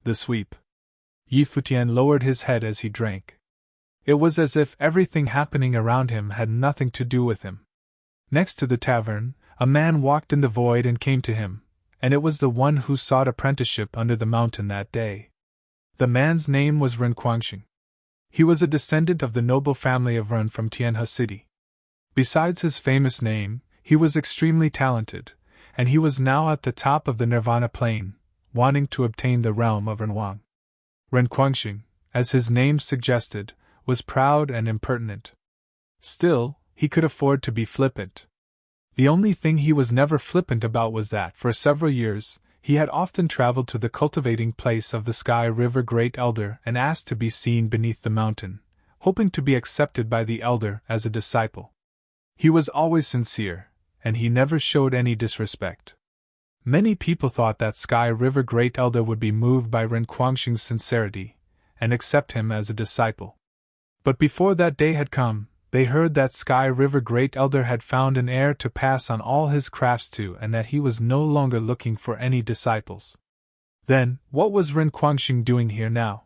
The sweep. Futian lowered his head as he drank. It was as if everything happening around him had nothing to do with him. Next to the tavern, a man walked in the void and came to him, and it was the one who sought apprenticeship under the mountain that day. The man's name was Renquangxing. He was a descendant of the noble family of Ren from Tianhe City. Besides his famous name, he was extremely talented, and he was now at the top of the Nirvana plane, wanting to obtain the realm of Renwang. Renquangxing, as his name suggested, was proud and impertinent. Still, he could afford to be flippant. The only thing he was never flippant about was that, for several years, he had often traveled to the cultivating place of the Sky River Great Elder and asked to be seen beneath the mountain, hoping to be accepted by the Elder as a disciple. He was always sincere, and he never showed any disrespect. Many people thought that Sky River Great Elder would be moved by Renquangxing's sincerity and accept him as a disciple. But before that day had come, they heard that Sky River Great Elder had found an heir to pass on all his crafts to and that he was no longer looking for any disciples. Then, what was Renquangxing doing here now?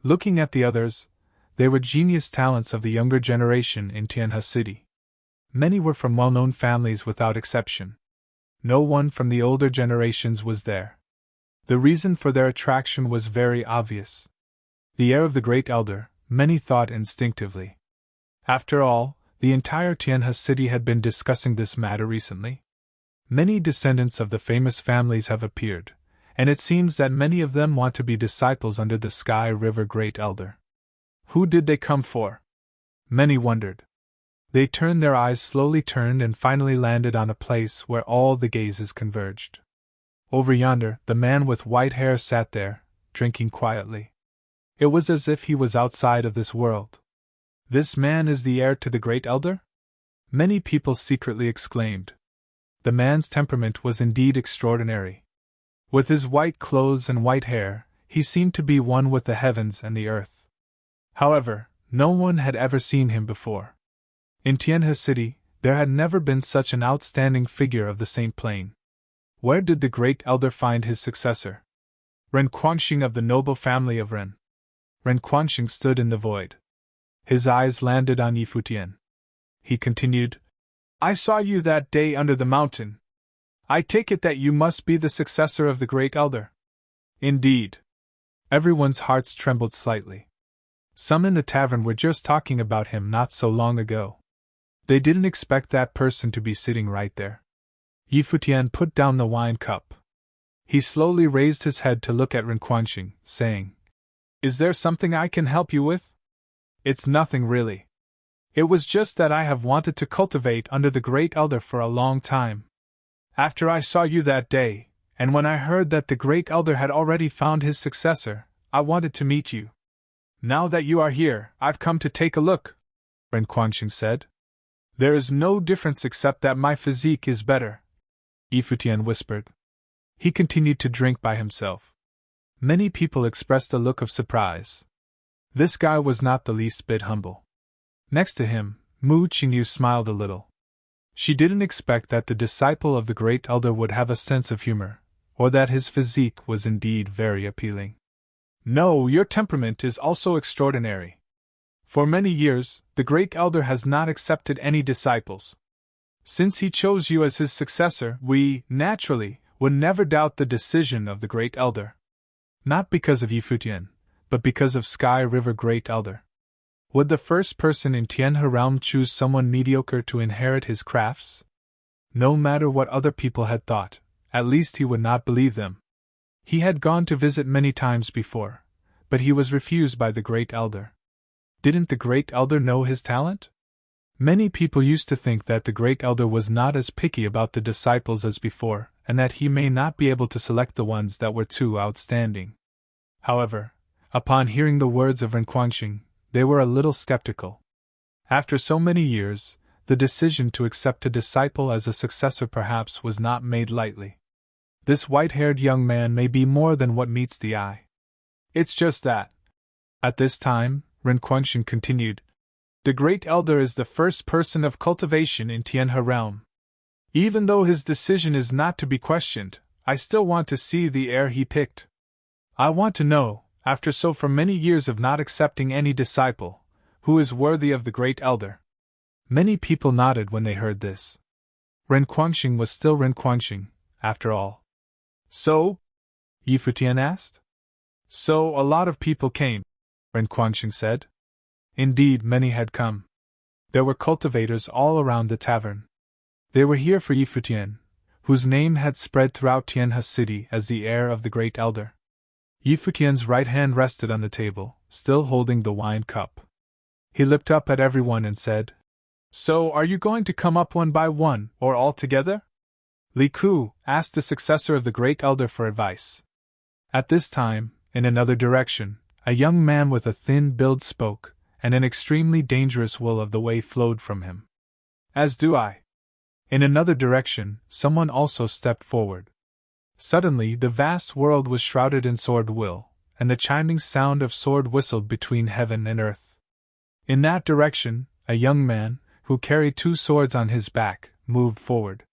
Looking at the others, they were genius talents of the younger generation in Tianhe City. Many were from well-known families without exception. No one from the older generations was there. The reason for their attraction was very obvious. The heir of the Great Elder, many thought instinctively. After all, the entire Tianhe City had been discussing this matter recently. Many descendants of the famous families have appeared, and it seems that many of them want to be disciples under the Sky River Great Elder. Who did they come for? Many wondered. They their eyes slowly turned and finally landed on a place where all the gazes converged. Over yonder, the man with white hair sat there, drinking quietly. It was as if he was outside of this world. This man is the heir to the Great Elder? Many people secretly exclaimed. The man's temperament was indeed extraordinary. With his white clothes and white hair, he seemed to be one with the heavens and the earth. However, no one had ever seen him before. In Tianhe City, there had never been such an outstanding figure of the same plane. Where did the Great Elder find his successor? Renquangxing of the noble family of Ren. Renquangxing stood in the void. His eyes landed on Futian. He continued, I saw you that day under the mountain. I take it that you must be the successor of the Great Elder. Indeed. Everyone's hearts trembled slightly. Some in the tavern were just talking about him not so long ago. They didn't expect that person to be sitting right there. Futian put down the wine cup. He slowly raised his head to look at Renquangxing, saying, Is there something I can help you with? It's nothing really. It was just that I have wanted to cultivate under the Great Elder for a long time. After I saw you that day, and when I heard that the Great Elder had already found his successor, I wanted to meet you. Now that you are here, I've come to take a look, Renquangxing said. There is no difference except that my physique is better, Futian whispered. He continued to drink by himself. Many people expressed a look of surprise. This guy was not the least bit humble. Next to him, Mu Qingyu smiled a little. She didn't expect that the disciple of the Great Elder would have a sense of humor, or that his physique was indeed very appealing. No, your temperament is also extraordinary. For many years, the Great Elder has not accepted any disciples. Since he chose you as his successor, we, naturally, would never doubt the decision of the Great Elder. Not because of Futian, but because of Sky River Great Elder. Would the first person in Tianhe realm choose someone mediocre to inherit his crafts? No matter what other people had thought, at least he would not believe them. He had gone to visit many times before, but he was refused by the Great Elder. Didn't the Great Elder know his talent? Many people used to think that the Great Elder was not as picky about the disciples as before, and that he may not be able to select the ones that were too outstanding. However, upon hearing the words of Renquangxing, they were a little skeptical. After so many years, the decision to accept a disciple as a successor perhaps was not made lightly. This white-haired young man may be more than what meets the eye. It's just that. At this time, Renquangxing continued, the Great Elder is the first person of cultivation in Tianhe realm. Even though his decision is not to be questioned, I still want to see the heir he picked. I want to know, after so for many years of not accepting any disciple, who is worthy of the great elder. Many people nodded when they heard this. Ren Guangxing was still Ren Guangxing, after all. So? Yi Futian asked. So a lot of people came, Ren Guangxing said. Indeed, many had come. There were cultivators all around the tavern. They were here for Yi Futian, whose name had spread throughout Tianhe city as the heir of the great elder. Yi Futian's right hand rested on the table, still holding the wine cup. He looked up at everyone and said, So are you going to come up one by one, or all together? Li Ku asked the successor of the great elder for advice. At this time, in another direction, a young man with a thin build spoke, and an extremely dangerous will of the way flowed from him. As do I. In another direction, someone also stepped forward. Suddenly, the vast world was shrouded in sword will, and the chiming sound of sword whistled between heaven and earth. In that direction, a young man, who carried 2 swords on his back, moved forward.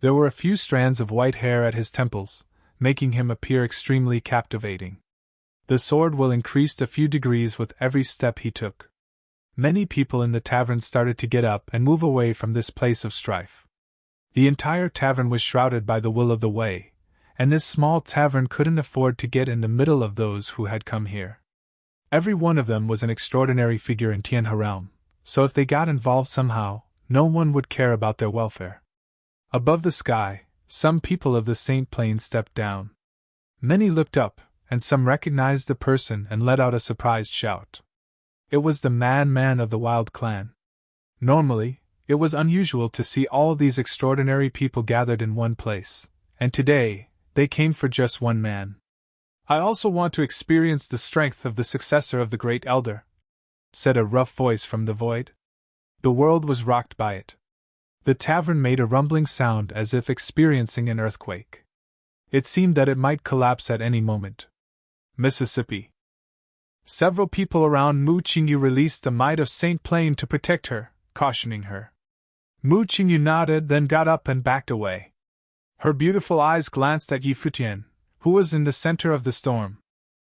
There were a few strands of white hair at his temples, making him appear extremely captivating. The sword will increased a few degrees with every step he took. Many people in the tavern started to get up and move away from this place of strife. The entire tavern was shrouded by the will of the way, and this small tavern couldn't afford to get in the middle of those who had come here. Every one of them was an extraordinary figure in Tianhe realm, so if they got involved somehow, no one would care about their welfare. Above the sky, some people of the Saint Plain stepped down. Many looked up, and some recognized the person and let out a surprised shout. It was the man of the Wild Clan. Normally, it was unusual to see all these extraordinary people gathered in one place, and today, they came for just one man. I also want to experience the strength of the successor of the great elder, said a rough voice from the void. The world was rocked by it. The tavern made a rumbling sound as if experiencing an earthquake. It seemed that it might collapse at any moment. Mississippi. Several people around Mu Qingyu released the might of Saint Plain to protect her, cautioning her. Mu Qingyu nodded, then got up and backed away. Her beautiful eyes glanced at Yi Futian, who was in the center of the storm.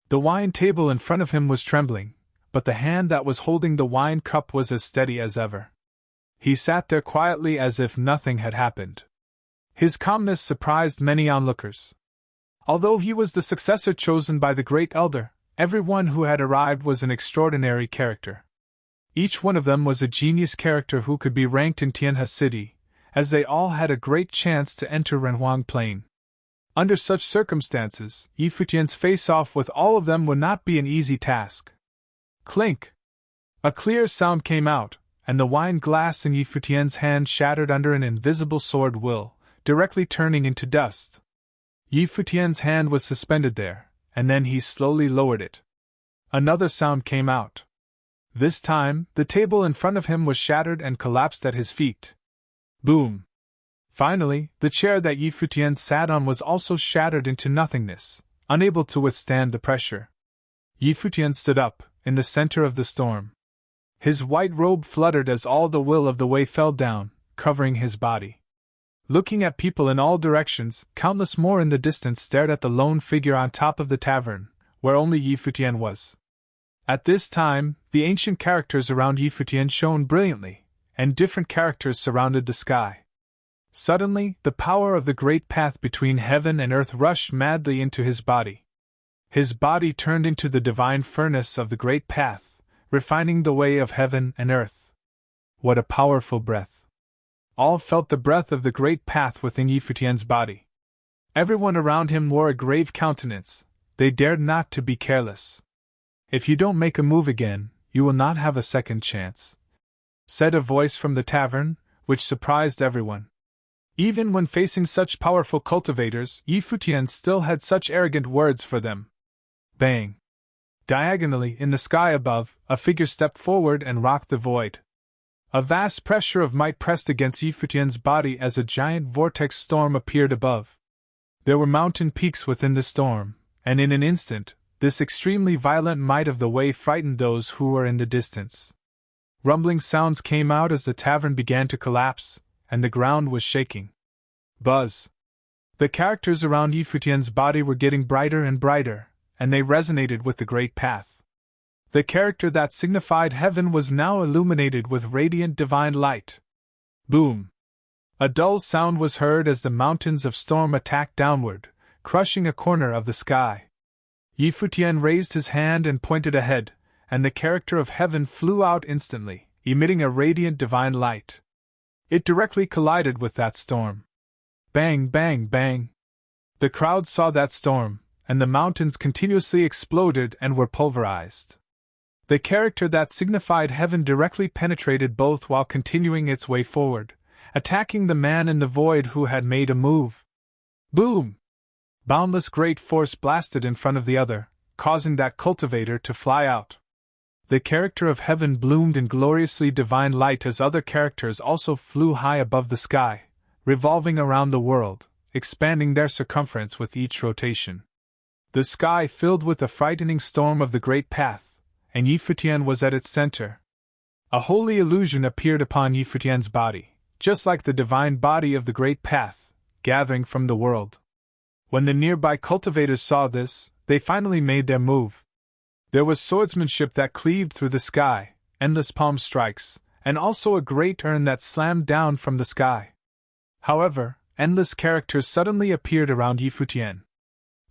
The wine table in front of him was trembling, but the hand that was holding the wine cup was as steady as ever. He sat there quietly as if nothing had happened. His calmness surprised many onlookers. Although he was the successor chosen by the great elder, everyone who had arrived was an extraordinary character. Each one of them was a genius character who could be ranked in Tianhe city, as they all had a great chance to enter Renhuang Plain. Under such circumstances, Yi Futian's face-off with all of them would not be an easy task. Clink! A clear sound came out, and the wine glass in Yi Futian's hand shattered under an invisible sword will, directly turning into dust. Yi Futian's hand was suspended there, and then he slowly lowered it. Another sound came out. This time, the table in front of him was shattered and collapsed at his feet. Boom! Finally, the chair that Yi Futian sat on was also shattered into nothingness, unable to withstand the pressure. Yi Futian stood up, in the center of the storm. His white robe fluttered as all the will of the way fell down, covering his body. Looking at people in all directions, countless more in the distance stared at the lone figure on top of the tavern, where only Yi Futian was. At this time, the ancient characters around Yi Futian shone brilliantly, and different characters surrounded the sky. Suddenly, the power of the great path between heaven and earth rushed madly into his body. His body turned into the divine furnace of the great path, refining the way of heaven and earth. What a powerful breath! All felt the breath of the great path within Yi Futian's body. Everyone around him wore a grave countenance. They dared not to be careless. If you don't make a move again, you will not have a second chance, said a voice from the tavern, which surprised everyone. Even when facing such powerful cultivators, Yi Futian still had such arrogant words for them. Bang! Diagonally, in the sky above, a figure stepped forward and rocked the void. A vast pressure of might pressed against Yi Futian's body as a giant vortex storm appeared above. There were mountain peaks within the storm, and in an instant, this extremely violent might of the way frightened those who were in the distance. Rumbling sounds came out as the tavern began to collapse, and the ground was shaking. Buzz! The characters around Yi Futian's body were getting brighter and brighter, and they resonated with the great path. The character that signified heaven was now illuminated with radiant divine light. Boom! A dull sound was heard as the mountains of storm attacked downward, crushing a corner of the sky. Futian raised his hand and pointed ahead, and the character of heaven flew out instantly, emitting a radiant divine light. It directly collided with that storm. Bang, bang, bang! The crowd saw that storm, and the mountains continuously exploded and were pulverized. The character that signified heaven directly penetrated both while continuing its way forward, attacking the man in the void who had made a move. Boom! Boundless great force blasted in front of the other, causing that cultivator to fly out. The character of heaven bloomed in gloriously divine light as other characters also flew high above the sky, revolving around the world, expanding their circumference with each rotation. The sky filled with a frightening storm of the great path, and Futian was at its center. A holy illusion appeared upon Futian's body, just like the divine body of the great path, gathering from the world. When the nearby cultivators saw this, they finally made their move. There was swordsmanship that cleaved through the sky, endless palm strikes, and also a great urn that slammed down from the sky. However, endless characters suddenly appeared around Futian.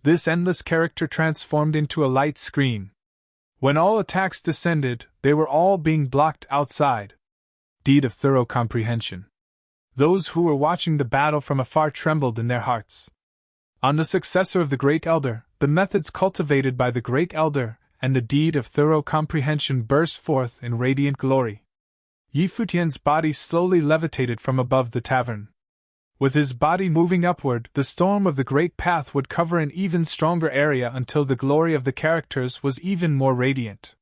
This endless character transformed into a light screen. When all attacks descended, they were all being blocked outside. Deed of thorough comprehension. Those who were watching the battle from afar trembled in their hearts. On the successor of the Great Elder, the methods cultivated by the Great Elder, and the deed of thorough comprehension burst forth in radiant glory. Futian's body slowly levitated from above the tavern. With his body moving upward, the storm of the great path would cover an even stronger area until the glory of the characters was even more radiant.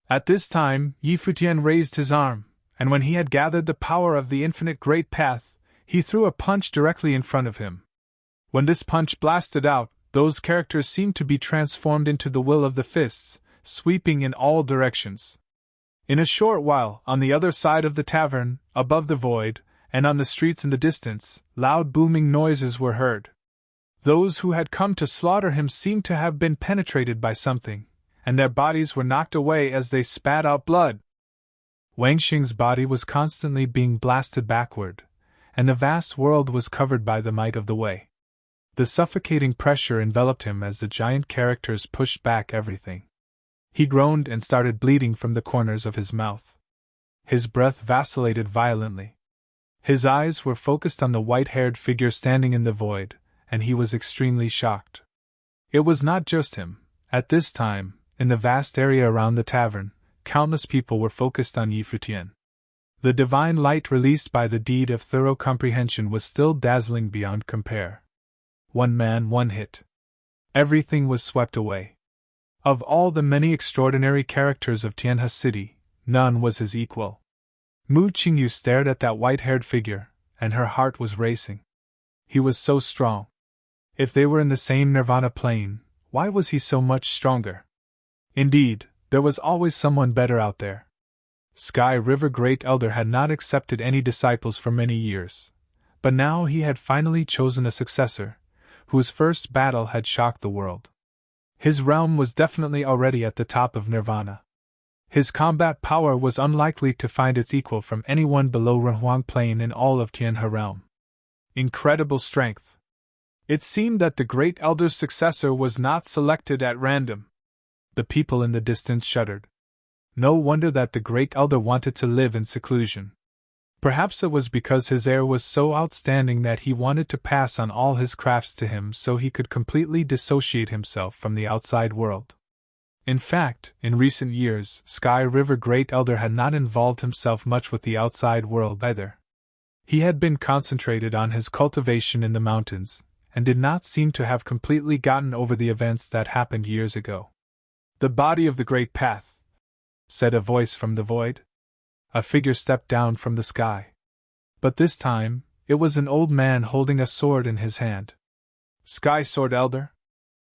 At this time, Futian raised his arm, and when he had gathered the power of the infinite great path, he threw a punch directly in front of him. When this punch blasted out, those characters seemed to be transformed into the will of the fists, sweeping in all directions. In a short while, on the other side of the tavern, above the void, and on the streets in the distance, loud booming noises were heard. Those who had come to slaughter him seemed to have been penetrated by something, and their bodies were knocked away as they spat out blood. Wang Xing's body was constantly being blasted backward, and the vast world was covered by the might of the Wei. The suffocating pressure enveloped him as the giant characters pushed back everything. He groaned and started bleeding from the corners of his mouth. His breath vacillated violently. His eyes were focused on the white-haired figure standing in the void, and he was extremely shocked. It was not just him. At this time, in the vast area around the tavern, countless people were focused on Futian. The divine light released by the deed of thorough comprehension was still dazzling beyond compare. One man, one hit. Everything was swept away. Of all the many extraordinary characters of Tianhe City, none was his equal. Mu Qingyu stared at that white-haired figure, and her heart was racing. He was so strong. If they were in the same nirvana plane, why was he so much stronger? Indeed, there was always someone better out there. Sky River Great Elder had not accepted any disciples for many years, but now he had finally chosen a successor, whose first battle had shocked the world. His realm was definitely already at the top of nirvana. His combat power was unlikely to find its equal from anyone below Renhuang Plain in all of Tianhe realm. Incredible strength. It seemed that the Great Elder's successor was not selected at random. The people in the distance shuddered. No wonder that the Great Elder wanted to live in seclusion. Perhaps it was because his heir was so outstanding that he wanted to pass on all his crafts to him so he could completely dissociate himself from the outside world. In fact, in recent years, Sky River Great Elder had not involved himself much with the outside world either. He had been concentrated on his cultivation in the mountains, and did not seem to have completely gotten over the events that happened years ago. "The body of the Great Path," said a voice from the void. A figure stepped down from the sky. But this time, it was an old man holding a sword in his hand. "Sky Sword Elder?"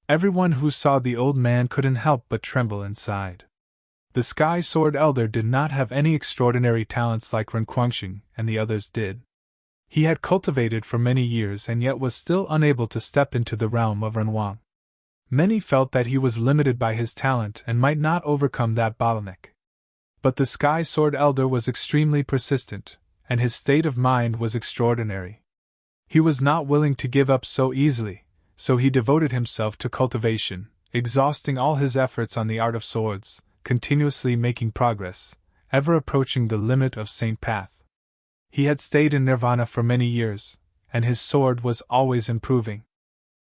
Everyone who saw the old man couldn't help but tremble inside. The Sky Sword Elder did not have any extraordinary talents like Renquangxing and the others did. He had cultivated for many years and yet was still unable to step into the realm of Renhuang. Many felt that he was limited by his talent and might not overcome that bottleneck. But the Sky Sword Elder was extremely persistent, and his state of mind was extraordinary. He was not willing to give up so easily, so he devoted himself to cultivation, exhausting all his efforts on the art of swords, continuously making progress, ever approaching the limit of Saint Path. He had stayed in Nirvana for many years, and his sword was always improving.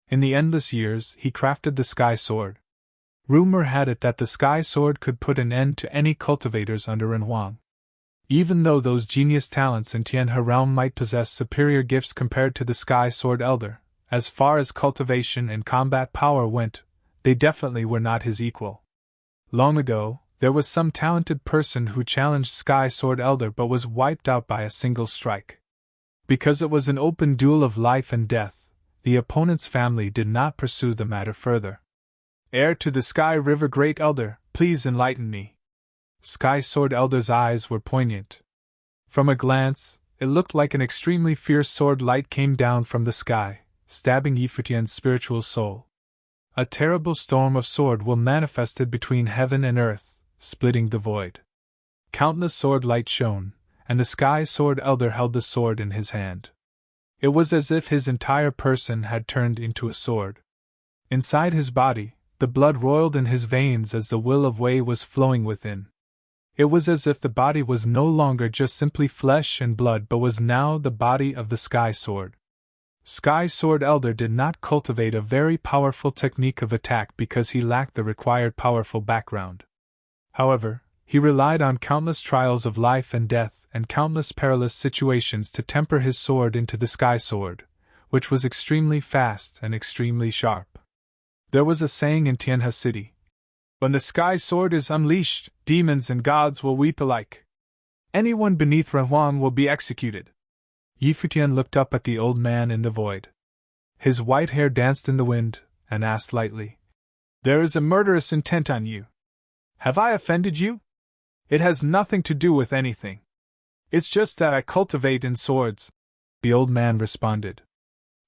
In the endless years, he crafted the Sky Sword. Rumor had it that the Sky Sword could put an end to any cultivators under Renhuang. Even though those genius talents in Tianhe realm might possess superior gifts compared to the Sky Sword Elder, as far as cultivation and combat power went, they definitely were not his equal. Long ago, there was some talented person who challenged Sky Sword Elder but was wiped out by a single strike. Because it was an open duel of life and death, the opponent's family did not pursue the matter further. Heir to the Sky River Great Elder, please enlighten me. Sky Sword Elder's eyes were poignant. From a glance, it looked like an extremely fierce sword light came down from the sky, stabbing Yi Futian's spiritual soul. A terrible storm of sword will manifested between heaven and earth, splitting the void. Countless sword light shone, and the Sky Sword Elder held the sword in his hand. It was as if his entire person had turned into a sword. Inside his body, the blood roiled in his veins as the will of Wei was flowing within. It was as if the body was no longer just simply flesh and blood but was now the body of the Sky Sword. Sky Sword Elder did not cultivate a very powerful technique of attack because he lacked the required powerful background. However, he relied on countless trials of life and death and countless perilous situations to temper his sword into the Sky Sword, which was extremely fast and extremely sharp. There was a saying in Tianhe City: "When the Sky Sword is unleashed, demons and gods will weep alike. Anyone beneath Renhuang will be executed." Yi Futian looked up at the old man in the void. His white hair danced in the wind, and asked lightly, "There is a murderous intent on you. Have I offended you?" "It has nothing to do with anything. It's just that I cultivate in swords," the old man responded.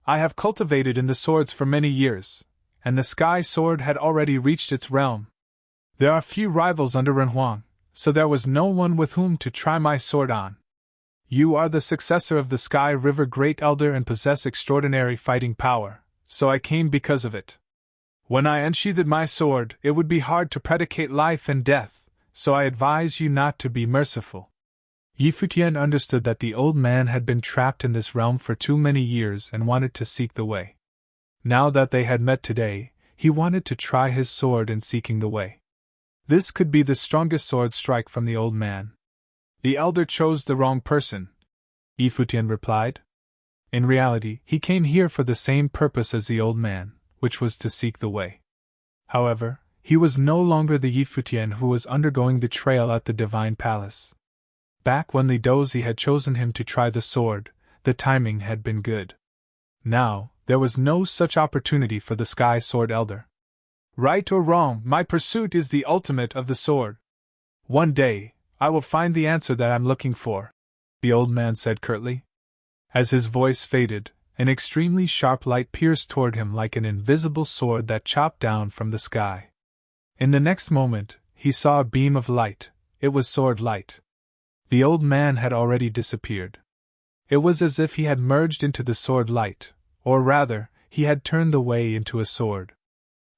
"I have cultivated in the swords for many years, and the Sky Sword had already reached its realm. There are few rivals under Renhuang, so there was no one with whom to try my sword on. You are the successor of the Sky River Great Elder and possess extraordinary fighting power, so I came because of it. When I unsheathed my sword, it would be hard to predicate life and death, so I advise you not to be merciful." Yi Futian understood that the old man had been trapped in this realm for too many years and wanted to seek the way. Now that they had met today, he wanted to try his sword in seeking the way. This could be the strongest sword strike from the old man. "The elder chose the wrong person," Yi Futian replied. In reality, he came here for the same purpose as the old man, which was to seek the way. However, he was no longer the Yi Futian who was undergoing the trial at the Divine Palace. Back when Li Dozi had chosen him to try the sword, the timing had been good. Now, there was no such opportunity for the Sky Sword Elder. "Right or wrong, my pursuit is the ultimate of the sword. One day, I will find the answer that I'm looking for," the old man said curtly. As his voice faded, an extremely sharp light pierced toward him like an invisible sword that chopped down from the sky. In the next moment, he saw a beam of light. It was sword light. The old man had already disappeared. It was as if he had merged into the sword light, or rather, he had turned the way into a sword.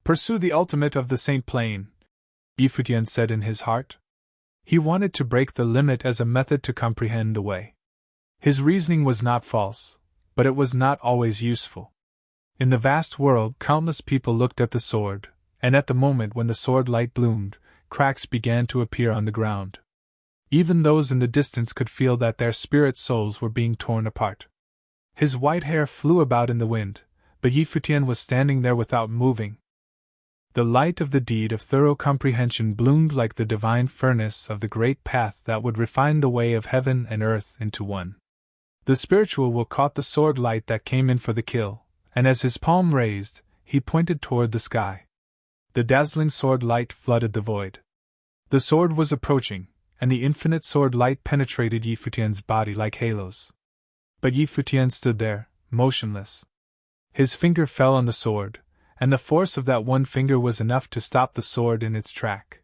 "Pursue the ultimate of the Saint Plane," Yi Futian said in his heart. He wanted to break the limit as a method to comprehend the way. His reasoning was not false, but it was not always useful. In the vast world, countless people looked at the sword, and at the moment when the sword light bloomed, cracks began to appear on the ground. Even those in the distance could feel that their spirit souls were being torn apart. His white hair flew about in the wind, but Yi Futian was standing there without moving. The light of the deed of thorough comprehension bloomed like the divine furnace of the great path that would refine the way of heaven and earth into one. The spiritual will caught the sword light that came in for the kill, and as his palm raised, he pointed toward the sky. The dazzling sword light flooded the void. The sword was approaching, and the infinite sword light penetrated Yi Futian's body like halos. But Yi Futian stood there, motionless. His finger fell on the sword, and the force of that one finger was enough to stop the sword in its track.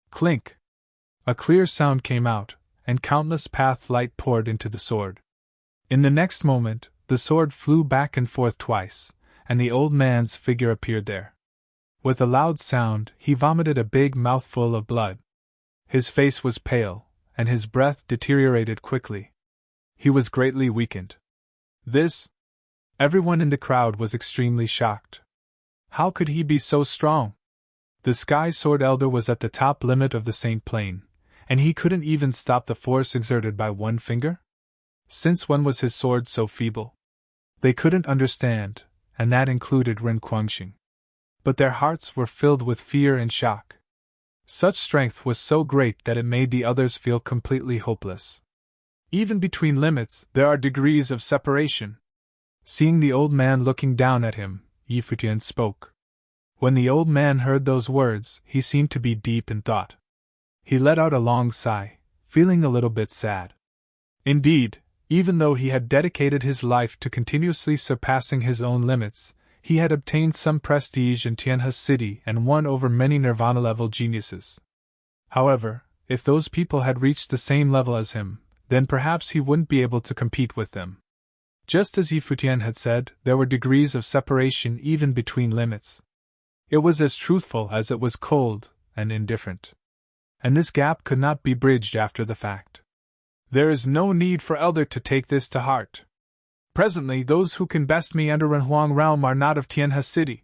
Clink! A clear sound came out, and countless path light poured into the sword. In the next moment, the sword flew back and forth twice, and the old man's figure appeared there. With a loud sound, he vomited a big mouthful of blood. His face was pale, and his breath deteriorated quickly. He was greatly weakened. This? Everyone in the crowd was extremely shocked. How could he be so strong? The Sky Sword Elder was at the top limit of the Saint Plane, and he couldn't even stop the force exerted by one finger? Since when was his sword so feeble? They couldn't understand, and that included Ren Guangxing. But their hearts were filled with fear and shock. Such strength was so great that it made the others feel completely hopeless. Even between limits, there are degrees of separation. Seeing the old man looking down at him, Yi Futian spoke. When the old man heard those words, he seemed to be deep in thought. He let out a long sigh, feeling a little bit sad. Indeed, even though he had dedicated his life to continuously surpassing his own limits, he had obtained some prestige in Tianhe City and won over many Nirvana-level geniuses. However, if those people had reached the same level as him, then perhaps he wouldn't be able to compete with them. Just as Yi Futian had said, there were degrees of separation even between limits. It was as truthful as it was cold and indifferent. And this gap could not be bridged after the fact. There is no need for Elder to take this to heart. Presently those who can best me under Renhuang realm are not of Tianhe City,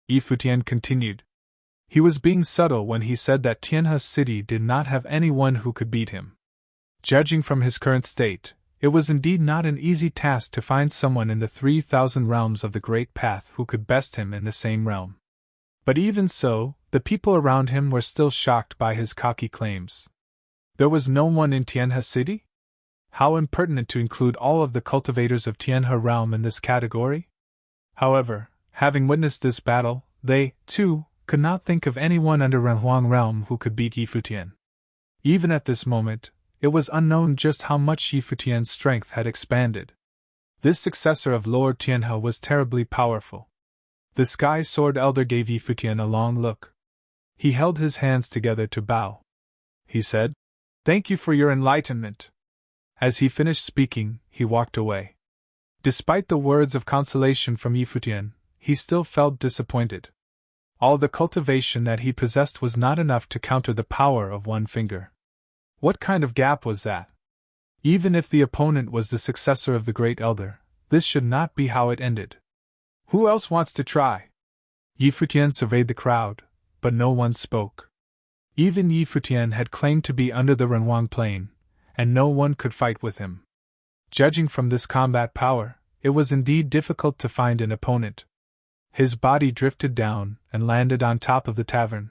Yi Futian continued. He was being subtle when he said that Tianhe City did not have anyone who could beat him. Judging from his current state, it was indeed not an easy task to find someone in the 3,000 realms of the Great Path who could best him in the same realm. But even so, the people around him were still shocked by his cocky claims. There was no one in Tianhe City? How impertinent to include all of the cultivators of Tianhe realm in this category? However, having witnessed this battle, they, too, could not think of anyone under Renhuang realm who could beat Yi Futian. Even at this moment, it was unknown just how much Yi Futian's strength had expanded. This successor of Lord Tianhe was terribly powerful. The Sky Sword Elder gave Yi Futian a long look. He held his hands together to bow. He said, "Thank you for your enlightenment." As he finished speaking, he walked away. Despite the words of consolation from Yi Futian, he still felt disappointed. All the cultivation that he possessed was not enough to counter the power of one finger. What kind of gap was that? Even if the opponent was the successor of the Great Elder, this should not be how it ended. Who else wants to try? Yi Futian surveyed the crowd, but no one spoke. Even Yi Futian had claimed to be under the Renhuang Plain, and no one could fight with him. Judging from this combat power, it was indeed difficult to find an opponent. His body drifted down and landed on top of the tavern.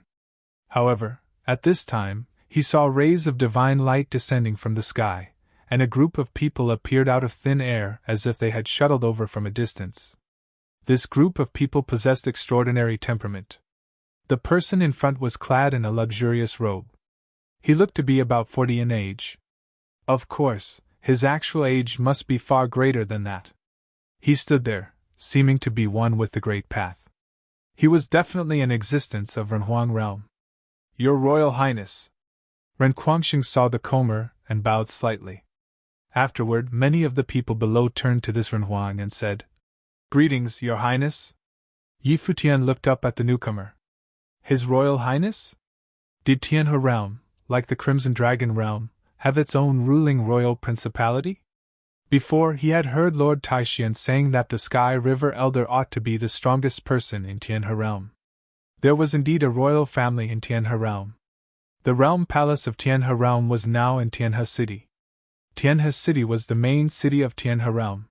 However, at this time, he saw rays of divine light descending from the sky, and a group of people appeared out of thin air as if they had shuttled over from a distance. This group of people possessed extraordinary temperament. The person in front was clad in a luxurious robe. He looked to be about 40 in age. Of course, his actual age must be far greater than that. He stood there, seeming to be one with the Great Path. He was definitely an existence of Renhuang realm. Your Royal Highness. Ren Guangxing saw the comer and bowed slightly. Afterward, many of the people below turned to this Renhuang and said, "Greetings, Your Highness." Yi Futian looked up at the newcomer. His Royal Highness? Did Tianhe realm, like the Crimson Dragon realm, have its own ruling royal principality? Before, he had heard Lord Taixian saying that the Sky River Elder ought to be the strongest person in Tianhe realm. There was indeed a royal family in Tianhe realm. The realm palace of Tianhe realm was now in Tianhe City. Tianhe City was the main city of Tianhe realm.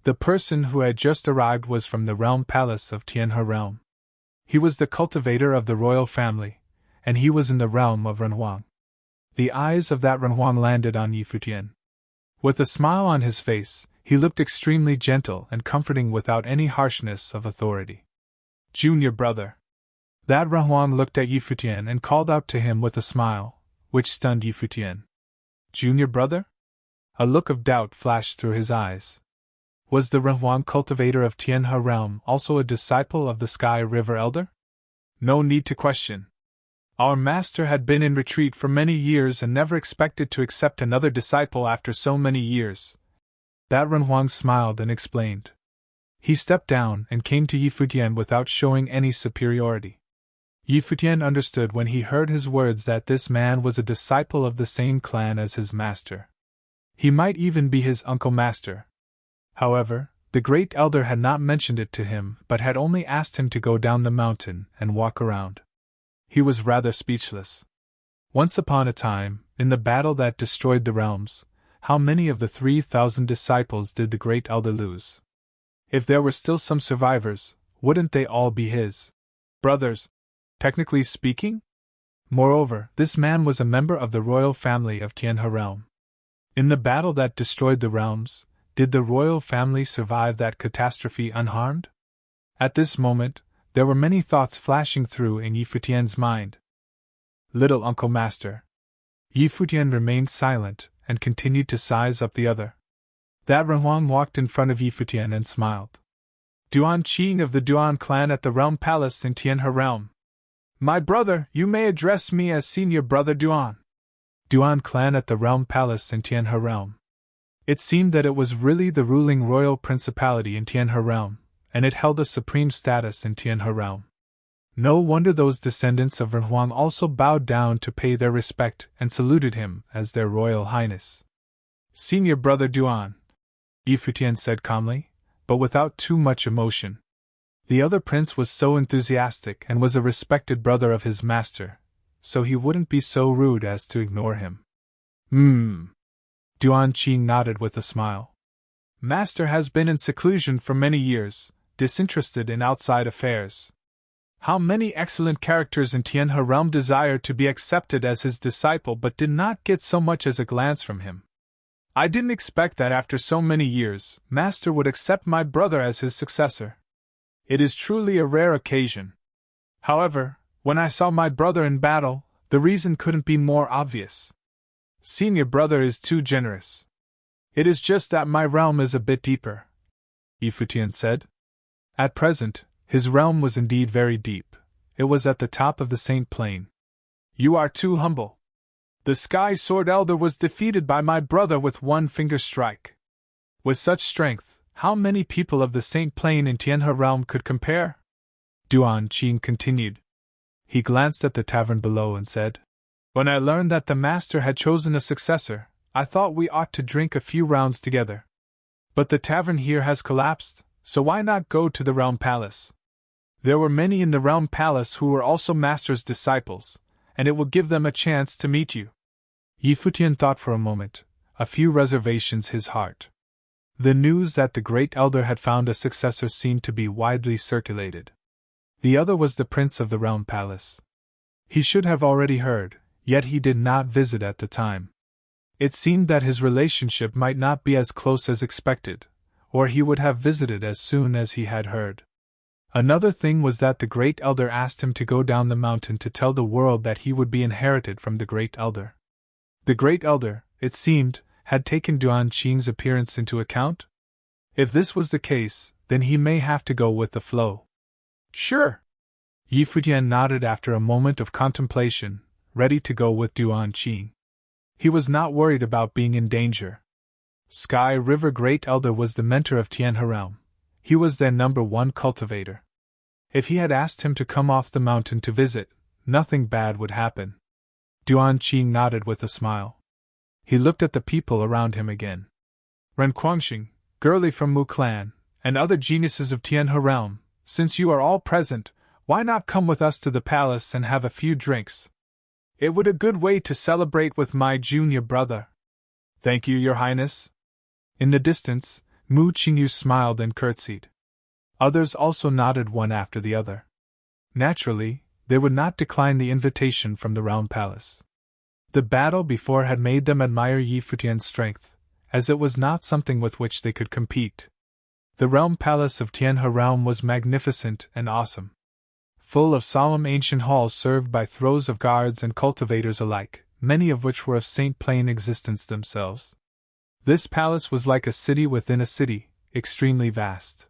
The person who had just arrived was from the realm palace of Tianhe realm. He was the cultivator of the royal family, and he was in the realm of Renhuang. The eyes of that Renhuang landed on Yi Futian. With a smile on his face, he looked extremely gentle and comforting without any harshness of authority. "Junior brother." That Renhuang looked at Yi Futian and called out to him with a smile, which stunned Yi Futian. "Junior brother?" A look of doubt flashed through his eyes. Was the Renhuang cultivator of Tianhe realm also a disciple of the Sky River Elder? No need to question. Our master had been in retreat for many years and never expected to accept another disciple after so many years. That Renhuang smiled and explained. He stepped down and came to Yi Futian without showing any superiority. Yi Futian understood when he heard his words that this man was a disciple of the same clan as his master. He might even be his uncle master. However, the great elder had not mentioned it to him but had only asked him to go down the mountain and walk around. He was rather speechless. Once upon a time, in the battle that destroyed the realms, how many of the 3,000 disciples did the great elder lose? If there were still some survivors, wouldn't they all be his brothers, technically speaking? Moreover, this man was a member of the royal family of Tianhe realm. In the battle that destroyed the realms, did the royal family survive that catastrophe unharmed? At this moment, there were many thoughts flashing through in Yi Futian's mind. Little Uncle Master. Yi Futian remained silent and continued to size up the other. That Renhuang walked in front of Yi Futian and smiled. Duan Qing of the Duan clan at the Realm Palace in Tianhe realm. My brother, you may address me as Senior Brother Duan. Duan clan at the Realm Palace in Tianhe realm. It seemed that it was really the ruling royal principality in Tianhe realm, and it held a supreme status in Tianhe realm. No wonder those descendants of Renhuang also bowed down to pay their respect and saluted him as their royal highness. Senior Brother Duan, Yi Futian said calmly, but without too much emotion. The other prince was so enthusiastic and was a respected brother of his master, so he wouldn't be so rude as to ignore him. Duan Qing nodded with a smile. Master has been in seclusion for many years, disinterested in outside affairs. How many excellent characters in Tianhe realm desired to be accepted as his disciple but did not get so much as a glance from him. I didn't expect that after so many years, Master would accept my brother as his successor. It is truly a rare occasion. However, when I saw my brother in battle, the reason couldn't be more obvious. Senior brother is too generous. It is just that my realm is a bit deeper, Yi Futian said. At present, his realm was indeed very deep. It was at the top of the Saint Plain. You are too humble. The Sky Sword Elder was defeated by my brother with one finger strike. With such strength, how many people of the Saint Plain in Tianhe realm could compare? Duan Qing continued. He glanced at the tavern below and said, When I learned that the master had chosen a successor, I thought we ought to drink a few rounds together. But the tavern here has collapsed, so why not go to the Realm Palace? There were many in the Realm Palace who were also master's disciples, and it will give them a chance to meet you. Yi Futian thought for a moment, a few reservations his heart. The news that the great elder had found a successor seemed to be widely circulated. The other was the prince of the Realm Palace. He should have already heard, yet he did not visit at the time. It seemed that his relationship might not be as close as expected, or he would have visited as soon as he had heard. Another thing was that the great elder asked him to go down the mountain to tell the world that he would be inherited from the great elder. The great elder, it seemed, had taken Duan Qing's appearance into account? If this was the case, then he may have to go with the flow. Sure. Yi Futian nodded after a moment of contemplation, ready to go with Duan Qing. He was not worried about being in danger. Sky River Great Elder was the mentor of Tianhe realm. He was their #1 cultivator. If he had asked him to come off the mountain to visit, nothing bad would happen. Duan Qing nodded with a smile. He looked at the people around him again. Ren Guangxing, Girly from Mu clan, and other geniuses of Tianhe realm, since you are all present, why not come with us to the palace and have a few drinks? It would be a good way to celebrate with my junior brother. Thank you, Your Highness. In the distance, Mu Qingyu smiled and curtsied. Others also nodded one after the other. Naturally, they would not decline the invitation from the Realm Palace. The battle before had made them admire Yi Futian's strength, as it was not something with which they could compete. The Realm Palace of Tianhe realm was magnificent and awesome. Full of solemn ancient halls served by rows of guards and cultivators alike, many of which were of Saint Plain existence themselves. This palace was like a city within a city. extremely vast.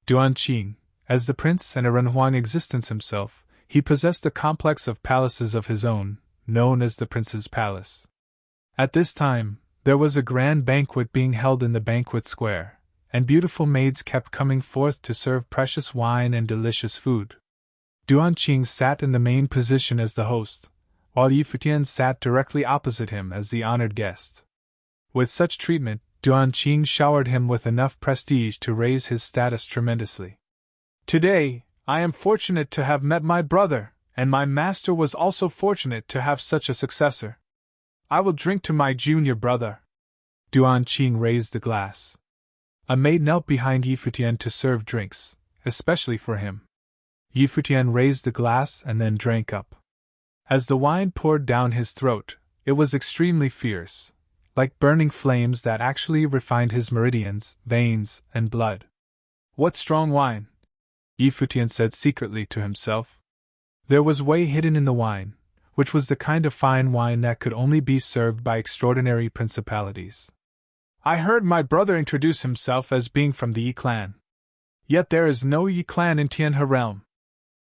Duanqing, as the prince and a Renhuang existence himself, he possessed a complex of palaces of his own, known as the Prince's Palace. At this time, there was a grand banquet being held in the banquet square, and beautiful maids kept coming forth to serve precious wine and delicious food. Duanqing sat in the main position as the host, while Futian sat directly opposite him as the honored guest. With such treatment, Duanqing showered him with enough prestige to raise his status tremendously. Today, I am fortunate to have met my brother, and my master was also fortunate to have such a successor. I will drink to my junior brother. Duanqing raised the glass. A maid knelt behind Futian to serve drinks, especially for him. Futian raised the glass and then drank up. As the wine poured down his throat, it was extremely fierce, like burning flames that actually refined his meridians, veins, and blood. What strong wine! Futian said secretly to himself. There was whey hidden in the wine, which was the kind of fine wine that could only be served by extraordinary principalities. I heard my brother introduce himself as being from the Yi clan. Yet there is no Yi clan in Tianhe realm.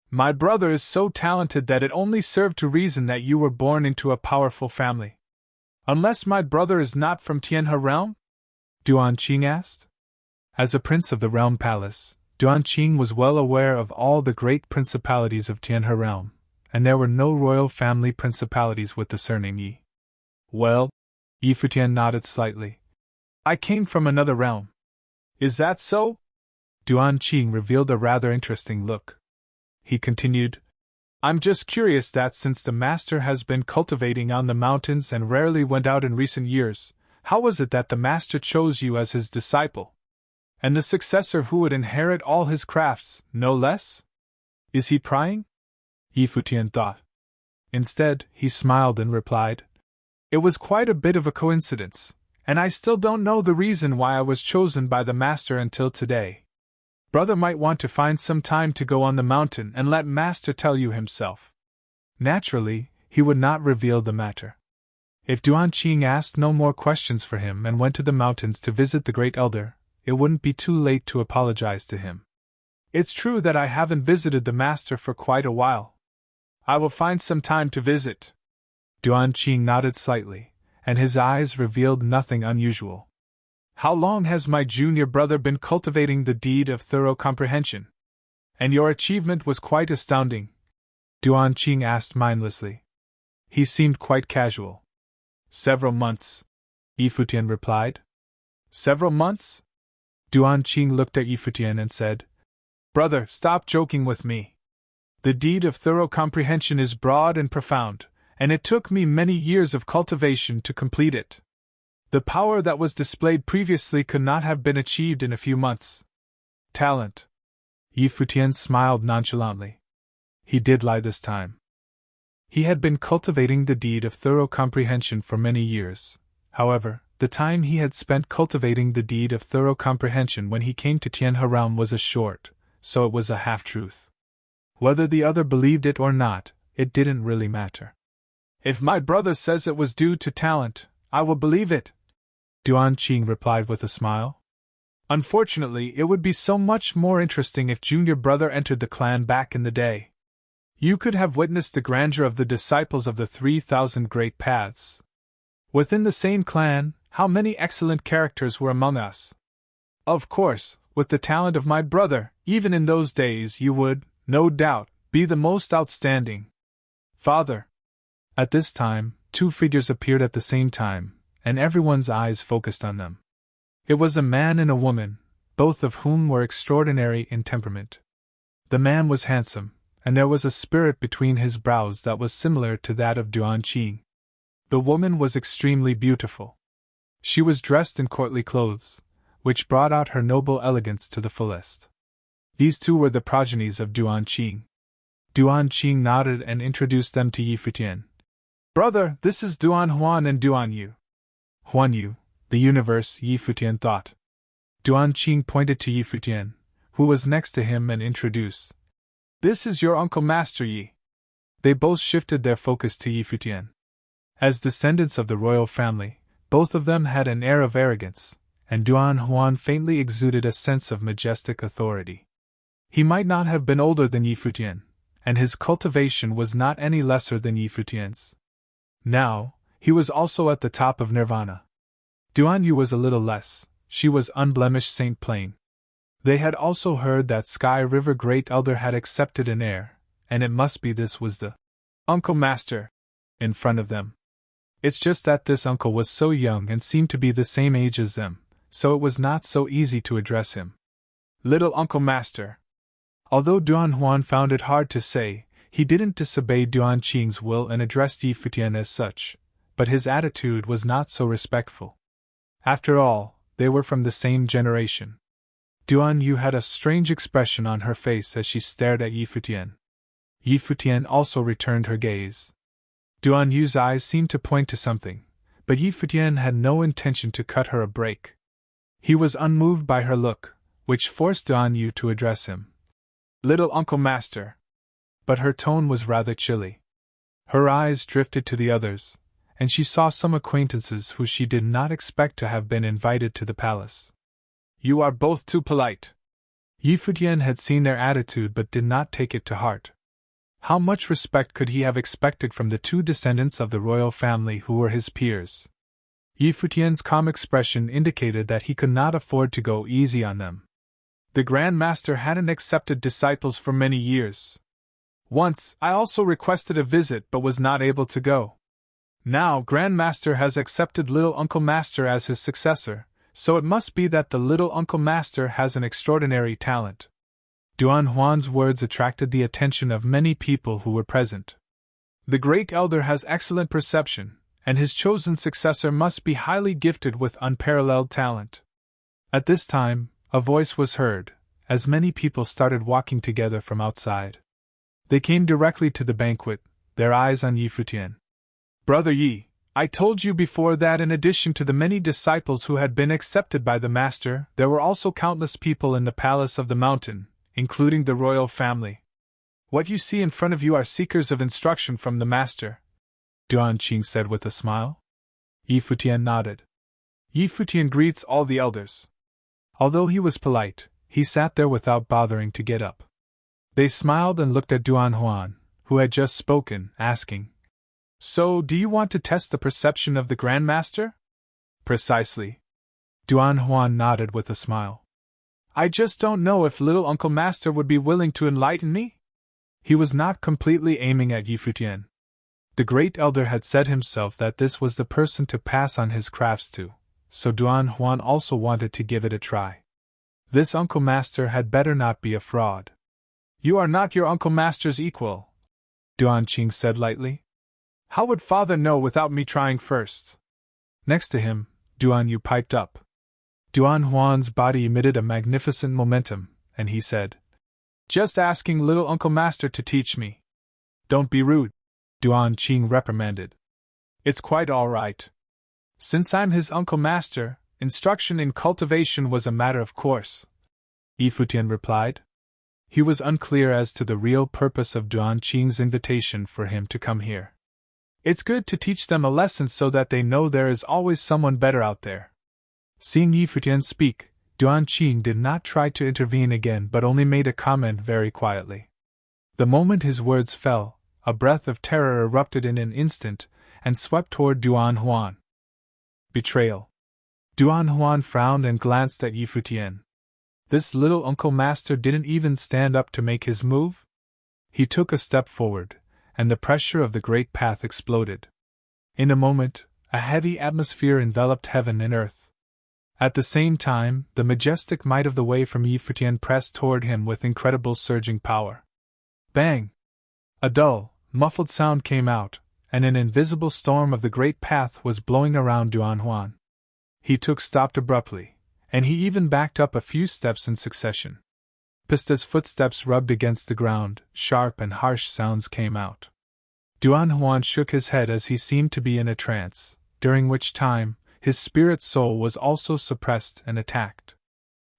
My brother is so talented that it only served to reason that you were born into a powerful family. Unless my brother is not from Tianhe realm? Duanqing asked. As a prince of the realm palace, Duanqing was well aware of all the great principalities of Tianhe realm, and there were no royal family principalities with the surname Yi. Well, Futian nodded slightly. I came from another realm. Is that so? Duanqing revealed a rather interesting look. He continued, I'm just curious that since the master has been cultivating on the mountains and rarely went out in recent years, how was it that the master chose you as his disciple? And the successor who would inherit all his crafts, no less? Is he prying? Futian thought. Instead, he smiled and replied, It was quite a bit of a coincidence, and I still don't know the reason why I was chosen by the master until today. Brother might want to find some time to go on the mountain and let master tell you himself. Naturally, he would not reveal the matter. If Duanqing asked no more questions for him and went to the mountains to visit the great elder, it wouldn't be too late to apologize to him. It's true that I haven't visited the master for quite a while. I will find some time to visit. Duanqing nodded slightly, and his eyes revealed nothing unusual. How long has my junior brother been cultivating the deed of thorough comprehension? And your achievement was quite astounding. Duanqing asked mindlessly. He seemed quite casual. Several months, Futian replied. Several months? Duanqing looked at Futian and said, Brother, stop joking with me. The deed of thorough comprehension is broad and profound, and it took me many years of cultivation to complete it. The power that was displayed previously could not have been achieved in a few months. Talent. Futian smiled nonchalantly. He did lie this time. He had been cultivating the deed of thorough comprehension for many years. However, the time he had spent cultivating the deed of thorough comprehension when he came to Tianhe realm was a short, so it was a half-truth. Whether the other believed it or not, it didn't really matter. If my brother says it was due to talent, I will believe it, Duanqing replied with a smile. Unfortunately, it would be so much more interesting if junior brother entered the clan back in the day. You could have witnessed the grandeur of the disciples of the 3,000 great paths. Within the same clan, how many excellent characters were among us. Of course, with the talent of my brother, even in those days you would, no doubt, be the most outstanding. Father. At this time, two figures appeared at the same time, and everyone's eyes focused on them. It was a man and a woman, both of whom were extraordinary in temperament. The man was handsome, and there was a spirit between his brows that was similar to that of Duanqing. The woman was extremely beautiful. She was dressed in courtly clothes, which brought out her noble elegance to the fullest. These two were the progenies of Duanqing. Duanqing nodded and introduced them to Futian. Brother, this is Duan Huan and Duan Yu. Huan Yu, the universe, Futian thought. Duanqing pointed to Futian, who was next to him, and introduced. This is your uncle Master Yi. They both shifted their focus to Futian. As descendants of the royal family, both of them had an air of arrogance, and Duan Huan faintly exuded a sense of majestic authority. He might not have been older than Yi Futian, and his cultivation was not any lesser than Yi Futian's. Now, he was also at the top of nirvana. Duan Yu was a little less, she was unblemished Saint Plain. They had also heard that Sky River Great Elder had accepted an heir, and it must be this was the Uncle Master in front of them. It's just that this uncle was so young and seemed to be the same age as them, so it was not so easy to address him. Little Uncle Master. Although Duan Huan found it hard to say, he didn't disobey Duan Qing's will and addressed Yi Futian as such, but his attitude was not so respectful. After all, they were from the same generation. Duan Yu had a strange expression on her face as she stared at Yi Futian. Yi Futian also returned her gaze. Duan Yu's eyes seemed to point to something, but Yi Futian had no intention to cut her a break. He was unmoved by her look, which forced Duan Yu to address him. Little Uncle Master. But her tone was rather chilly. Her eyes drifted to the others, and she saw some acquaintances who she did not expect to have been invited to the palace. You are both too polite. Yi Futian had seen their attitude but did not take it to heart. How much respect could he have expected from the two descendants of the royal family who were his peers? Yi Futian's calm expression indicated that he could not afford to go easy on them. The Grand Master hadn't accepted disciples for many years. Once, I also requested a visit but was not able to go. Now, Grand Master has accepted Little Uncle Master as his successor, so it must be that the Little Uncle Master has an extraordinary talent. Duan Huan's words attracted the attention of many people who were present. The Great Elder has excellent perception, and his chosen successor must be highly gifted with unparalleled talent. At this time, a voice was heard, as many people started walking together from outside. They came directly to the banquet, their eyes on Yi Futian. Brother Yi, I told you before that in addition to the many disciples who had been accepted by the Master, there were also countless people in the Palace of the Mountain, including the royal family. What you see in front of you are seekers of instruction from the Master, Duan Qing said with a smile. Yi Futian nodded. Yi Futian greets all the elders. Although he was polite, he sat there without bothering to get up. They smiled and looked at Duan Huan, who had just spoken, asking, So, do you want to test the perception of the Grand Master? Precisely. Duan Huan nodded with a smile. I just don't know if Little Uncle Master would be willing to enlighten me? He was not completely aiming at Yi Futian. The Great Elder had said himself that this was the person to pass on his crafts to, so Duan Huan also wanted to give it a try. This Uncle Master had better not be a fraud. You are not your Uncle Master's equal, Duan Qing said lightly. How would Father know without me trying first? Next to him, Duan Yu piped up. Duan Huan's body emitted a magnificent momentum, and he said, Just asking Little Uncle Master to teach me. Don't be rude, Duan Qing reprimanded. It's quite all right. Since I'm his Uncle Master, instruction in cultivation was a matter of course, Yi Futian replied. He was unclear as to the real purpose of Duan Qing's invitation for him to come here. It's good to teach them a lesson so that they know there is always someone better out there. Seeing Yi Futian speak, Duan Qing did not try to intervene again but only made a comment very quietly. The moment his words fell, a breath of terror erupted in an instant and swept toward Duan Huan. Betrayal. Duan Huan frowned and glanced at Yi Futian. This Little Uncle Master didn't even stand up to make his move? He took a step forward, and the pressure of the great path exploded. In a moment, a heavy atmosphere enveloped heaven and earth. At the same time, the majestic might of the way from Yi Futian pressed toward him with incredible surging power. Bang! A dull, muffled sound came out, and an invisible storm of the great path was blowing around Duan Huan. He took stopped abruptly, and he even backed up a few steps in succession. Pista's footsteps rubbed against the ground, sharp and harsh sounds came out. Duan Huan shook his head as he seemed to be in a trance, during which time, his spirit soul was also suppressed and attacked.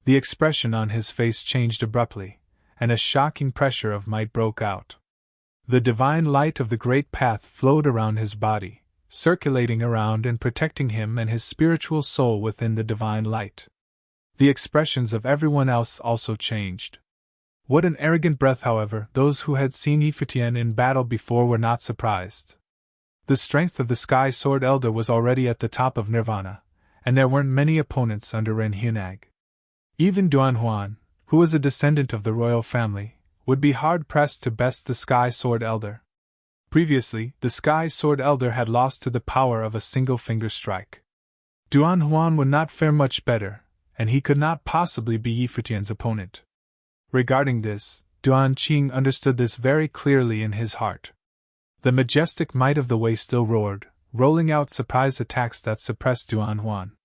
The expression on his face changed abruptly, and a shocking pressure of might broke out. The divine light of the great path flowed around his body, circulating around and protecting him and his spiritual soul within the divine light. The expressions of everyone else also changed. What an arrogant breath, however, those who had seen Futian in battle before were not surprised. The strength of the Sky Sword Elder was already at the top of Nirvana, and there weren't many opponents under Ren Hunag. Even Duan Huan, who was a descendant of the royal family, would be hard-pressed to best the Sky Sword Elder. Previously, the Sky Sword Elder had lost to the power of a single finger strike. Duan Huan would not fare much better, and he could not possibly be Yi Futian's opponent. Regarding this, Duan Qing understood this very clearly in his heart. The majestic might of the Wei still roared, rolling out surprise attacks that suppressed Duan Huan.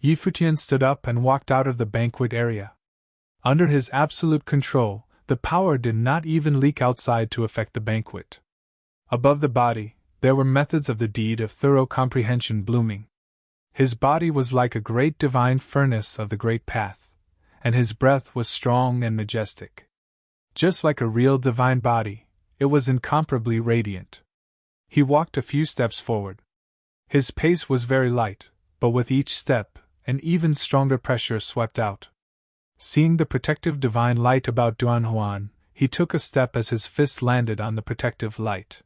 Yi Futian stood up and walked out of the banquet area. Under his absolute control, the power did not even leak outside to affect the banquet. Above the body, there were methods of the deed of thorough comprehension blooming. His body was like a great divine furnace of the great path, and his breath was strong and majestic. Just like a real divine body, it was incomparably radiant. He walked a few steps forward. His pace was very light, but with each step, an even stronger pressure swept out. Seeing the protective divine light about Duan Huan, he took a step as his fist landed on the protective light.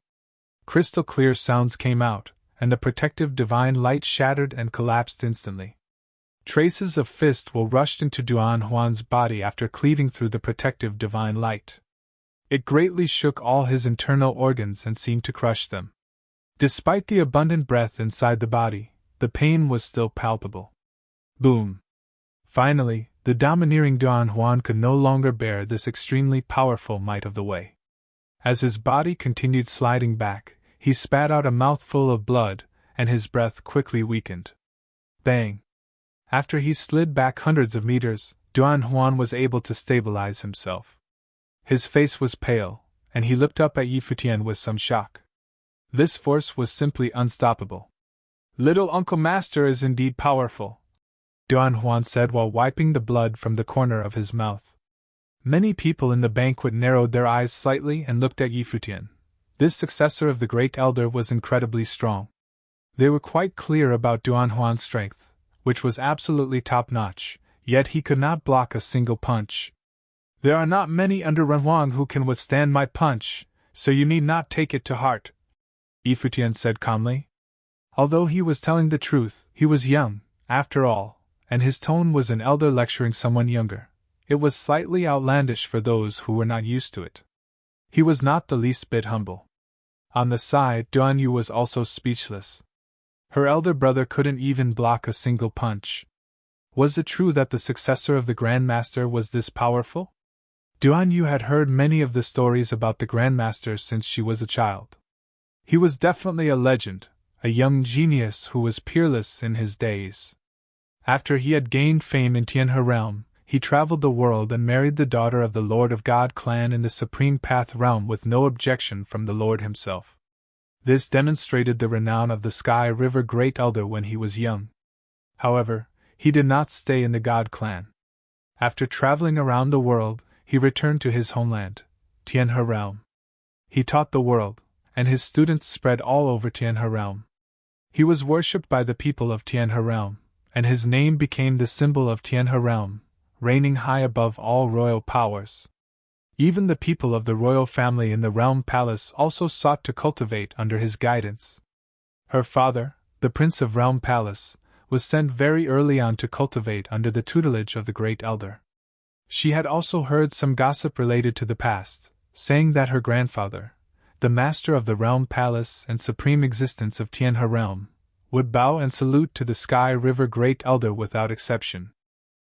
Crystal clear sounds came out, and the protective divine light shattered and collapsed instantly. Traces of fist will rushed into Duan Huan's body after cleaving through the protective divine light. It greatly shook all his internal organs and seemed to crush them. Despite the abundant breath inside the body, the pain was still palpable. Boom! Finally, the domineering Duan Huan could no longer bear this extremely powerful might of the Wei. As his body continued sliding back, he spat out a mouthful of blood, and his breath quickly weakened. Bang! After he slid back hundreds of meters, Duan Huan was able to stabilize himself. His face was pale, and he looked up at Yi Futian with some shock. This force was simply unstoppable. "Little Uncle Master is indeed powerful," Duan Huan said while wiping the blood from the corner of his mouth. Many people in the banquet narrowed their eyes slightly and looked at Yi Futian. This successor of the Great Elder was incredibly strong. They were quite clear about Duan Huan's strength, which was absolutely top-notch, yet he could not block a single punch. "There are not many under Ren Huang who can withstand my punch, so you need not take it to heart," Yi Futian said calmly. Although he was telling the truth, he was young, after all, and his tone was an elder lecturing someone younger. It was slightly outlandish for those who were not used to it. He was not the least bit humble. On the side, Duan Yu was also speechless. Her elder brother couldn't even block a single punch. Was it true that the successor of the Grand Master was this powerful? Duan Yu had heard many of the stories about the Grand Master since she was a child. He was definitely a legend, a young genius who was peerless in his days. After he had gained fame in Tianhe realm, he traveled the world and married the daughter of the Lord of God clan in the Supreme Path realm with no objection from the Lord himself. This demonstrated the renown of the Sky River Great Elder when he was young. However, he did not stay in the God clan. After traveling around the world, he returned to his homeland, Tianhe realm. He taught the world, and his students spread all over Tianhe realm. He was worshipped by the people of Tianhe realm, and his name became the symbol of Tianhe realm, reigning high above all royal powers. Even the people of the royal family in the realm palace also sought to cultivate under his guidance. Her father, the Prince of Realm Palace, was sent very early on to cultivate under the tutelage of the Great Elder. She had also heard some gossip related to the past, saying that her grandfather, the master of the Realm Palace and supreme existence of Tianhe realm, would bow and salute to the Sky River Great Elder without exception.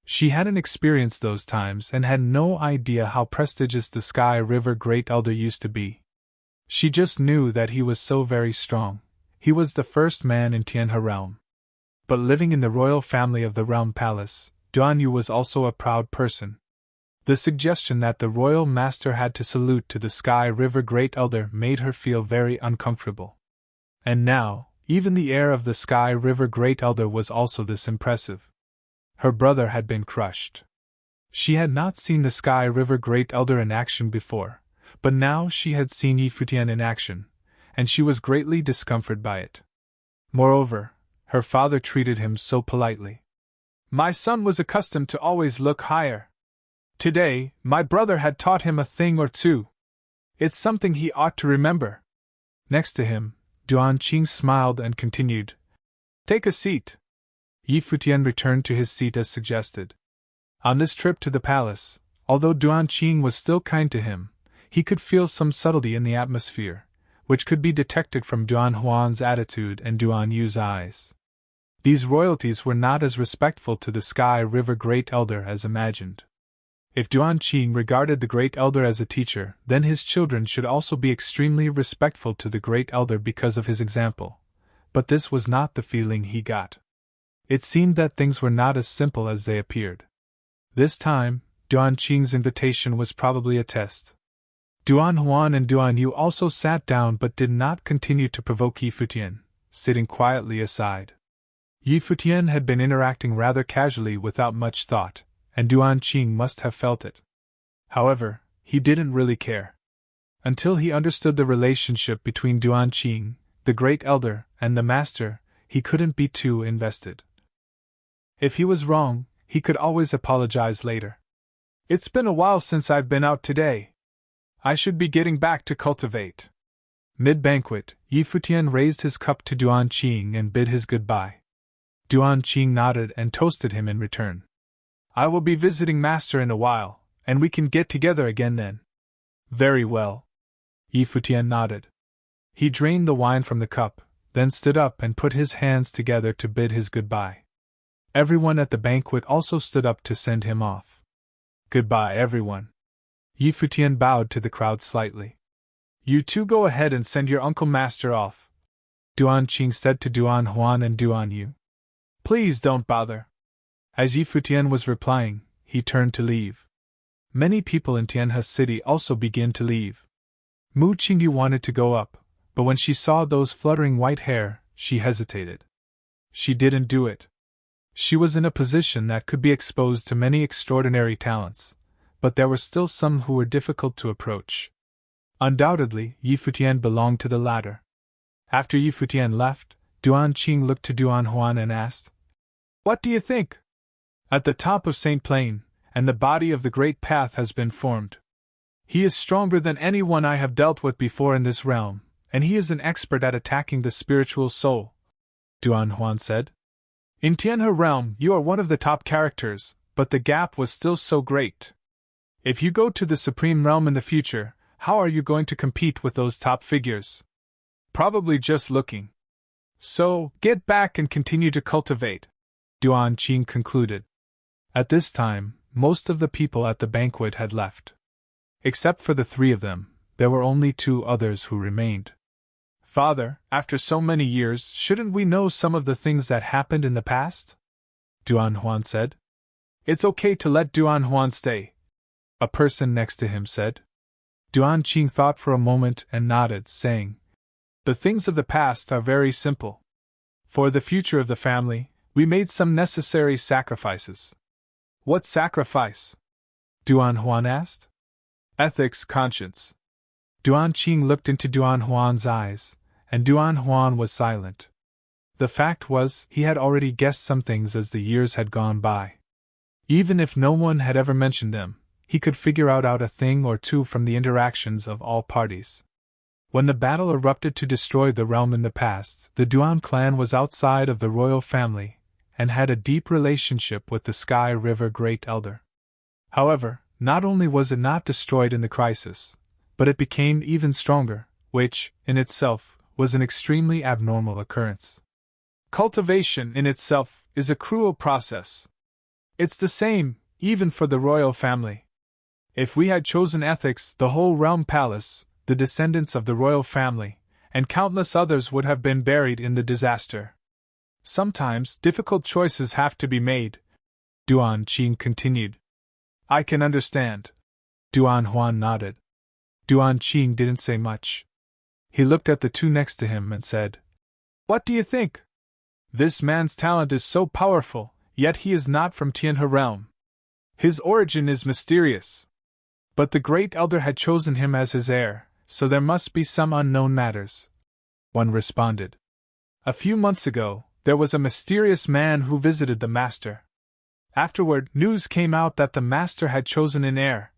She hadn't experienced those times and had no idea how prestigious the Sky River Great Elder used to be. She just knew that he was so very strong. He was the first man in Tianhe realm. But living in the royal family of the Realm Palace, Duan Yu was also a proud person. The suggestion that the royal master had to salute to the Sky River Great Elder made her feel very uncomfortable. And now, even the heir of the Sky River Great Elder was also this impressive. Her brother had been crushed. She had not seen the Sky River Great Elder in action before, but now she had seen Yi Futian in action, and she was greatly discomforted by it. Moreover, her father treated him so politely. My son was accustomed to always look higher. Today, my brother had taught him a thing or two. It's something he ought to remember. Next to him, Duan Qing smiled and continued. Take a seat. Yi Futian returned to his seat as suggested. On this trip to the palace, although Duan Qing was still kind to him, he could feel some subtlety in the atmosphere, which could be detected from Duan Huan's attitude and Duan Yu's eyes. These royalties were not as respectful to the Sky River Great Elder as imagined. If Duan Qing regarded the Great Elder as a teacher, then his children should also be extremely respectful to the Great Elder because of his example. But this was not the feeling he got. It seemed that things were not as simple as they appeared. This time, Duan Qing's invitation was probably a test. Duan Huan and Duan Yu also sat down but did not continue to provoke Yi Futian, sitting quietly aside. Yi Futian had been interacting rather casually without much thought, and Duan Qing must have felt it. However, he didn't really care. Until he understood the relationship between Duan Qing, the Great Elder, and the Master, he couldn't be too invested. If he was wrong, he could always apologize later. It's been a while since I've been out today. I should be getting back to cultivate. Mid-banquet, Yi Futian raised his cup to Duan Qing and bid his goodbye. Duan Qing nodded and toasted him in return. I will be visiting Master in a while, and we can get together again then. Very well. Yi Futian nodded. He drained the wine from the cup, then stood up and put his hands together to bid his goodbye. Everyone at the banquet also stood up to send him off. Goodbye, everyone. Yi Futian bowed to the crowd slightly. You two go ahead and send your Uncle Master off, Duan Qing said to Duan Huan and Duan Yu. Please don't bother. As Yi Futian was replying, he turned to leave. Many people in Tianhe City also began to leave. Mu Qingyu wanted to go up, but when she saw those fluttering white hair, she hesitated. She didn't do it. She was in a position that could be exposed to many extraordinary talents, but there were still some who were difficult to approach. Undoubtedly, Yi Futian belonged to the latter. After Yi Futian left, Duan Qing looked to Duan Huan and asked, What do you think? At the top of St. Plain, and the body of the Great Path has been formed. He is stronger than anyone I have dealt with before in this realm, and he is an expert at attacking the spiritual soul, Duan Huan said. In Tianhe realm, you are one of the top characters, but the gap was still so great. If you go to the Supreme Realm in the future, how are you going to compete with those top figures? Probably just looking. So, get back and continue to cultivate, Duan Qing concluded. At this time, most of the people at the banquet had left. Except for the three of them, there were only two others who remained. Father, after so many years, shouldn't we know some of the things that happened in the past? Duan Huan said. It's okay to let Duan Huan stay, a person next to him said. Duan Qing thought for a moment and nodded, saying, The things of the past are very simple. For the future of the family, we made some necessary sacrifices. What sacrifice? Duan Huan asked. Ethics, conscience. Duan Qing looked into Duan Huan's eyes, and Duan Huan was silent. The fact was, he had already guessed some things as the years had gone by. Even if no one had ever mentioned them, he could figure out a thing or two from the interactions of all parties. When the battle erupted to destroy the realm in the past, the Duan clan was outside of the royal family, and had a deep relationship with the Sky River Great Elder. However, not only was it not destroyed in the crisis, but it became even stronger, which, in itself, was an extremely abnormal occurrence. Cultivation, in itself, is a cruel process. It's the same, even for the royal family. If we had chosen ethics, the whole realm palace, the descendants of the royal family, and countless others would have been buried in the disaster. Sometimes, difficult choices have to be made, Duan Qing continued. I can understand. Duan Huan nodded. Duan Qing didn't say much. He looked at the two next to him and said, What do you think? This man's talent is so powerful, yet he is not from Tianhe realm. His origin is mysterious. But the Great Elder had chosen him as his heir, so there must be some unknown matters. One responded. A few months ago, there was a mysterious man who visited the master. Afterward, news came out that the master had chosen an heir.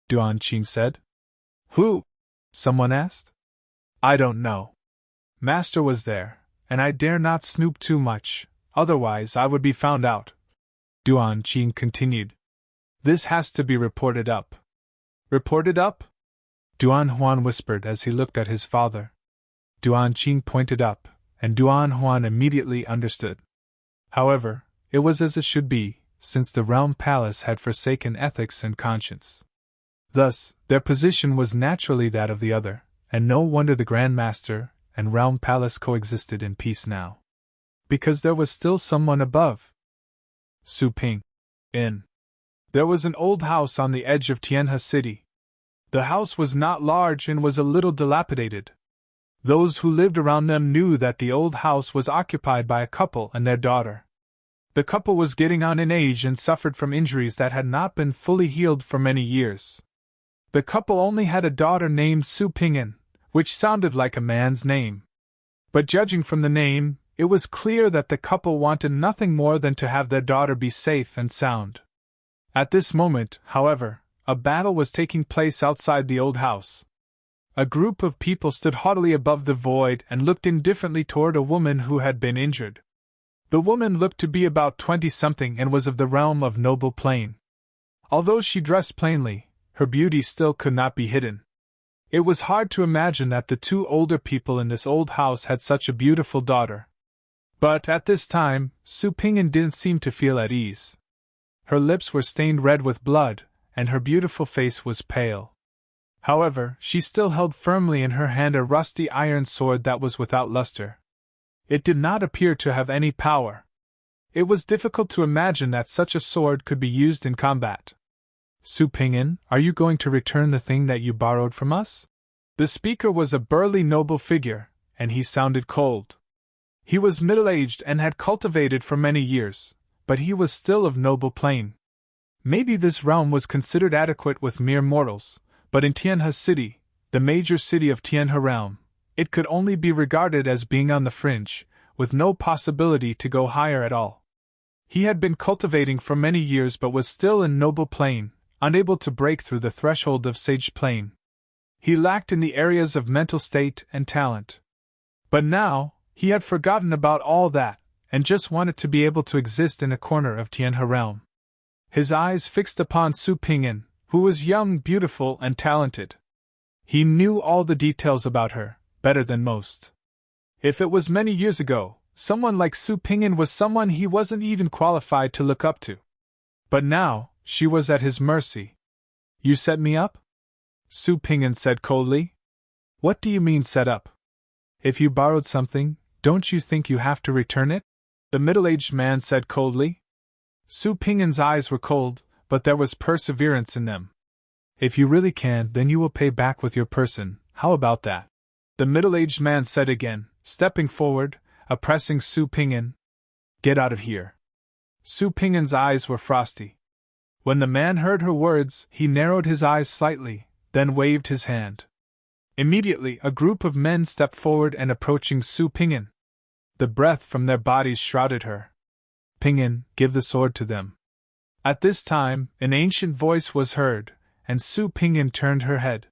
Duan Qing said. Who? Someone asked. I don't know. Master was there, and I dare not snoop too much, otherwise I would be found out. Duan Qing continued. This has to be reported up. Reported up? Duan Huan whispered as he looked at his father. Duan Qing pointed up, and Duan Huan immediately understood. However, it was as it should be, since the realm palace had forsaken ethics and conscience. Thus, their position was naturally that of the other, and no wonder the Grand Master and realm palace coexisted in peace now. Because there was still someone above. Su Ping. Inn. There was an old house on the edge of Tianhe City. The house was not large and was a little dilapidated. Those who lived around them knew that the old house was occupied by a couple and their daughter. The couple was getting on in age and suffered from injuries that had not been fully healed for many years. The couple only had a daughter named Su Ping'an, which sounded like a man's name. But judging from the name, it was clear that the couple wanted nothing more than to have their daughter be safe and sound. At this moment, however, a battle was taking place outside the old house. A group of people stood haughtily above the void and looked indifferently toward a woman who had been injured. The woman looked to be about 20-something and was of the realm of noble plain. Although she dressed plainly, her beauty still could not be hidden. It was hard to imagine that the two older people in this old house had such a beautiful daughter. But at this time, Su Ping'an didn't seem to feel at ease. Her lips were stained red with blood, and her beautiful face was pale. However, she still held firmly in her hand a rusty iron sword that was without luster. It did not appear to have any power. It was difficult to imagine that such a sword could be used in combat. Su Ping'an, are you going to return the thing that you borrowed from us? The speaker was a burly noble figure, and he sounded cold. He was middle-aged and had cultivated for many years, but he was still of noble plain. Maybe this realm was considered adequate with mere mortals, but in Tianhe City, the major city of Tianhe realm, it could only be regarded as being on the fringe, with no possibility to go higher at all. He had been cultivating for many years but was still in noble plain, unable to break through the threshold of sage plain. He lacked in the areas of mental state and talent. But now, he had forgotten about all that, and just wanted to be able to exist in a corner of Tianhe realm. His eyes fixed upon Su Ping'an, who was young, beautiful, and talented. He knew all the details about her, better than most. If it was many years ago, someone like Su Ping'an was someone he wasn't even qualified to look up to. But now, she was at his mercy. You set me up? Su Ping'an said coldly. What do you mean set up? If you borrowed something, don't you think you have to return it? The middle-aged man said coldly. Su Ping'an's eyes were cold, but there was perseverance in them. If you really can, then you will pay back with your person, how about that? The middle-aged man said again, stepping forward, oppressing Su Ping'an. Get out of here. Su Ping'an's eyes were frosty. When the man heard her words, he narrowed his eyes slightly, then waved his hand. Immediately, a group of men stepped forward and approaching Su Ping'an. The breath from their bodies shrouded her. Ping'an, give the sword to them. At this time, an ancient voice was heard, and Su Ping'an turned her head.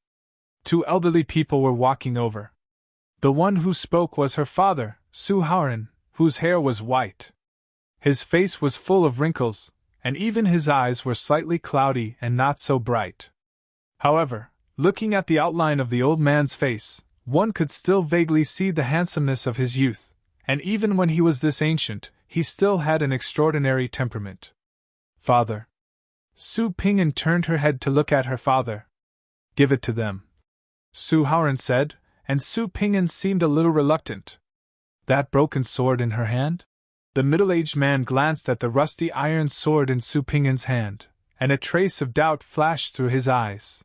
Two elderly people were walking over. The one who spoke was her father, Su Haoran, whose hair was white. His face was full of wrinkles, and even his eyes were slightly cloudy and not so bright. However, looking at the outline of the old man's face, one could still vaguely see the handsomeness of his youth, and even when he was this ancient, he still had an extraordinary temperament. Father. Su Ping'an turned her head to look at her father. Give it to them. Su Haoran said, and Su Ping'an seemed a little reluctant. That broken sword in her hand? The middle-aged man glanced at the rusty iron sword in Su Ping'an's hand, and a trace of doubt flashed through his eyes.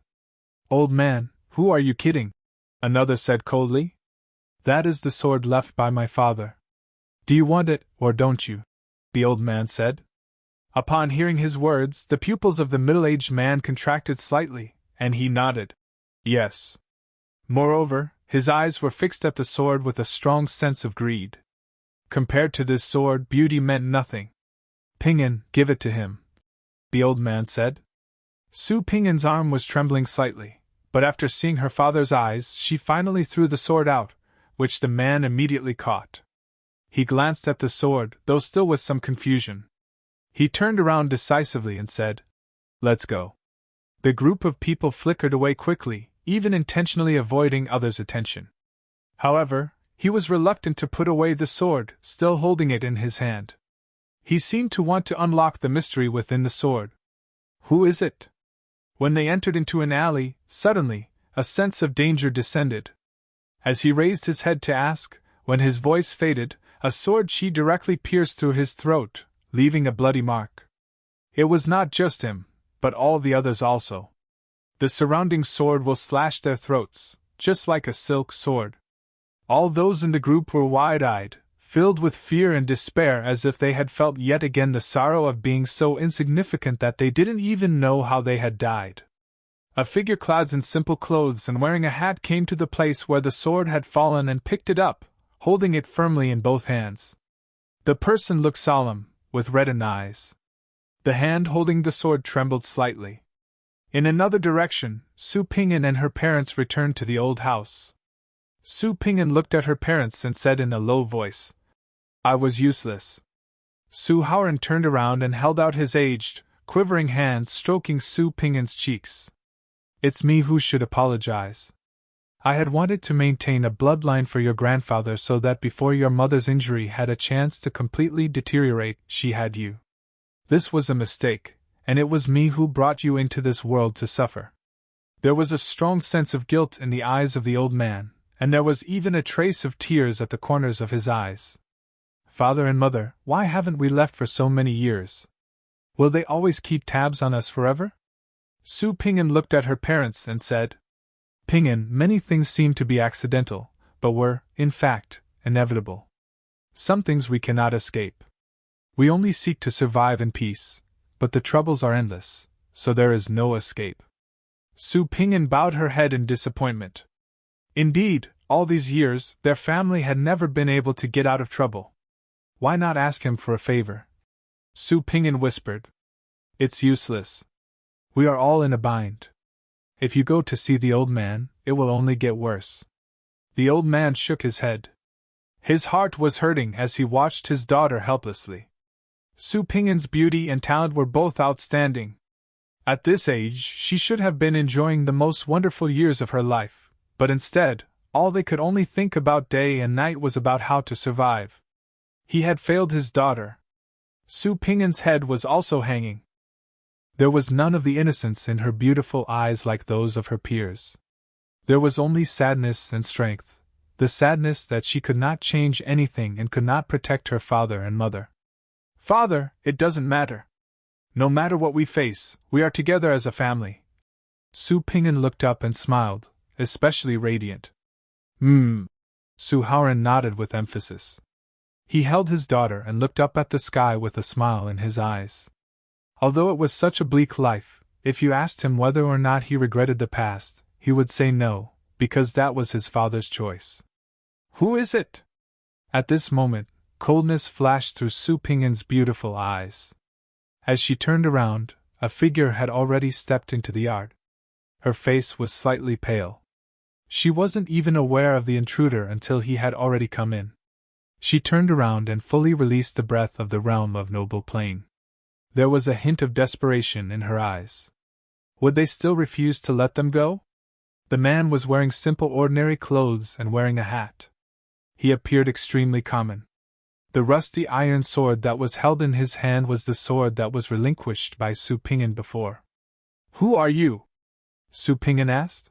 Old man, who are you kidding? Another said coldly. That is the sword left by my father. Do you want it, or don't you? The old man said. Upon hearing his words, the pupils of the middle-aged man contracted slightly, and he nodded. Yes. Moreover, his eyes were fixed at the sword with a strong sense of greed. Compared to this sword, beauty meant nothing. Ping'an, give it to him, the old man said. Su Ping'an's arm was trembling slightly, but after seeing her father's eyes, she finally threw the sword out, which the man immediately caught. He glanced at the sword, though still with some confusion. He turned around decisively and said, "Let's go." The group of people flickered away quickly, even intentionally avoiding others' attention. However, he was reluctant to put away the sword, still holding it in his hand. He seemed to want to unlock the mystery within the sword. Who is it? When they entered into an alley, suddenly, a sense of danger descended. As he raised his head to ask, when his voice faded, a sword sheath directly pierced through his throat, leaving a bloody mark. It was not just him, but all the others also. The surrounding sword will slash their throats, just like a silk sword. All those in the group were wide-eyed, filled with fear and despair, as if they had felt yet again the sorrow of being so insignificant that they didn't even know how they had died. A figure clad in simple clothes and wearing a hat came to the place where the sword had fallen and picked it up, holding it firmly in both hands. The person looked solemn, with reddened eyes. The hand holding the sword trembled slightly. In another direction, Su Ping'an and her parents returned to the old house. Su Ping'an looked at her parents and said in a low voice, "I was useless." Su Haoran turned around and held out his aged, quivering hands, stroking Su Ping'an's cheeks. "It's me who should apologize. I had wanted to maintain a bloodline for your grandfather so that before your mother's injury had a chance to completely deteriorate, she had you. This was a mistake, and it was me who brought you into this world to suffer." There was a strong sense of guilt in the eyes of the old man, and there was even a trace of tears at the corners of his eyes. "Father and Mother, why haven't we left for so many years? Will they always keep tabs on us forever?" Su Ping'an looked at her parents and said, "Ping'an, many things seem to be accidental, but were, in fact, inevitable. Some things we cannot escape. We only seek to survive in peace, but the troubles are endless, so there is no escape." Su Ping'an bowed her head in disappointment. Indeed, all these years, their family had never been able to get out of trouble. Why not ask him for a favor? Su Ping'an whispered. "It's useless. We are all in a bind. If you go to see the old man, it will only get worse." The old man shook his head. His heart was hurting as he watched his daughter helplessly. Su Ping'an's beauty and talent were both outstanding. At this age, she should have been enjoying the most wonderful years of her life, but instead, all they could only think about day and night was about how to survive. He had failed his daughter. Su Ping'an's head was also hanging. There was none of the innocence in her beautiful eyes like those of her peers. There was only sadness and strength, the sadness that she could not change anything and could not protect her father and mother. "Father, it doesn't matter. No matter what we face, we are together as a family." Su Ping'an looked up and smiled, especially radiant. Su Haoran nodded with emphasis. He held his daughter and looked up at the sky with a smile in his eyes. Although it was such a bleak life, if you asked him whether or not he regretted the past, he would say no, because that was his father's choice. "Who is it?" At this moment, coldness flashed through Su Ping'an's beautiful eyes. As she turned around, a figure had already stepped into the yard. Her face was slightly pale. She wasn't even aware of the intruder until he had already come in. She turned around and fully released the breath of the realm of Noble Plain. There was a hint of desperation in her eyes. Would they still refuse to let them go? The man was wearing simple ordinary clothes and wearing a hat. He appeared extremely common. The rusty iron sword that was held in his hand was the sword that was relinquished by Su Ping'an before. "Who are you?" Su Ping'an asked.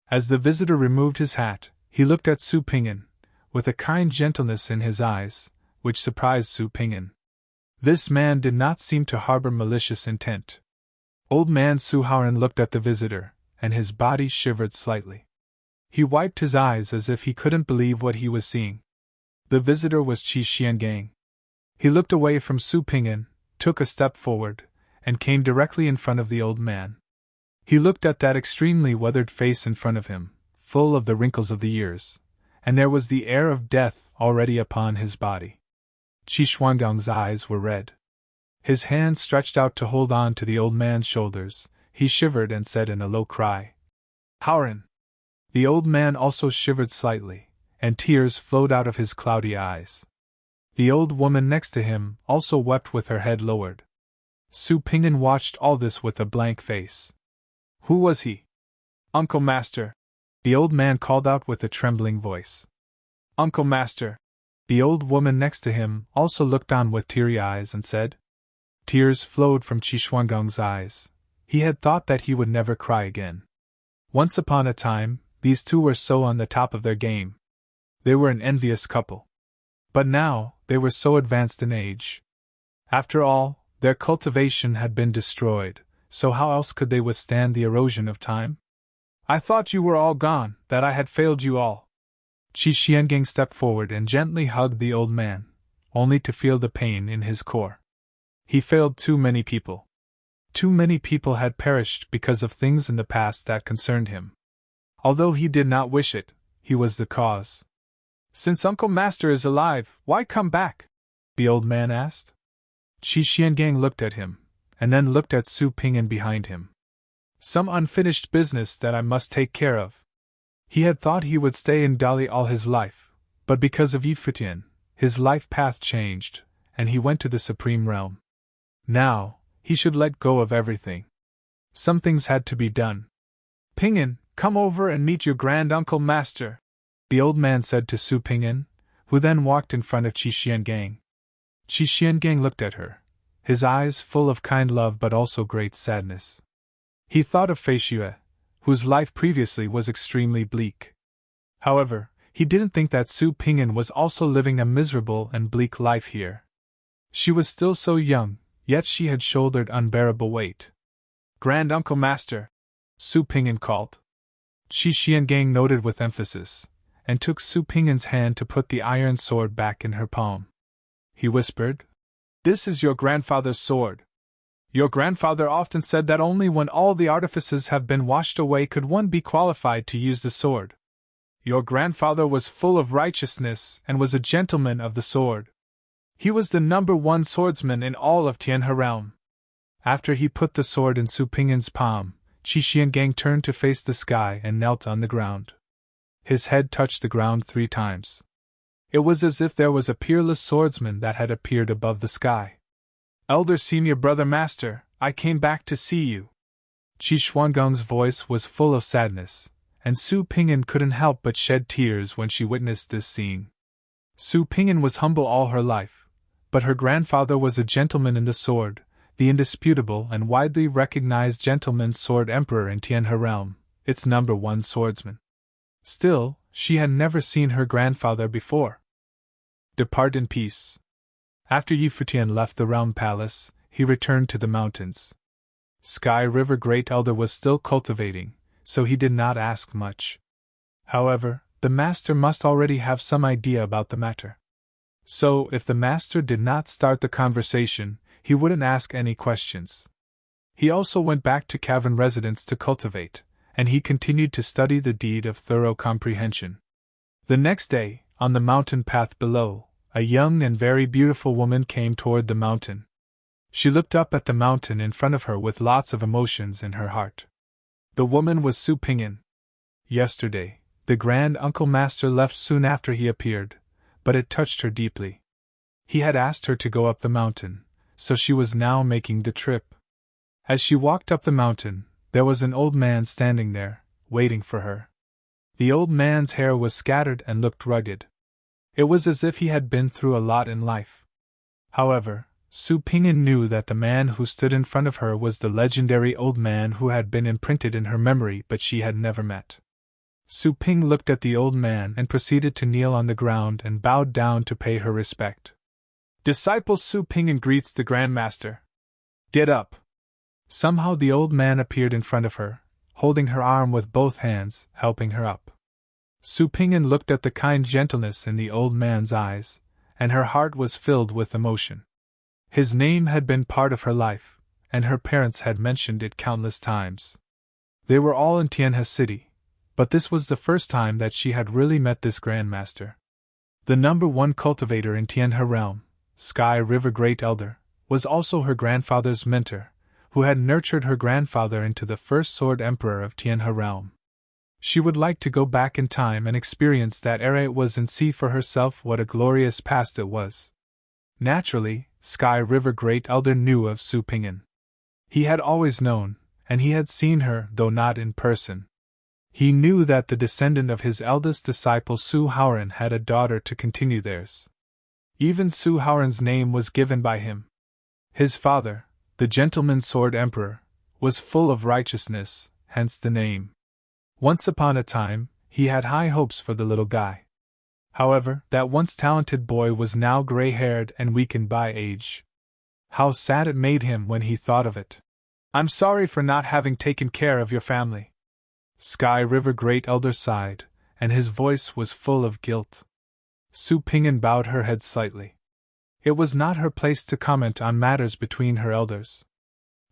As the visitor removed his hat, he looked at Su Ping'an, with a kind gentleness in his eyes, which surprised Su Ping'an. This man did not seem to harbor malicious intent. Old man Su Haoran looked at the visitor, and his body shivered slightly. He wiped his eyes as if he couldn't believe what he was seeing. The visitor was Qi Xiangang. He looked away from Su Ping'an, took a step forward, and came directly in front of the old man. He looked at that extremely weathered face in front of him, full of the wrinkles of the years, and there was the air of death already upon his body. Qi Xuangang's eyes were red. His hands stretched out to hold on to the old man's shoulders. He shivered and said in a low cry, "Howren!" The old man also shivered slightly, and tears flowed out of his cloudy eyes. The old woman next to him also wept with her head lowered. Su Ping'an watched all this with a blank face. "Who was he?" "Uncle Master," the old man called out with a trembling voice. "Uncle Master." The old woman next to him also looked on with teary eyes and said. Tears flowed from Qi Xuangang's eyes. He had thought that he would never cry again. Once upon a time, these two were so on the top of their game. They were an envious couple. But now, they were so advanced in age. After all, their cultivation had been destroyed, so how else could they withstand the erosion of time? "I thought you were all gone, that I had failed you all." Qi Xiangang stepped forward and gently hugged the old man, only to feel the pain in his core. He failed too many people. Too many people had perished because of things in the past that concerned him. Although he did not wish it, he was the cause. "Since Uncle Master is alive, why come back?" the old man asked. Qi Xiangang looked at him, and then looked at Su Ping'an behind him. "Some unfinished business that I must take care of." He had thought he would stay in Dali all his life, but because of Futian, his life path changed, and he went to the Supreme Realm. Now, he should let go of everything. Some things had to be done. "Ping'an, come over and meet your grand Uncle Master," the old man said to Su Ping'an, who then walked in front of Qi Xiangang. Qi Xiangang looked at her, his eyes full of kind love but also great sadness. He thought of Fei Xue, whose life previously was extremely bleak. However, he didn't think that Su Ping'an was also living a miserable and bleak life here. She was still so young, yet she had shouldered unbearable weight. "Grand Uncle Master," Su Ping'an called. Qi Xiangang noted with emphasis, and took Su Ping'an's hand to put the iron sword back in her palm. He whispered, "This is your grandfather's sword. Your grandfather often said that only when all the artifices have been washed away could one be qualified to use the sword. Your grandfather was full of righteousness and was a gentleman of the sword. He was the #1 swordsman in all of Tianhe realm." After he put the sword in Su Ping'an's palm, Qi Xiangang turned to face the sky and knelt on the ground. His head touched the ground 3 times. It was as if there was a peerless swordsman that had appeared above the sky. "Elder Senior Brother Master, I came back to see you." Qi Xuangang's voice was full of sadness, and Su Ping'an couldn't help but shed tears when she witnessed this scene. Su Ping'an was humble all her life, but her grandfather was a gentleman in the sword, the indisputable and widely recognized gentleman's sword emperor in Tianhe realm, its #1 swordsman. Still, she had never seen her grandfather before. Depart in peace. After Futian left the realm palace, he returned to the mountains. Sky River Great Elder was still cultivating, so he did not ask much. However, the master must already have some idea about the matter. So, if the master did not start the conversation, he wouldn't ask any questions. He also went back to cavern residence to cultivate, and he continued to study the deed of thorough comprehension. The next day, on the mountain path below, a young and very beautiful woman came toward the mountain. She looked up at the mountain in front of her with lots of emotions in her heart. The woman was Su Ping'an. Yesterday, the Grand Uncle Master left soon after he appeared, but it touched her deeply. He had asked her to go up the mountain, so she was now making the trip. As she walked up the mountain, there was an old man standing there, waiting for her. The old man's hair was scattered and looked rugged. It was as if he had been through a lot in life. However, Su Ping'an knew that the man who stood in front of her was the legendary old man who had been imprinted in her memory but she had never met. Su Ping looked at the old man and proceeded to kneel on the ground and bowed down to pay her respect. "Disciple Su Ping'an greets the Grand Master. Get up." Somehow the old man appeared in front of her, holding her arm with both hands, helping her up. Su Ping'an looked at the kind gentleness in the old man's eyes, and her heart was filled with emotion. His name had been part of her life, and her parents had mentioned it countless times. They were all in Tianhe City, but this was the first time that she had really met this Grand Master. The #1 cultivator in Tianhe realm, Sky River Great Elder, was also her grandfather's mentor, who had nurtured her grandfather into the first Sword Emperor of Tianhe realm. She would like to go back in time and experience that era it was and see for herself what a glorious past it was. Naturally, Sky River Great Elder knew of Su Ping'an. He had always known, and he had seen her, though not in person. He knew that the descendant of his eldest disciple Su Haoran had a daughter to continue theirs. Even Su Haoran's name was given by him. His father, the Gentleman Sword Emperor, was full of righteousness, hence the name. Once upon a time, he had high hopes for the little guy. However, that once talented boy was now gray-haired and weakened by age. How sad it made him when he thought of it. "I'm sorry for not having taken care of your family." Sky River Great Elder sighed, and his voice was full of guilt. Su Ping'an bowed her head slightly. It was not her place to comment on matters between her elders.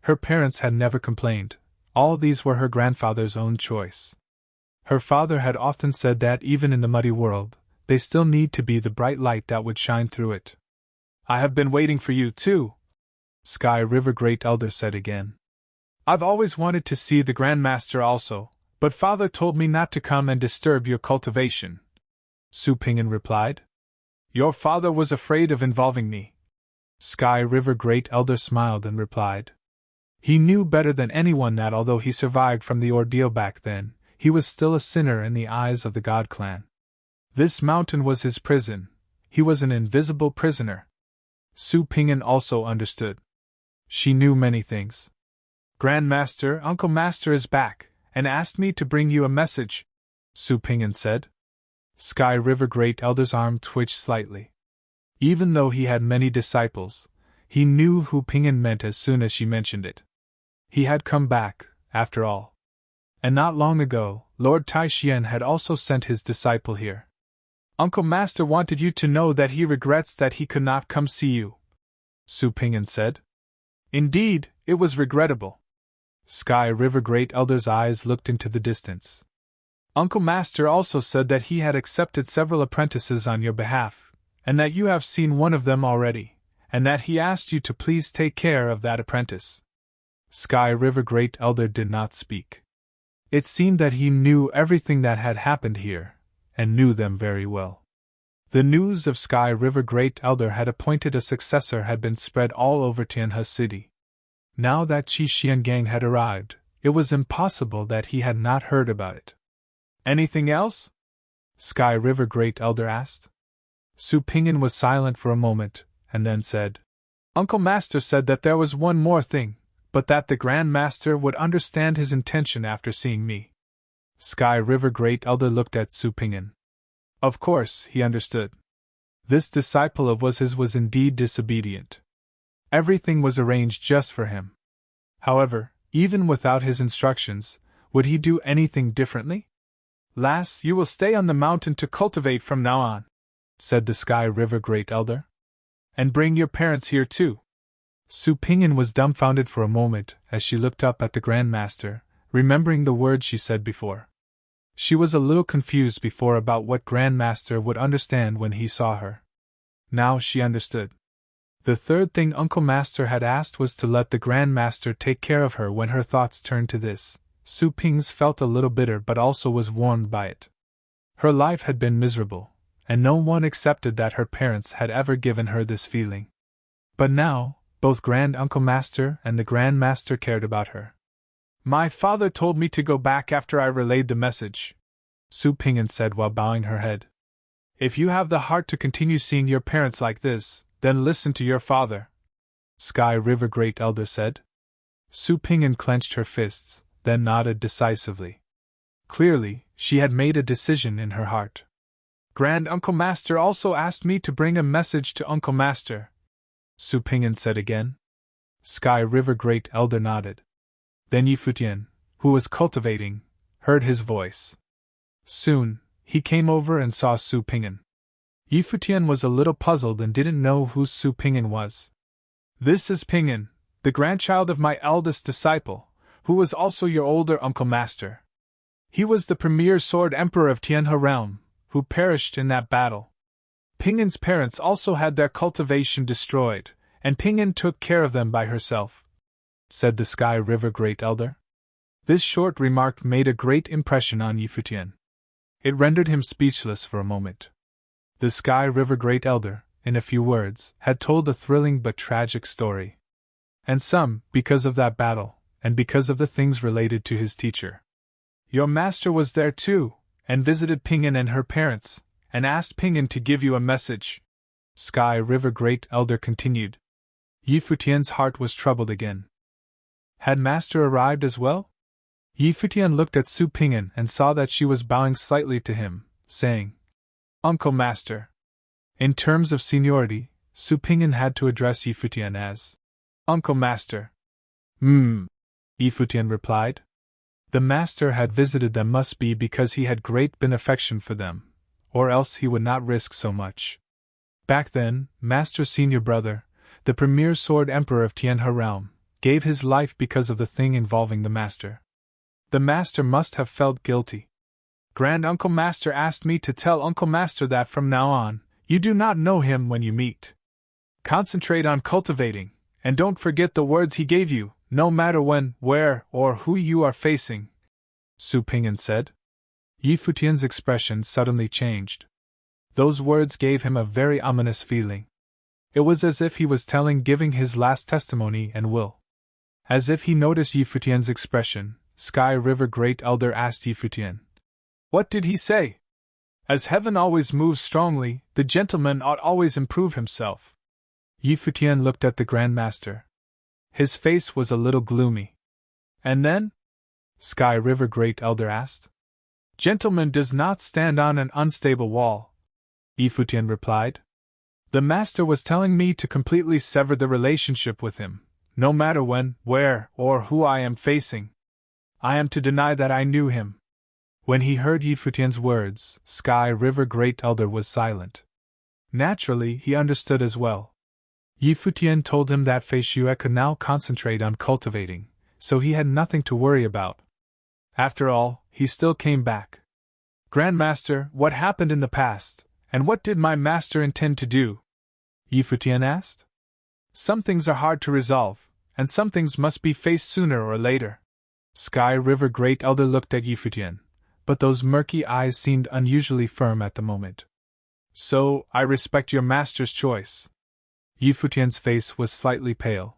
Her parents had never complained. All these were her grandfather's own choice. Her father had often said that even in the muddy world, they still need to be the bright light that would shine through it. "I have been waiting for you, too," Sky River Great Elder said again. "I've always wanted to see the Grand Master also, but father told me not to come and disturb your cultivation," Su Ping'an replied. "Your father was afraid of involving me." Sky River Great Elder smiled and replied. He knew better than anyone that although he survived from the ordeal back then, he was still a sinner in the eyes of the God Clan. This mountain was his prison. He was an invisible prisoner. Su Ping'an also understood. She knew many things. "Grand Master, Uncle Master is back, and asked me to bring you a message," Su Ping'an said. Sky River Great Elder's arm twitched slightly. Even though he had many disciples, he knew who Ping'an meant as soon as she mentioned it. He had come back, after all. And not long ago, Lord Taixian had also sent his disciple here. "Uncle Master wanted you to know that he regrets that he could not come see you," Su Ping'an said. "Indeed, it was regrettable." Sky River Great Elder's eyes looked into the distance. "Uncle Master also said that he had accepted several apprentices on your behalf, and that you have seen one of them already, and that he asked you to please take care of that apprentice." Sky River Great Elder did not speak. It seemed that he knew everything that had happened here, and knew them very well. The news of Sky River Great Elder had appointed a successor had been spread all over Tianhe City. Now that Qi Xiangang had arrived, it was impossible that he had not heard about it. "Anything else?" Sky River Great Elder asked. Su Ping'an was silent for a moment, and then said, "Uncle Master said that there was one more thing, but that the Grand Master would understand his intention after seeing me." Sky River Great Elder looked at Su Ping'an. Of course, he understood. This disciple of his was indeed disobedient. Everything was arranged just for him. However, even without his instructions, would he do anything differently? "Lass, you will stay on the mountain to cultivate from now on," said the Sky River Great Elder. "And bring your parents here too." Su Ping'an was dumbfounded for a moment as she looked up at the Grand Master, remembering the words she said before. She was a little confused before about what Grand Master would understand when he saw her. Now she understood. The third thing Uncle Master had asked was to let the Grand Master take care of her. When her thoughts turned to this, Su Ping'an felt a little bitter but also was warmed by it. Her life had been miserable, and no one accepted that her parents had ever given her this feeling. But now, both Grand Uncle Master and the Grand Master cared about her. "My father told me to go back after I relayed the message," Su Ping'an said while bowing her head. "If you have the heart to continue seeing your parents like this, then listen to your father," Sky River Great Elder said. Su Ping'an clenched her fists, then nodded decisively. Clearly, she had made a decision in her heart. "Grand Uncle Master also asked me to bring a message to Uncle Master," Su Ping'an said again. Sky River Great Elder nodded. Then Futian, who was cultivating, heard his voice. Soon, he came over and saw Su Ping'an. Futian was a little puzzled and didn't know who Su Ping'an was. "This is Ping'an, the grandchild of my eldest disciple, who was also your older Uncle Master. He was the premier Sword Emperor of Tianhe realm, who perished in that battle." Pingin's parents also had their cultivation destroyed, and Pingin took care of them by herself," said the Sky River Great Elder. This short remark made a great impression on Futian. It rendered him speechless for a moment. The Sky River Great Elder, in a few words, had told a thrilling but tragic story. And some, because of that battle, and because of the things related to his teacher. "Your master was there too, and visited Pingin and her parents, and asked Pingin to give you a message," Sky River Great Elder continued. Futian's heart was troubled again. Had master arrived as well? Futian looked at Su Pingin and saw that she was bowing slightly to him, saying, "Uncle Master." In terms of seniority, Su Pingin had to address Futian as Uncle Master. Futian replied. The master had visited them must be because he had great benefaction for them, or else he would not risk so much. Back then, Master's senior brother, the premier sword emperor of Tianhe realm, gave his life because of the thing involving the master. The master must have felt guilty. Grand Uncle Master asked me to tell Uncle Master that from now on, you do not know him when you meet. Concentrate on cultivating, and don't forget the words he gave you, no matter when, where, or who you are facing, Su Pingin said. Futian's expression suddenly changed. Those words gave him a very ominous feeling. It was as if he was giving his last testimony and will. As if he noticed Futian's expression, Sky River Great Elder asked Futian, "What did he say?" "As heaven always moves strongly, the gentleman ought always improve himself." Futian looked at the Grand Master. His face was a little gloomy. "And then?" Sky River Great Elder asked. "Gentleman does not stand on an unstable wall," Futian replied. "The master was telling me to completely sever the relationship with him, no matter when, where, or who I am facing. I am to deny that I knew him." When he heard Futian's words, Sky River Great Elder was silent. Naturally, he understood as well. Futian told him that Fei Xue could now concentrate on cultivating, so he had nothing to worry about. After all, he still came back. "Grandmaster, what happened in the past, and what did my master intend to do?" Futian asked. "Some things are hard to resolve, and some things must be faced sooner or later." Sky River Great Elder looked at Futian, but those murky eyes seemed unusually firm at the moment. "So, I respect your master's choice." Futian's face was slightly pale.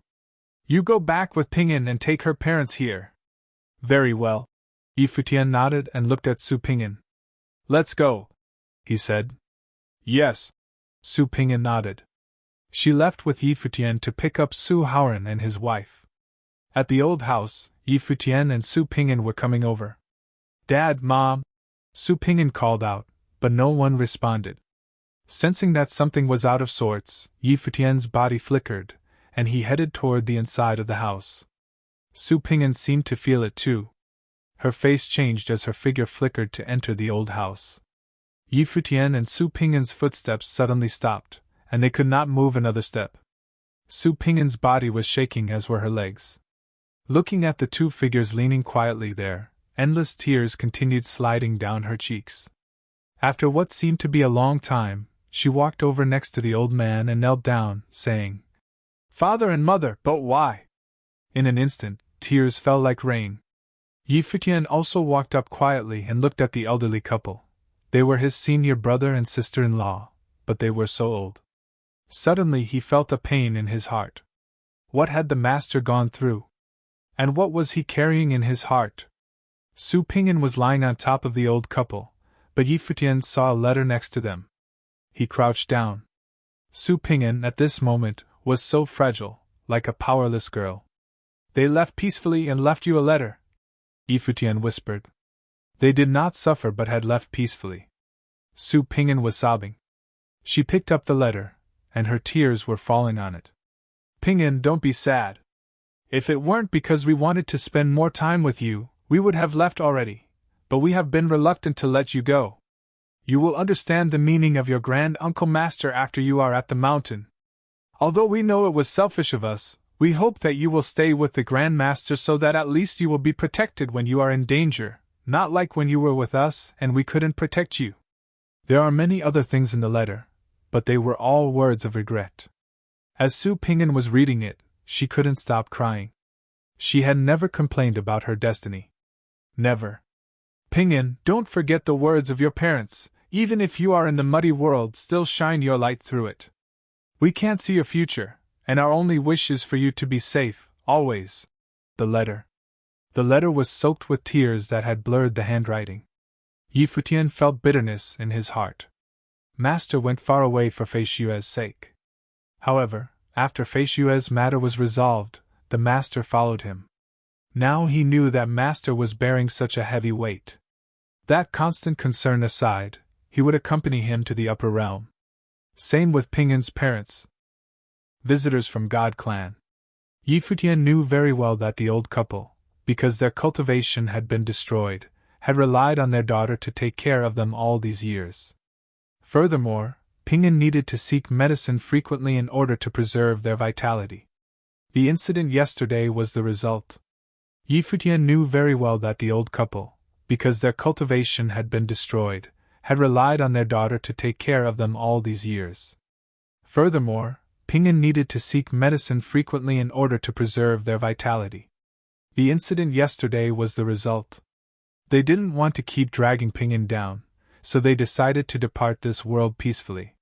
"You go back with Pingin and take her parents here." "Very well." Futian nodded and looked at Su Pingin. "Let's go," he said. "Yes." Su Pingin nodded. She left with Futian to pick up Su Haoran and his wife. At the old house, Futian and Su Pingin were coming over. "Dad, Mom," Su Pingin called out, but no one responded. Sensing that something was out of sorts, Futian's body flickered, and he headed toward the inside of the house. Su Pingin seemed to feel it too. Her face changed as her figure flickered to enter the old house. Futian and Su Pingin's footsteps suddenly stopped, and they could not move another step. Su Pingin's body was shaking as were her legs. Looking at the two figures leaning quietly there, endless tears continued sliding down her cheeks. After what seemed to be a long time, she walked over next to the old man and knelt down, saying, "Father and mother, but why?" In an instant, tears fell like rain. Futian also walked up quietly and looked at the elderly couple. They were his senior brother and sister-in-law, but they were so old. Suddenly he felt a pain in his heart. What had the master gone through? And what was he carrying in his heart? Su Pingin was lying on top of the old couple, but Futian saw a letter next to them. He crouched down. Su Pingin, at this moment, was so fragile, like a powerless girl. "They left peacefully and left you a letter," Futian whispered. "They did not suffer but had left peacefully." Su Pingin was sobbing. She picked up the letter, and her tears were falling on it. "Pingin, don't be sad. If it weren't because we wanted to spend more time with you, we would have left already, but we have been reluctant to let you go. You will understand the meaning of your Grand Uncle Master after you are at the mountain. Although we know it was selfish of us, we hope that you will stay with the Grand Master so that at least you will be protected when you are in danger, not like when you were with us and we couldn't protect you." There are many other things in the letter, but they were all words of regret. As Su Ping'an was reading it, she couldn't stop crying. She had never complained about her destiny. Never. Ping'an, don't forget the words of your parents. Even if you are in the muddy world, still shine your light through it. We can't see your future, and our only wish is for you to be safe, always. The letter. The letter was soaked with tears that had blurred the handwriting. Yi Futian felt bitterness in his heart. Master went far away for Fei Xue's sake. However, after Fei Xue's matter was resolved, the master followed him. Now he knew that master was bearing such a heavy weight. That constant concern aside, he would accompany him to the upper realm. Same with Ping'an's parents. Visitors from God Clan. Yi Futian knew very well that the old couple, because their cultivation had been destroyed, had relied on their daughter to take care of them all these years. Furthermore, Ping'an needed to seek medicine frequently in order to preserve their vitality. The incident yesterday was the result. Yi Futian knew very well that the old couple, because their cultivation had been destroyed, had relied on their daughter to take care of them all these years. Furthermore, Ping'an needed to seek medicine frequently in order to preserve their vitality. The incident yesterday was the result. They didn't want to keep dragging Ping'an down, so they decided to depart this world peacefully.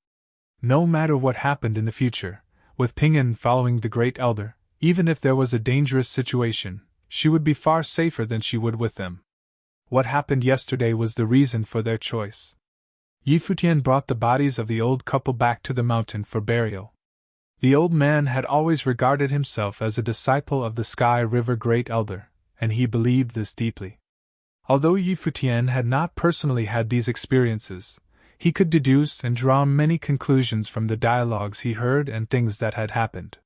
No matter what happened in the future, with Ping'an following the Great Elder, even if there was a dangerous situation, she would be far safer than she would with them. What happened yesterday was the reason for their choice. Yi Futian brought the bodies of the old couple back to the mountain for burial. The old man had always regarded himself as a disciple of the Sky River Great Elder, and he believed this deeply. Although Yi Futian had not personally had these experiences, he could deduce and draw many conclusions from the dialogues he heard and things that had happened.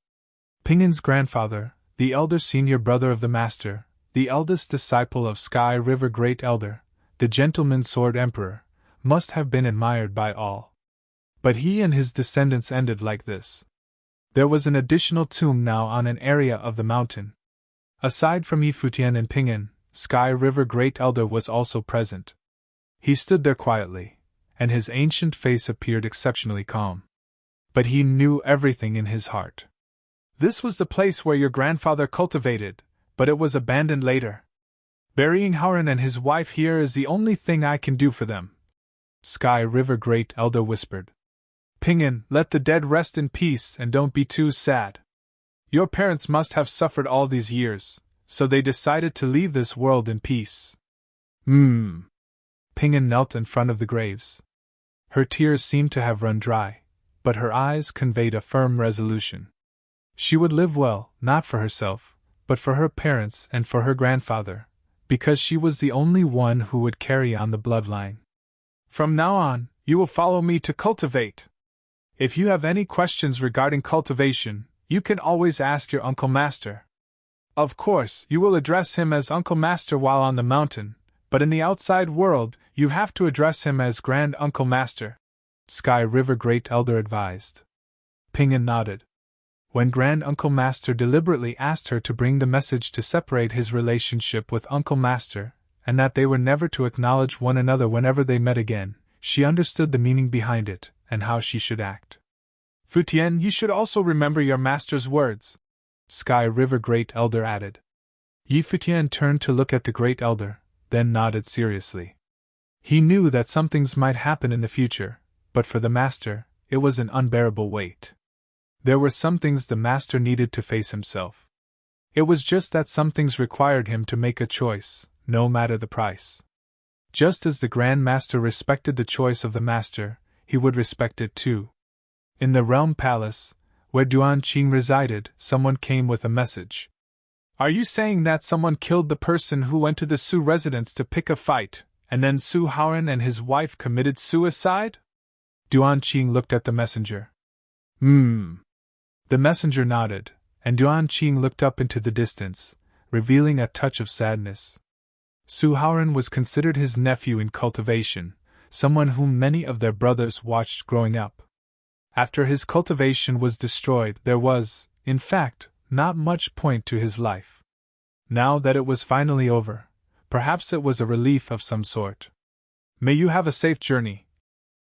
Ping'an's grandfather, the elder senior brother of the master, the eldest disciple of Sky River Great Elder, the Gentleman Sword Emperor, must have been admired by all. But he and his descendants ended like this. There was an additional tomb now on an area of the mountain. Aside from Yi Futian and Ping'an, Sky River Great Elder was also present. He stood there quietly, and his ancient face appeared exceptionally calm. But he knew everything in his heart. This was the place where your grandfather cultivated, but it was abandoned later. Burying Hauran and his wife here is the only thing I can do for them. Sky River Great Elder whispered. Ping'an, let the dead rest in peace and don't be too sad. Your parents must have suffered all these years, so they decided to leave this world in peace. Ping'an knelt in front of the graves. Her tears seemed to have run dry, but her eyes conveyed a firm resolution. She would live well, not for herself, but for her parents and for her grandfather, because she was the only one who would carry on the bloodline. From now on, you will follow me to cultivate. If you have any questions regarding cultivation, you can always ask your Uncle Master. Of course, you will address him as Uncle Master while on the mountain, but in the outside world, you have to address him as Grand Uncle Master, Sky River Great Elder advised. Ping'an nodded. When Grand Uncle Master deliberately asked her to bring the message to separate his relationship with Uncle Master, and that they were never to acknowledge one another whenever they met again, she understood the meaning behind it, and how she should act. Futian, you should also remember your master's words, Sky River Great Elder added. Yi Futian turned to look at the Great Elder, then nodded seriously. He knew that some things might happen in the future, but for the master, it was an unbearable weight. There were some things the master needed to face himself. It was just that some things required him to make a choice, no matter the price. Just as the Grand Master respected the choice of the master, he would respect it too. In the Realm Palace, where Duan Qing resided, someone came with a message. Are you saying that someone killed the person who went to the Su residence to pick a fight, and then Su Hauran and his wife committed suicide? Duan Qing looked at the messenger. The messenger nodded, and Duan Qing looked up into the distance, revealing a touch of sadness. Su Hauran was considered his nephew in cultivation, someone whom many of their brothers watched growing up. After his cultivation was destroyed, there was, in fact, not much point to his life. Now that it was finally over, perhaps it was a relief of some sort. May you have a safe journey,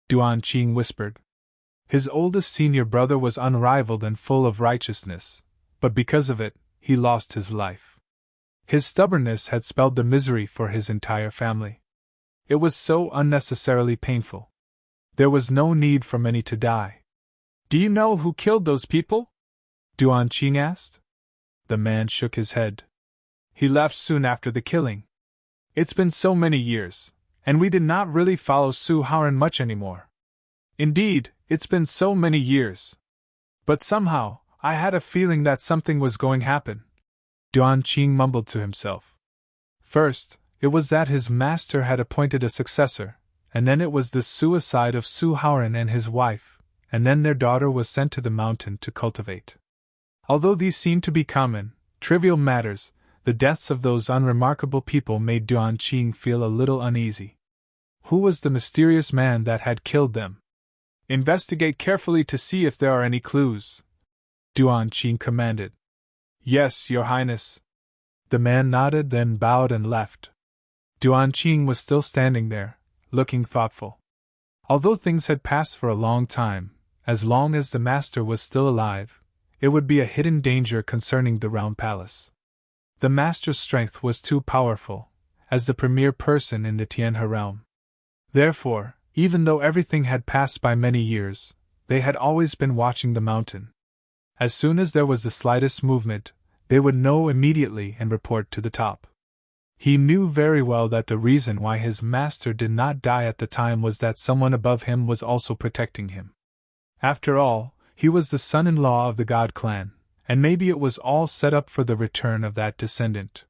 Duan Qing whispered. His oldest senior brother was unrivaled and full of righteousness, but because of it, he lost his life. His stubbornness had spelled the misery for his entire family. It was so unnecessarily painful. There was no need for many to die. "Do you know who killed those people?" Duan Qing asked. The man shook his head. "He left soon after the killing. It's been so many years, and we did not really follow Su Haoran much anymore. Indeed, it's been so many years. But somehow, I had a feeling that something was going to happen." Duan Qing mumbled to himself. First, it was that his master had appointed a successor, and then it was the suicide of Su Haoran and his wife, and then their daughter was sent to the mountain to cultivate. Although these seemed to be common, trivial matters, the deaths of those unremarkable people made Duan Qing feel a little uneasy. Who was the mysterious man that had killed them? "Investigate carefully to see if there are any clues," Duan Qing commanded. "Yes, Your Highness." The man nodded, then bowed and left. Duan Qing was still standing there, looking thoughtful. Although things had passed for a long long as the master was still alive, it would be a hidden danger concerning the Realm Palace. The master's strength was too powerful, as the premier person in the Tianhe realm. Therefore, even though everything had passed by many years, they had always been watching the mountain. As soon as there was the slightest movement, they would know immediately and report to the top. He knew very well that the reason why his master did not die at the time was that someone above him was also protecting him. After all, he was the son-in-law of the God clan, and maybe it was all set up for the return of that descendant.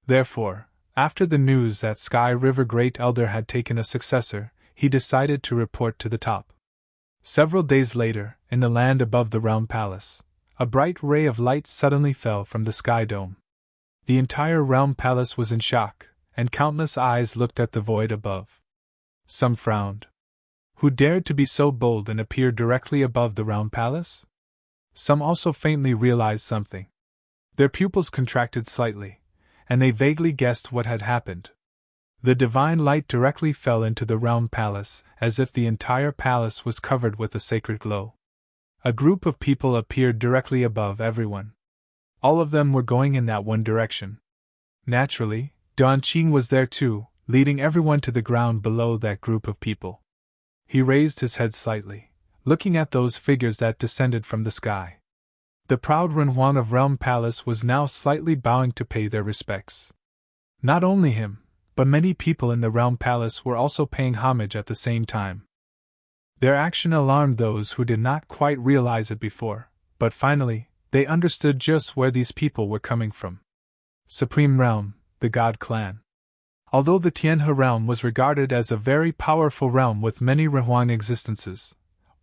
Therefore, after the news that Sky River Great Elder had taken a successor, he decided to report to the top. Several days later, in the land above the Realm Palace, a bright ray of light suddenly fell from the sky dome. The entire Realm Palace was in shock, and countless eyes looked at the void above. Some frowned. Who dared to be so bold and appear directly above the Realm Palace? Some also faintly realized something. Their pupils contracted slightly, and they vaguely guessed what had happened. The divine light directly fell into the Realm Palace, as if the entire palace was covered with a sacred glow. A group of people appeared directly above everyone. All of them were going in that one direction. Naturally, Duan Qing was there too, leading everyone to the ground below that group of people. He raised his head slightly, looking at those figures that descended from the sky. The proud Renhuang of Realm Palace was now slightly bowing to pay their respects. Not only him, but many people in the Realm Palace were also paying homage at the same time. Their action alarmed those who did not quite realize it before, but finally, they understood just where these people were coming from. Supreme Realm, the God Clan. Although the Tianhe realm was regarded as a very powerful realm with many Renhuang existences,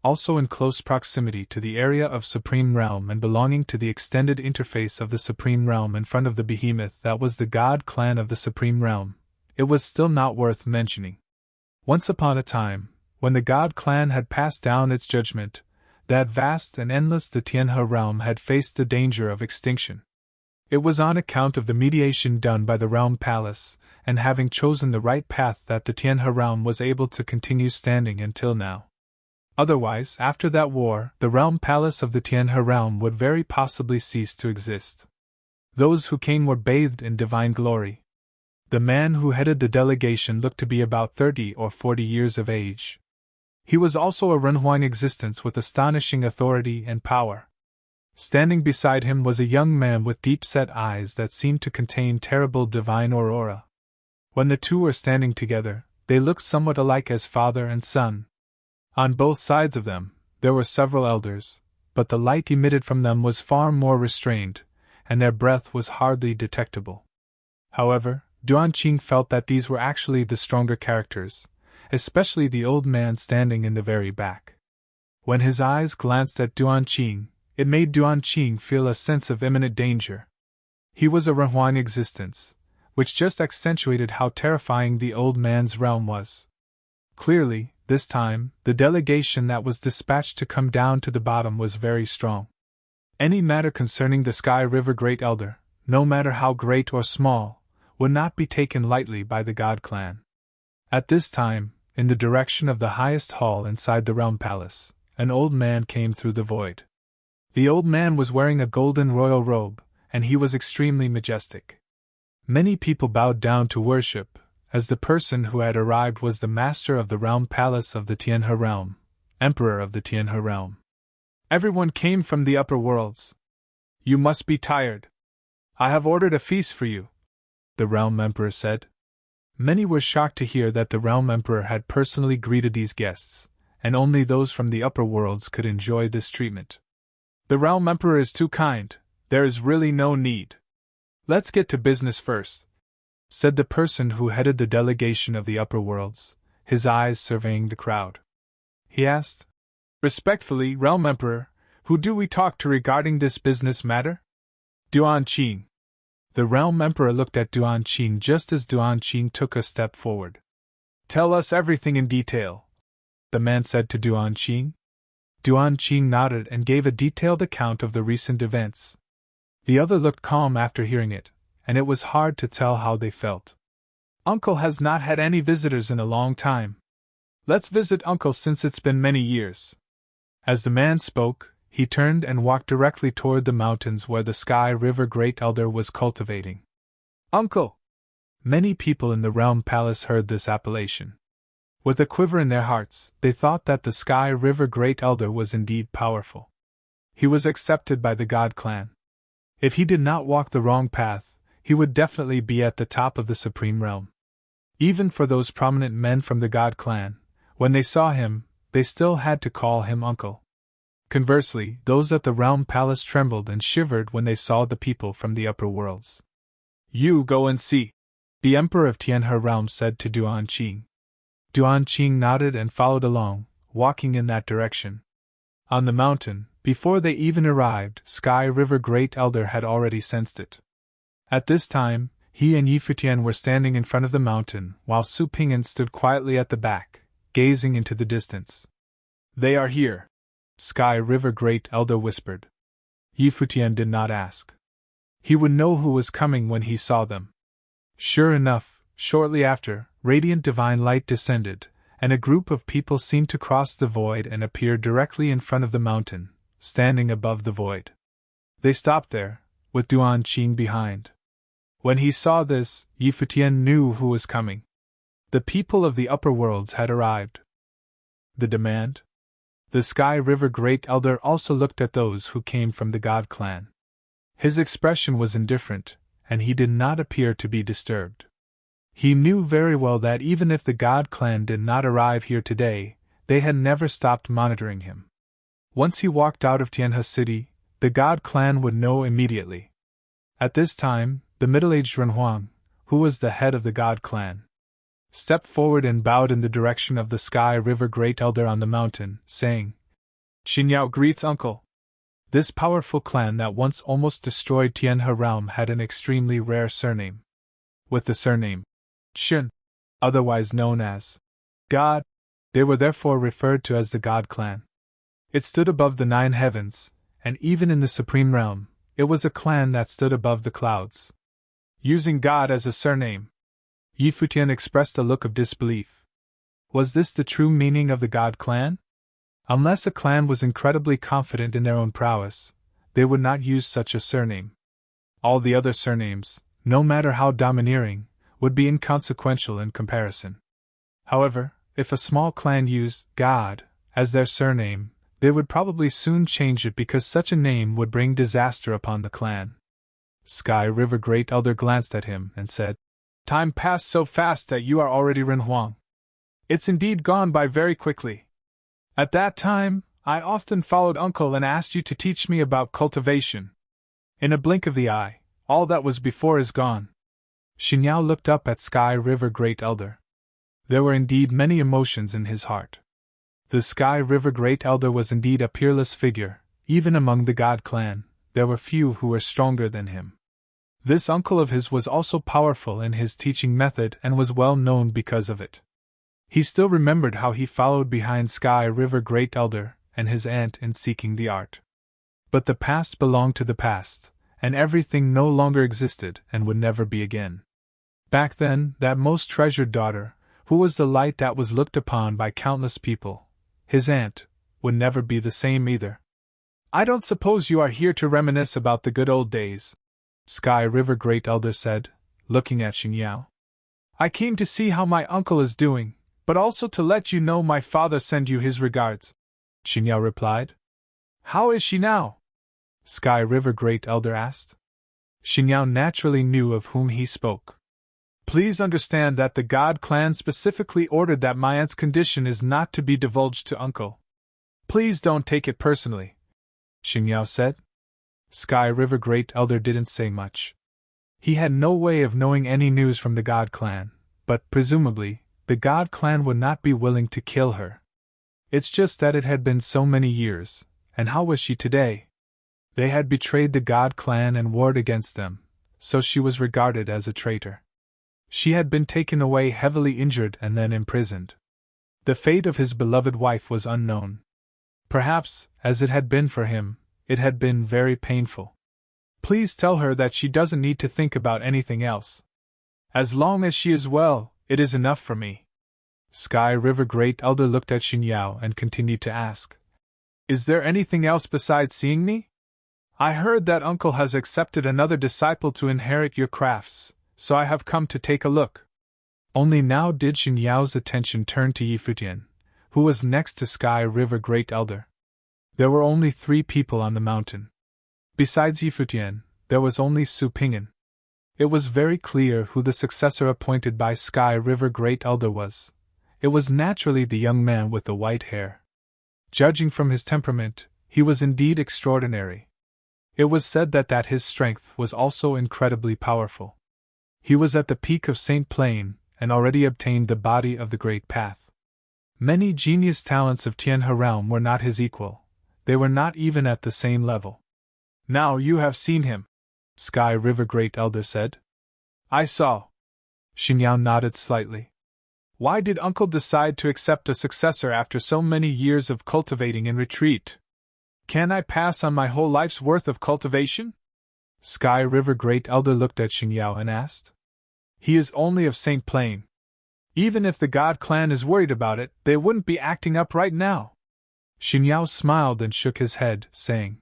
also in close proximity to the area of Supreme Realm and belonging to the extended interface of the Supreme Realm in front of the behemoth that was the God Clan of the Supreme Realm, it was still not worth mentioning. Once upon a time, when the God Clan had passed down its judgment, that vast and endless the Tianhe realm had faced the danger of extinction. It was on account of the mediation done by the Realm Palace, and having chosen the right path that the Tianhe realm was able to continue standing until now. Otherwise, after that war, the Realm Palace of the Tianhe realm would very possibly cease to exist. Those who came were bathed in divine glory. The man who headed the delegation looked to be about 30 or 40 years of age. He was also a Renhuang existence with astonishing authority and power. Standing beside him was a young man with deep-set eyes that seemed to contain terrible divine aurora. When the two were standing together, they looked somewhat alike as father and son. On both sides of them, there were several elders, but the light emitted from them was far more restrained, and their breath was hardly detectable. However, Duan Qing felt that these were actually the stronger characters, especially the old man standing in the very back. When his eyes glanced at Duan Qing, it made Duan Qing feel a sense of imminent danger. He was a Renhuang existence, which just accentuated how terrifying the old man's realm was. Clearly, this time, the delegation that was dispatched to come down to the bottom was very strong. Any matter concerning the Sky River Great Elder, no matter how great or small, would not be taken lightly by the God Clan. At this time, in the direction of the highest hall inside the Realm Palace, an old man came through the void. The old man was wearing a golden royal robe, and he was extremely majestic. Many people bowed down to worship, as the person who had arrived was the master of the realm palace of the Tianhe realm, emperor of the Tianhe realm. Everyone came from the upper worlds. You must be tired. I have ordered a feast for you, the realm emperor said. Many were shocked to hear that the realm emperor had personally greeted these guests, and only those from the upper worlds could enjoy this treatment. The realm emperor is too kind, there is really no need. Let's get to business first, said the person who headed the delegation of the upper worlds, his eyes surveying the crowd. He asked, respectfully, Realm Emperor, who do we talk to regarding this business matter? Duan Qing. The Realm Emperor looked at Duan Qing just as Duan Qing took a step forward. Tell us everything in detail, the man said to Duan Qing. Duan Qing nodded and gave a detailed account of the recent events. The other looked calm after hearing it, and it was hard to tell how they felt. Uncle has not had any visitors in a long time. Let's visit Uncle since it's been many years. As the man spoke, he turned and walked directly toward the mountains where the Sky River Great Elder was cultivating. Uncle! Many people in the Realm Palace heard this appellation. With a quiver in their hearts, they thought that the Sky River Great Elder was indeed powerful. He was accepted by the God Clan. If he did not walk the wrong path, he would definitely be at the top of the Supreme Realm. Even for those prominent men from the God Clan, when they saw him, they still had to call him uncle. Conversely, those at the Realm Palace trembled and shivered when they saw the people from the upper worlds. You go and see, the Emperor of Tianhe Realm said to Duan Qing. Duan Qing nodded and followed along, walking in that direction. On the mountain, before they even arrived, Sky River Great Elder had already sensed it. At this time, he and Yi Futian were standing in front of the mountain, while Su Ping'an stood quietly at the back, gazing into the distance. They are here, Sky River Great Elder whispered. Yi Futian did not ask. He would know who was coming when he saw them. Sure enough, shortly after, radiant divine light descended, and a group of people seemed to cross the void and appear directly in front of the mountain, standing above the void. They stopped there, with Duan Qing behind. When he saw this, Yi Futian knew who was coming. The people of the upper worlds had arrived. The demand? The Sky River Great Elder also looked at those who came from the God Clan. His expression was indifferent, and he did not appear to be disturbed. He knew very well that even if the God Clan did not arrive here today, they had never stopped monitoring him. Once he walked out of Tianhe City, the God Clan would know immediately. At this time, the middle-aged Renhuang, who was the head of the God Clan, stepped forward and bowed in the direction of the Sky River Great Elder on the mountain, saying, Xinyao greets Uncle. This powerful clan that once almost destroyed Tianhe Realm had an extremely rare surname. With the surname Shen, otherwise known as God, they were therefore referred to as the God Clan. It stood above the 9 heavens, and even in the Supreme Realm, it was a clan that stood above the clouds. Using God as a surname, Yi Futian expressed a look of disbelief. Was this the true meaning of the God Clan? Unless a clan was incredibly confident in their own prowess, they would not use such a surname. All the other surnames, no matter how domineering, would be inconsequential in comparison. However, if a small clan used God as their surname, they would probably soon change it because such a name would bring disaster upon the clan. Sky River Great Elder glanced at him and said, Time passed so fast that you are already Renhuang. It's indeed gone by very quickly. At that time, I often followed Uncle and asked you to teach me about cultivation. In a blink of the eye, all that was before is gone. Xinyao looked up at Sky River Great Elder. There were indeed many emotions in his heart. The Sky River Great Elder was indeed a peerless figure. Even among the God Clan, there were few who were stronger than him. This uncle of his was also powerful in his teaching method and was well known because of it. He still remembered how he followed behind Sky River Great Elder and his aunt in seeking the art. But the past belonged to the past, and everything no longer existed and would never be again. Back then, that most treasured daughter, who was the light that was looked upon by countless people, his aunt, would never be the same either. I don't suppose you are here to reminisce about the good old days, Sky River Great Elder said, looking at Xinyao. I came to see how my uncle is doing, but also to let you know my father sent you his regards, Xinyao replied. How is she now? Sky River Great Elder asked. Xinyao naturally knew of whom he spoke. Please understand that the God clan specifically ordered that my aunt's condition is not to be divulged to uncle. Please don't take it personally, Xinyao said. Sky River Great Elder didn't say much. He had no way of knowing any news from the God clan, but presumably, the God clan would not be willing to kill her. It's just that it had been so many years, and how was she today? They had betrayed the God clan and warred against them, so she was regarded as a traitor. She had been taken away heavily injured and then imprisoned. The fate of his beloved wife was unknown. Perhaps, as it had been for him, it had been very painful. Please tell her that she doesn't need to think about anything else. As long as she is well, it is enough for me. Sky River Great Elder looked at Xinyao and continued to ask, Is there anything else besides seeing me? I heard that uncle has accepted another disciple to inherit your crafts, so I have come to take a look. Only now did Xinyao's attention turn to Futian, who was next to Sky River Great Elder. There were only 3 people on the mountain. Besides Futian, there was only Su Ping'an. It was very clear who the successor appointed by Sky River Great Elder was. It was naturally the young man with the white hair. Judging from his temperament, he was indeed extraordinary. It was said that his strength was also incredibly powerful. He was at the peak of St. Plain, and already obtained the body of the Great Path. Many genius talents of Tianhe realm were not his equal. They were not even at the same level. Now you have seen him, Sky River Great Elder said. I saw. Xinyao nodded slightly. Why did uncle decide to accept a successor after so many years of cultivating in retreat? Can I pass on my whole life's worth of cultivation? Sky River Great Elder looked at Xinyao and asked. He is only of St. Plain. Even if the God clan is worried about it, they wouldn't be acting up right now. Xinyao smiled and shook his head, saying,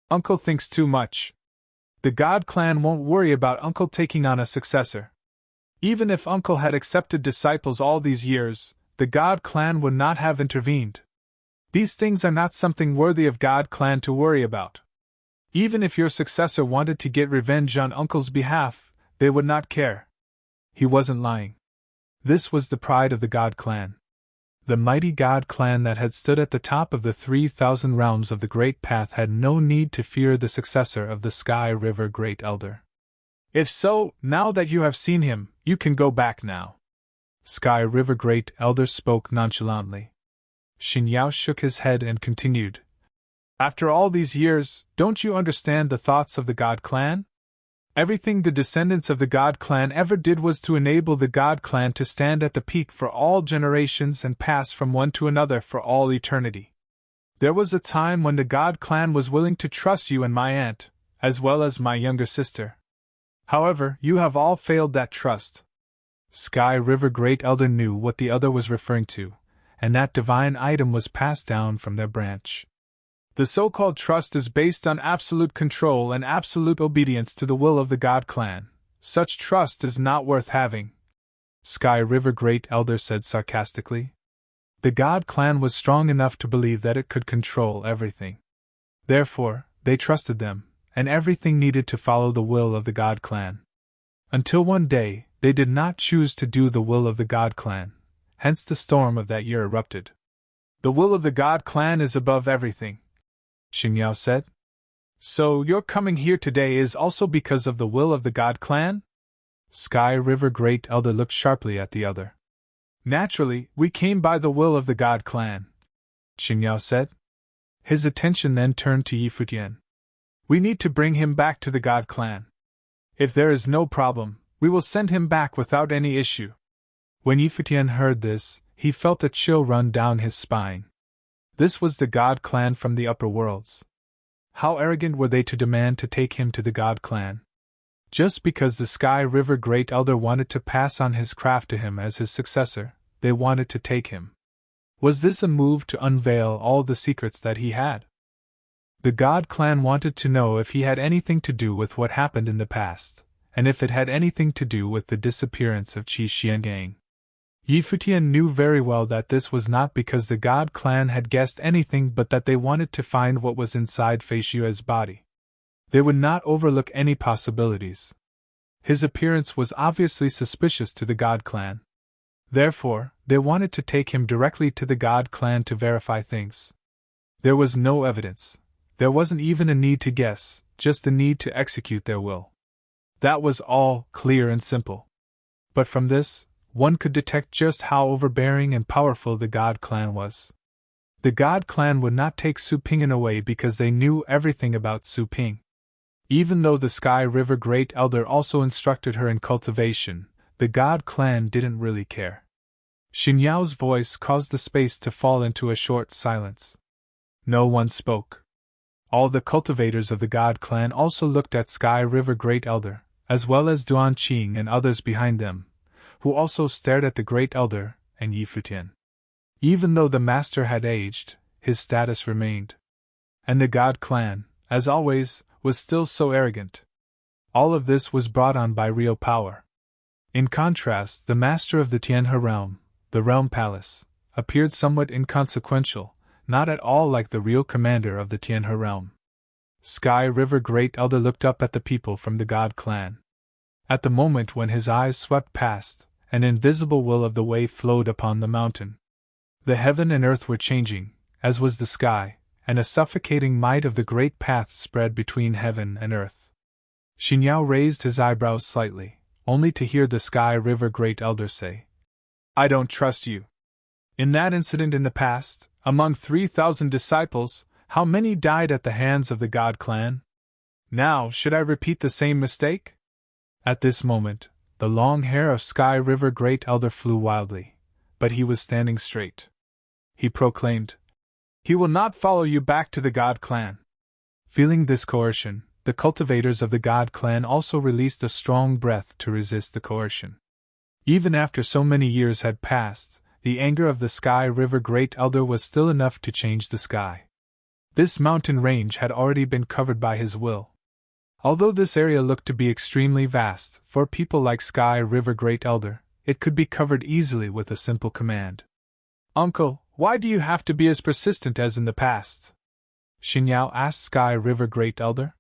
Uncle thinks too much. The God clan won't worry about uncle taking on a successor. Even if uncle had accepted disciples all these years, the God clan would not have intervened. These things are not something worthy of God clan to worry about. Even if your successor wanted to get revenge on uncle's behalf, they would not care. He wasn't lying. This was the pride of the God clan. The mighty God clan that had stood at the top of the 3,000 realms of the Great Path had no need to fear the successor of the Sky River Great Elder. If so, now that you have seen him, you can go back now. Sky River Great Elder spoke nonchalantly. Xinyao shook his head and continued. After all these years, don't you understand the thoughts of the God clan? Everything the descendants of the God clan ever did was to enable the God clan to stand at the peak for all generations and pass from one to another for all eternity. There was a time when the God clan was willing to trust you and my aunt, as well as my younger sister. However, you have all failed that trust. Sky River Great Elder knew what the other was referring to, and that divine item was passed down from their branch. The so-called trust is based on absolute control and absolute obedience to the will of the God clan. Such trust is not worth having, Sky River Great Elder said sarcastically. The God clan was strong enough to believe that it could control everything. Therefore, they trusted them, and everything needed to follow the will of the God clan. Until one day, they did not choose to do the will of the God clan, hence the storm of that year erupted. The will of the God clan is above everything, Xinyao said. So your coming here today is also because of the will of the God clan? Sky River Great Elder looked sharply at the other. Naturally, we came by the will of the God clan, Xinyao said. His attention then turned to Futian. We need to bring him back to the God clan. If there is no problem, we will send him back without any issue. When Futian heard this, he felt a chill run down his spine. This was the God clan from the upper worlds. How arrogant were they to demand to take him to the God clan? Just because the Sky River Great Elder wanted to pass on his craft to him as his successor, they wanted to take him. Was this a move to unveil all the secrets that he had? The God clan wanted to know if he had anything to do with what happened in the past, and if it had anything to do with the disappearance of Qi Xiangang. Yi Futian knew very well that this was not because the God clan had guessed anything but that they wanted to find what was inside Fei Xue's body. They would not overlook any possibilities. His appearance was obviously suspicious to the God clan. Therefore, they wanted to take him directly to the God clan to verify things. There was no evidence. There wasn't even a need to guess, just the need to execute their will. That was all clear and simple. But from this, one could detect just how overbearing and powerful the God clan was. The God clan would not take Su Ping'an away because they knew everything about Su Ping. Even though the Sky River Great Elder also instructed her in cultivation, the God clan didn't really care. Xin Yao's voice caused the space to fall into a short silence. No one spoke. All the cultivators of the God clan also looked at Sky River Great Elder, as well as Duan Qing and others behind them, who also stared at the Great Elder and Yi Futian. Even though the master had aged, his status remained. And the God clan, as always, was still so arrogant. All of this was brought on by real power. In contrast, the master of the Tianhe realm, the Realm Palace, appeared somewhat inconsequential, not at all like the real commander of the Tianhe realm. Sky River Great Elder looked up at the people from the God clan. At the moment when his eyes swept past, an invisible will of the way flowed upon the mountain. The heaven and earth were changing, as was the sky, and a suffocating might of the great path spread between heaven and earth. Xin Yao raised his eyebrows slightly, only to hear the Sky River Great Elder say, "I don't trust you." In that incident in the past, among 3,000 disciples, how many died at the hands of the God clan? Now, should I repeat the same mistake? At this moment, the long hair of Sky River Great Elder flew wildly, but he was standing straight. He proclaimed, "He will not follow you back to the God clan." Feeling this coercion, the cultivators of the God clan also released a strong breath to resist the coercion. Even after so many years had passed, the anger of the Sky River Great Elder was still enough to change the sky. This mountain range had already been covered by his will. Although this area looked to be extremely vast, for people like Sky River Great Elder, it could be covered easily with a simple command. "Uncle, why do you have to be as persistent as in the past?" Xin Yao asked Sky River Great Elder.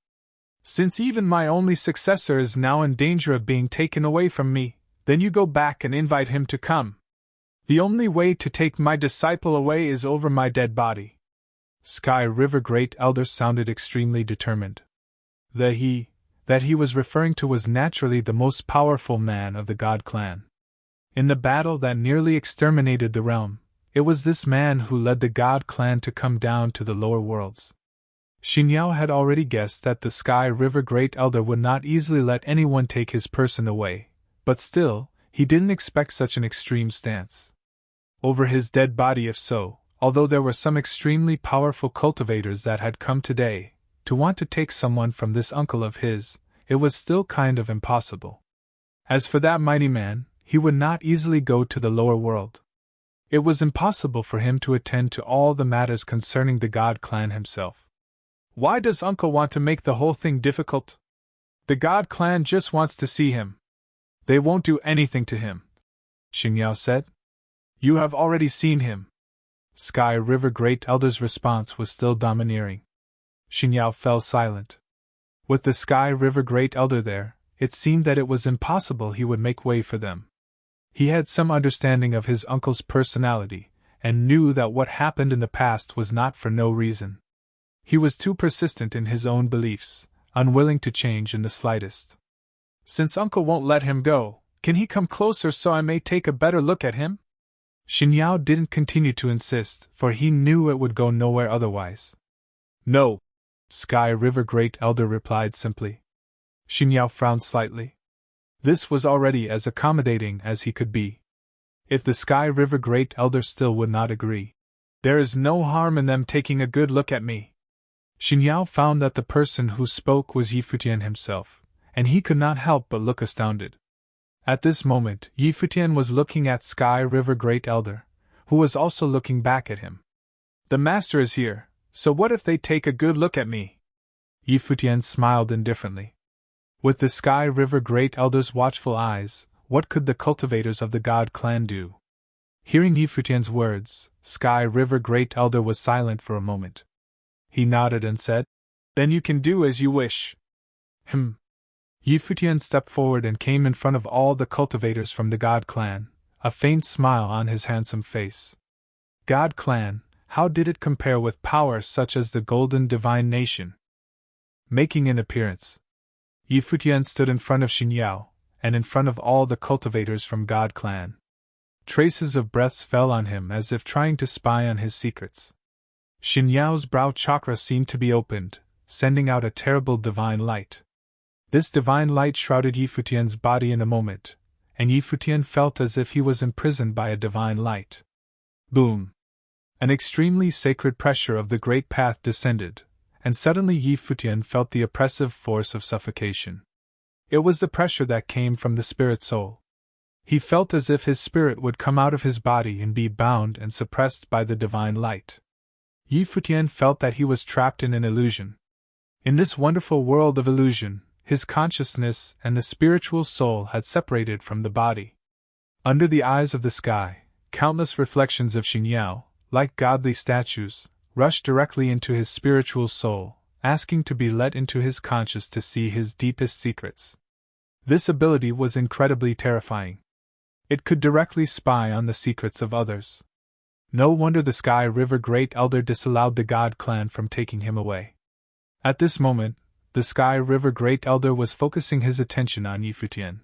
"Since even my only successor is now in danger of being taken away from me, then you go back and invite him to come. The only way to take my disciple away is over my dead body." Sky River Great Elder sounded extremely determined. The he that he was referring to was naturally the most powerful man of the God clan. In the battle that nearly exterminated the realm, it was this man who led the God clan to come down to the lower worlds. Xin Yao had already guessed that the Sky River Great Elder would not easily let anyone take his person away, but still, he didn't expect such an extreme stance. Over his dead body, if so, although there were some extremely powerful cultivators that had come today, to want to take someone from this uncle of his, it was still kind of impossible. As for that mighty man, he would not easily go to the lower world. It was impossible for him to attend to all the matters concerning the God clan himself. "Why does uncle want to make the whole thing difficult? The God clan just wants to see him. They won't do anything to him," Xin Yao said. "You have already seen him." Sky River Great Elder's response was still domineering. Xin Yao fell silent. With the Sky River Great Elder there, it seemed that it was impossible he would make way for them. He had some understanding of his uncle's personality, and knew that what happened in the past was not for no reason. He was too persistent in his own beliefs, unwilling to change in the slightest. "Since uncle won't let him go, can he come closer so I may take a better look at him?" Xin Yao didn't continue to insist, for he knew it would go nowhere otherwise. "No," Sky River Great Elder replied simply. Xin Yao frowned slightly. This was already as accommodating as he could be. If the Sky River Great Elder still would not agree, "There is no harm in them taking a good look at me." Xin Yao found that the person who spoke was Yi Futian himself, and he could not help but look astounded. At this moment, Yi Futian was looking at Sky River Great Elder, who was also looking back at him. The master is here, so what if they take a good look at me? Yi Futian smiled indifferently. With the Sky River Great Elder's watchful eyes, what could the cultivators of the God clan do? Hearing Yi Futian's words, Sky River Great Elder was silent for a moment. He nodded and said, "Then you can do as you wish." Yi Futian stepped forward and came in front of all the cultivators from the God clan, a faint smile on his handsome face. God clan, how did it compare with power such as the Golden Divine Nation? Making an appearance, Yi Futian stood in front of Xin Yao, and in front of all the cultivators from God clan. Traces of breaths fell on him as if trying to spy on his secrets. Xin Yao's brow chakra seemed to be opened, sending out a terrible divine light. This divine light shrouded Yi Futian's body in a moment, and Yi Futian felt as if he was imprisoned by a divine light. Boom! An extremely sacred pressure of the great path descended, and suddenly Yi Futian felt the oppressive force of suffocation. It was the pressure that came from the spirit soul. He felt as if his spirit would come out of his body and be bound and suppressed by the divine light. Yi Futian felt that he was trapped in an illusion. In this wonderful world of illusion, his consciousness and the spiritual soul had separated from the body. Under the eyes of the sky, countless reflections of Xin Yao, like godly statues, rushed directly into his spiritual soul, asking to be let into his conscious to see his deepest secrets. This ability was incredibly terrifying. It could directly spy on the secrets of others. No wonder the Sky River Great Elder disallowed the God clan from taking him away. At this moment, the Sky River Great Elder was focusing his attention on Yi Futian.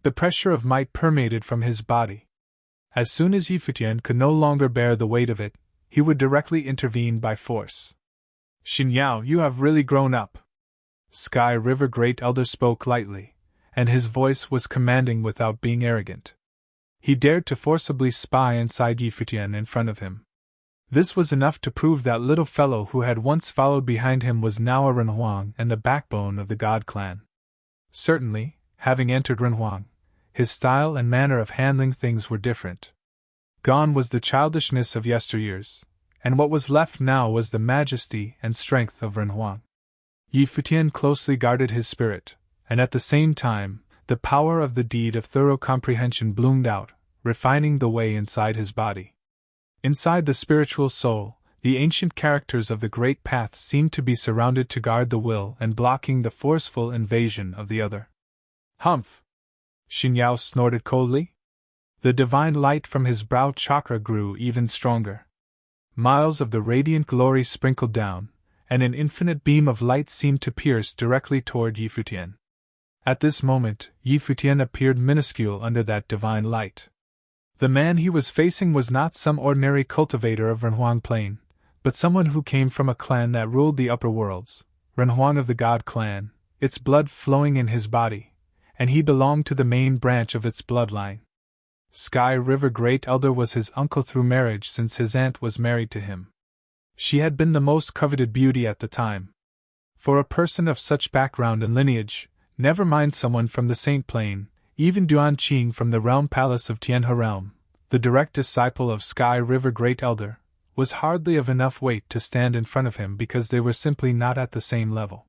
The pressure of might permeated from his body. As soon as Yi Futian could no longer bear the weight of it, he would directly intervene by force. "Xin Yao, you have really grown up." Sky River Great Elder spoke lightly, and his voice was commanding without being arrogant. He dared to forcibly spy inside Yi Futian in front of him. This was enough to prove that little fellow who had once followed behind him was now a Renhuang and the backbone of the God clan. Certainly, having entered Renhuang, his style and manner of handling things were different. Gone was the childishness of yesteryears, and what was left now was the majesty and strength of Renhuang. Yi Futian closely guarded his spirit, and at the same time, the power of the deed of thorough comprehension bloomed out, refining the way inside his body. Inside the spiritual soul, the ancient characters of the great path seemed to be surrounded to guard the will and blocking the forceful invasion of the other. "Humph!" Xin Yao snorted coldly. The divine light from his brow chakra grew even stronger. Miles of the radiant glory sprinkled down, and an infinite beam of light seemed to pierce directly toward Yi Futian. At this moment, Yi Futian appeared minuscule under that divine light. The man he was facing was not some ordinary cultivator of Renhuang Plain, but someone who came from a clan that ruled the upper worlds, Renhuang of the God clan, its blood flowing in his body, and he belonged to the main branch of its bloodline. Sky River Great Elder was his uncle through marriage since his aunt was married to him. She had been the most coveted beauty at the time. For a person of such background and lineage, never mind someone from the Saint Plain, even Duan Qing from the realm palace of Tianhe Realm, the direct disciple of Sky River Great Elder, was hardly of enough weight to stand in front of him because they were simply not at the same level.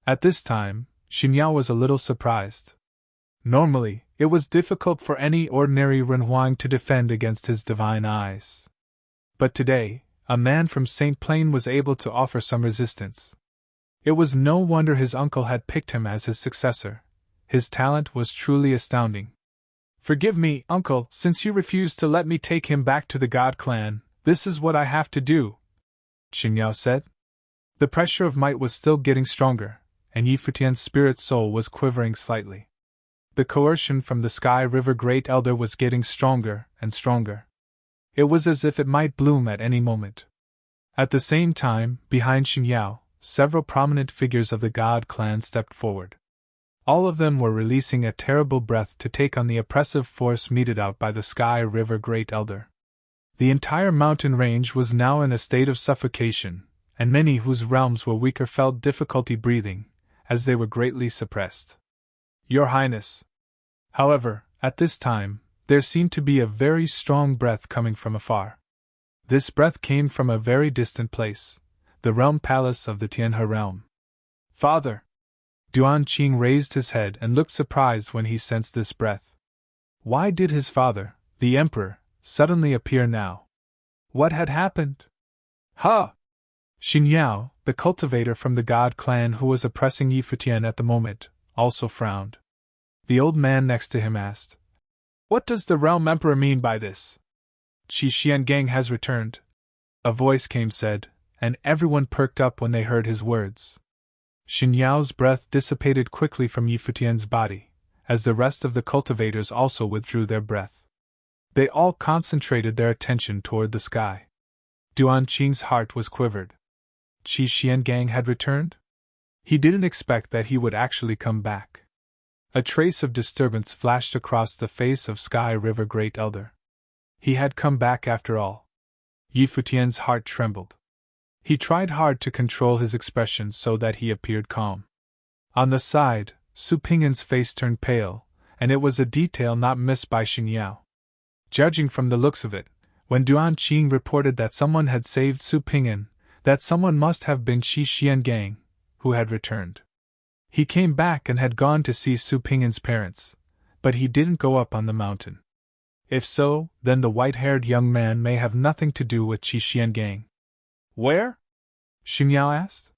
At this time, Xin Yao was a little surprised. Normally, it was difficult for any ordinary Renhuang to defend against his divine eyes. But today, a man from Saint Plain was able to offer some resistance. It was no wonder his uncle had picked him as his successor. His talent was truly astounding. "Forgive me, uncle, since you refuse to let me take him back to the God clan, this is what I have to do," Xin Yao said. The pressure of might was still getting stronger, and Yi Futian's spirit soul was quivering slightly. The coercion from the Sky River Great Elder was getting stronger and stronger. It was as if it might bloom at any moment. At the same time, behind Xin Yao, several prominent figures of the God clan stepped forward. All of them were releasing a terrible breath to take on the oppressive force meted out by the Sky River Great Elder. The entire mountain range was now in a state of suffocation, and many whose realms were weaker felt difficulty breathing, as they were greatly suppressed. "Your Highness." However, at this time, There seemed to be a very strong breath coming from afar. This breath came from a very distant place, the realm palace of the Tianhe realm. Father! Duan Qing raised his head and looked surprised when he sensed this breath. Why did his father, the emperor, suddenly appear now? What had happened? Ha! Xin Yao, the cultivator from the God clan who was oppressing Yi Futian at the moment, also frowned. The old man next to him asked, What does the realm emperor mean by this? Qi Xiangang has returned, a voice came said, and everyone perked up when they heard his words. Xin Yao's breath dissipated quickly from Yi Futian's body, as the rest of the cultivators also withdrew their breath. They all concentrated their attention toward the sky. Duan Qing's heart was quivered. Qi Xiangang had returned? He didn't expect that he would actually come back. A trace of disturbance flashed across the face of Sky River Great Elder. He had come back after all. Yi Futian's heart trembled. He tried hard to control his expression so that he appeared calm. On the side, Su Ping'an's face turned pale, and it was a detail not missed by Xin Yao. Judging from the looks of it, when Duan Qing reported that someone had saved Su Ping'an, that someone must have been Qi Xiangang, who had returned. He came back and had gone to see Su Ping'an's parents, but he didn't go up on the mountain. If so, then the white-haired young man may have nothing to do with Qi Xiangang. Where? Xin Yao asked.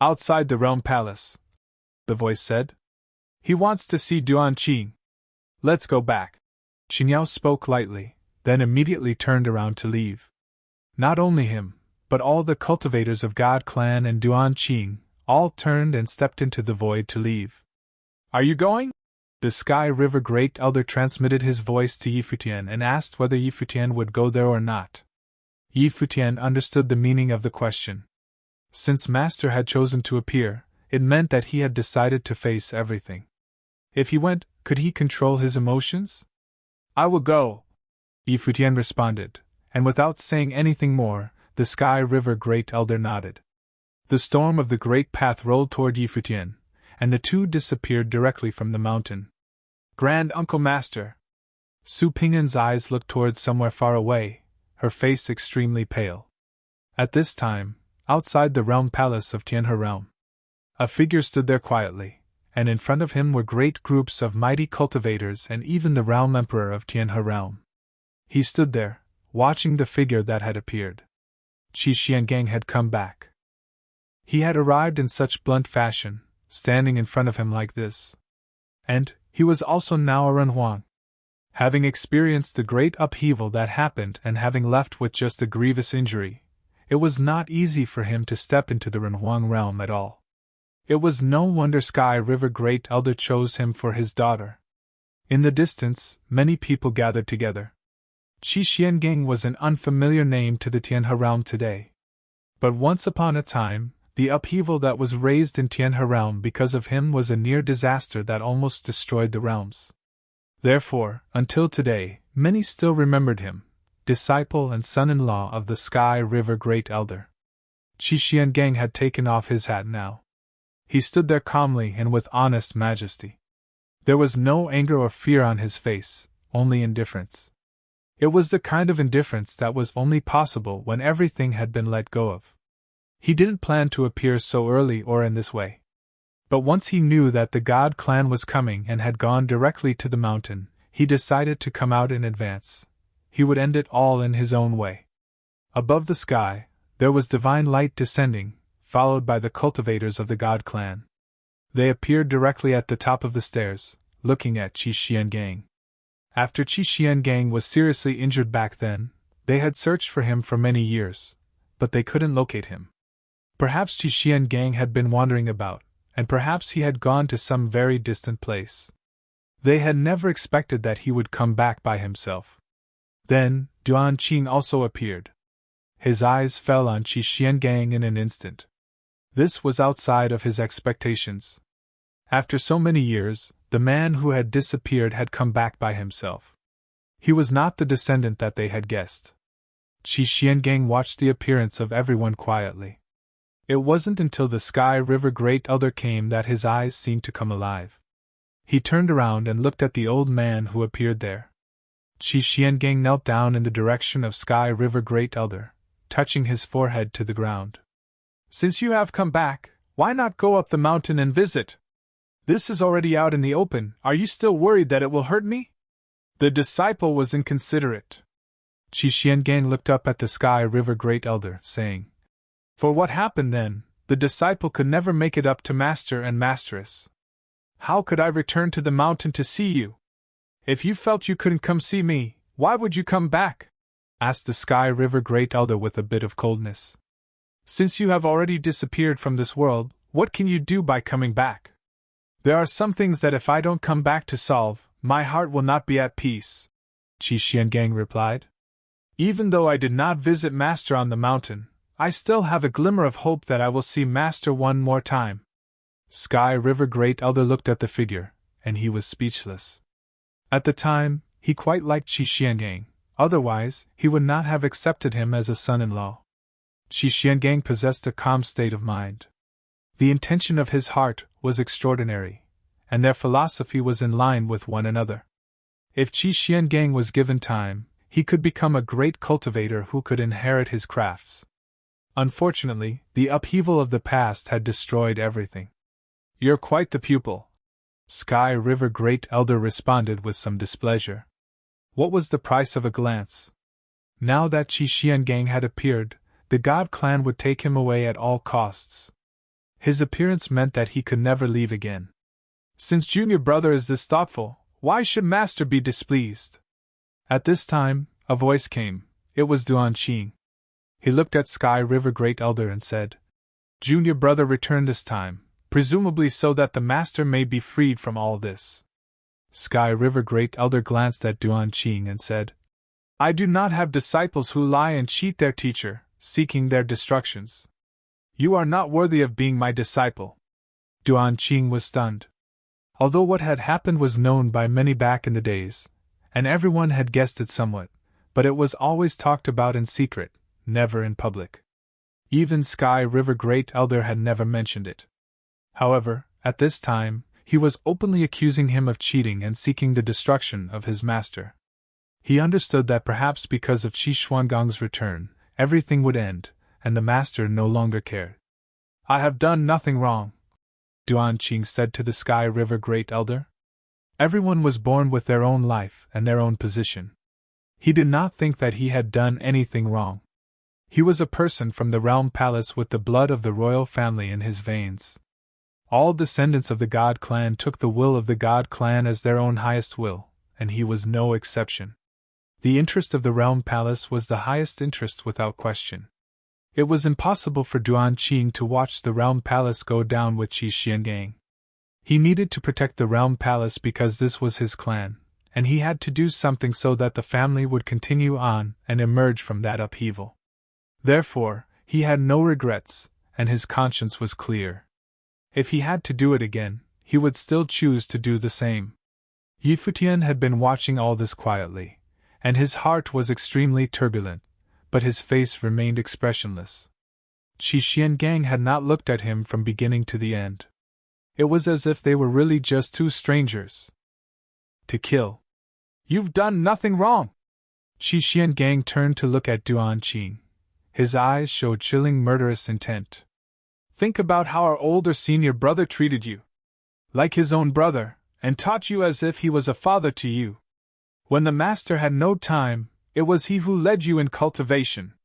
Outside the realm palace, the voice said. He wants to see Duan Qing. Let's go back. Xin Yao spoke lightly, then immediately turned around to leave. Not only him, but all the cultivators of God Clan and Duan Qing all turned and stepped into the void to leave. Are you going? The Sky River Great Elder transmitted his voice to Yi Futian and asked whether Yi Futian would go there or not. Yi Futian understood the meaning of the question. Since Master had chosen to appear, it meant that he had decided to face everything. If he went, could he control his emotions? I will go, Yi Futian responded, and without saying anything more, the Sky River Great Elder nodded. The storm of the Great Path rolled toward Yi Futian, and the two disappeared directly from the mountain. Grand Uncle Master! Su Ping'an's eyes looked towards somewhere far away, her face extremely pale. At this time, outside the realm palace of Tianhe realm, a figure stood there quietly, and in front of him were great groups of mighty cultivators and even the realm emperor of Tianhe realm. He stood there, watching the figure that had appeared. Qi Xiangang had come back. He had arrived in such blunt fashion, standing in front of him like this. And he was also now a Renhuang. Having experienced the great upheaval that happened and having left with just a grievous injury, it was not easy for him to step into the Renhuang realm at all. It was no wonder Sky River Great Elder chose him for his daughter. In the distance, many people gathered together. Qi Xiangang was an unfamiliar name to the Tianhe realm today. But once upon a time, the upheaval that was raised in Tianhe realm because of him was a near disaster that almost destroyed the realms. Therefore, until today, many still remembered him, disciple and son-in-law of the Sky River Great Elder. Qi Xiangang had taken off his hat now. He stood there calmly and with honest majesty. There was no anger or fear on his face, only indifference. It was the kind of indifference that was only possible when everything had been let go of. He didn't plan to appear so early or in this way. But once he knew that the God clan was coming and had gone directly to the mountain, he decided to come out in advance. He would end it all in his own way. Above the sky, there was divine light descending, followed by the cultivators of the God clan. They appeared directly at the top of the stairs, looking at Qi Xiangang. After Qi Xiangang was seriously injured back then, they had searched for him for many years, but they couldn't locate him. Perhaps Qi Xiangang had been wandering about, and perhaps he had gone to some very distant place. They had never expected that he would come back by himself. Then, Duan Qing also appeared. His eyes fell on Qi Xiangang in an instant. This was outside of his expectations. After so many years, the man who had disappeared had come back by himself. He was not the descendant that they had guessed. Qi Xiangang watched the appearance of everyone quietly. It wasn't until the Sky River Great Elder came that his eyes seemed to come alive. He turned around and looked at the old man who appeared there. Qi Xiangang knelt down in the direction of Sky River Great Elder, touching his forehead to the ground. Since you have come back, why not go up the mountain and visit? This is already out in the open, are you still worried that it will hurt me? The disciple was inconsiderate. Qi Xiangang looked up at the Sky River Great Elder, saying, For what happened then, the disciple could never make it up to Master and Masteress. How could I return to the mountain to see you? If you felt you couldn't come see me, why would you come back? Asked the Sky River Great Elder with a bit of coldness. Since you have already disappeared from this world, what can you do by coming back? There are some things that if I don't come back to solve, my heart will not be at peace, Qi Xiangang replied. Even though I did not visit Master on the mountain, I still have a glimmer of hope that I will see Master one more time. Sky River Great Elder looked at the figure, and he was speechless. At the time, he quite liked Qi Xiangang, otherwise, he would not have accepted him as a son-in-law. Qi Xiangang possessed a calm state of mind. The intention of his heart was extraordinary, and their philosophy was in line with one another. If Qi Xiangang was given time, he could become a great cultivator who could inherit his crafts. Unfortunately, the upheaval of the past had destroyed everything. You're quite the pupil, Sky River Great Elder responded with some displeasure. What was the price of a glance? Now that Qi Xiangang had appeared, the God clan would take him away at all costs. His appearance meant that he could never leave again. Since junior brother is this thoughtful, why should Master be displeased? At this time, a voice came. It was Duan Qing. He looked at Sky River Great Elder and said, Junior brother returned this time, presumably so that the Master may be freed from all this. Sky River Great Elder glanced at Duan Qing and said, I do not have disciples who lie and cheat their teacher, seeking their destructions. You are not worthy of being my disciple. Duan Qing was stunned. Although what had happened was known by many back in the days, and everyone had guessed it somewhat, but it was always talked about in secret, never in public. Even Sky River Great Elder had never mentioned it. However, at this time, he was openly accusing him of cheating and seeking the destruction of his master. He understood that perhaps because of Qi Xuangang's return, everything would end, and the master no longer cared. I have done nothing wrong, Duan Qing said to the Sky River Great Elder. Everyone was born with their own life and their own position. He did not think that he had done anything wrong. He was a person from the Realm Palace with the blood of the royal family in his veins. All descendants of the God clan took the will of the God clan as their own highest will, and he was no exception. The interest of the Realm Palace was the highest interest without question. It was impossible for Duan Qing to watch the Realm Palace go down with Qi Xiangang. He needed to protect the Realm Palace because this was his clan, and he had to do something so that the family would continue on and emerge from that upheaval. Therefore, he had no regrets, and his conscience was clear. If he had to do it again, he would still choose to do the same. Futian had been watching all this quietly, and his heart was extremely turbulent, but his face remained expressionless. Qi Xiangang had not looked at him from beginning to the end. It was as if they were really just two strangers. To kill. You've done nothing wrong! Qi Xiangang turned to look at Duan Qing. His eyes showed chilling murderous intent. Think about how our older senior brother treated you. Like his own brother, and taught you as if he was a father to you. When the master had no time, it was he who led you in cultivation.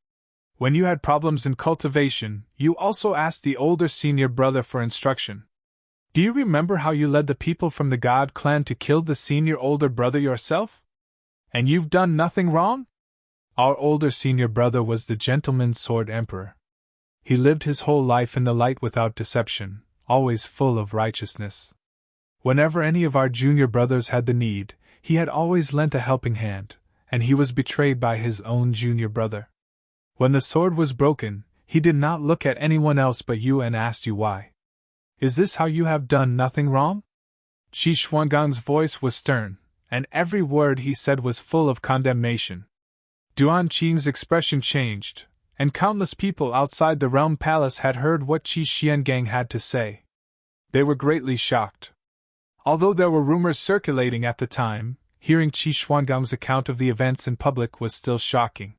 When you had problems in cultivation, you also asked the older senior brother for instruction. Do you remember how you led the people from the God clan to kill the senior older brother yourself? And you've done nothing wrong? Our older senior brother was the Gentleman's Sword Emperor. He lived his whole life in the light without deception, always full of righteousness. Whenever any of our junior brothers had the need, he had always lent a helping hand, and he was betrayed by his own junior brother. When the sword was broken, he did not look at anyone else but you and asked you why. Is this how you have done nothing wrong? Qi Xuangang's voice was stern, and every word he said was full of condemnation. Duan Qing's expression changed, and countless people outside the Realm Palace had heard what Qi Xiangang had to say. They were greatly shocked. Although there were rumors circulating at the time, hearing Qi Xuangang's account of the events in public was still shocking.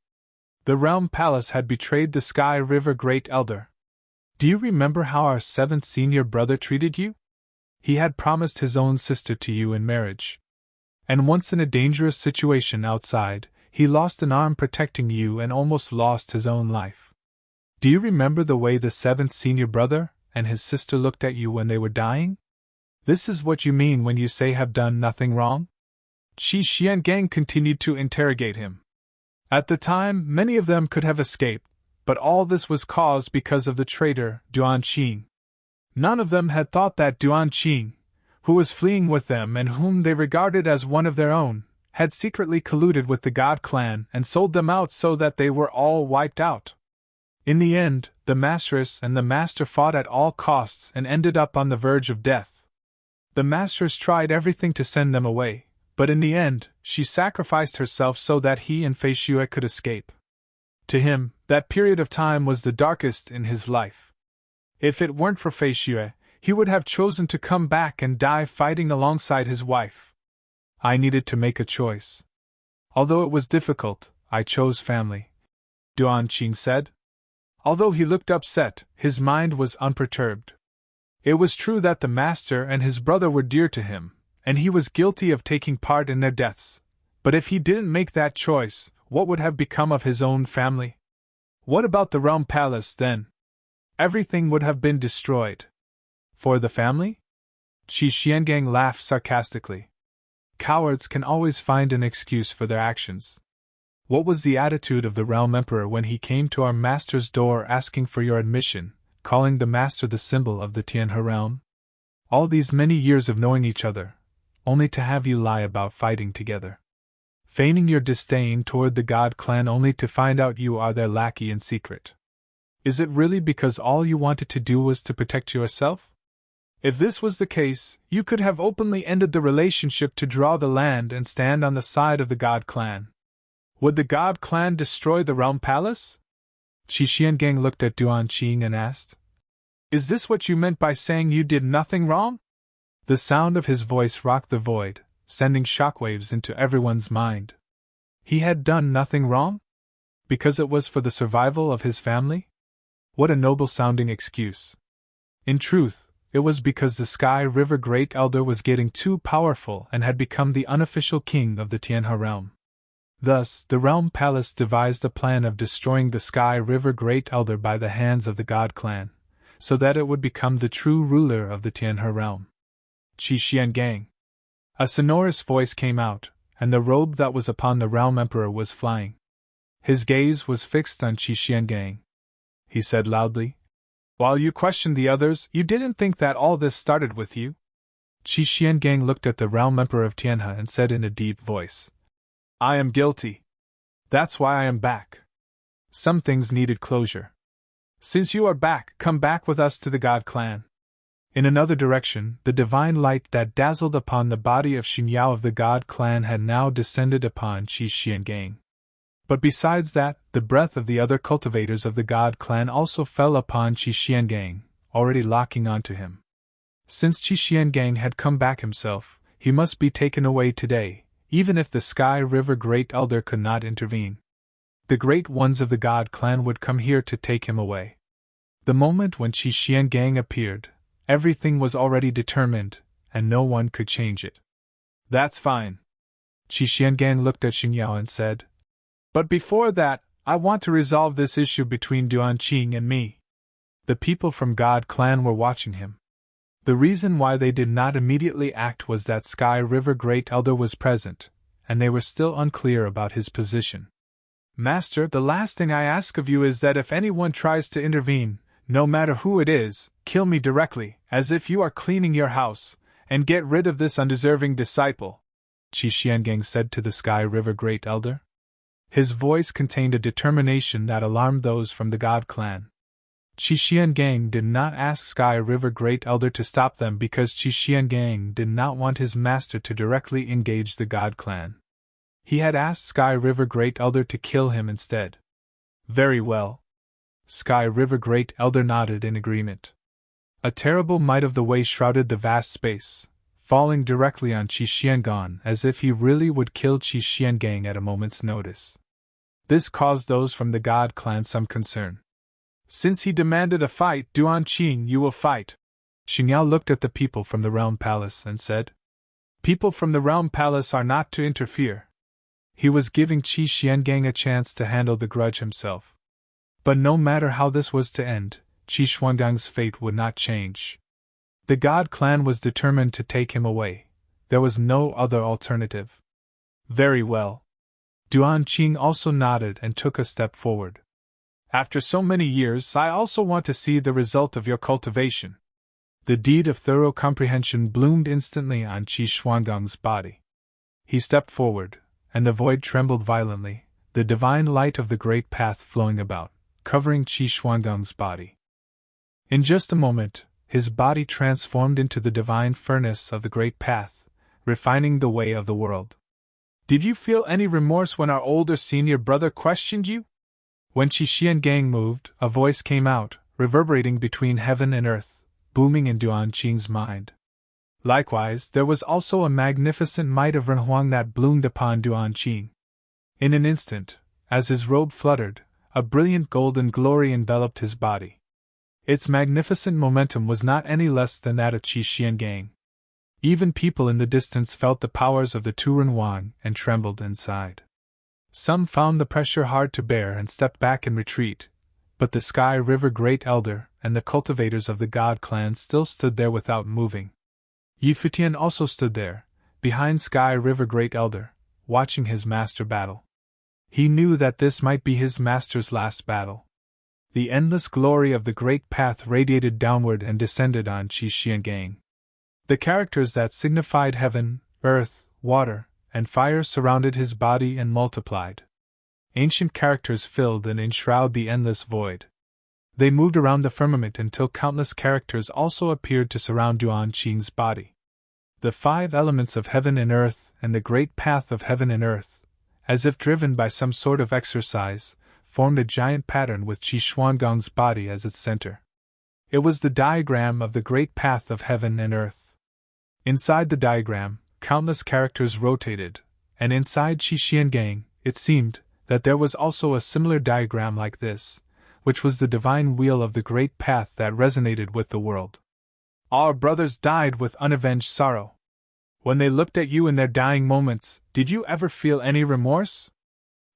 The Realm Palace had betrayed the Sky River Great Elder. Do you remember how our 7th senior brother treated you? He had promised his own sister to you in marriage. And once in a dangerous situation outside, he lost an arm protecting you and almost lost his own life. Do you remember the way the 7th senior brother and his sister looked at you when they were dying? This is what you mean when you say have done nothing wrong? Qi Xiangang continued to interrogate him. At the time, many of them could have escaped, but all this was caused because of the traitor, Duan Qing. None of them had thought that Duan Qing, who was fleeing with them and whom they regarded as one of their own, had secretly colluded with the God clan and sold them out so that they were all wiped out. In the end, the Masteress and the Master fought at all costs and ended up on the verge of death. The Masteress tried everything to send them away, but in the end, she sacrificed herself so that he and Fei Xue could escape. To him, that period of time was the darkest in his life. If it weren't for Fei Xue, he would have chosen to come back and die fighting alongside his wife. I needed to make a choice. Although it was difficult, I chose family, Duan Qing said. Although he looked upset, his mind was unperturbed. It was true that the Master and his brother were dear to him, and he was guilty of taking part in their deaths. But if he didn't make that choice, what would have become of his own family? What about the Realm Palace, then? Everything would have been destroyed. For the family? Qi Xiangang laughed sarcastically. Cowards can always find an excuse for their actions. What was the attitude of the Realm Emperor when he came to our Master's door asking for your admission, calling the Master the symbol of the Tianhe realm? All these many years of knowing each other, only to have you lie about fighting together. Feigning your disdain toward the God clan only to find out you are their lackey in secret. Is it really because all you wanted to do was to protect yourself? If this was the case, you could have openly ended the relationship to draw the land and stand on the side of the God clan. Would the God clan destroy the Realm Palace? Qi Xiangang looked at Duan Qing and asked, Is this what you meant by saying you did nothing wrong? The sound of his voice rocked the void, sending shockwaves into everyone's mind. He had done nothing wrong? Because it was for the survival of his family? What a noble-sounding excuse. In truth, it was because the Sky River Great Elder was getting too powerful and had become the unofficial king of the Tianhe realm. Thus, the Realm Palace devised a plan of destroying the Sky River Great Elder by the hands of the God clan, so that it would become the true ruler of the Tianhe realm. Qi Xiangang. A sonorous voice came out, and the robe that was upon the Realm Emperor was flying. His gaze was fixed on Qi Xiangang. He said loudly, While you questioned the others, you didn't think that all this started with you? Qi Xiangang looked at the Realm Emperor of Tianhe and said in a deep voice, I am guilty. That's why I am back. Some things needed closure. Since you are back, come back with us to the God clan. In another direction, the divine light that dazzled upon the body of Xinyao of the God clan had now descended upon Qi Xiangang. But besides that, the breath of the other cultivators of the God clan also fell upon Qi Xiangang, already locking onto him. Since Qi Xiangang had come back himself, he must be taken away today, even if the Sky River Great Elder could not intervene. The great ones of the God clan would come here to take him away. The moment when Qi Xiangang appeared, everything was already determined, and no one could change it. That's fine. Qi Xiangang looked at Xinyao and said, But before that, I want to resolve this issue between Duan Qing and me. The people from God clan were watching him. The reason why they did not immediately act was that Sky River Great Elder was present, and they were still unclear about his position. Master, the last thing I ask of you is that if anyone tries to intervene, no matter who it is, kill me directly, as if you are cleaning your house, and get rid of this undeserving disciple, Qi Xiangang said to the Sky River Great Elder. His voice contained a determination that alarmed those from the God clan. Qi Xiangang did not ask Sky River Great Elder to stop them because Qi Xiangang did not want his master to directly engage the God clan. He had asked Sky River Great Elder to kill him instead. Very well. Sky River Great Elder nodded in agreement. A terrible might of the way shrouded the vast space, falling directly on Qi Xiangang as if he really would kill Qi Xiangang at a moment's notice. This caused those from the God clan some concern. Since he demanded a fight, Duan Qing, you will fight. Xingyao looked at the people from the Realm Palace and said, People from the Realm Palace are not to interfere. He was giving Qi Xiangang a chance to handle the grudge himself. But no matter how this was to end, Qi Xiangang's fate would not change. The God clan was determined to take him away. There was no other alternative. Very well. Duan Qing also nodded and took a step forward. After so many years, I also want to see the result of your cultivation. The deed of thorough comprehension bloomed instantly on Qi Xiangang's body. He stepped forward, and the void trembled violently, the divine light of the great path flowing about, covering Qi Xiangang's body. In just a moment, his body transformed into the divine furnace of the great path, refining the way of the world. Did you feel any remorse when our older senior brother questioned you? When Qi Xiangang moved, a voice came out, reverberating between heaven and earth, booming in Duan Qing's mind. Likewise, there was also a magnificent might of Renhuang that bloomed upon Duan Qing. In an instant, as his robe fluttered, a brilliant golden glory enveloped his body. Its magnificent momentum was not any less than that of Qi Xiangang. Even people in the distance felt the powers of the two Renhuang and trembled inside. Some found the pressure hard to bear and stepped back in retreat, but the Sky River Great Elder and the cultivators of the God clan still stood there without moving. Futian also stood there, behind Sky River Great Elder, watching his master battle. He knew that this might be his master's last battle. The endless glory of the great path radiated downward and descended on Qi Xiangang. The characters that signified heaven, earth, water, and fire surrounded his body and multiplied. Ancient characters filled and enshrouded the endless void. They moved around the firmament until countless characters also appeared to surround Duan Qing's body. The 5 elements of heaven and earth and the great path of heaven and earth, as if driven by some sort of exercise, formed a giant pattern with Qi Xianggang's body as its center. It was the diagram of the great path of heaven and earth. Inside the diagram, countless characters rotated, and inside Qi Xiangang, it seemed that there was also a similar diagram like this, which was the divine wheel of the great path that resonated with the world. Our brothers died with unavenged sorrow. When they looked at you in their dying moments, did you ever feel any remorse?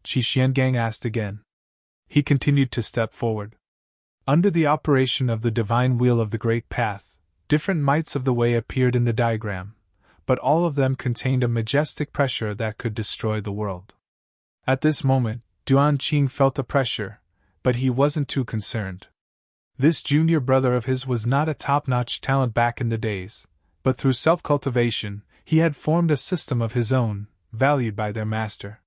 Qi Xiangang asked again. He continued to step forward. Under the operation of the divine wheel of the great path, different mites of the way appeared in the diagram, but all of them contained a majestic pressure that could destroy the world. At this moment, Duan Qing felt a pressure, but he wasn't too concerned. This junior brother of his was not a top-notch talent back in the days, but through self-cultivation, he had formed a system of his own, valued by their master.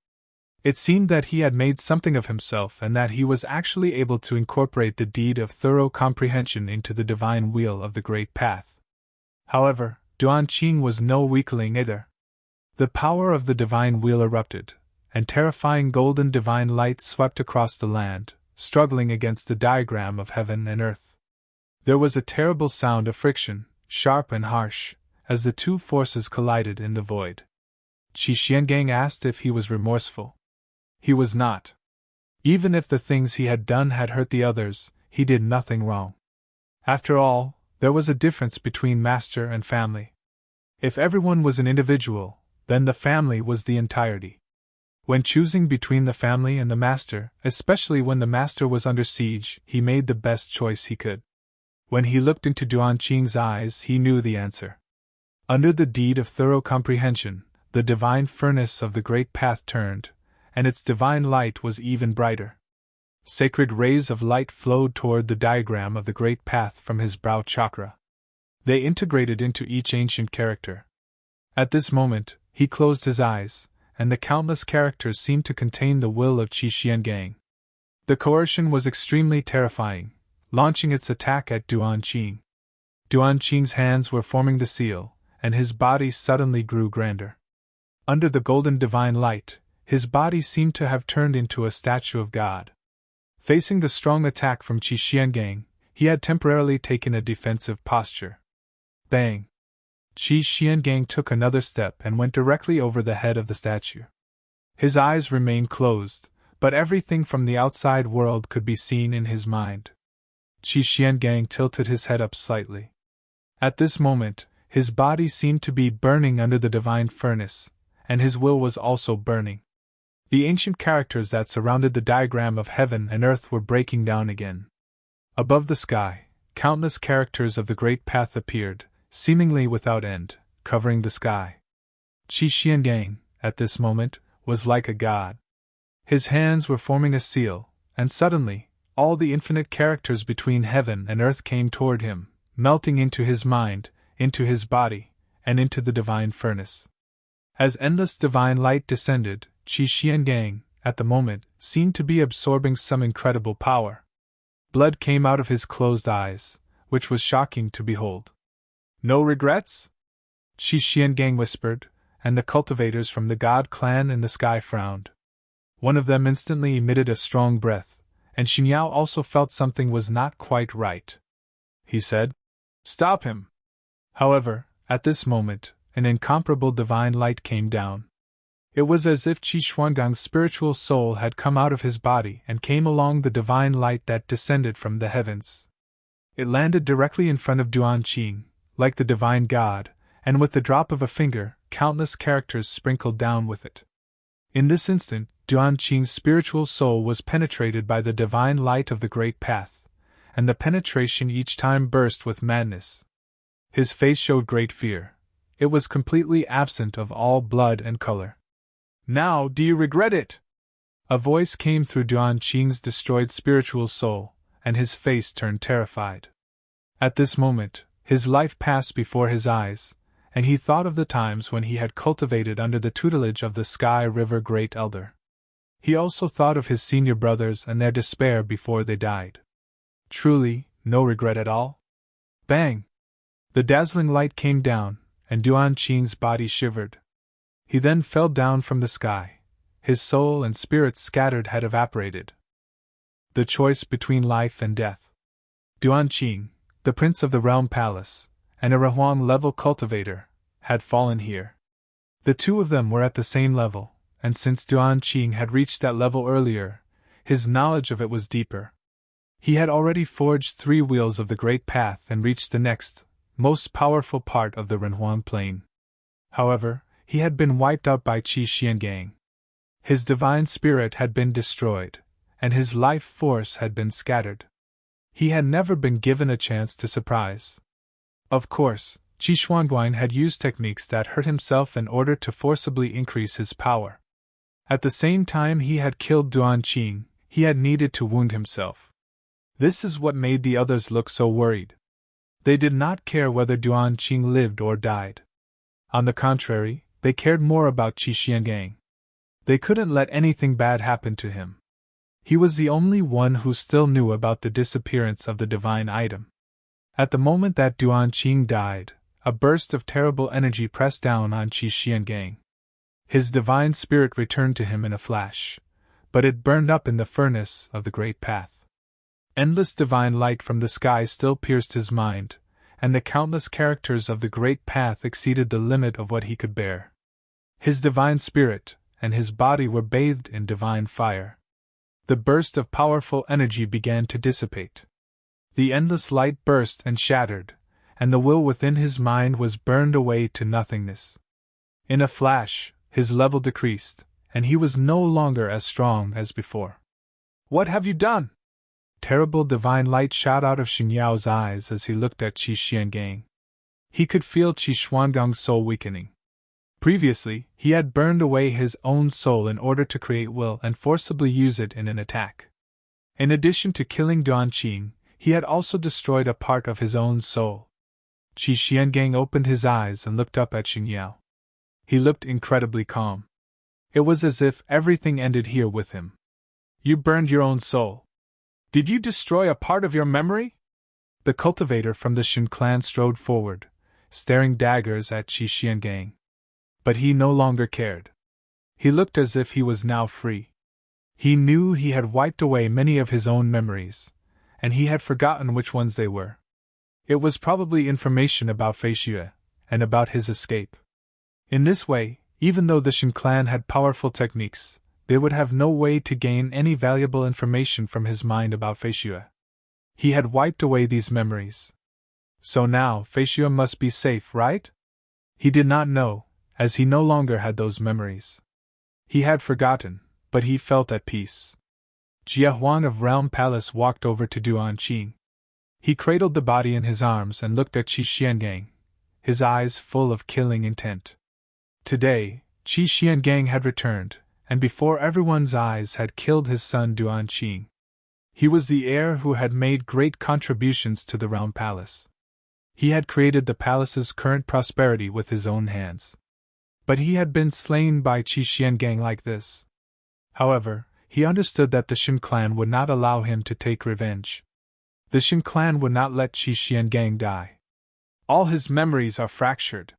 It seemed that he had made something of himself and that he was actually able to incorporate the deed of thorough comprehension into the divine wheel of the great path. However, Duan Qing was no weakling either. The power of the divine wheel erupted, and terrifying golden divine light swept across the land, struggling against the diagram of heaven and earth. There was a terrible sound of friction, sharp and harsh, as the two forces collided in the void. Qi Xiangang asked if he was remorseful. He was not. Even if the things he had done had hurt the others, he did nothing wrong. After all, there was a difference between master and family. If everyone was an individual, then the family was the entirety. When choosing between the family and the master, especially when the master was under siege, he made the best choice he could. When he looked into Duan Qing's eyes, he knew the answer. Under the deed of thorough comprehension, the divine furnace of the great path turned, and its divine light was even brighter. Sacred rays of light flowed toward the diagram of the great path from his brow chakra. They integrated into each ancient character. At this moment, he closed his eyes, and the countless characters seemed to contain the will of Qi Xiangang. The coercion was extremely terrifying, launching its attack at Duan Qing. Duan Qing's hands were forming the seal, and his body suddenly grew grander. Under the golden divine light, his body seemed to have turned into a statue of God. Facing the strong attack from Qi Xiangang, he had temporarily taken a defensive posture. Bang! Qi Xiangang took another step and went directly over the head of the statue. His eyes remained closed, but everything from the outside world could be seen in his mind. Qi Xiangang tilted his head up slightly. At this moment, his body seemed to be burning under the divine furnace, and his will was also burning. The ancient characters that surrounded the diagram of heaven and earth were breaking down again. Above the sky, countless characters of the great path appeared, seemingly without end, covering the sky. Qi Xiangang, at this moment, was like a god. His hands were forming a seal, and suddenly, all the infinite characters between heaven and earth came toward him, melting into his mind, into his body, and into the divine furnace. As endless divine light descended, Qi Xiangang, at the moment, seemed to be absorbing some incredible power. Blood came out of his closed eyes, which was shocking to behold. "No regrets?" Qi Xiangang whispered, and the cultivators from the god clan in the sky frowned. One of them instantly emitted a strong breath, and Xinyao also felt something was not quite right. He said, "Stop him!" However, at this moment, an incomparable divine light came down. It was as if Qi Xuangang's spiritual soul had come out of his body and came along the divine light that descended from the heavens. It landed directly in front of Duan Qing, like the divine god, and with the drop of a finger, countless characters sprinkled down with it. In this instant, Duan Qing's spiritual soul was penetrated by the divine light of the great path, and the penetration each time burst with madness. His face showed great fear. It was completely absent of all blood and color. "Now, do you regret it?" A voice came through Duan Qing's destroyed spiritual soul, and his face turned terrified. At this moment, his life passed before his eyes, and he thought of the times when he had cultivated under the tutelage of the Sky River Great Elder. He also thought of his senior brothers and their despair before they died. Truly, no regret at all? Bang! The dazzling light came down, and Duan Qing's body shivered. He then fell down from the sky. His soul and spirit scattered had evaporated. The choice between life and death. Duan Qing, the prince of the realm palace, and a Rahuang-level cultivator, had fallen here. The two of them were at the same level, and since Duan Qing had reached that level earlier, his knowledge of it was deeper. He had already forged 3 wheels of the Great Path and reached the next, most powerful part of the Renhuang Plain. However, he had been wiped out by Qi Xiangang. His divine spirit had been destroyed, and his life force had been scattered. He had never been given a chance to surprise. Of course, Qi Xuanguang had used techniques that hurt himself in order to forcibly increase his power. At the same time he had killed Duan Qing, he had needed to wound himself. This is what made the others look so worried. They did not care whether Duan Qing lived or died. On the contrary, they cared more about Qi Xiangang. They couldn't let anything bad happen to him. He was the only one who still knew about the disappearance of the divine item. At the moment that Duan Qing died, a burst of terrible energy pressed down on Qi Xiangang. His divine spirit returned to him in a flash, but it burned up in the furnace of the great path. Endless divine light from the sky still pierced his mind, and the countless characters of the great path exceeded the limit of what he could bear. His divine spirit and his body were bathed in divine fire. The burst of powerful energy began to dissipate. The endless light burst and shattered, and the will within his mind was burned away to nothingness. In a flash, his level decreased, and he was no longer as strong as before. "What have you done?" Terrible divine light shot out of Xinyao's eyes as he looked at Qi Xiangang. He could feel Qi Xuangang's soul weakening. Previously, he had burned away his own soul in order to create will and forcibly use it in an attack. In addition to killing Duan Qing, he had also destroyed a part of his own soul. Qi Xiangang opened his eyes and looked up at Xinyao. He looked incredibly calm. It was as if everything ended here with him. "You burned your own soul. Did you destroy a part of your memory?" The cultivator from the Shen clan strode forward, staring daggers at Qi Xiangang. But he no longer cared. He looked as if he was now free. He knew he had wiped away many of his own memories, and he had forgotten which ones they were. It was probably information about Fei Xue, and about his escape. In this way, even though the Shin clan had powerful techniques, they would have no way to gain any valuable information from his mind about Feishue. He had wiped away these memories. So now Feishue must be safe, right? He did not know, as he no longer had those memories. He had forgotten, but he felt at peace. Jia Huang of Realm Palace walked over to Duan Qing. He cradled the body in his arms and looked at Qi Xiangang, his eyes full of killing intent. Today, Qi Xiangang had returned, and before everyone's eyes had killed his son Duan Qing. He was the heir who had made great contributions to the Realm Palace. He had created the palace's current prosperity with his own hands. But he had been slain by Qi Xiangang like this. However, he understood that the Shin clan would not allow him to take revenge. The Shin clan would not let Qi Xiangang die. All his memories are fractured.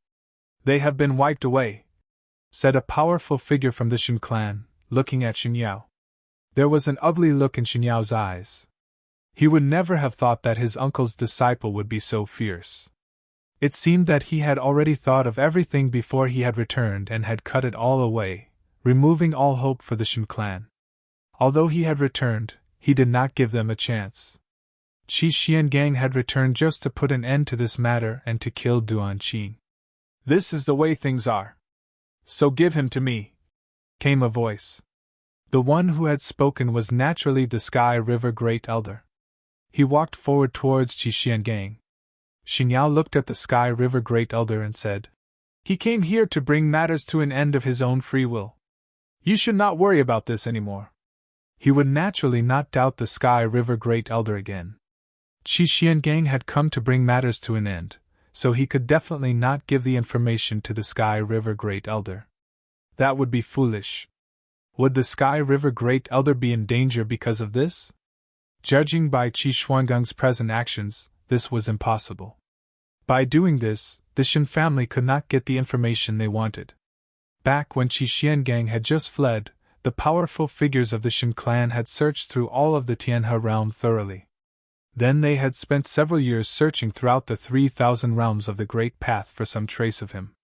They have been wiped away, said a powerful figure from the Shin clan, looking at Xin Yao. There was an ugly look in Xin Yao's eyes. He would never have thought that his uncle's disciple would be so fierce. It seemed that he had already thought of everything before he had returned and had cut it all away, removing all hope for the Shin clan. Although he had returned, he did not give them a chance. Qi Xiangang had returned just to put an end to this matter and to kill Duan Qing. This is the way things are. So give him to me, came a voice. The one who had spoken was naturally the Sky River Great Elder. He walked forward towards Qi Xiangang. Xin Yao looked at the Sky River Great Elder and said, "He came here to bring matters to an end of his own free will. You should not worry about this anymore." He would naturally not doubt the Sky River Great Elder again. Qi Xiangang had come to bring matters to an end, so he could definitely not give the information to the Sky River Great Elder. That would be foolish. Would the Sky River Great Elder be in danger because of this? Judging by Qi Xuangang's present actions, this was impossible. By doing this, the Shin family could not get the information they wanted. Back when Qi Xiangang had just fled, the powerful figures of the Shin clan had searched through all of the Tianhe realm thoroughly. Then they had spent several years searching throughout the 3,000 realms of the Great Path for some trace of him.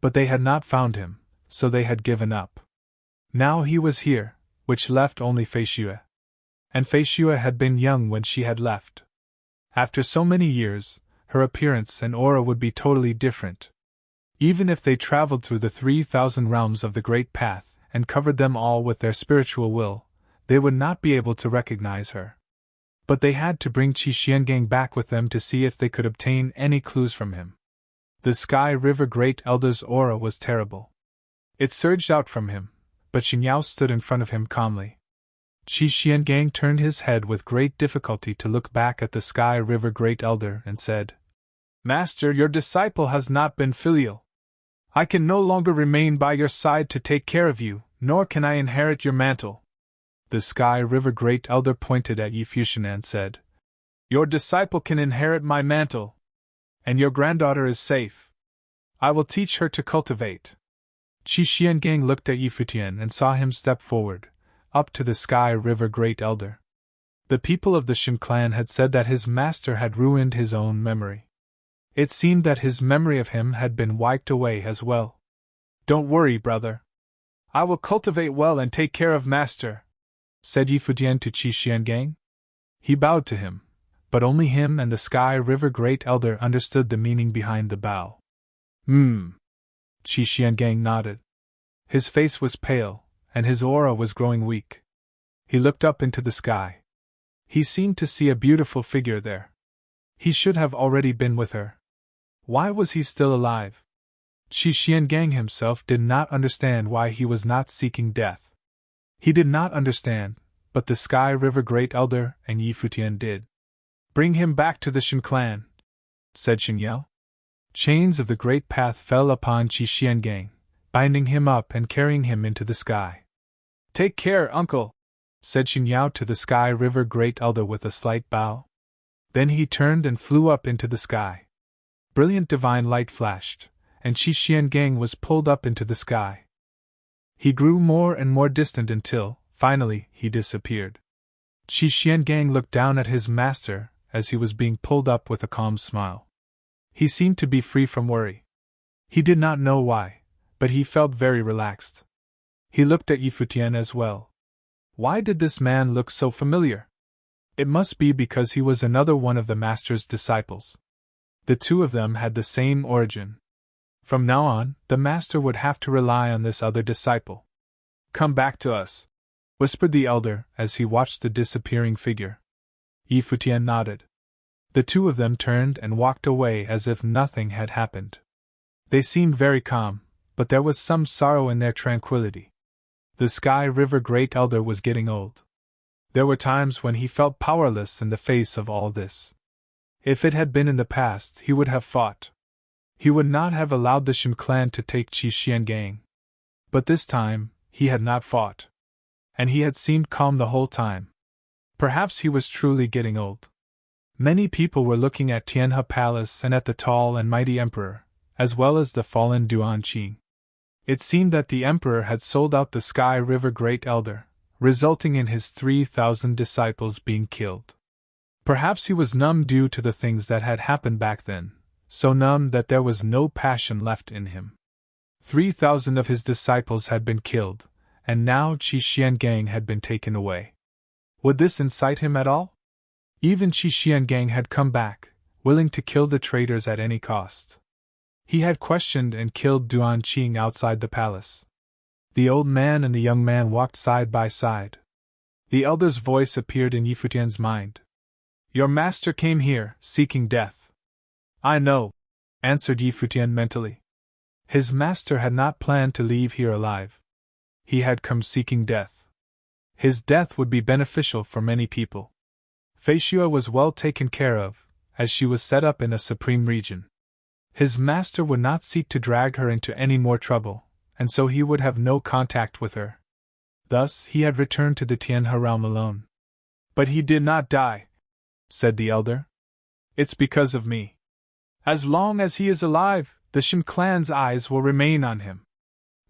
But they had not found him, so they had given up. Now he was here, which left only Feishue. And Feishue had been young when she had left. After so many years, her appearance and aura would be totally different. Even if they traveled through the 3,000 realms of the Great Path and covered them all with their spiritual will, they would not be able to recognize her. But they had to bring Qi Xiangang back with them to see if they could obtain any clues from him. The Sky River Great Elder's aura was terrible. It surged out from him, but Xin Yao stood in front of him calmly. Qi Xiangang turned his head with great difficulty to look back at the Sky River Great Elder and said, "Master, your disciple has not been filial. I can no longer remain by your side to take care of you, nor can I inherit your mantle." The Sky River Great Elder pointed at Yi Futian and said, "Your disciple can inherit my mantle. And your granddaughter is safe. I will teach her to cultivate." Qi Xiangang looked at Yi Futian and saw him step forward, up to the Sky River Great Elder. The people of the Shin clan had said that his master had ruined his own memory. It seemed that his memory of him had been wiped away as well. "Don't worry, brother. I will cultivate well and take care of master," said Yi Futian to Qi Xiangang. He bowed to him, but only him and the Sky River Great Elder understood the meaning behind the bow. Qi Xiangang nodded. His face was pale, and his aura was growing weak. He looked up into the sky. He seemed to see a beautiful figure there. He should have already been with her. Why was he still alive? Qi Xiangang himself did not understand why he was not seeking death. He did not understand, but the Sky River Great Elder and Yi Futian did. "Bring him back to the Shin clan," said Xin Yao. Chains of the Great Path fell upon Qi Xiangang, binding him up and carrying him into the sky. "Take care, uncle," said Xin Yao to the Sky River Great Elder with a slight bow. Then he turned and flew up into the sky. Brilliant divine light flashed, and Qi Xiangang was pulled up into the sky. He grew more and more distant until, finally, he disappeared. Qi Xiangang looked down at his master as he was being pulled up with a calm smile. He seemed to be free from worry. He did not know why, but he felt very relaxed. He looked at Futian as well. Why did this man look so familiar? It must be because he was another one of the master's disciples. The two of them had the same origin. From now on, the master would have to rely on this other disciple. "Come back to us," whispered the elder as he watched the disappearing figure. Futian nodded. The two of them turned and walked away as if nothing had happened. They seemed very calm, but there was some sorrow in their tranquility. The Sky River Great Elder was getting old. There were times when he felt powerless in the face of all this. If it had been in the past, he would have fought. He would not have allowed the Shen clan to take Qixiangang. But this time, he had not fought. And he had seemed calm the whole time. Perhaps he was truly getting old. Many people were looking at Tianhe Palace and at the tall and mighty emperor, as well as the fallen Duan Qing. It seemed that the emperor had sold out the Sky River Great Elder, resulting in his 3,000 disciples being killed. Perhaps he was numb due to the things that had happened back then, so numb that there was no passion left in him. 3,000 of his disciples had been killed, and now Qixiangang had been taken away. Would this incite him at all? Even Qixiangang had come back, willing to kill the traitors at any cost. He had questioned and killed Duan Qing outside the palace. The old man and the young man walked side by side. The elder's voice appeared in Futian's mind. "Your master came here, seeking death." "I know," answered Futian mentally. His master had not planned to leave here alive. He had come seeking death. His death would be beneficial for many people. Feishua was well taken care of, as she was set up in a supreme region. His master would not seek to drag her into any more trouble, and so he would have no contact with her. Thus he had returned to the Tianhe realm alone. "But he did not die," said the elder. "It's because of me. As long as he is alive, the Shen clan's eyes will remain on him.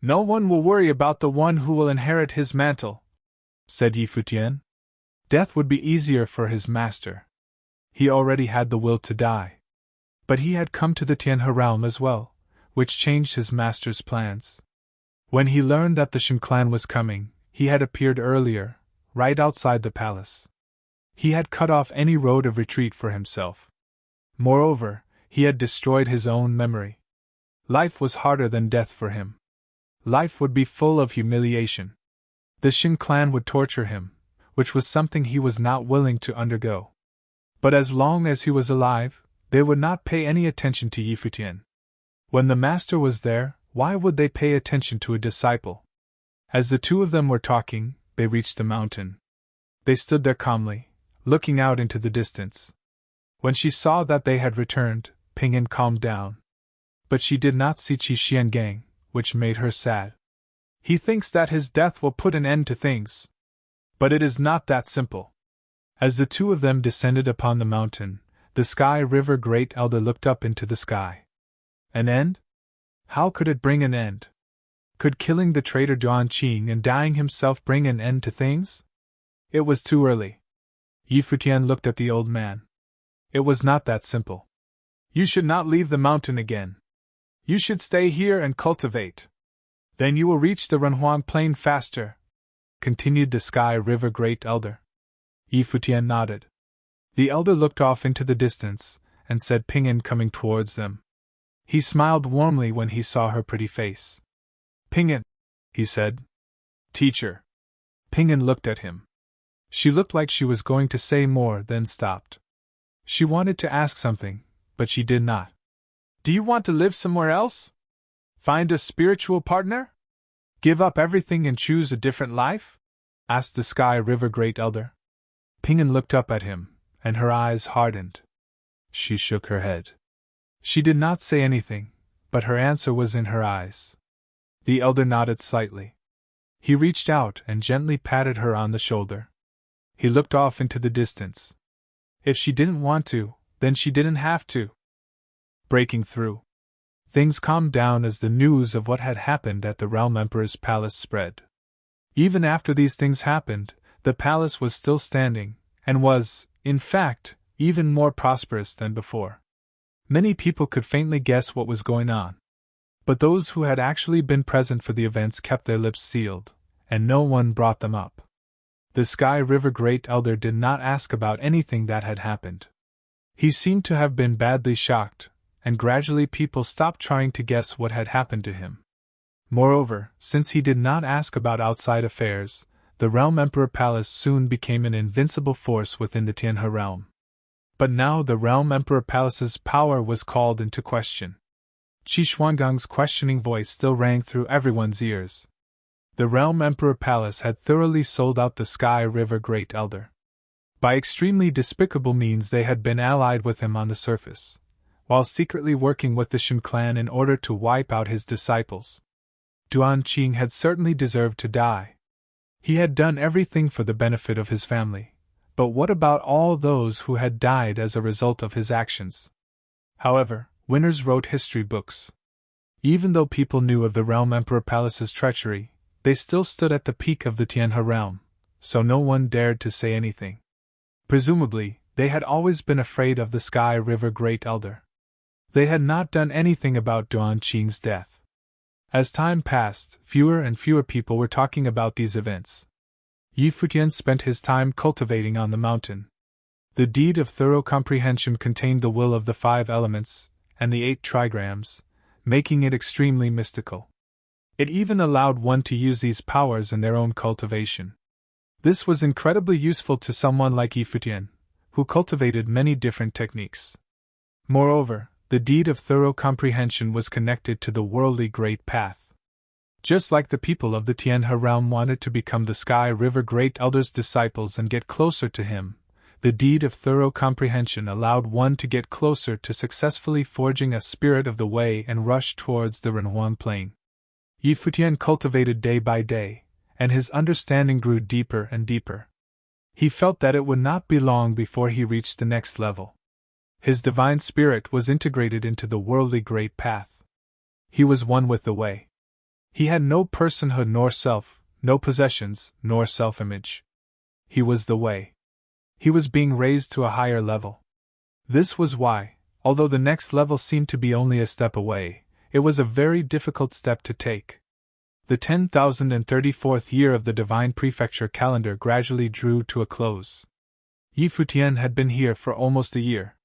No one will worry about the one who will inherit his mantle," said Futian. Death would be easier for his master. He already had the will to die. But he had come to the Tianhe realm as well, which changed his master's plans. When he learned that the Shen clan was coming, he had appeared earlier, right outside the palace. He had cut off any road of retreat for himself. Moreover, he had destroyed his own memory. Life was harder than death for him. Life would be full of humiliation. The Shen clan would torture him, which was something he was not willing to undergo. But as long as he was alive, they would not pay any attention to Futian. When the master was there, why would they pay attention to a disciple? As the two of them were talking, they reached the mountain. They stood there calmly, looking out into the distance. When she saw that they had returned, Ping'an calmed down. But she did not see Qixiangang, which made her sad. "He thinks that his death will put an end to things. But it is not that simple." As the two of them descended upon the mountain, the Sky River Great Elder looked up into the sky. An end? How could it bring an end? Could killing the traitor Duan Qing and dying himself bring an end to things? It was too early. Futian looked at the old man. It was not that simple. "You should not leave the mountain again. You should stay here and cultivate. Then you will reach the Renhuang plain faster," continued the Sky River Great Elder. Futian nodded. The elder looked off into the distance, and said Ping'an coming towards them. He smiled warmly when he saw her pretty face. "Ping'an," he said. "Teacher." Ping'an looked at him. She looked like she was going to say more, then stopped. She wanted to ask something, but she did not. "Do you want to live somewhere else? Find a spiritual partner? Give up everything and choose a different life?" asked the Sky River Great Elder. Ping'an looked up at him, and her eyes hardened. She shook her head. She did not say anything, but her answer was in her eyes. The elder nodded slightly. He reached out and gently patted her on the shoulder. He looked off into the distance. If she didn't want to, then she didn't have to. Breaking through. Things calmed down as the news of what had happened at the Realm Emperor's palace spread. Even after these things happened, the palace was still standing, and was, in fact, even more prosperous than before. Many people could faintly guess what was going on. But those who had actually been present for the events kept their lips sealed, and no one brought them up. The Sky River Great Elder did not ask about anything that had happened. He seemed to have been badly shocked, and gradually people stopped trying to guess what had happened to him. Moreover, since he did not ask about outside affairs, the Realm Emperor Palace soon became an invincible force within the Tianhe realm. But now the Realm Emperor Palace's power was called into question. Qi Xuangang's questioning voice still rang through everyone's ears. The Realm Emperor Palace had thoroughly sold out the Sky River Great Elder. By extremely despicable means they had been allied with him on the surface, while secretly working with the Shen clan in order to wipe out his disciples. Duan Qing had certainly deserved to die. He had done everything for the benefit of his family, but what about all those who had died as a result of his actions? However, winners wrote history books. Even though people knew of the Realm Emperor Palace's treachery, they still stood at the peak of the Tianhe realm, so no one dared to say anything. Presumably, they had always been afraid of the Sky River Great Elder. They had not done anything about Duan Qing's death. As time passed, fewer and fewer people were talking about these events. Futian spent his time cultivating on the mountain. The deed of thorough comprehension contained the will of the 5 elements and the 8 trigrams, making it extremely mystical. It even allowed one to use these powers in their own cultivation. This was incredibly useful to someone like Futian, who cultivated many different techniques. Moreover, the deed of thorough comprehension was connected to the worldly great path. Just like the people of the Tianhe realm wanted to become the Sky River Great Elder's disciples and get closer to him, the deed of thorough comprehension allowed one to get closer to successfully forging a spirit of the way and rush towards the Renhuan Plain. Futian cultivated day by day, and his understanding grew deeper and deeper. He felt that it would not be long before he reached the next level. His divine spirit was integrated into the worldly great path. He was one with the way. He had no personhood nor self, no possessions, nor self-image. He was the way. He was being raised to a higher level. This was why, although the next level seemed to be only a step away, it was a very difficult step to take. The 10,034th year of the Divine Prefecture calendar gradually drew to a close. Futian had been here for almost a year.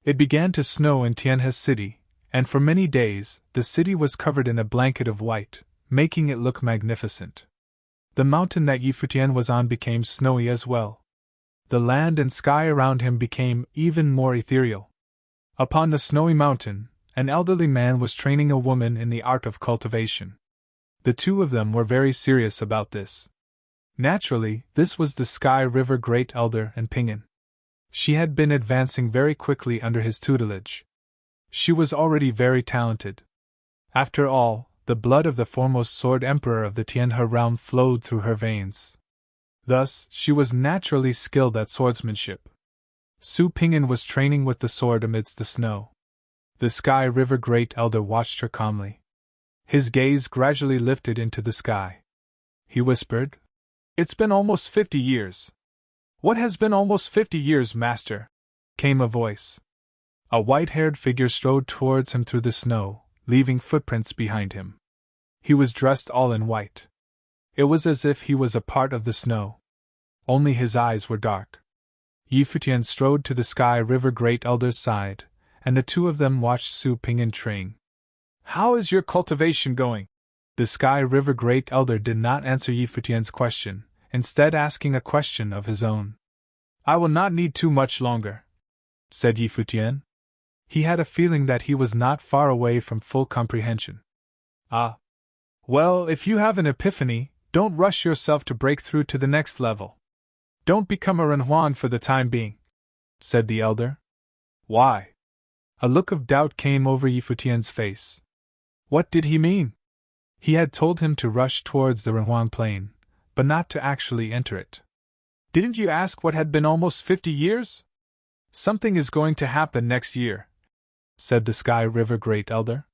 It began to snow in Tianhe City, and for many days, the city was covered in a blanket of white, making it look magnificent. The mountain that Futian was on became snowy as well. The land and sky around him became even more ethereal. Upon the snowy mountain, an elderly man was training a woman in the art of cultivation. The two of them were very serious about this. Naturally, this was the Sky River Great Elder and Ping'an. She had been advancing very quickly under his tutelage. She was already very talented. After all, the blood of the foremost Sword Emperor of the Tianhe realm flowed through her veins. Thus, she was naturally skilled at swordsmanship. Su Ping'an was training with the sword amidst the snow. The Sky River Great Elder watched her calmly. His gaze gradually lifted into the sky. He whispered, "It's been almost 50 years. What has been almost 50 years, master?" came a voice. A white-haired figure strode towards him through the snow, leaving footprints behind him. He was dressed all in white. It was as if he was a part of the snow. Only his eyes were dark. Futian strode to the Sky River Great Elder's side, and the two of them watched Su Ping'an train. "How is your cultivation going?" The Sky River Great Elder did not answer Futian's question, instead asking a question of his own. "I will not need too much longer," said Futian. He had a feeling that he was not far away from full comprehension. "Ah. Well, if you have an epiphany, don't rush yourself to break through to the next level. Don't become a Renhuan for the time being," said the elder. "Why?" A look of doubt came over Futian's face. What did he mean? He had told him to rush towards the Renhuan Plain, but not to actually enter it. "Didn't you ask what had been almost 50 years? Something is going to happen next year," said the Sky River Great Elder.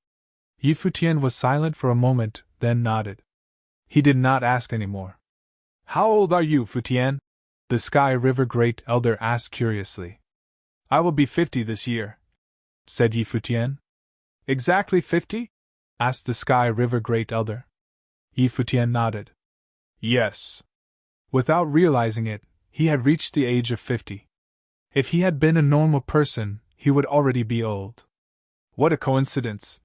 Futian was silent for a moment, then nodded. He did not ask any more. "How old are you, Futian?" the Sky River Great Elder asked curiously. "I will be 50 this year," said Futian. "Exactly 50? asked the Sky River Great Elder. Yi Futian nodded. Yes. Without realizing it, he had reached the age of 50. If he had been a normal person, he would already be old. What a coincidence,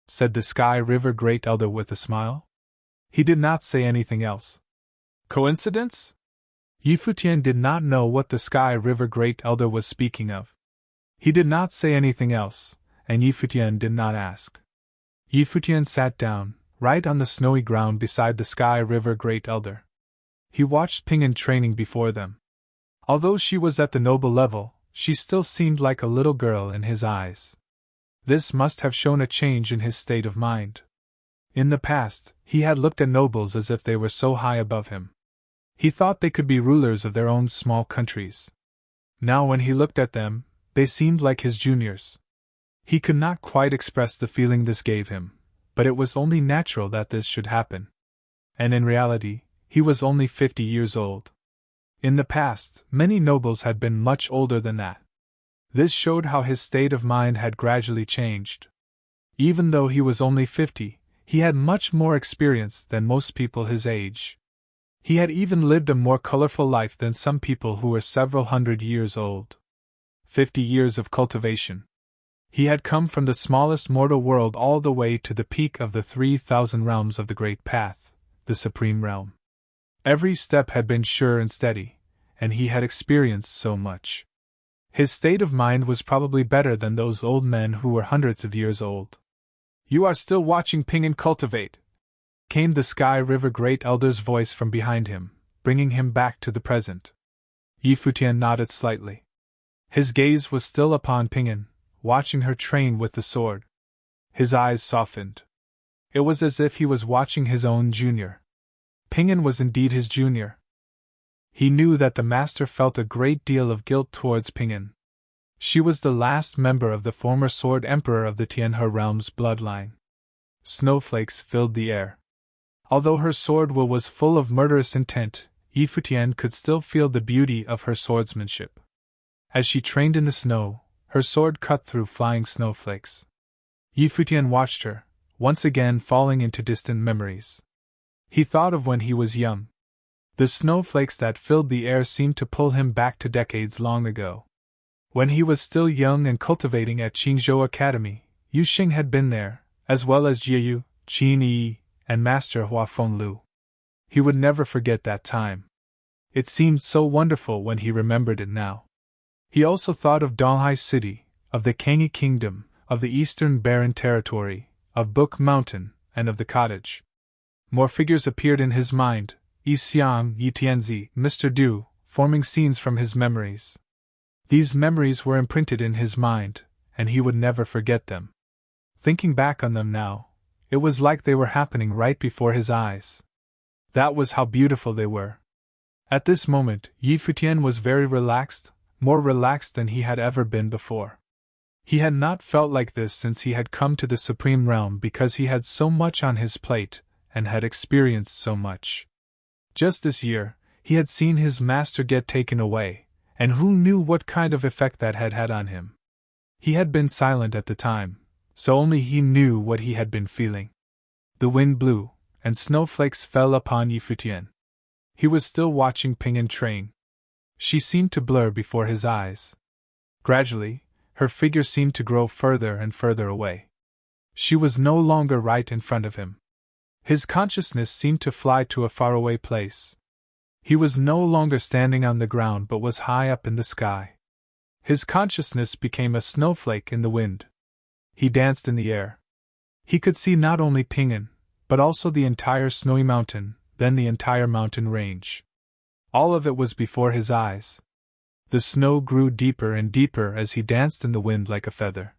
said the Sky River Great Elder with a smile. He did not say anything else. Coincidence? Yi Futian did not know what the Sky River Great Elder was speaking of. He did not say anything else, and Yi Futian did not ask. Yi Futian sat down, right on the snowy ground beside the Sky River Great Elder. He watched Ping'an training before them. Although she was at the noble level, she still seemed like a little girl in his eyes. This must have shown a change in his state of mind. In the past, he had looked at nobles as if they were so high above him. He thought they could be rulers of their own small countries. Now when he looked at them, they seemed like his juniors. He could not quite express the feeling this gave him, but it was only natural that this should happen. And in reality, he was only 50 years old. In the past, many nobles had been much older than that. This showed how his state of mind had gradually changed. Even though he was only 50, he had much more experience than most people his age. He had even lived a more colorful life than some people who were several hundred years old. 50 years of cultivation. He had come from the smallest mortal world all the way to the peak of the 3,000 realms of the Great Path, the Supreme Realm. Every step had been sure and steady, and he had experienced so much. His state of mind was probably better than those old men who were hundreds of years old. You are still watching Ping'an cultivate, came the Sky River Great Elder's voice from behind him, bringing him back to the present. Yi Futian nodded slightly. His gaze was still upon Ping'an, watching her train with the sword. His eyes softened. It was as if he was watching his own junior. Ping'an was indeed his junior. He knew that the master felt a great deal of guilt towards Ping'an. She was the last member of the former Sword Emperor of the Tianhe realm's bloodline. Snowflakes filled the air. Although her sword will was full of murderous intent, Yi Futian could still feel the beauty of her swordsmanship. As she trained in the snow, her sword cut through flying snowflakes. Yi Futian watched her, once again falling into distant memories. He thought of when he was young. The snowflakes that filled the air seemed to pull him back to decades long ago. When he was still young and cultivating at Qingzhou Academy, Yu Xing had been there, as well as Jieyu, Qin Yi, and Master Hua Fenglu. He would never forget that time. It seemed so wonderful when he remembered it now. He also thought of Donghai City, of the Kangyi Kingdom, of the Eastern Barren Territory, of Book Mountain, and of the cottage. More figures appeared in his mind, Yi Xiang, Yi Tianzi, Mr. Du, forming scenes from his memories. These memories were imprinted in his mind, and he would never forget them. Thinking back on them now, it was like they were happening right before his eyes. That was how beautiful they were. At this moment, Yi Futian was very relaxed, more relaxed than he had ever been before. He had not felt like this since he had come to the Supreme Realm because he had so much on his plate, and had experienced so much. Just this year, he had seen his master get taken away, and who knew what kind of effect that had had on him. He had been silent at the time, so only he knew what he had been feeling. The wind blew, and snowflakes fell upon Yi Futian. He was still watching Ping'an train. She seemed to blur before his eyes. Gradually, her figure seemed to grow further and further away. She was no longer right in front of him. His consciousness seemed to fly to a faraway place. He was no longer standing on the ground but was high up in the sky. His consciousness became a snowflake in the wind. He danced in the air. He could see not only Ping'an, but also the entire snowy mountain, then the entire mountain range. All of it was before his eyes. The snow grew deeper and deeper as he danced in the wind like a feather.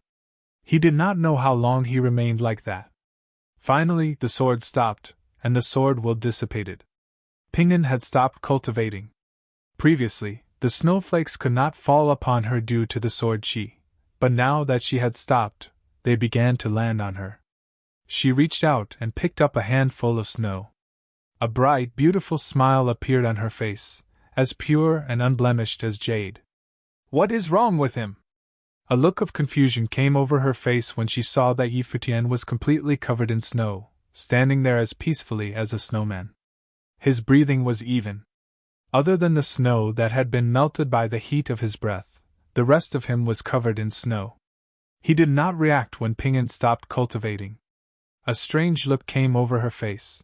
He did not know how long he remained like that. Finally, the sword stopped, and the sword will dissipated. Ping'an had stopped cultivating. Previously, the snowflakes could not fall upon her due to the sword chi, but now that she had stopped, they began to land on her. She reached out and picked up a handful of snow. A bright, beautiful smile appeared on her face, as pure and unblemished as jade. "What is wrong with him?" A look of confusion came over her face when she saw that Futian was completely covered in snow, standing there as peacefully as a snowman. His breathing was even. Other than the snow that had been melted by the heat of his breath, the rest of him was covered in snow. He did not react when Ping'an stopped cultivating. A strange look came over her face.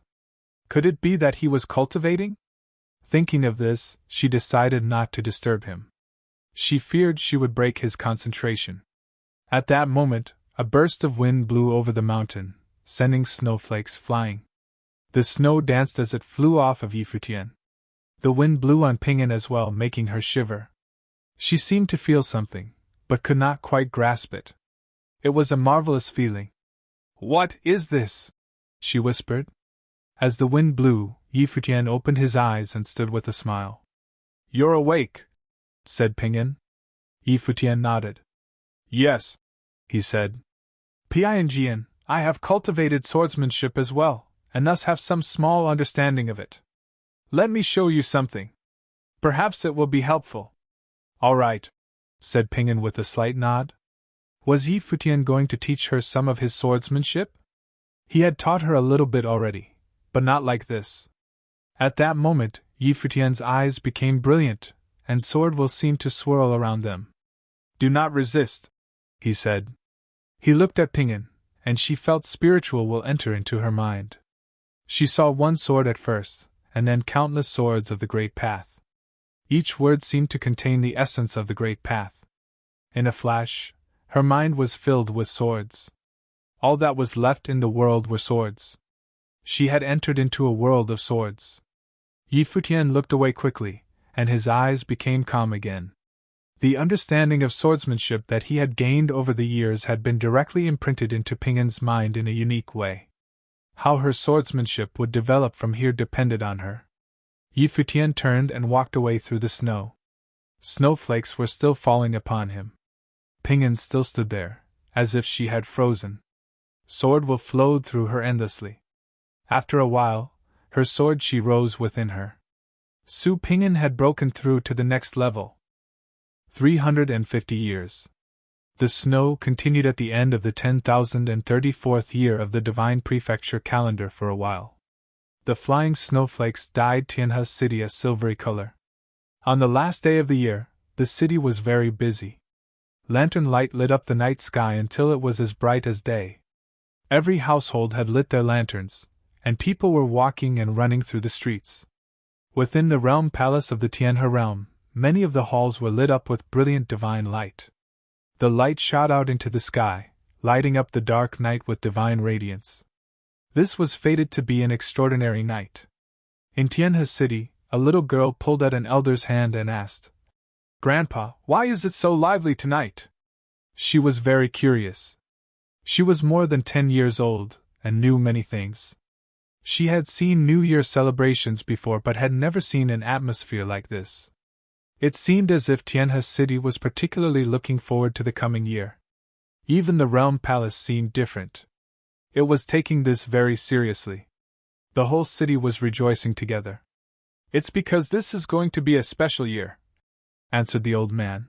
Could it be that he was cultivating? Thinking of this, she decided not to disturb him. She feared she would break his concentration. At that moment, a burst of wind blew over the mountain, sending snowflakes flying. The snow danced as it flew off of Futian. The wind blew on Ping'an as well, making her shiver. She seemed to feel something, but could not quite grasp it. It was a marvelous feeling. "What is this?" she whispered. As the wind blew, Futian opened his eyes and stood with a smile. "You're awake," said Ping'an. Futian nodded. "Yes," he said. "Ping'an, I have cultivated swordsmanship as well, and thus have some small understanding of it. Let me show you something. Perhaps it will be helpful." "All right," said Ping'an with a slight nod. Was Futian going to teach her some of his swordsmanship? He had taught her a little bit already, but not like this. At that moment, Futian's eyes became brilliant, and sword will seemed to swirl around them. "Do not resist," he said. He looked at Ping'an, and she felt spiritual will enter into her mind. She saw one sword at first, and then countless swords of the Great Path. Each word seemed to contain the essence of the Great Path. In a flash, her mind was filled with swords. All that was left in the world were swords. She had entered into a world of swords. Futian looked away quickly, and his eyes became calm again. The understanding of swordsmanship that he had gained over the years had been directly imprinted into Ping'an's mind in a unique way. How her swordsmanship would develop from here depended on her. Futian turned and walked away through the snow. Snowflakes were still falling upon him. Ping'an still stood there, as if she had frozen. Sword will flowed through her endlessly. After a while, her sword chi rose within her. Su Ping'an had broken through to the next level. 350 years. The snow continued at the end of the 10,034th year of the Divine Prefecture calendar for a while. The flying snowflakes dyed Tianhe's city a silvery color. On the last day of the year, the city was very busy. Lantern light lit up the night sky until it was as bright as day. Every household had lit their lanterns, and people were walking and running through the streets. Within the realm palace of the Tianhe realm, many of the halls were lit up with brilliant divine light. The light shot out into the sky, lighting up the dark night with divine radiance. This was fated to be an extraordinary night. In Tianhe city, a little girl pulled at an elder's hand and asked, "Grandpa, why is it so lively tonight?" She was very curious. She was more than 10 years old, and knew many things. She had seen New Year celebrations before but had never seen an atmosphere like this. It seemed as if Tianhe city was particularly looking forward to the coming year. Even the realm palace seemed different. It was taking this very seriously. The whole city was rejoicing together. "It's because this is going to be a special year," answered the old man.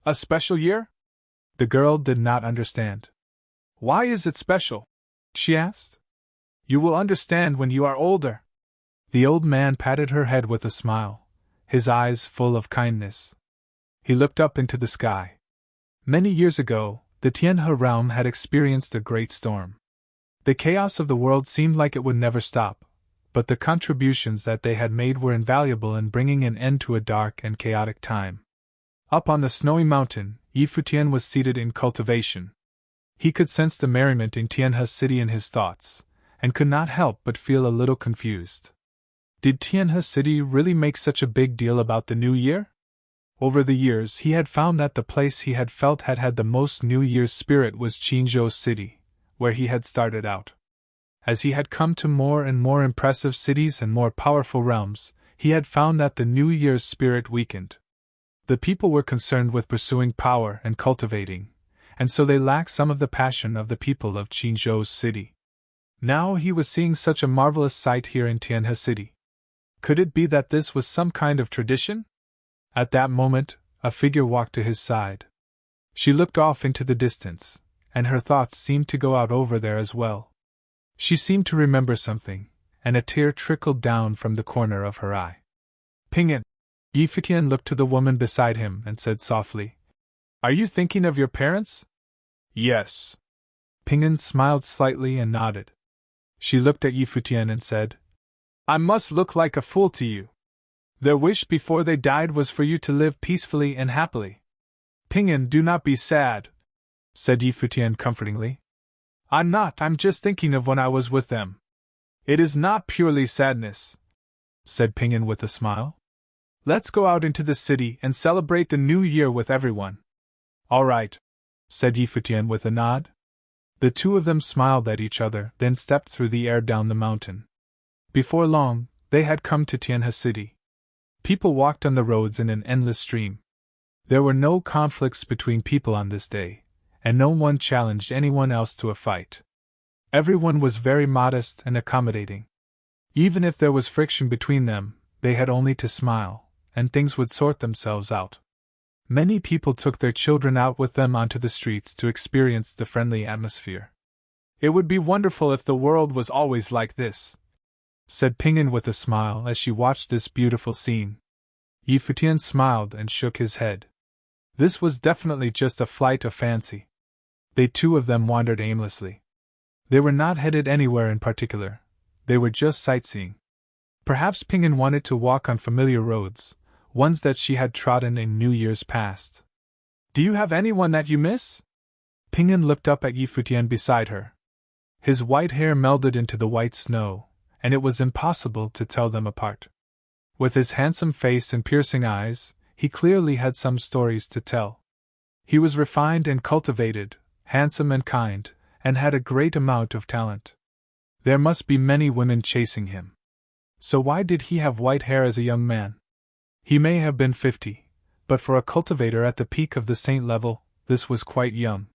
"A special year?" The girl did not understand. "Why is it special?" she asked. "You will understand when you are older." The old man patted her head with a smile, his eyes full of kindness. He looked up into the sky. Many years ago, the Tianhe realm had experienced a great storm. The chaos of the world seemed like it would never stop, but the contributions that they had made were invaluable in bringing an end to a dark and chaotic time. Up on the snowy mountain, Futian was seated in cultivation. He could sense the merriment in Tianhe city in his thoughts, and could not help but feel a little confused. Did Tianhe city really make such a big deal about the new year? Over the years he had found that the place he had felt had had the most New Year's spirit was Qingzhou city, where he had started out. As he had come to more and more impressive cities and more powerful realms, he had found that the New Year's spirit weakened. The people were concerned with pursuing power and cultivating, and so they lacked some of the passion of the people of Qingzhou city. Now he was seeing such a marvelous sight here in Tianhe city. Could it be that this was some kind of tradition? At that moment, a figure walked to his side. She looked off into the distance, and her thoughts seemed to go out over there as well. She seemed to remember something, and a tear trickled down from the corner of her eye. Ping'an! Futian looked to the woman beside him and said softly, "Are you thinking of your parents?" "Yes." Ping'an smiled slightly and nodded. She looked at Futian and said, "I must look like a fool to you. Their wish before they died was for you to live peacefully and happily." "Ping'an, do not be sad," said Futian comfortingly. I'm just thinking of when I was with them." "It is not purely sadness," said Ping'an with a smile. "Let's go out into the city and celebrate the new year with everyone." "All right," said Futian with a nod. The two of them smiled at each other, then stepped through the air down the mountain. Before long, they had come to Tianhe City. People walked on the roads in an endless stream. There were no conflicts between people on this day, and no one challenged anyone else to a fight. Everyone was very modest and accommodating. Even if there was friction between them, they had only to smile, and things would sort themselves out. Many people took their children out with them onto the streets to experience the friendly atmosphere. "It would be wonderful if the world was always like this," said Ping'an with a smile as she watched this beautiful scene. Futian smiled and shook his head. This was definitely just a flight of fancy. They two of them wandered aimlessly. They were not headed anywhere in particular, they were just sightseeing. Perhaps Ping'an wanted to walk on familiar roads, ones that she had trodden in New Year's past. "Do you have anyone that you miss?" Ping'an looked up at Futian beside her. His white hair melded into the white snow, and it was impossible to tell them apart. With his handsome face and piercing eyes, he clearly had some stories to tell. He was refined and cultivated, handsome and kind, and had a great amount of talent. There must be many women chasing him. So why did he have white hair as a young man? He may have been 50, but for a cultivator at the peak of the saint level, this was quite young.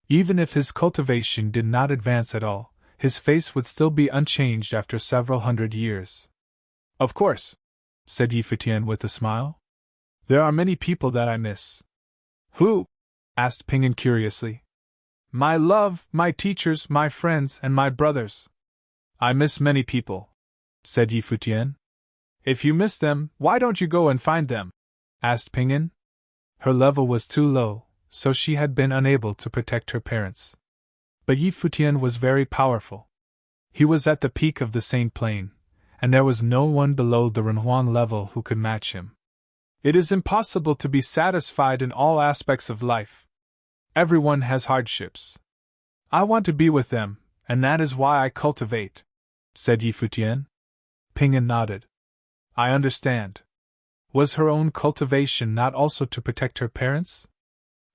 Even if his cultivation did not advance at all, his face would still be unchanged after several hundred years. "Of course," said Futian with a smile. "There are many people that I miss." "Who?" asked Ping'an curiously. "My love, my teachers, my friends, and my brothers." "I miss many people," said Futian. "If you miss them, why don't you go and find them?" asked Ping'an. Her level was too low, so she had been unable to protect her parents. But Futian was very powerful. He was at the peak of the Saint Plain, and there was no one below the Renhuan level who could match him. "It is impossible to be satisfied in all aspects of life. Everyone has hardships. I want to be with them, and that is why I cultivate," said Futian. Ping'an nodded. "I understand." Was her own cultivation not also to protect her parents?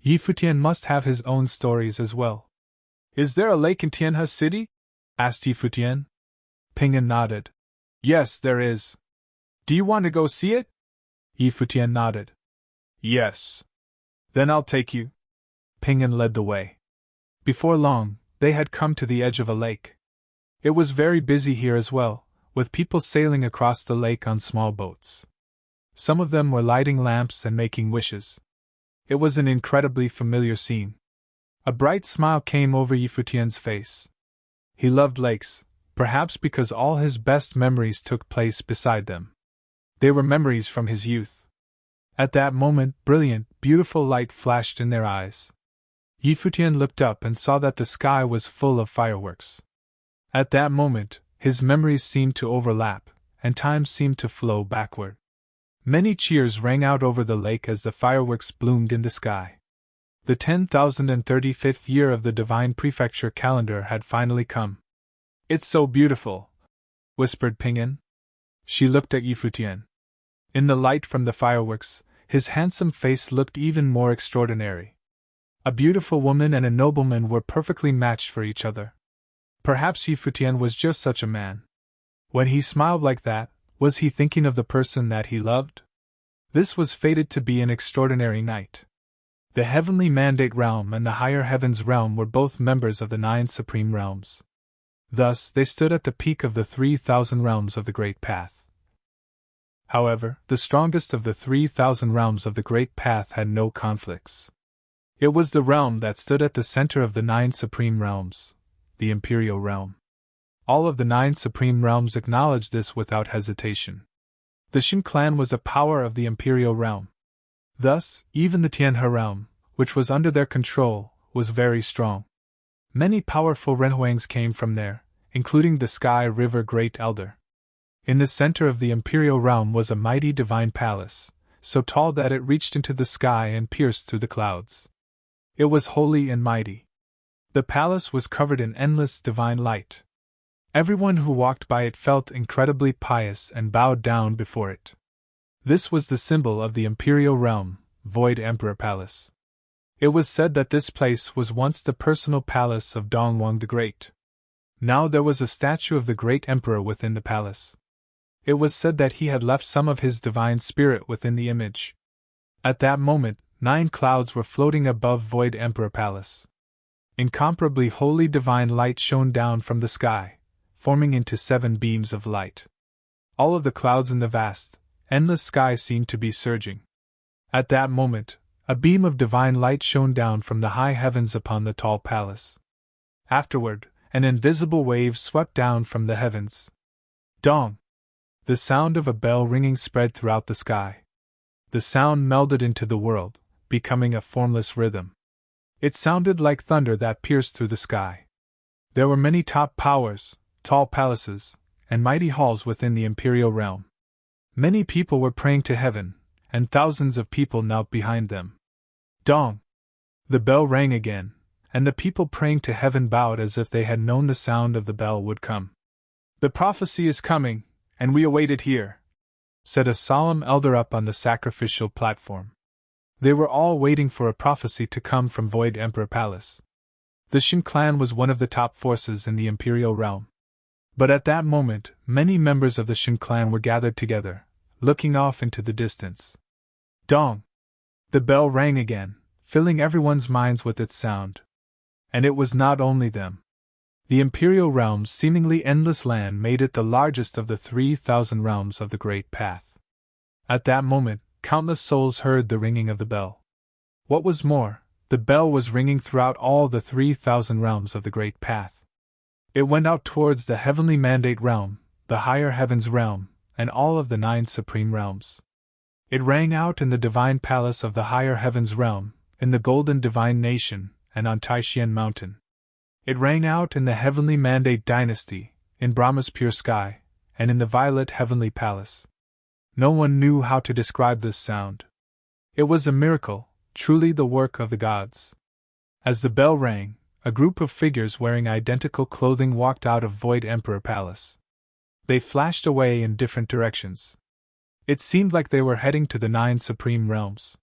Futian must have his own stories as well. "Is there a lake in Tianhe City?" asked Futian. Ping'an nodded. "Yes, there is. Do you want to go see it?" Futian nodded. "Yes." "Then I'll take you." Ping'an led the way. Before long, they had come to the edge of a lake. It was very busy here as well, with people sailing across the lake on small boats. Some of them were lighting lamps and making wishes. It was an incredibly familiar scene. A bright smile came over Futian's face. He loved lakes, perhaps because all his best memories took place beside them. They were memories from his youth. At that moment, brilliant, beautiful light flashed in their eyes. Futian looked up and saw that the sky was full of fireworks. At that moment, his memories seemed to overlap, and time seemed to flow backward. Many cheers rang out over the lake as the fireworks bloomed in the sky. The 10,035th year of the Divine Prefecture calendar had finally come. "It's so beautiful," whispered Ping'an. She looked at Futian. In the light from the fireworks, his handsome face looked even more extraordinary. A beautiful woman and a nobleman were perfectly matched for each other. Perhaps Futian was just such a man. When he smiled like that, was he thinking of the person that he loved? This was fated to be an extraordinary night. The heavenly mandate realm and the higher heavens realm were both members of the 9 supreme realms. Thus, they stood at the peak of the 3,000 realms of the Great Path. However, the strongest of the 3,000 realms of the Great Path had no conflicts. It was the realm that stood at the center of the 9 supreme realms, the Imperial Realm. All of the 9 supreme realms acknowledged this without hesitation. The Shin clan was a power of the Imperial Realm. Thus, even the Tianhe realm, which was under their control, was very strong. Many powerful Renhuangs came from there, including the Sky River Great Elder. In the center of the Imperial Realm was a mighty divine palace, so tall that it reached into the sky and pierced through the clouds. It was holy and mighty. The palace was covered in endless divine light. Everyone who walked by it felt incredibly pious and bowed down before it. This was the symbol of the Imperial Realm, Void Emperor Palace. It was said that this place was once the personal palace of Dongwang the Great. Now there was a statue of the great emperor within the palace. It was said that he had left some of his divine spirit within the image. At that moment, 9 clouds were floating above Void Emperor Palace. Incomparably holy divine light shone down from the sky, forming into 7 beams of light. All of the clouds in the vast, endless sky seemed to be surging. At that moment, a beam of divine light shone down from the high heavens upon the tall palace. Afterward, an invisible wave swept down from the heavens. Dong! The sound of a bell ringing spread throughout the sky. The sound melded into the world, becoming a formless rhythm. It sounded like thunder that pierced through the sky. There were many top powers, tall palaces, and mighty halls within the Imperial Realm. Many people were praying to heaven, and thousands of people knelt behind them. Dong! The bell rang again, and the people praying to heaven bowed as if they had known the sound of the bell would come. "The prophecy is coming, and we await it here," said a solemn elder up on the sacrificial platform. They were all waiting for a prophecy to come from Void Emperor Palace. The Shin clan was one of the top forces in the Imperial Realm. But at that moment, many members of the Shin clan were gathered together, looking off into the distance. Dong! The bell rang again, filling everyone's minds with its sound. And it was not only them. The Imperial Realm's seemingly endless land made it the largest of the 3,000 realms of the Great Path. At that moment, countless souls heard the ringing of the bell. What was more, the bell was ringing throughout all the 3,000 realms of the Great Path. It went out towards the Heavenly Mandate Realm, the Higher Heavens Realm, and all of the 9 Supreme Realms. It rang out in the Divine Palace of the Higher Heavens Realm, in the Golden Divine Nation, and on Taishian Mountain. It rang out in the Heavenly Mandate Dynasty, in Brahma's Pure Sky, and in the Violet Heavenly Palace. No one knew how to describe this sound. It was a miracle, truly the work of the gods. As the bell rang, a group of figures wearing identical clothing walked out of Void Emperor Palace. They flashed away in different directions. It seemed like they were heading to the 9 Supreme Realms.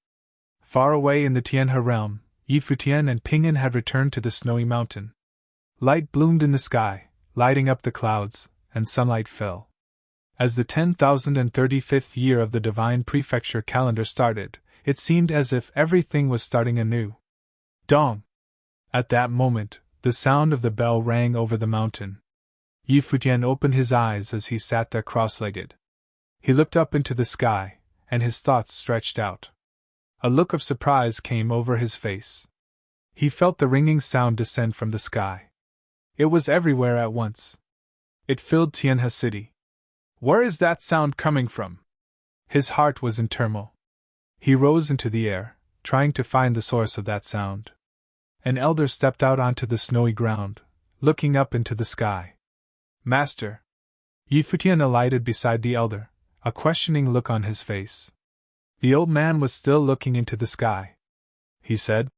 Far away in the Tianhe realm, Futian and Pinyin had returned to the snowy mountain. Light bloomed in the sky, lighting up the clouds, and sunlight fell. As the 10,035th year of the Divine Prefecture calendar started, it seemed as if everything was starting anew. Dong! At that moment, the sound of the bell rang over the mountain. Futian opened his eyes as he sat there cross-legged. He looked up into the sky, and his thoughts stretched out. A look of surprise came over his face. He felt the ringing sound descend from the sky. It was everywhere at once. It filled Tianhe City. Where is that sound coming from? His heart was in turmoil. He rose into the air, trying to find the source of that sound. An elder stepped out onto the snowy ground, looking up into the sky. Master! Futian alighted beside the elder, a questioning look on his face. The old man was still looking into the sky. He said,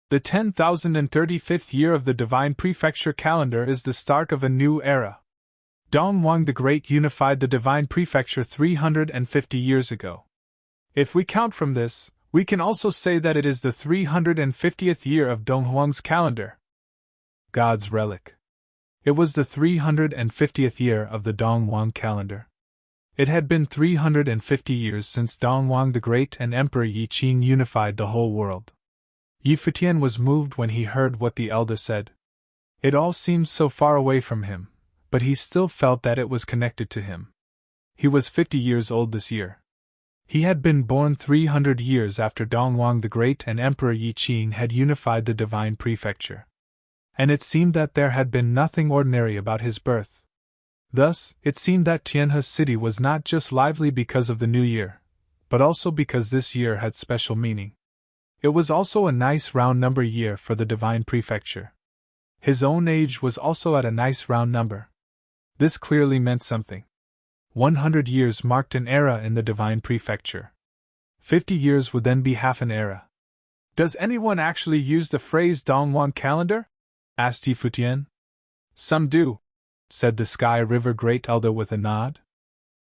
"The 10,035th year of the Divine Prefecture calendar is the start of a new era. Dongwang the Great unified the Divine Prefecture 350 years ago. If we count from this, we can also say that it is the 350th year of Donghuang's calendar." God's relic. It was the 350th year of the Donghuang calendar. It had been 350 years since Dongwang the Great and Emperor Yi Qing unified the whole world. Futian was moved when he heard what the elder said. It all seemed so far away from him, but he still felt that it was connected to him. He was 50 years old this year. He had been born 300 years after Dongwang the Great and Emperor Yi Qing had unified the divine prefecture. And it seemed that there had been nothing ordinary about his birth. Thus, it seemed that Tianhe's city was not just lively because of the new year, but also because this year had special meaning. It was also a nice round number year for the divine prefecture. His own age was also at a nice round number. This clearly meant something. 100 years marked an era in the divine prefecture. 50 years would then be half an era. Does anyone actually use the phrase Dongwang calendar? Asked Yi Futian. Some do, said the Sky River Great Elder with a nod.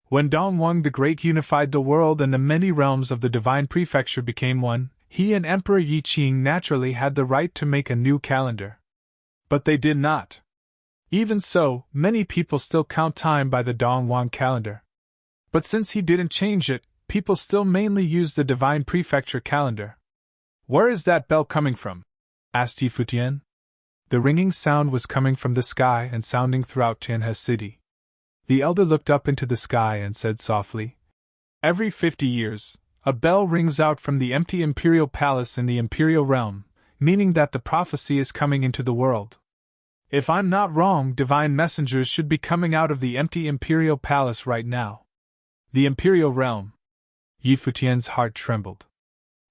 When Dongwang the Great unified the world and the many realms of the divine prefecture became one, he and Emperor Yi Qing naturally had the right to make a new calendar. But they did not. Even so, many people still count time by the Dongwang calendar. But since he didn't change it, people still mainly use the divine prefecture calendar. Where is that bell coming from? Asked Yi Futian. The ringing sound was coming from the sky and sounding throughout Tianhe city. The elder looked up into the sky and said softly, Every 50 years, a bell rings out from the empty imperial palace in the imperial realm, meaning that the prophecy is coming into the world. If I'm not wrong, divine messengers should be coming out of the empty imperial palace right now. The imperial realm. Yi Futian's heart trembled.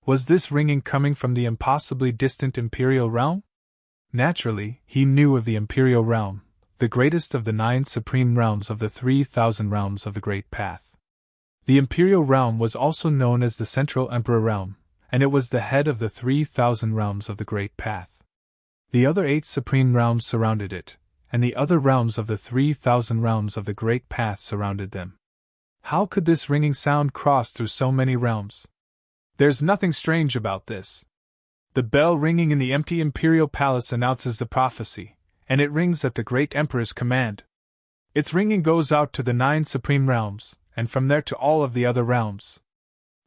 Was this ringing coming from the impossibly distant imperial realm? Naturally, he knew of the imperial realm, the greatest of the 9 supreme realms of the 3,000 realms of the Great Path. The imperial realm was also known as the Central Emperor Realm, and it was the head of the 3,000 realms of the Great Path. The other 8 supreme realms surrounded it, and the other realms of the 3,000 realms of the Great Path surrounded them. How could this ringing sound cross through so many realms? There's nothing strange about this. The bell ringing in the empty imperial palace announces the prophecy, and it rings at the great emperor's command. Its ringing goes out to the 9 supreme realms, and from there to all of the other realms.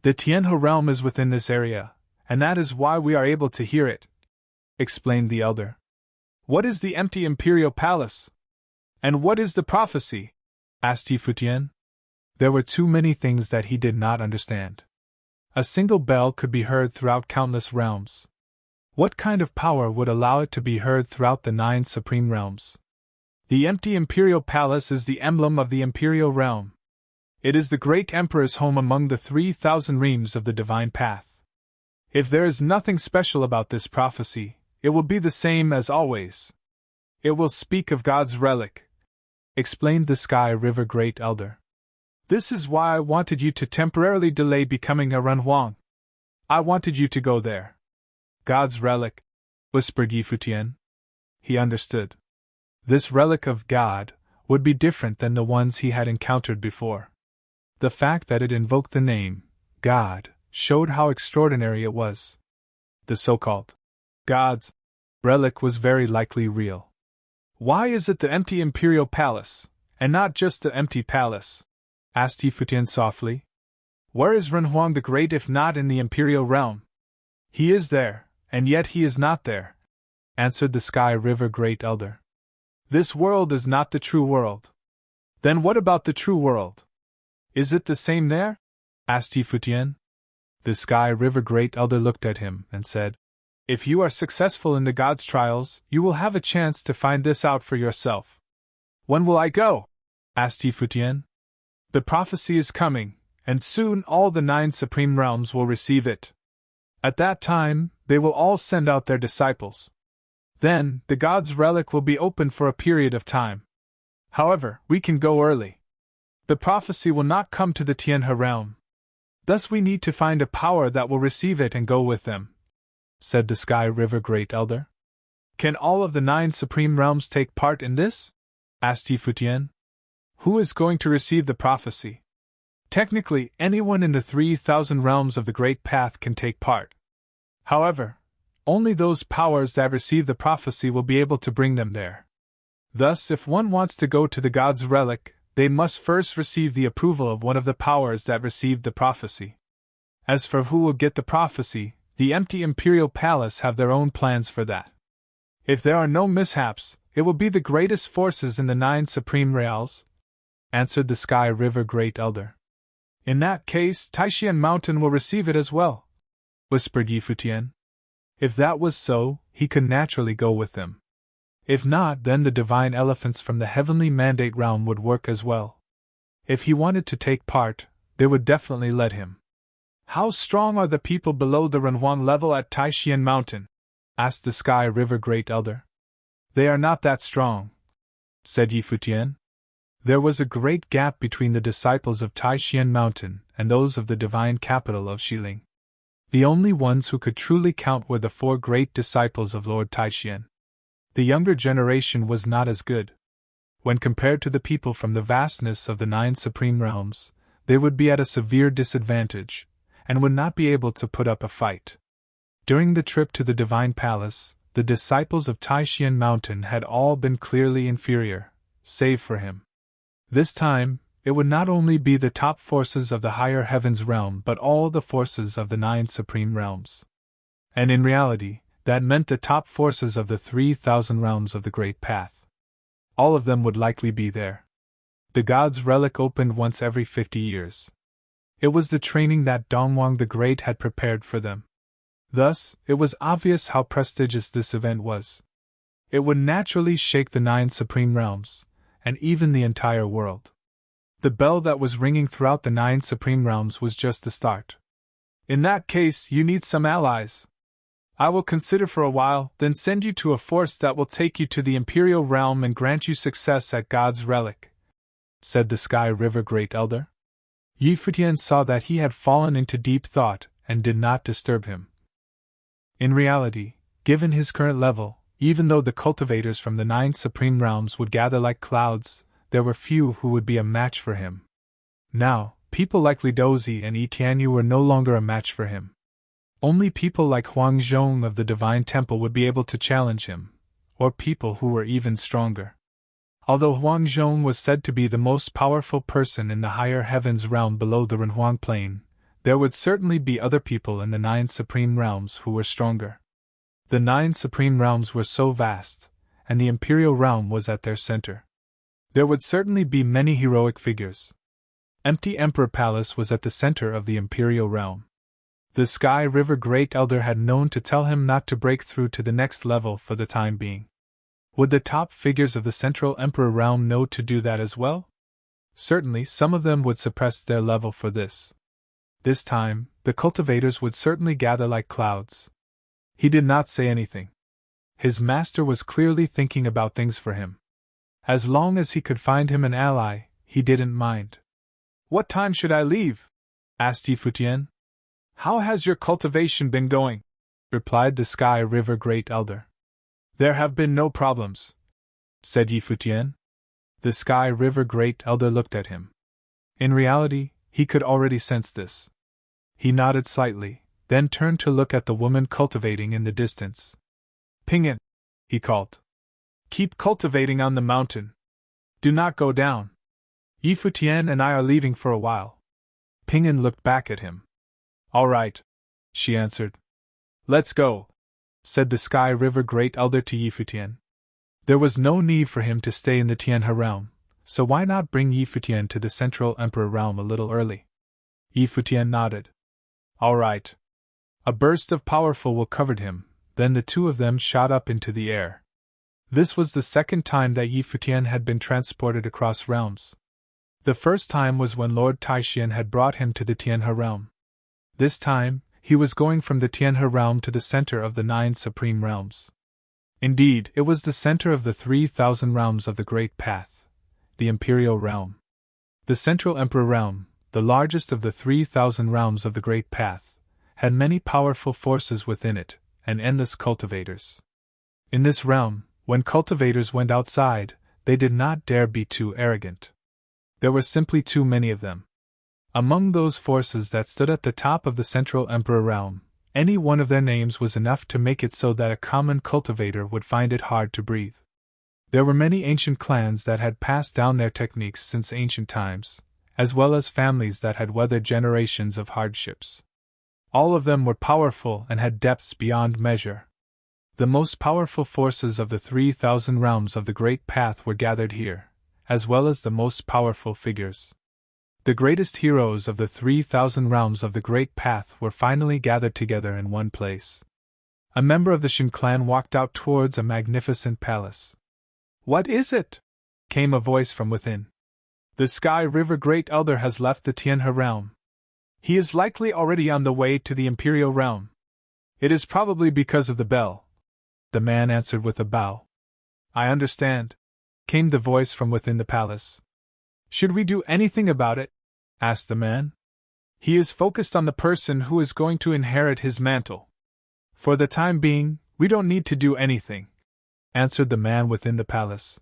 The Tianhe realm is within this area, and that is why we are able to hear it, explained the elder. What is the empty imperial palace? And what is the prophecy? Asked Yi Futian. There were too many things that he did not understand. A single bell could be heard throughout countless realms. What kind of power would allow it to be heard throughout the 9 supreme realms? The empty imperial palace is the emblem of the imperial realm. It is the great emperor's home among the 3,000 realms of the divine path. If there is nothing special about this prophecy, it will be the same as always. It will speak of God's relic, explained the Sky River Great Elder. This is why I wanted you to temporarily delay becoming a Renhuang. I wanted you to go there. God's relic, whispered Yi Futian. He understood. This relic of God would be different than the ones he had encountered before. The fact that it invoked the name, God, showed how extraordinary it was. The so-called God's relic was very likely real. Why is it the empty imperial palace, and not just the empty palace? Asked Yi Futian softly. Where is Renhuang the Great if not in the imperial realm? He is there, and yet he is not there, answered the Sky River Great Elder. This world is not the true world. Then what about the true world? Is it the same there? Asked Yi Futian. The Sky River Great Elder looked at him and said, If you are successful in the God's trials, you will have a chance to find this out for yourself. When will I go? Asked Yi Futian. The prophecy is coming, and soon all the 9 supreme realms will receive it. At that time, they will all send out their disciples. Then, the God's relic will be open for a period of time. However, we can go early. The prophecy will not come to the Tianhe realm. Thus we need to find a power that will receive it and go with them, said the Sky River Great Elder. Can all of the 9 supreme realms take part in this? Asked Yi Futian. Who is going to receive the prophecy? Technically, anyone in the 3,000 realms of the Great Path can take part. However, only those powers that receive the prophecy will be able to bring them there. Thus, if one wants to go to the God's relic, they must first receive the approval of one of the powers that received the prophecy. As for who will get the prophecy, the empty imperial palace have their own plans for that. If there are no mishaps, it will be the greatest forces in the 9 supreme realms, answered the Sky River Great Elder. In that case, Taishan Mountain will receive it as well, whispered Yi Futian. If that was so, he could naturally go with them. If not, then the divine elephants from the heavenly mandate realm would work as well. If he wanted to take part, they would definitely let him. How strong are the people below the Renhuang level at Taishan Mountain? Asked the Sky River Great Elder. They are not that strong, said Yi Futian. There was a great gap between the disciples of Taishan Mountain and those of the divine capital of Xiling. The only ones who could truly count were the 4 great disciples of Lord Taishan. The younger generation was not as good. When compared to the people from the vastness of the 9 supreme realms, they would be at a severe disadvantage, and would not be able to put up a fight. During the trip to the Divine Palace, the disciples of Taishan Mountain had all been clearly inferior, save for him. This time, it would not only be the top forces of the higher heavens realm but all the forces of the 9 supreme realms. And in reality, that meant the top forces of the 3,000 realms of the Great Path. All of them would likely be there. The God's Relic opened once every 50 years. It was the training that Dongwang the Great had prepared for them. Thus, it was obvious how prestigious this event was. It would naturally shake the 9 supreme realms, and even the entire world. The bell that was ringing throughout the 9 supreme realms was just the start. In that case, you need some allies. I will consider for a while, then send you to a force that will take you to the Imperial Realm and grant you success at God's Relic, said the Sky River Great Elder. Yi Futian saw that he had fallen into deep thought and did not disturb him. In reality, given his current level, even though the cultivators from the 9 supreme realms would gather like clouds, there were few who would be a match for him. Now, people like Li Dozi and Yi Tianyu were no longer a match for him. Only people like Huang Zhong of the Divine Temple would be able to challenge him, or people who were even stronger. Although Huang Zhong was said to be the most powerful person in the higher heavens realm below the Renhuang Plain, there would certainly be other people in the 9 supreme realms who were stronger. The 9 supreme realms were so vast, and the Imperial Realm was at their center. There would certainly be many heroic figures. Empty Emperor Palace was at the center of the Imperial Realm. The Sky River Great Elder had known to tell him not to break through to the next level for the time being. Would the top figures of the Central Emperor Realm know to do that as well? Certainly some of them would suppress their level for this. This time, the cultivators would certainly gather like clouds. He did not say anything. His master was clearly thinking about things for him. As long as he could find him an ally, he didn't mind. What time should I leave? Asked Yi Futian. How has your cultivation been going? Replied the Sky River Great Elder. There have been no problems, said Yi Futian. The Sky River Great Elder looked at him. In reality, he could already sense this. He nodded slightly, then turned to look at the woman cultivating in the distance. Ping'an, he called. Keep cultivating on the mountain. Do not go down. Yi Futian and I are leaving for a while. Ping'an looked back at him. All right, she answered. Let's go, said the Sky River Great Elder to Yi Futian. There was no need for him to stay in the Tianhe realm, so why not bring Yi Futian to the Central Emperor realm a little early? Yi Futian nodded. All right. A burst of powerful will covered him, then the two of them shot up into the air. This was the second time that Yi Futian had been transported across realms. The first time was when Lord Taishan had brought him to the Tianhe realm. This time, he was going from the Tianhe realm to the center of the 9 supreme realms. Indeed, it was the center of the 3,000 realms of the Great Path, the Imperial Realm. The Central Emperor Realm, the largest of the 3,000 realms of the Great Path, had many powerful forces within it, and endless cultivators. In this realm, when cultivators went outside, they did not dare be too arrogant. There were simply too many of them. Among those forces that stood at the top of the Central Emperor Realm, any one of their names was enough to make it so that a common cultivator would find it hard to breathe. There were many ancient clans that had passed down their techniques since ancient times, as well as families that had weathered generations of hardships. All of them were powerful and had depths beyond measure. The most powerful forces of the 3,000 realms of the Great Path were gathered here, as well as the most powerful figures. The greatest heroes of the 3,000 realms of the Great Path were finally gathered together in one place. A member of the Shin clan walked out towards a magnificent palace. "What is it?" came a voice from within. "The Sky River Great Elder has left the Tianhe realm. He is likely already on the way to the Imperial realm. It is probably because of the bell," the man answered with a bow. "I understand," came the voice from within the palace. "Should we do anything about it?" asked the man. "He is focused on the person who is going to inherit his mantle. For the time being, we don't need to do anything," answered the man within the palace.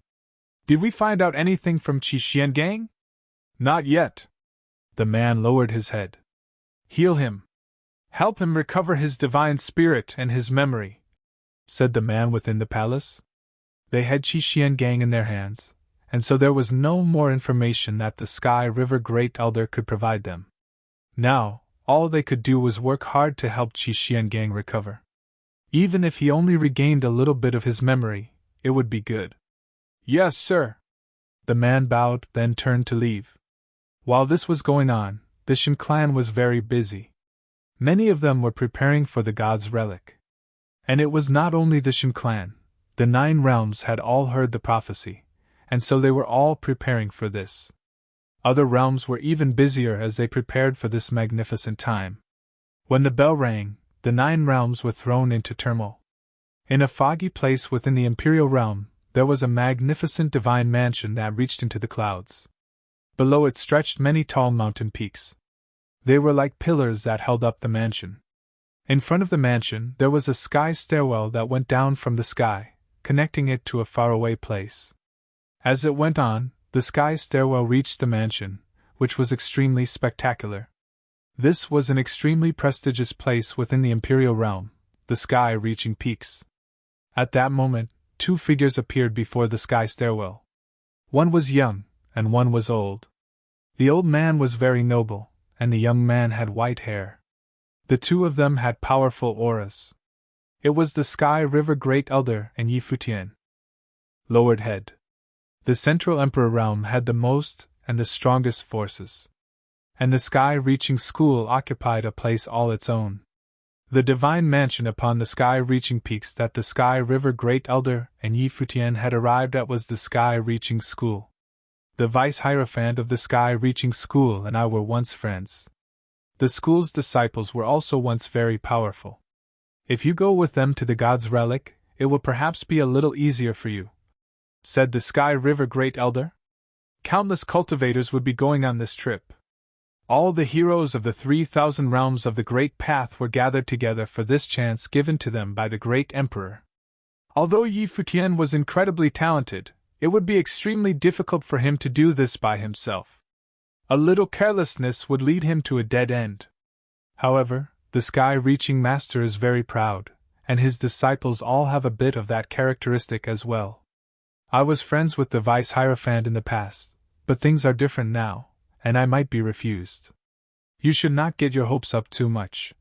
"Did we find out anything from Qi Xiangang?" "Not yet." The man lowered his head. "Heal him. Help him recover his divine spirit and his memory," said the man within the palace. They had Qi Xiangang in their hands, and so there was no more information that the Sky River Great Elder could provide them. Now, all they could do was work hard to help Qi Xiangang recover. Even if he only regained a little bit of his memory, it would be good. "Yes, sir." The man bowed, then turned to leave. While this was going on, the Shin clan was very busy. Many of them were preparing for the god's relic. And it was not only the Shin clan, the 9 realms had all heard the prophecy, and so they were all preparing for this. Other realms were even busier as they prepared for this magnificent time. When the bell rang, the 9 realms were thrown into turmoil. In a foggy place within the Imperial realm, there was a magnificent divine mansion that reached into the clouds. Below it stretched many tall mountain peaks. They were like pillars that held up the mansion. In front of the mansion, there was a sky stairwell that went down from the sky, connecting it to a faraway place. As it went on, the sky stairwell reached the mansion, which was extremely spectacular. This was an extremely prestigious place within the Imperial realm, the sky-reaching peaks. At that moment, 2 figures appeared before the sky stairwell. One was young, and one was old. The old man was very noble, and the young man had white hair. The 2 of them had powerful auras. It was the Sky River Great Elder and Futian. Lowered head. The Central Emperor realm had the most and the strongest forces. And the sky-reaching school occupied a place all its own. The divine mansion upon the sky-reaching peaks that the Sky River Great Elder and Futian had arrived at was the sky-reaching school. The vice-hierophant of the sky-reaching school and I were once friends. The school's disciples were also once very powerful. If you go with them to the god's relic, it will perhaps be a little easier for you," said the Sky River Great Elder. "Countless cultivators would be going on this trip. All the heroes of the 3,000 realms of the Great Path were gathered together for this chance given to them by the Great Emperor. Although Futian was incredibly talented, it would be extremely difficult for him to do this by himself. A little carelessness would lead him to a dead end. However, the sky-reaching master is very proud, and his disciples all have a bit of that characteristic as well. I was friends with the vice-hierophant in the past, but things are different now, and I might be refused. You should not get your hopes up too much,"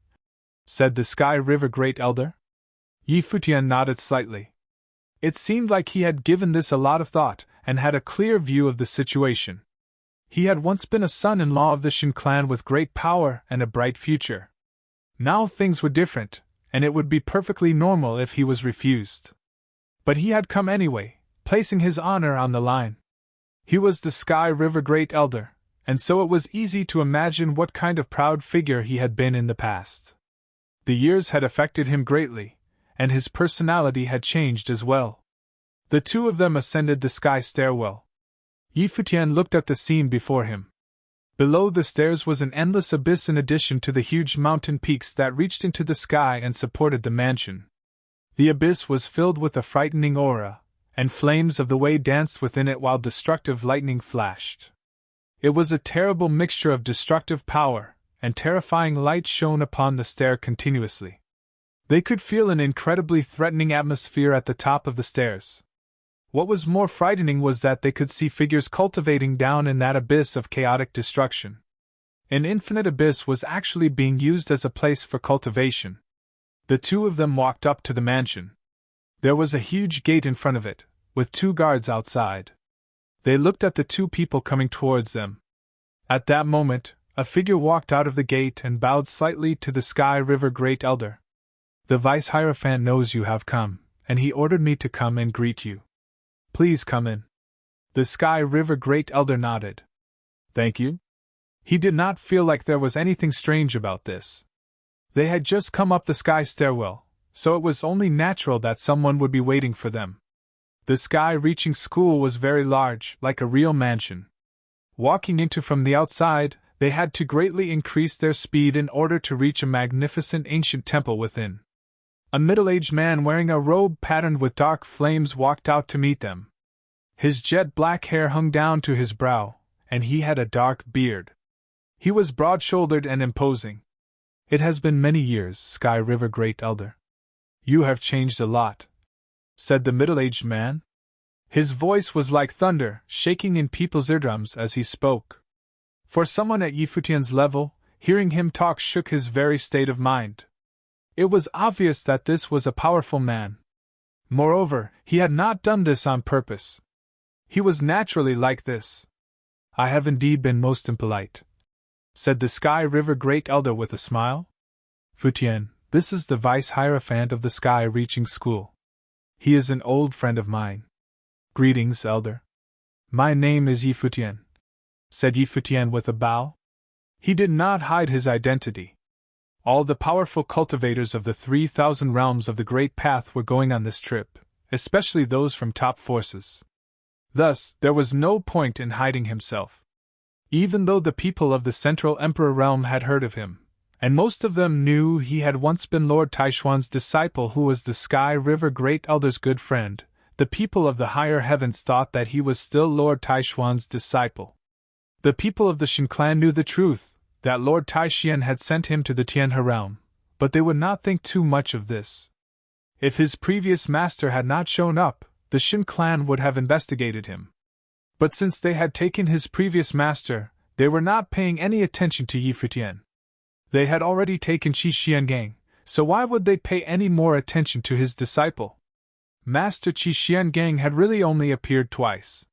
said the Sky River Great Elder. Futian nodded slightly. It seemed like he had given this a lot of thought, and had a clear view of the situation. He had once been a son-in-law of the Shin clan with great power and a bright future. Now things were different, and it would be perfectly normal if he was refused. But he had come anyway, placing his honor on the line. He was the Sky River Great Elder, and so it was easy to imagine what kind of proud figure he had been in the past. The years had affected him greatly, and his personality had changed as well. The 2 of them ascended the sky stairwell. Futian looked at the scene before him. Below the stairs was an endless abyss in addition to the huge mountain peaks that reached into the sky and supported the mansion. The abyss was filled with a frightening aura, and flames of the way danced within it while destructive lightning flashed. It was a terrible mixture of destructive power, and terrifying light shone upon the stair continuously. They could feel an incredibly threatening atmosphere at the top of the stairs. What was more frightening was that they could see figures cultivating down in that abyss of chaotic destruction. An infinite abyss was actually being used as a place for cultivation. The 2 of them walked up to the mansion. There was a huge gate in front of it, with 2 guards outside. They looked at the 2 people coming towards them. At that moment, a figure walked out of the gate and bowed slightly to the Sky River Great Elder. The Vice Hierophant knows you have come, and he ordered me to come and greet you. Please come in. The Sky River Great Elder nodded. Thank you. He did not feel like there was anything strange about this. They had just come up the sky stairwell, so it was only natural that someone would be waiting for them. The sky-reaching school was very large, like a real mansion. Walking into from the outside, they had to greatly increase their speed in order to reach a magnificent ancient temple within. A middle-aged man wearing a robe patterned with dark flames walked out to meet them. His jet-black hair hung down to his brow, and he had a dark beard. He was broad-shouldered and imposing. It has been many years, Sky River Great Elder. You have changed a lot, said the middle-aged man. His voice was like thunder, shaking in people's eardrums as he spoke. For someone at Futian's level, hearing him talk shook his very state of mind. It was obvious that this was a powerful man. Moreover, he had not done this on purpose. He was naturally like this. I have indeed been most impolite, said the Sky River Great Elder with a smile. Futian, this is the Vice Hierophant of the Sky-Reaching School. He is an old friend of mine. Greetings, Elder. My name is Futian, said Futian with a bow. He did not hide his identity. All the powerful cultivators of the 3,000 realms of the Great Path were going on this trip, especially those from top forces. Thus, there was no point in hiding himself. Even though the people of the Central Emperor realm had heard of him, and most of them knew he had once been Lord Taishuan's disciple who was the Sky River Great Elder's good friend, the people of the higher heavens thought that he was still Lord Taishuan's disciple. The people of the Shin clan knew the truth, that Lord Taishuan had sent him to the Tianhe realm, but they would not think too much of this. If his previous master had not shown up, the Shin clan would have investigated him. But since they had taken his previous master, they were not paying any attention to Futian. They had already taken Qi Xiangang, so why would they pay any more attention to his disciple? Master Qi Xiangang had really only appeared twice.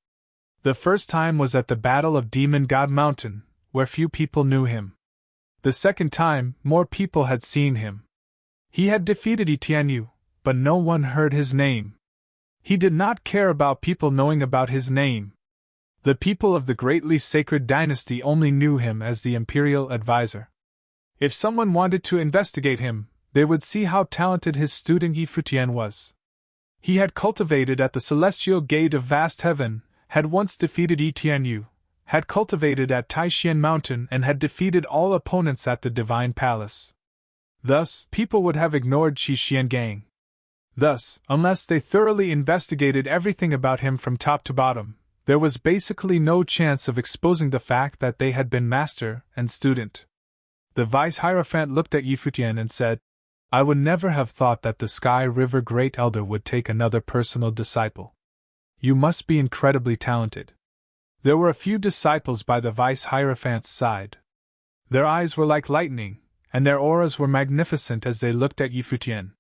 The first time was at the Battle of Demon God Mountain, where few people knew him. The second time, more people had seen him. He had defeated Tianyu, but no one heard his name. He did not care about people knowing about his name. The people of the greatly sacred dynasty only knew him as the imperial advisor. If someone wanted to investigate him, they would see how talented his student Futian was. He had cultivated at the celestial gate of vast heaven, had once defeated Tianyu, had cultivated at Taishan Mountain and had defeated all opponents at the Divine Palace. Thus, people would have ignored Qi Xiangang. Thus, unless they thoroughly investigated everything about him from top to bottom, there was basically no chance of exposing the fact that they had been master and student. The Vice Hierophant looked at Futian and said, I would never have thought that the Sky River Great Elder would take another personal disciple. You must be incredibly talented. There were a few disciples by the Vice Hierophant's side. Their eyes were like lightning, and their auras were magnificent as they looked at Futian.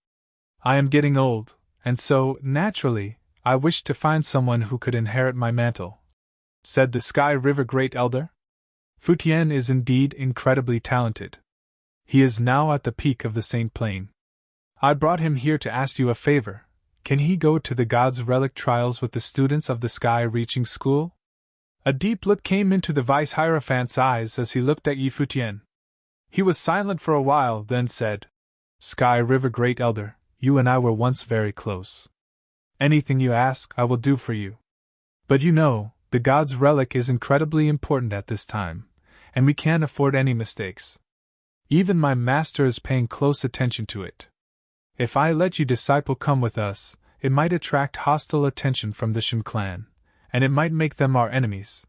I am getting old, and so, naturally, I wished to find someone who could inherit my mantle, said the Sky River Great Elder. Futian is indeed incredibly talented. He is now at the peak of the Saint Plain. I brought him here to ask you a favor. Can he go to the God's Relic trials with the students of the Sky-Reaching School? A deep look came into the Vice Hierophant's eyes as he looked at Futian. He was silent for a while, then said, Sky River Great Elder, you and I were once very close. Anything you ask, I will do for you. But you know, the God's Relic is incredibly important at this time, and we can't afford any mistakes. Even my master is paying close attention to it. If I let you disciple come with us, it might attract hostile attention from the Shin clan, and it might make them our enemies.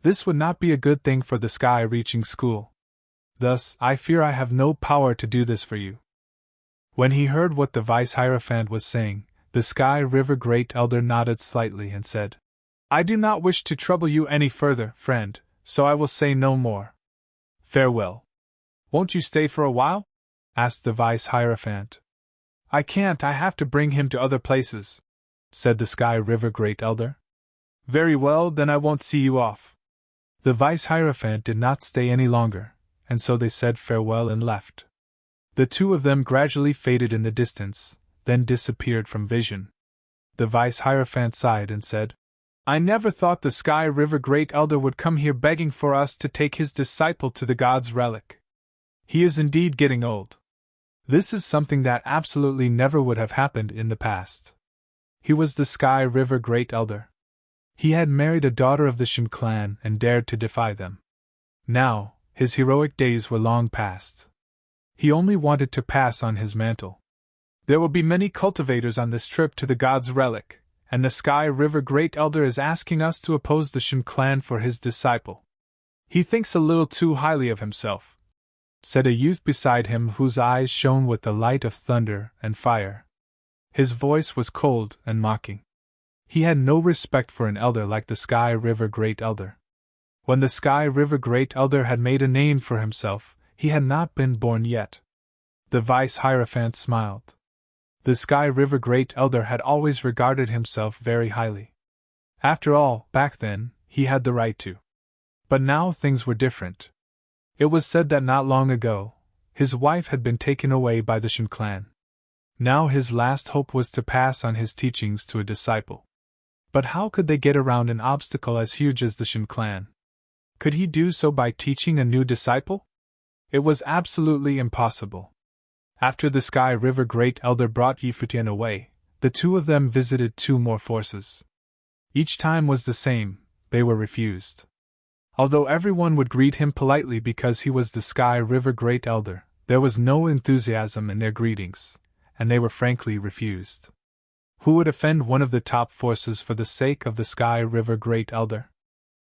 This would not be a good thing for the Sky-Reaching School. Thus, I fear I have no power to do this for you. When he heard what the Vice Hierophant was saying, the Sky River Great Elder nodded slightly and said, I do not wish to trouble you any further, friend, so I will say no more. Farewell. Won't you stay for a while? Asked the Vice Hierophant. I can't, I have to bring him to other places, said the Sky River Great Elder. Very well, then I won't see you off. The vice-hierophant did not stay any longer, and so they said farewell and left. The two of them gradually faded in the distance, then disappeared from vision. The vice-hierophant sighed and said, "I never thought the Sky River Great Elder would come here begging for us to take his disciple to the God's relic. He is indeed getting old. This is something that absolutely never would have happened in the past." He was the Sky River Great Elder. He had married a daughter of the Shin clan and dared to defy them. Now, his heroic days were long past. He only wanted to pass on his mantle. "There will be many cultivators on this trip to the God's relic, and the Sky River Great Elder is asking us to oppose the Shin clan for his disciple. He thinks a little too highly of himself," said a youth beside him whose eyes shone with the light of thunder and fire. His voice was cold and mocking. He had no respect for an elder like the Sky River Great Elder. When the Sky River Great Elder had made a name for himself, he had not been born yet. The vice-hierophant smiled. The Sky River Great Elder had always regarded himself very highly. After all, back then, he had the right to. But now things were different. It was said that not long ago, his wife had been taken away by the Shin clan. Now his last hope was to pass on his teachings to a disciple. But how could they get around an obstacle as huge as the Shin clan? Could he do so by teaching a new disciple? It was absolutely impossible. After the Sky River Great Elder brought Futian away, the two of them visited two more forces. Each time was the same, they were refused. Although everyone would greet him politely because he was the Sky River Great Elder, there was no enthusiasm in their greetings, and they were frankly refused. Who would offend one of the top forces for the sake of the Sky River Great Elder?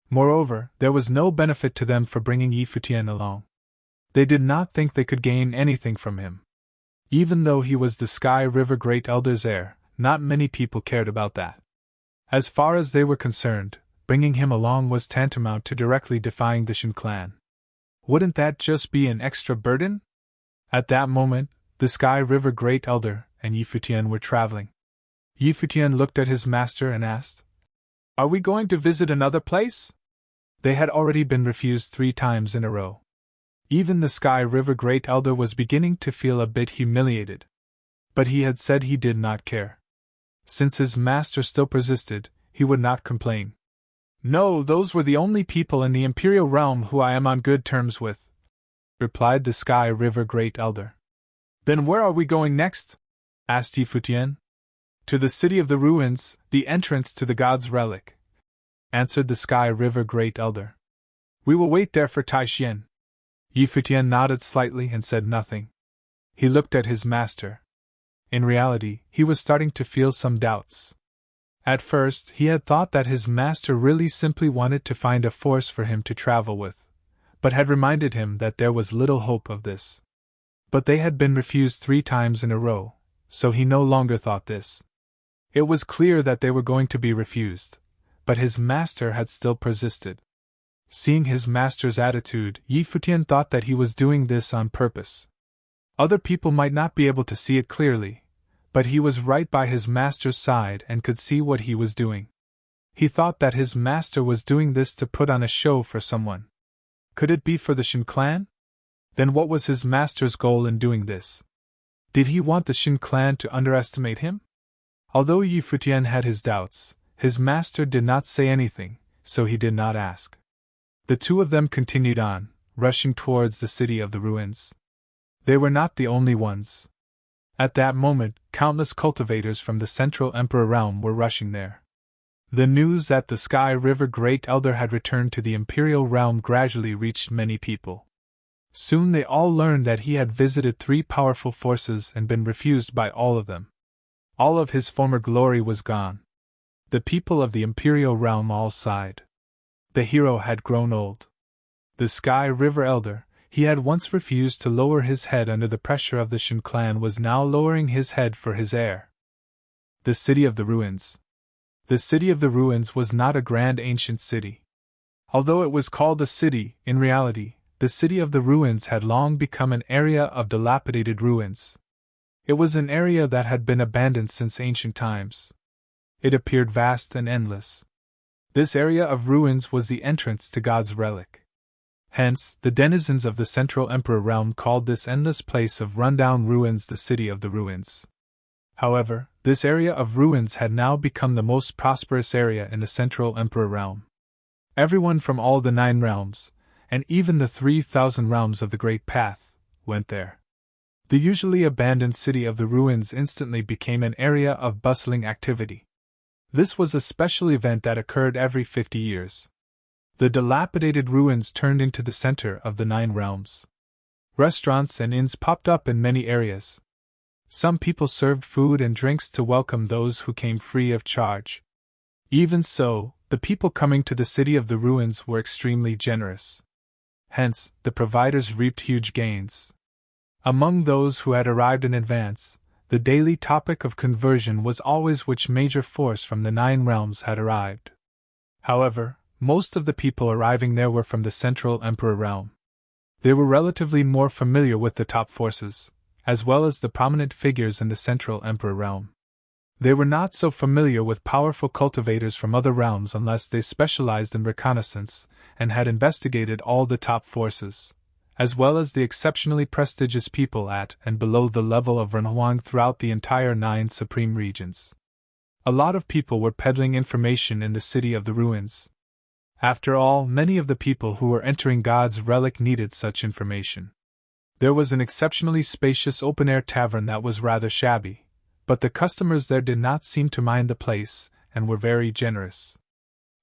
Moreover, there was no benefit to them for bringing Futian along. They did not think they could gain anything from him. Even though he was the Sky River Great Elder's heir, not many people cared about that. As far as they were concerned, bringing him along was tantamount to directly defying the Shin clan. Wouldn't that just be an extra burden? At that moment, the Sky River Great Elder and Futian were traveling. Futian looked at his master and asked, "Are we going to visit another place?" They had already been refused 3 times in a row. Even the Sky River Great Elder was beginning to feel a bit humiliated. But he had said he did not care. Since his master still persisted, he would not complain. "No, those were the only people in the Imperial Realm who I am on good terms with," replied the Sky River Great Elder. "Then where are we going next?" asked Futian. "To the City of the Ruins, the entrance to the God's relic," answered the Sky River Great Elder. "We will wait there for Taishian." Futian nodded slightly and said nothing. He looked at his master. In reality, he was starting to feel some doubts. At first, he had thought that his master really simply wanted to find a force for him to travel with, but had reminded him that there was little hope of this. But they had been refused 3 times in a row, so he no longer thought this. It was clear that they were going to be refused, but his master had still persisted. Seeing his master's attitude, Futian thought that he was doing this on purpose. Other people might not be able to see it clearly, but he was right by his master's side and could see what he was doing. He thought that his master was doing this to put on a show for someone. Could it be for the Shin clan? Then what was his master's goal in doing this? Did he want the Shin clan to underestimate him? Although Futian had his doubts, his master did not say anything, so he did not ask. The two of them continued on, rushing towards the City of the Ruins. They were not the only ones. At that moment, countless cultivators from the Central Emperor realm were rushing there. The news that the Sky River Great Elder had returned to the Imperial realm gradually reached many people. Soon they all learned that he had visited 3 powerful forces and been refused by all of them. All of his former glory was gone. The people of the Imperial realm all sighed. The hero had grown old. The Sky River Elder, he had once refused to lower his head under the pressure of the Shin clan, was now lowering his head for his heir. The City of the Ruins. The City of the Ruins was not a grand ancient city. Although it was called a city, in reality, the City of the Ruins had long become an area of dilapidated ruins. It was an area that had been abandoned since ancient times. It appeared vast and endless. This area of ruins was the entrance to God's relic. Hence, the denizens of the Central Emperor realm called this endless place of rundown ruins the City of the Ruins. However, this area of ruins had now become the most prosperous area in the Central Emperor realm. Everyone from all the 9 realms, and even the 3,000 realms of the Great Path, went there. The usually abandoned City of the Ruins instantly became an area of bustling activity. This was a special event that occurred every 50 years. The dilapidated ruins turned into the center of the 9 realms. Restaurants and inns popped up in many areas. Some people served food and drinks to welcome those who came free of charge. Even so, the people coming to the City of the Ruins were extremely generous. Hence, the providers reaped huge gains. Among those who had arrived in advance, the daily topic of conversion was always which major force from the 9 realms had arrived. However, most of the people arriving there were from the Central Emperor realm. They were relatively more familiar with the top forces, as well as the prominent figures in the Central Emperor realm. They were not so familiar with powerful cultivators from other realms unless they specialized in reconnaissance and had investigated all the top forces, as well as the exceptionally prestigious people at and below the level of Renhuang throughout the entire 9 supreme regions. A lot of people were peddling information in the City of the Ruins. After all, many of the people who were entering God's relic needed such information. There was an exceptionally spacious open-air tavern that was rather shabby, but the customers there did not seem to mind the place and were very generous.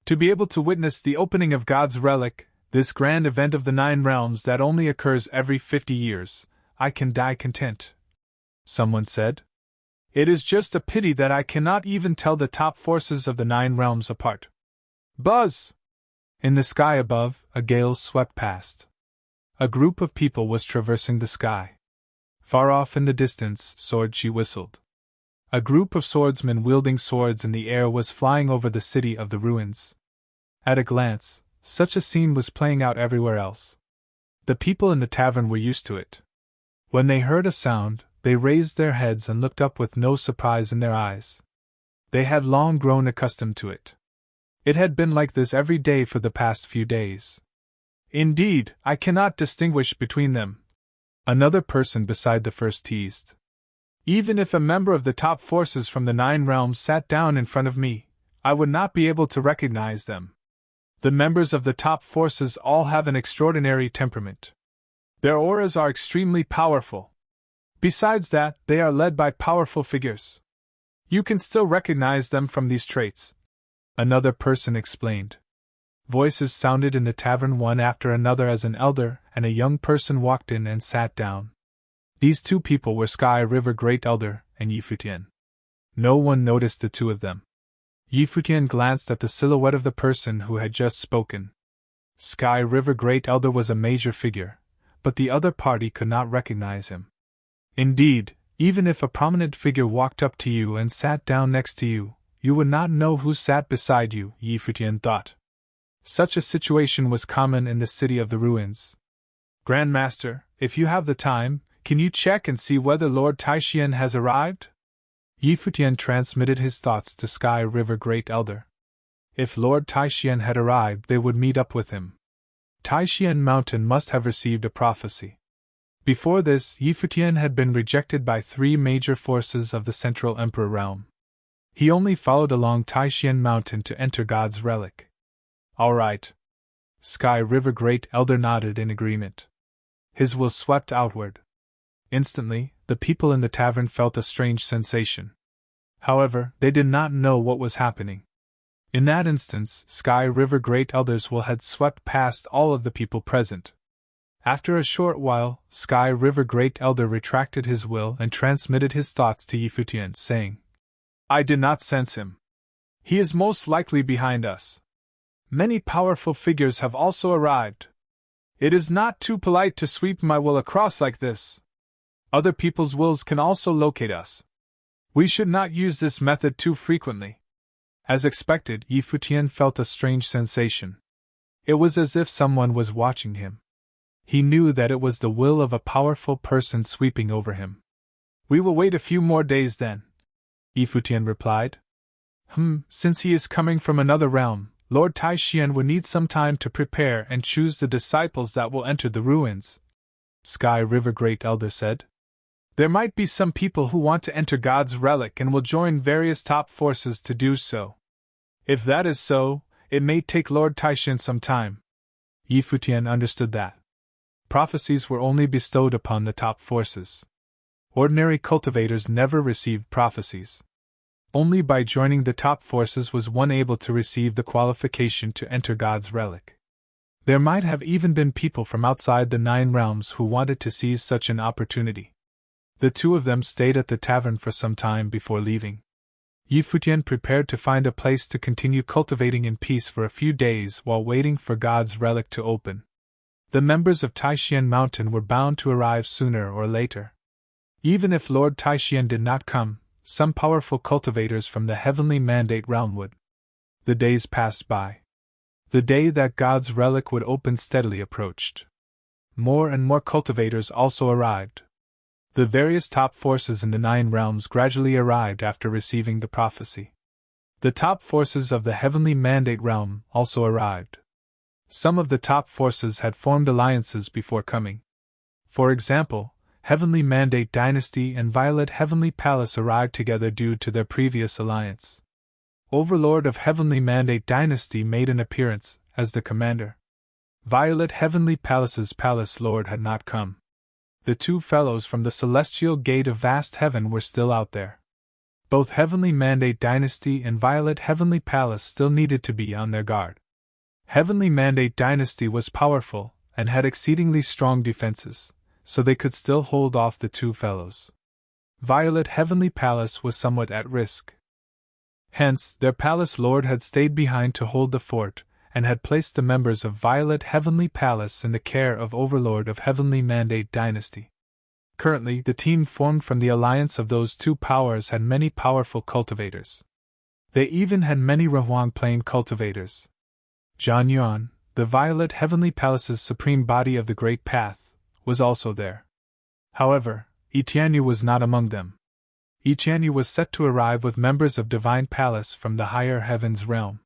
To be able to witness the opening of God's relic, this grand event of the 9 realms that only occurs every 50 years, I can die content, someone said. It is just a pity that I cannot even tell the top forces of the 9 realms apart. Buzz! In the sky above, a gale swept past. A group of people was traversing the sky. Far off in the distance, she whistled. A group of swordsmen wielding swords in the air was flying over the City of the Ruins. At a glance, such a scene was playing out everywhere else. The people in the tavern were used to it. When they heard a sound, they raised their heads and looked up with no surprise in their eyes. They had long grown accustomed to it. It had been like this every day for the past few days. Indeed, I cannot distinguish between them, another person beside the first teased. Even if a member of the top forces from the 9 realms sat down in front of me, I would not be able to recognize them. The members of the top forces all have an extraordinary temperament. Their auras are extremely powerful. Besides that, they are led by powerful figures. You can still recognize them from these traits, another person explained. Voices sounded in the tavern one after another as an elder and a young person walked in and sat down. These 2 people were Sky River Great Elder and Futian. No one noticed the 2 of them. Futian glanced at the silhouette of the person who had just spoken. Sky River Great Elder was a major figure, but the other party could not recognize him. Indeed, even if a prominent figure walked up to you and sat down next to you, you would not know who sat beside you, Futian thought. Such a situation was common in the City of the Ruins. Grandmaster, if you have the time, can you check and see whether Lord Taishian has arrived? Futian transmitted his thoughts to Sky River Great Elder. If Lord Taishian had arrived, they would meet up with him. Taishian Mountain must have received a prophecy. Before this, Futian had been rejected by 3 major forces of the Central Emperor realm. He only followed along Taishian Mountain to enter God's relic. All right. Sky River Great Elder nodded in agreement. His will swept outward. Instantly, the people in the tavern felt a strange sensation. However, they did not know what was happening. In that instance, Sky River Great Elder's will had swept past all of the people present. After a short while, Sky River Great Elder retracted his will and transmitted his thoughts to Futian, saying, I did not sense him. He is most likely behind us. Many powerful figures have also arrived. It is not too polite to sweep my will across like this. Other people's wills can also locate us. We should not use this method too frequently. As expected, Futian felt a strange sensation. It was as if someone was watching him. He knew that it was the will of a powerful person sweeping over him. We will wait a few more days then, Futian replied. Since he is coming from another realm, Lord Taixian would need some time to prepare and choose the disciples that will enter the ruins, Sky River Great Elder said. There might be some people who want to enter God's relic and will join various top forces to do so. If that is so, it may take Lord Taixian some time. Yi Futian understood that. Prophecies were only bestowed upon the top forces. Ordinary cultivators never received prophecies. Only by joining the top forces was one able to receive the qualification to enter God's relic. There might have even been people from outside the 9 realms who wanted to seize such an opportunity. The two of them stayed at the tavern for some time before leaving. Yi Futian prepared to find a place to continue cultivating in peace for a few days while waiting for God's relic to open. The members of Taixian Mountain were bound to arrive sooner or later. Even if Lord Taixian did not come, some powerful cultivators from the heavenly mandate realm would. The days passed by. The day that God's relic would open steadily approached. More and more cultivators also arrived. The various top forces in the 9 realms gradually arrived after receiving the prophecy. The top forces of the heavenly mandate realm also arrived. Some of the top forces had formed alliances before coming. For example, Heavenly Mandate Dynasty and Violet Heavenly Palace arrived together due to their previous alliance. Overlord of Heavenly Mandate Dynasty made an appearance as the commander. Violet Heavenly Palace's palace lord had not come. The 2 fellows from the celestial gate of vast heaven were still out there. Both Heavenly Mandate Dynasty and Violet Heavenly Palace still needed to be on their guard. Heavenly Mandate Dynasty was powerful and had exceedingly strong defenses, so they could still hold off the 2 fellows. Violet Heavenly Palace was somewhat at risk. Hence, their palace lord had stayed behind to hold the fort, and had placed the members of Violet Heavenly Palace in the care of Overlord of Heavenly Mandate Dynasty. Currently, the team formed from the alliance of those 2 powers had many powerful cultivators. They even had many Renhuang Plain cultivators. Zhan Yuan, the Violet Heavenly Palace's supreme body of the Great Path, was also there. However, Yi Tianyu was not among them. Yi Tianyu was set to arrive with members of Divine Palace from the higher heavens realm.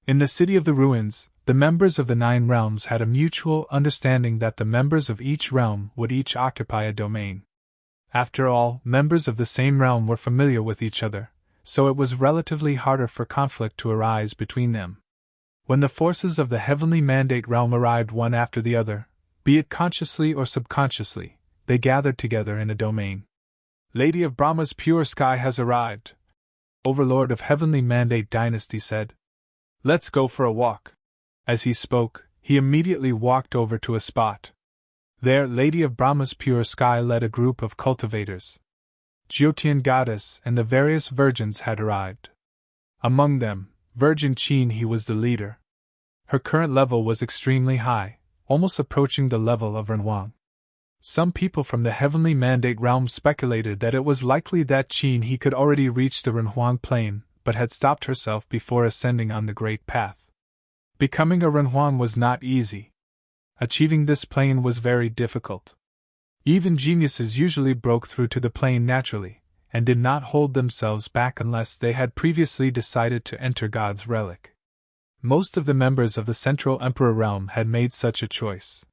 In the City of the Ruins, the members of the 9 realms had a mutual understanding that the members of each realm would each occupy a domain. After all, members of the same realm were familiar with each other, so it was relatively harder for conflict to arise between them. When the forces of the Heavenly Mandate realm arrived one after the other, be it consciously or subconsciously, they gathered together in a domain. Lady of Brahma's pure sky has arrived, Overlord of Heavenly Mandate Dynasty said. Let's go for a walk. As he spoke, he immediately walked over to a spot. There, Lady of Brahma's pure sky led a group of cultivators. Jyotian Goddess and the various virgins had arrived. Among them, Virgin Qin He was the leader. Her current level was extremely high, almost approaching the level of Renhuang. Some people from the Heavenly Mandate realm speculated that it was likely that Qin He could already reach the Renhuang Plain, but had stopped herself before ascending on the Great Path. Becoming a Renhuang was not easy. Achieving this plane was very difficult. Even geniuses usually broke through to the plane naturally, and did not hold themselves back unless they had previously decided to enter God's relic. Most of the members of the Central Emperor realm had made such a choice.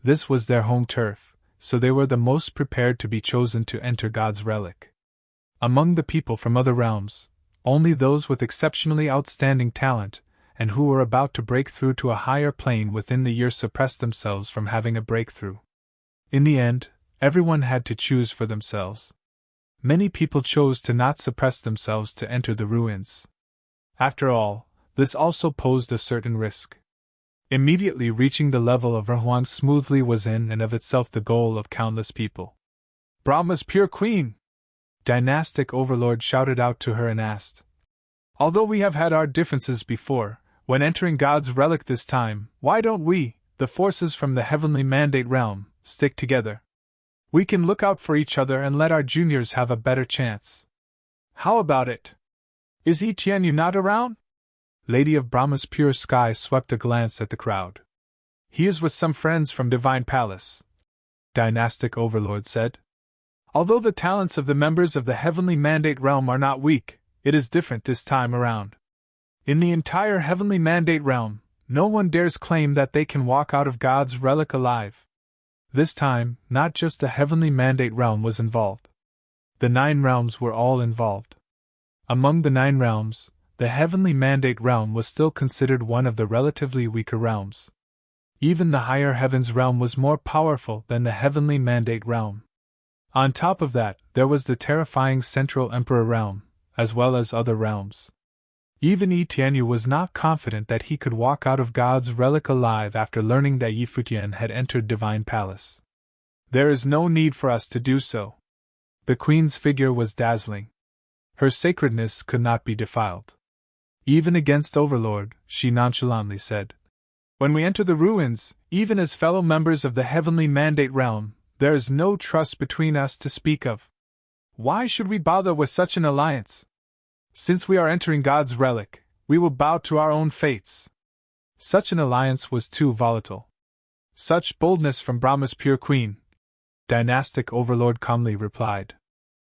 This was their home turf, so they were the most prepared to be chosen to enter God's relic. Among the people from other realms, only those with exceptionally outstanding talent, and who were about to break through to a higher plane within the year suppressed themselves from having a breakthrough. In the end, everyone had to choose for themselves. Many people chose to not suppress themselves to enter the ruins. After all, this also posed a certain risk. Immediately reaching the level of Renhuang smoothly was in and of itself the goal of countless people. Brahma's pure queen! Dynastic Overlord shouted out to her and asked. Although we have had our differences before, when entering God's relic this time, why don't we, the forces from the Heavenly Mandate realm, stick together? We can look out for each other and let our juniors have a better chance. How about it? Is Yi Tianyu not around? Lady of Brahma's pure sky swept a glance at the crowd. He is with some friends from Divine Palace, Dynastic Overlord said. Although the talents of the members of the Heavenly Mandate realm are not weak, it is different this time around. In the entire heavenly mandate realm, no one dares claim that they can walk out of God's relic alive. This time, not just the heavenly mandate realm was involved. The 9 realms were all involved. Among the 9 realms, the heavenly mandate realm was still considered one of the relatively weaker realms. Even the higher heavens realm was more powerful than the heavenly mandate realm. On top of that, there was the terrifying Central Emperor realm, as well as other realms. Even Etienne was not confident that he could walk out of God's relic alive after learning that Futian had entered Divine Palace. There is no need for us to do so. The Queen's figure was dazzling. Her sacredness could not be defiled. Even against Overlord, she nonchalantly said. When we enter the ruins, even as fellow members of the heavenly mandate realm, there is no trust between us to speak of. Why should we bother with such an alliance? Since we are entering God's relic, we will bow to our own fates. Such an alliance was too volatile. Such boldness from Brahma's pure queen, Dynastic Overlord calmly replied.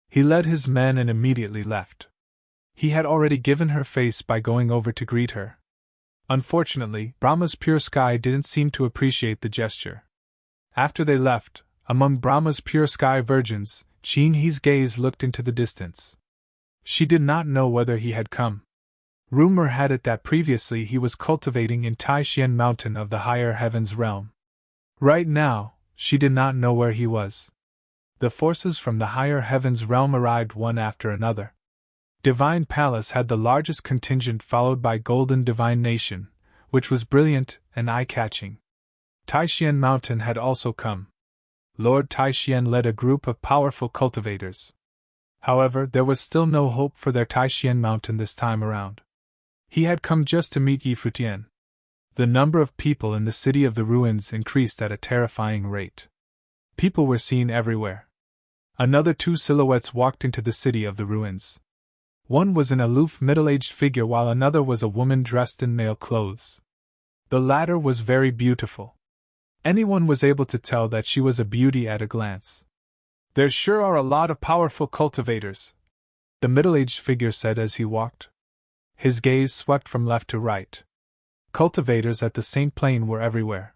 He led his men and immediately left. He had already given her face by going over to greet her. Unfortunately, Brahma's pure sky didn't seem to appreciate the gesture. After they left, among Brahma's pure sky virgins, Chin He's gaze looked into the distance. She did not know whether he had come. Rumor had it that previously he was cultivating in Taishan Mountain of the higher heavens realm. Right now, she did not know where he was. The forces from the higher heavens realm arrived one after another. Divine Palace had the largest contingent, followed by Golden Divine Nation, which was brilliant and eye-catching. Taishan Mountain had also come. Lord Taishan led a group of powerful cultivators. However, there was still no hope for their Taishan Mountain this time around. He had come just to meet Futian. The number of people in the city of the ruins increased at a terrifying rate. People were seen everywhere. Another 2 silhouettes walked into the city of the ruins. One was an aloof middle-aged figure while another was a woman dressed in male clothes. The latter was very beautiful. Anyone was able to tell that she was a beauty at a glance. There sure are a lot of powerful cultivators, the middle-aged figure said as he walked. His gaze swept from left to right. Cultivators at the same plane were everywhere.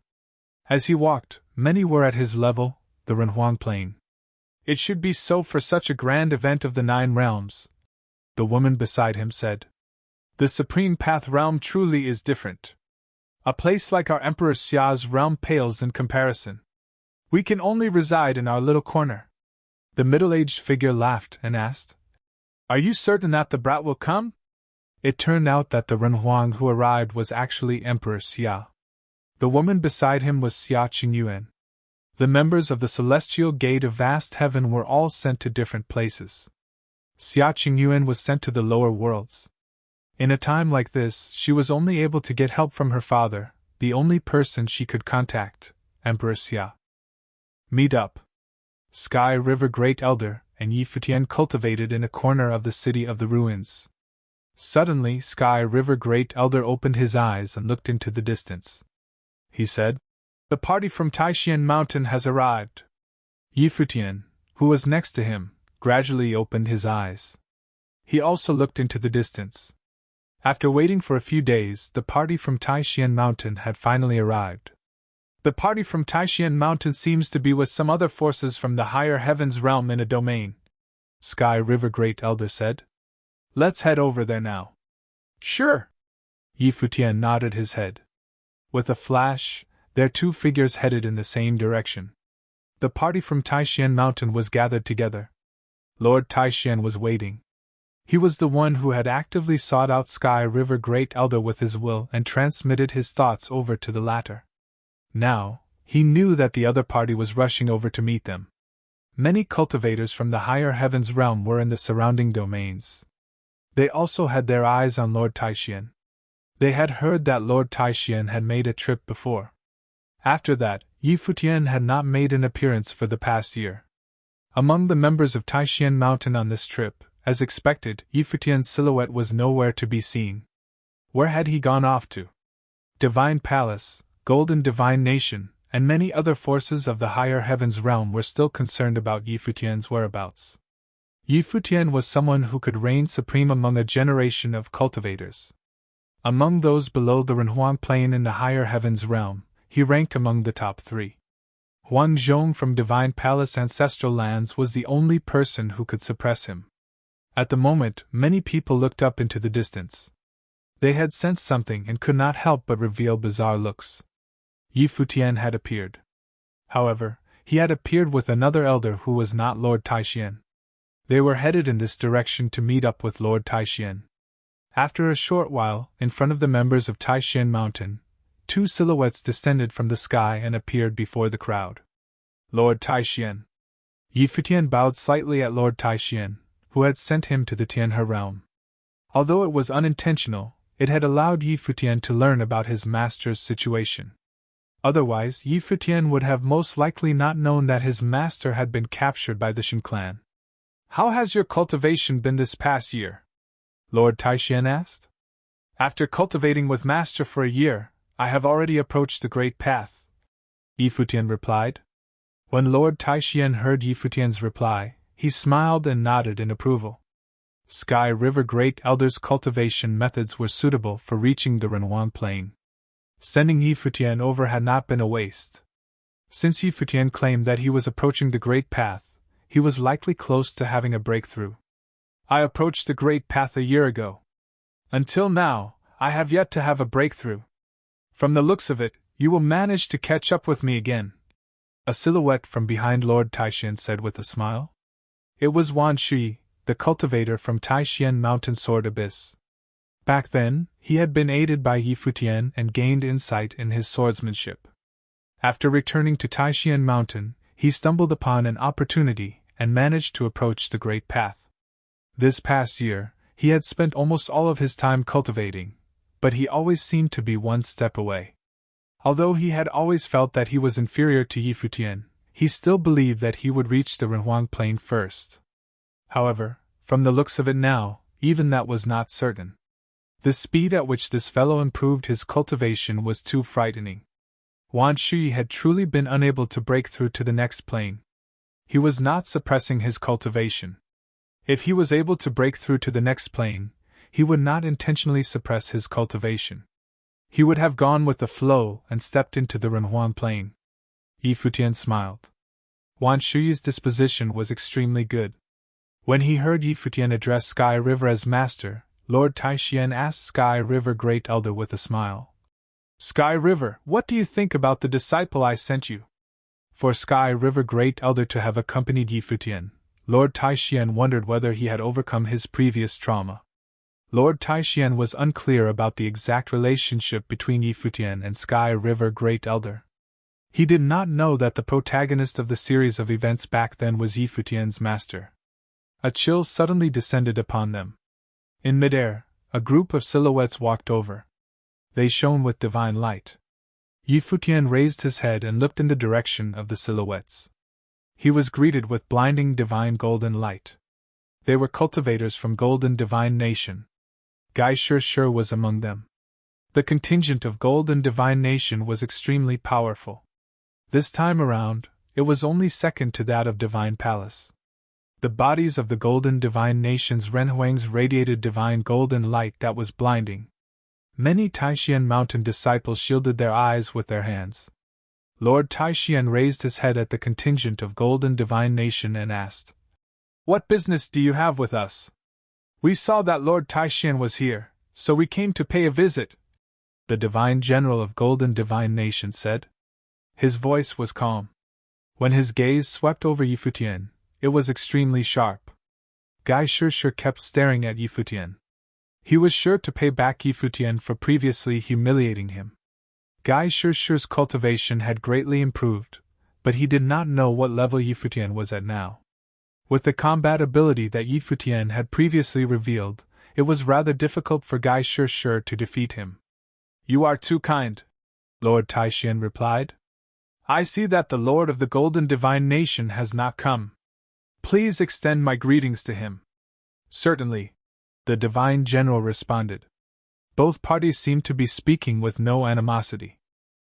As he walked, many were at his level, the Renhuang plane. It should be so for such a grand event of the 9 realms, the woman beside him said. The Supreme Path realm truly is different. A place like our Emperor Xia's realm pales in comparison. We can only reside in our little corner. The middle-aged figure laughed and asked, Are you certain that the brat will come? It turned out that the Renhuang who arrived was actually Emperor Xia. The woman beside him was Xia Qingyuan. The members of the Celestial Gate of Vast Heaven were all sent to different places. Xia Qingyuan was sent to the lower worlds. In a time like this, she was only able to get help from her father, the only person she could contact, Emperor Xia. Meet up. Sky River Great Elder and Futian cultivated in a corner of the city of the ruins. Suddenly, Sky River Great Elder opened his eyes and looked into the distance. He said, The party from Taishan Mountain has arrived. Futian, who was next to him, gradually opened his eyes. He also looked into the distance. After waiting for a few days, the party from Taishan Mountain had finally arrived. The party from Taishan Mountain seems to be with some other forces from the higher heavens realm in a domain, Sky River Great Elder said. Let's head over there now. Sure. Futian nodded his head. With a flash, their 2 figures headed in the same direction. The party from Taishan Mountain was gathered together. Lord Taishan was waiting. He was the one who had actively sought out Sky River Great Elder with his will and transmitted his thoughts over to the latter. Now, he knew that the other party was rushing over to meet them. Many cultivators from the higher heavens realm were in the surrounding domains. They also had their eyes on Lord Taishan. They had heard that Lord Taishan had made a trip before. After that, Futian had not made an appearance for the past year. Among the members of Taishan Mountain on this trip, as expected, Futian's silhouette was nowhere to be seen. Where had he gone off to? Divine Palace, Golden Divine Nation, and many other forces of the higher heavens realm were still concerned about Futian's whereabouts. Futian was someone who could reign supreme among a generation of cultivators. Among those below the Renhuang plane in the higher heavens realm, he ranked among the top 3. Huang Zhong from Divine Palace Ancestral Lands was the only person who could suppress him. At the moment, many people looked up into the distance. They had sensed something and could not help but reveal bizarre looks. Yi Futian had appeared. However, he had appeared with another elder who was not Lord Taishian. They were headed in this direction to meet up with Lord Taishian. After a short while, in front of the members of Taishian Mountain, 2 silhouettes descended from the sky and appeared before the crowd. Lord Taishian. Yi Futian bowed slightly at Lord Taishian, who had sent him to the Tianhe realm. Although it was unintentional, it had allowed Yi Futian to learn about his master's situation. Otherwise, Yi Futian would have most likely not known that his master had been captured by the Shen clan. How has your cultivation been this past year? Lord Taishian asked. After cultivating with master for a year, I have already approached the Great Path, Yi Futian replied. When Lord Taishian heard Yi Futian's reply, he smiled and nodded in approval. Sky River Great Elder's cultivation methods were suitable for reaching the Renhuang Plain. Sending Yi Futian over had not been a waste. Since Yi Futian claimed that he was approaching the Great Path, he was likely close to having a breakthrough. I approached the Great Path a year ago. Until now, I have yet to have a breakthrough. From the looks of it, you will manage to catch up with me again, a silhouette from behind Lord Taishian said with a smile. It was Wan Shui, the cultivator from Taishian Mountain Sword Abyss. Back then, he had been aided by Yi Futian and gained insight in his swordsmanship. After returning to Taishian Mountain, he stumbled upon an opportunity and managed to approach the Great Path. This past year, he had spent almost all of his time cultivating, but he always seemed to be one step away. Although he had always felt that he was inferior to Yi Futian, he still believed that he would reach the Renhuang Plain first. However, from the looks of it now, even that was not certain. The speed at which this fellow improved his cultivation was too frightening. Wan Shui had truly been unable to break through to the next plane. He was not suppressing his cultivation. If he was able to break through to the next plane, he would not intentionally suppress his cultivation. He would have gone with the flow and stepped into the Renhuang Plain. Yi Futian smiled. Wan Shui's disposition was extremely good. When he heard Yi Futian address Sky River as master, Lord Taishian asked Sky River Great Elder with a smile. Sky River, what do you think about the disciple I sent you? For Sky River Great Elder to have accompanied Yi Futian, Lord Taishian wondered whether he had overcome his previous trauma. Lord Taishian was unclear about the exact relationship between Yi Futian and Sky River Great Elder. He did not know that the protagonist of the series of events back then was Yi Futian's master. A chill suddenly descended upon them. In midair, a group of silhouettes walked over. They shone with divine light. Yi Futian raised his head and looked in the direction of the silhouettes. He was greeted with blinding divine golden light. They were cultivators from Golden Divine Nation. Gai Shi was among them. The contingent of Golden Divine Nation was extremely powerful. This time around, it was only second to that of Divine Palace. The bodies of the Golden Divine Nation's Renhuangs radiated divine golden light that was blinding. Many Taishian Mountain disciples shielded their eyes with their hands. Lord Taishian raised his head at the contingent of Golden Divine Nation and asked, What business do you have with us? We saw that Lord Taishian was here, so we came to pay a visit, the Divine General of Golden Divine Nation said. His voice was calm. When his gaze swept over Yi Futian, it was extremely sharp. Gai Shi kept staring at Yi Futian. He was sure to pay back Yi Futian for previously humiliating him. Gai Shi's cultivation had greatly improved, but he did not know what level Yi Futian was at now. With the combat ability that Yi Futian had previously revealed, it was rather difficult for Gai Shi to defeat him. You are too kind, Lord Taishian replied. I see that the Lord of the Golden Divine Nation has not come. Please extend my greetings to him. Certainly, the Divine General responded. Both parties seemed to be speaking with no animosity.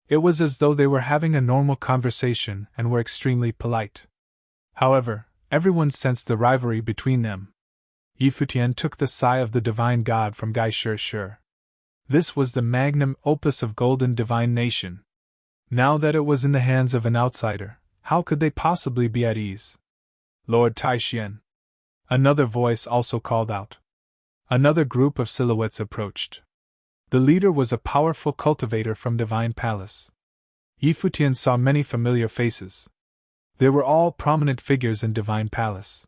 It was as though they were having a normal conversation and were extremely polite. However, everyone sensed the rivalry between them. Yi Futian took the sigh of the Divine God from Gai Shi. This was the magnum opus of golden divine nation. Now that it was in the hands of an outsider, how could they possibly be at ease? Lord Taishian. Another voice also called out. Another group of silhouettes approached. The leader was a powerful cultivator from Divine Palace. Futian saw many familiar faces. They were all prominent figures in Divine Palace.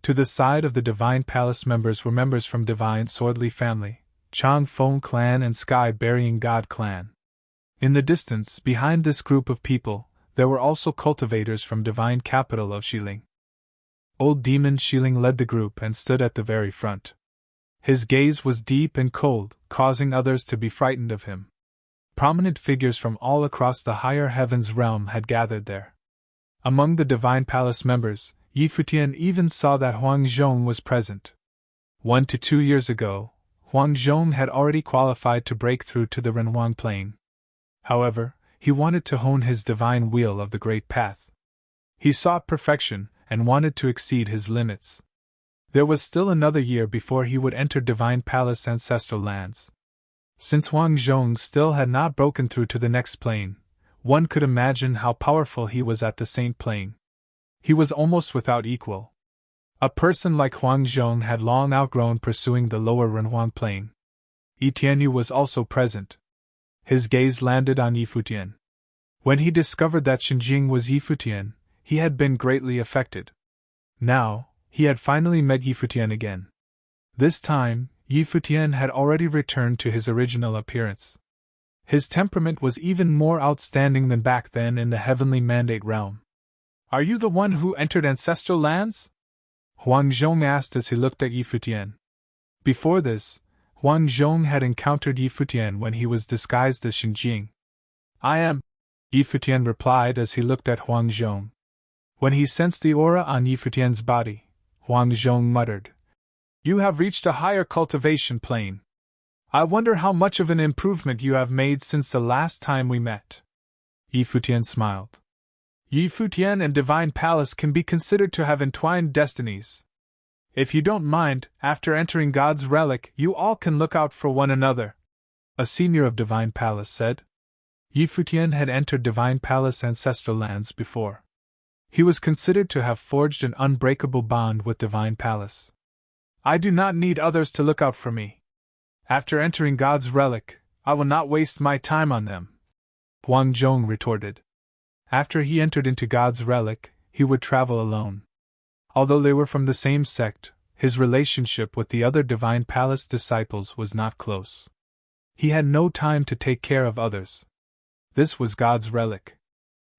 To the side of the Divine Palace members were members from Divine Swordly family, Chang Feng clan and Sky Burying God clan. In the distance, behind this group of people, there were also cultivators from Divine Capital of Xiling. Old Demon Xiling led the group and stood at the very front. His gaze was deep and cold, causing others to be frightened of him. Prominent figures from all across the higher heavens realm had gathered there. Among the Divine Palace members, Futian even saw that Huang Zhong was present. 1 to 2 years ago, Huang Zhong had already qualified to break through to the Renhuang Plane. However, he wanted to hone his divine wheel of the Great Path. He sought perfection and wanted to exceed his limits. There was still another year before he would enter Divine Palace ancestral lands. Since Huang Zhong still had not broken through to the next plane, one could imagine how powerful he was at the Saint Plane. He was almost without equal. A person like Huang Zhong had long outgrown pursuing the lower Renhuang Plane. Tianyu was also present. His gaze landed on Futian. When he discovered that Xinjing was Futian, he had been greatly affected. Now, he had finally met Futian again. This time, Futian had already returned to his original appearance. His temperament was even more outstanding than back then in the Heavenly Mandate realm. "Are you the one who entered ancestral lands?" Huang Zhong asked as he looked at Futian. Before this, Huang Zhong had encountered Futian when he was disguised as Xinjing. "I am," Futian replied as he looked at Huang Zhong. When he sensed the aura on Futian's body, Huang Zhong muttered, "You have reached a higher cultivation plane. I wonder how much of an improvement you have made since the last time we met." Futian smiled. Futian and Divine Palace can be considered to have entwined destinies. If you don't mind, after entering God's relic, you all can look out for one another," a senior of Divine Palace said. Futian had entered Divine Palace ancestral lands before. He was considered to have forged an unbreakable bond with Divine Palace. "I do not need others to look out for me. After entering God's relic, I will not waste my time on them," Huang Zhong retorted. After he entered into God's relic, he would travel alone. Although they were from the same sect, his relationship with the other Divine Palace disciples was not close. He had no time to take care of others. This was God's relic.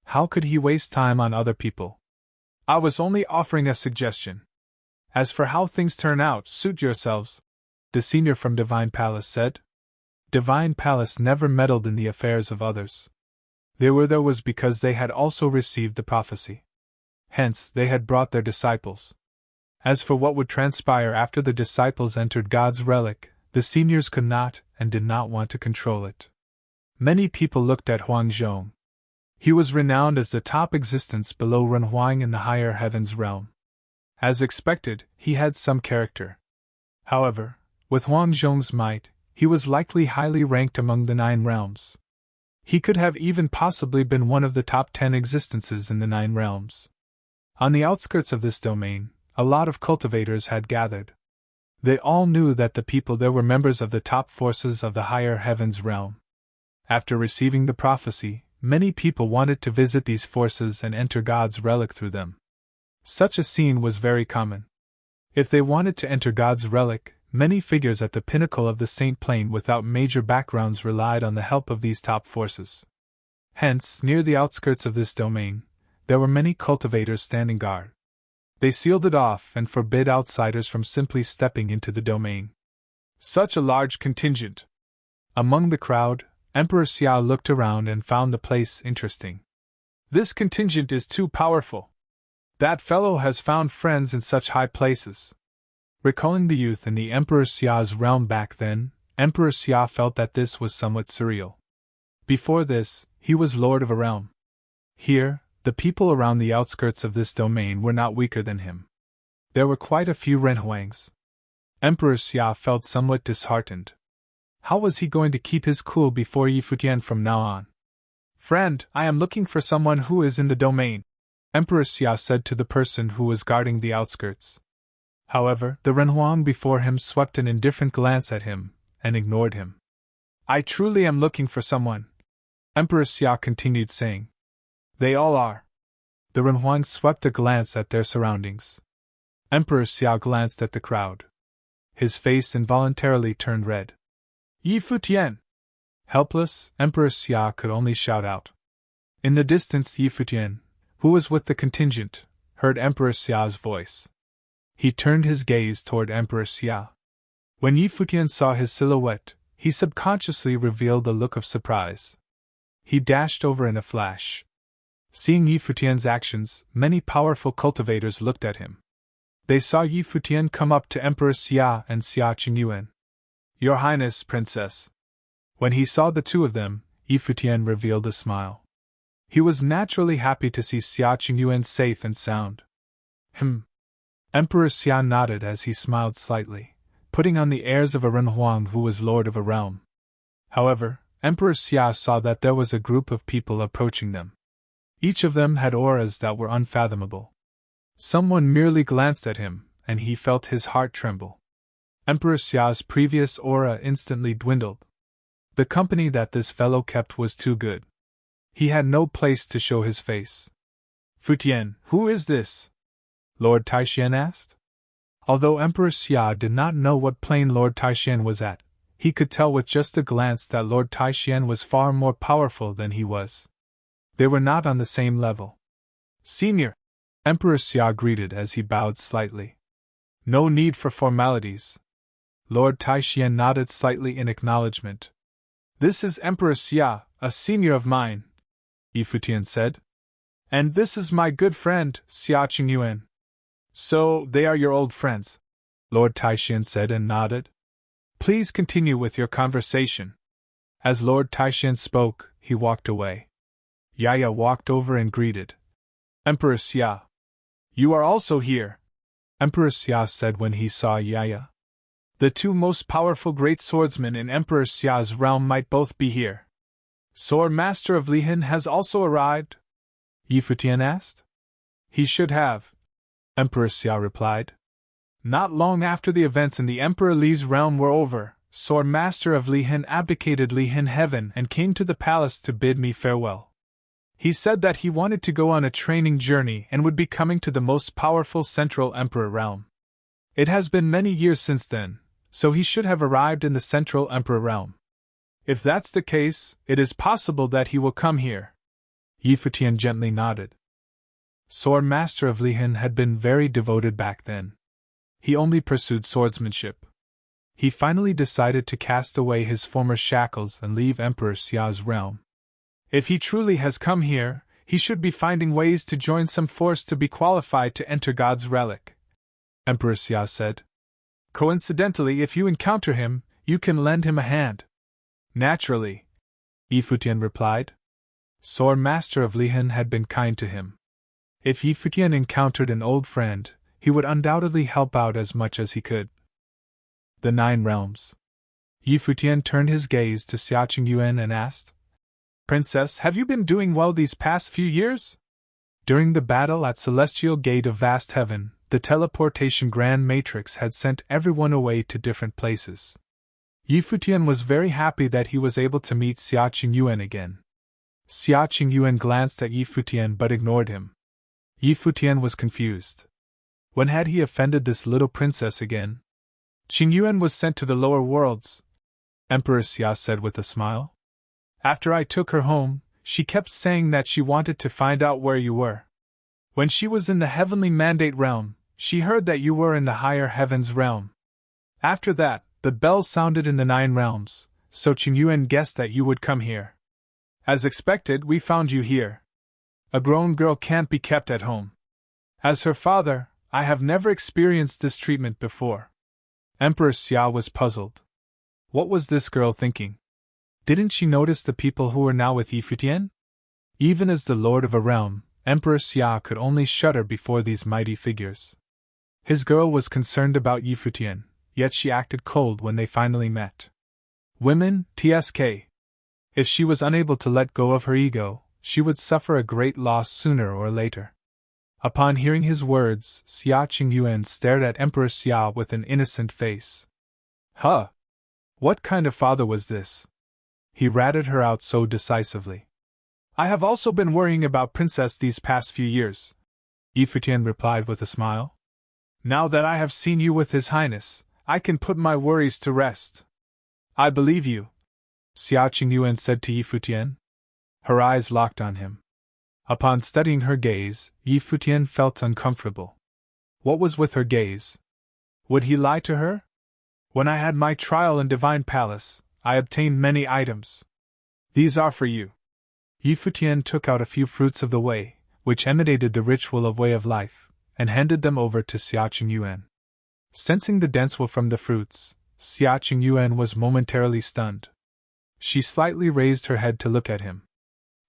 How could he waste time on other people? "I was only offering a suggestion. As for how things turn out, suit yourselves," the senior from Divine Palace said. Divine Palace never meddled in the affairs of others. They were there was because they had also received the prophecy. Hence, they had brought their disciples. As for what would transpire after the disciples entered God's relic, the seniors could not and did not want to control it. Many people looked at Huang Zhong. He was renowned as the top existence below Renhuang in the higher heavens realm. As expected, he had some character. However, with Huang Zhong's might, he was likely highly ranked among the 9 realms. He could have even possibly been one of the top 10 existences in the 9 realms. On the outskirts of this domain, a lot of cultivators had gathered. They all knew that the people there were members of the top forces of the higher heavens realm. After receiving the prophecy, many people wanted to visit these forces and enter God's relic through them. Such a scene was very common. If they wanted to enter God's relic, many figures at the pinnacle of the Saint Plane without major backgrounds relied on the help of these top forces. Hence, near the outskirts of this domain, there were many cultivators standing guard. They sealed it off and forbid outsiders from simply stepping into the domain. Such a large contingent! Among the crowd, Emperor Xiao looked around and found the place interesting. "This contingent is too powerful. That fellow has found friends in such high places." Recalling the youth in the Emperor Xiao's realm back then, Emperor Xia felt that this was somewhat surreal. Before this, he was lord of a realm. Here, the people around the outskirts of this domain were not weaker than him. There were quite a few Renhuangs. Emperor Xia felt somewhat disheartened. How was he going to keep his cool before Yi Futian from now on? Friend, I am looking for someone who is in the domain, Empress Xia said to the person who was guarding the outskirts. However, the Renhuang before him swept an indifferent glance at him, and ignored him. I truly am looking for someone, Empress Xia continued saying. They all are. The Renhuang swept a glance at their surroundings. Emperor Xia glanced at the crowd. His face involuntarily turned red. Yi Futian! Helpless, Emperor Xia could only shout out. In the distance, Yi Futian, who was with the contingent, heard Emperor Xia's voice. He turned his gaze toward Emperor Xia. When Yi Futian saw his silhouette, he subconsciously revealed a look of surprise. He dashed over in a flash. Seeing Yi Futian's actions, many powerful cultivators looked at him. They saw Yi Futian come up to Emperor Xia and Xia Qingyuan. Your Highness, Princess. When he saw the two of them, Yi Futian revealed a smile. He was naturally happy to see Xia Qingyuan safe and sound. Emperor Xia nodded as he smiled slightly, putting on the airs of a Renhuang who was lord of a realm. However, Emperor Xia saw that there was a group of people approaching them. Each of them had auras that were unfathomable. Someone merely glanced at him, and he felt his heart tremble. Emperor Xia's previous aura instantly dwindled. The company that this fellow kept was too good. He had no place to show his face. Futian, who is this? Lord Taishan asked. Although Emperor Xia did not know what plane Lord Taishan was at, he could tell with just a glance that Lord Taishan was far more powerful than he was. They were not on the same level. Senior, Emperor Xia greeted as he bowed slightly. No need for formalities. Lord Taishan nodded slightly in acknowledgement. This is Emperor Xia, a senior of mine, Yi Futian said. And this is my good friend, Xia Qingyuan. So, they are your old friends, Lord Taishan said and nodded. Please continue with your conversation. As Lord Taishan spoke, he walked away. Yaya walked over and greeted. Emperor Xia. You are also here, Emperor Xia said when he saw Yaya. The two most powerful great swordsmen in Emperor Xia's realm might both be here. Sword Master of Lihin has also arrived? Yi Futian asked. He should have, Emperor Xia replied. Not long after the events in the Emperor Li's realm were over, Sword Master of Lihin abdicated Lihin Heaven and came to the palace to bid me farewell. He said that he wanted to go on a training journey and would be coming to the most powerful Central Emperor realm. It has been many years since then, so he should have arrived in the Central Emperor realm. If that's the case, it is possible that he will come here. Yi Futian gently nodded. Sword Master of Lihin had been very devoted back then. He only pursued swordsmanship. He finally decided to cast away his former shackles and leave Emperor Xia's realm. If he truly has come here, he should be finding ways to join some force to be qualified to enter God's relic, Emperor Xia said. Coincidentally, if you encounter him, you can lend him a hand. Naturally, Yi Futian replied. Sword Master of Lihin had been kind to him. If Yi Futian encountered an old friend, he would undoubtedly help out as much as he could. The Nine Realms. Yi Futian turned his gaze to Xia Qingyuan and asked, Princess, have you been doing well these past few years? During the battle at Celestial Gate of Vast Heaven, the teleportation Grand Matrix had sent everyone away to different places. Yi Futian was very happy that he was able to meet Xia Qingyuan again. Xia Qingyuan glanced at Yi Futian but ignored him. Yi Futian was confused. When had he offended this little princess again? Qingyuan was sent to the lower worlds, Emperor Xia said with a smile. After I took her home, she kept saying that she wanted to find out where you were. When she was in the Heavenly Mandate realm, she heard that you were in the higher heavens realm. After that, the bells sounded in the Nine Realms, so Qingyuan guessed that you would come here. As expected, we found you here. A grown girl can't be kept at home. As her father, I have never experienced this treatment before. Emperor Xia was puzzled. What was this girl thinking? Didn't she notice the people who were now with Yi Futian? Even as the lord of a realm, Emperor Xia could only shudder before these mighty figures. His girl was concerned about Yi Futian, yet she acted cold when they finally met. Women, tsk. If she was unable to let go of her ego, she would suffer a great loss sooner or later. Upon hearing his words, Xia Qingyuan stared at Emperor Xia with an innocent face. Huh! What kind of father was this? He ratted her out so decisively. I have also been worrying about Princess these past few years, Futian replied with a smile. Now that I have seen you with His Highness, I can put my worries to rest. I believe you, Xia Qingyuan said to Futian. Her eyes locked on him. Upon studying her gaze, Futian felt uncomfortable. What was with her gaze? Would he lie to her? When I had my trial in Divine Palace, I obtained many items. These are for you. Futian took out a few fruits of the way, which emanated the ritual of way of life, and handed them over to Xia Qingyuan. Sensing the dense will from the fruits, Xia Qingyuan was momentarily stunned. She slightly raised her head to look at him.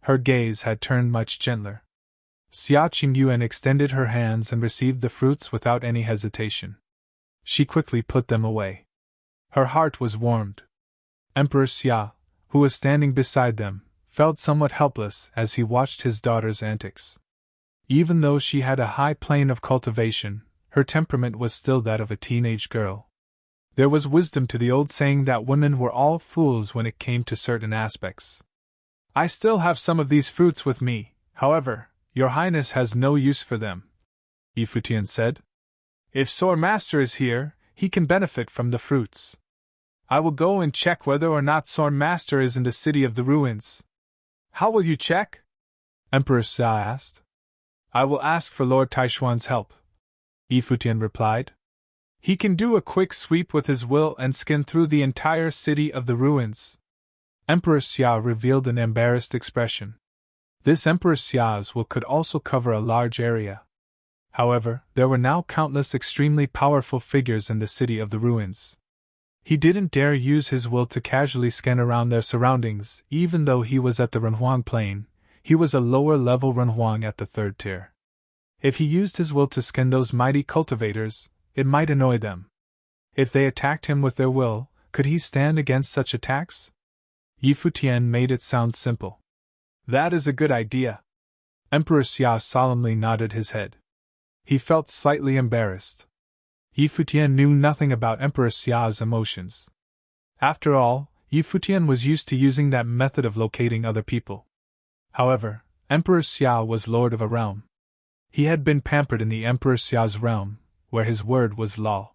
Her gaze had turned much gentler. Xia Qingyuan extended her hands and received the fruits without any hesitation. She quickly put them away. Her heart was warmed. Emperor Xia, who was standing beside them, felt somewhat helpless as he watched his daughter's antics. Even though she had a high plane of cultivation, her temperament was still that of a teenage girl. There was wisdom to the old saying that women were all fools when it came to certain aspects. I still have some of these fruits with me, however, Your Highness has no use for them, Futian said. If Sor Master is here, he can benefit from the fruits. I will go and check whether or not Sor Master is in the city of the ruins. How will you check? Emperor Xia asked. I will ask for Lord Taishuan's help, Futian replied. He can do a quick sweep with his will and skin through the entire city of the ruins. Emperor Xia revealed an embarrassed expression. This Emperor Xia's will could also cover a large area. However, there were now countless extremely powerful figures in the city of the ruins. He didn't dare use his will to casually scan around their surroundings, even though he was at the Renhuang plane. He was a lower-level Renhuang at the 3rd tier. If he used his will to scan those mighty cultivators, it might annoy them. If they attacked him with their will, could he stand against such attacks? Futian made it sound simple. That is a good idea. Emperor Xia solemnly nodded his head. He felt slightly embarrassed. Futian knew nothing about Emperor Xia's emotions. After all, Futian was used to using that method of locating other people. However, Emperor Xia was lord of a realm. He had been pampered in the Emperor Xia's realm, where his word was law.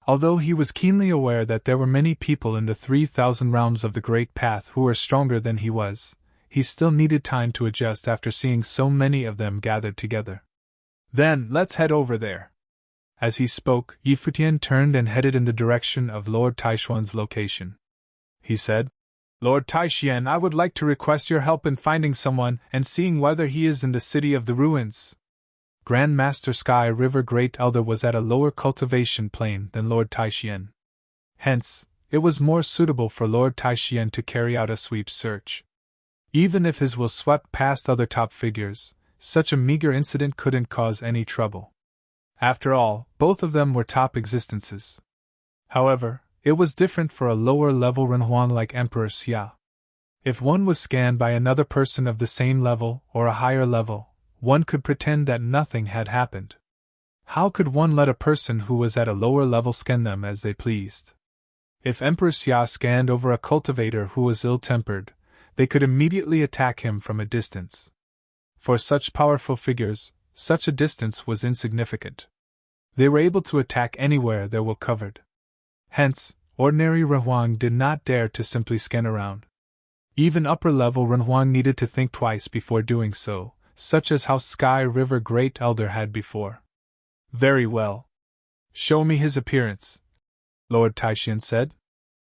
Although he was keenly aware that there were many people in the 3,000 realms of the Great Path who were stronger than he was, he still needed time to adjust after seeing so many of them gathered together. Then, let's head over there. As he spoke, Futian turned and headed in the direction of Lord Taishuan's location. He said, Lord Taishuan, I would like to request your help in finding someone and seeing whether he is in the city of the ruins. Grand Master Sky River Great Elder was at a lower cultivation plane than Lord Taishuan. Hence, it was more suitable for Lord Taishuan to carry out a sweep search. Even if his will swept past other top figures, such a meager incident couldn't cause any trouble. After all, both of them were top existences. However, it was different for a lower-level Renhuang like Emperor Xia. If one was scanned by another person of the same level or a higher level, one could pretend that nothing had happened. How could one let a person who was at a lower level scan them as they pleased? If Emperor Xia scanned over a cultivator who was ill-tempered, they could immediately attack him from a distance. For such powerful figures, such a distance was insignificant. They were able to attack anywhere their will covered. Hence, ordinary Renhuang did not dare to simply scan around. Even upper-level Renhuang needed to think twice before doing so, such as how Sky River Great Elder had before. Very well. Show me his appearance, Lord Taishuan said.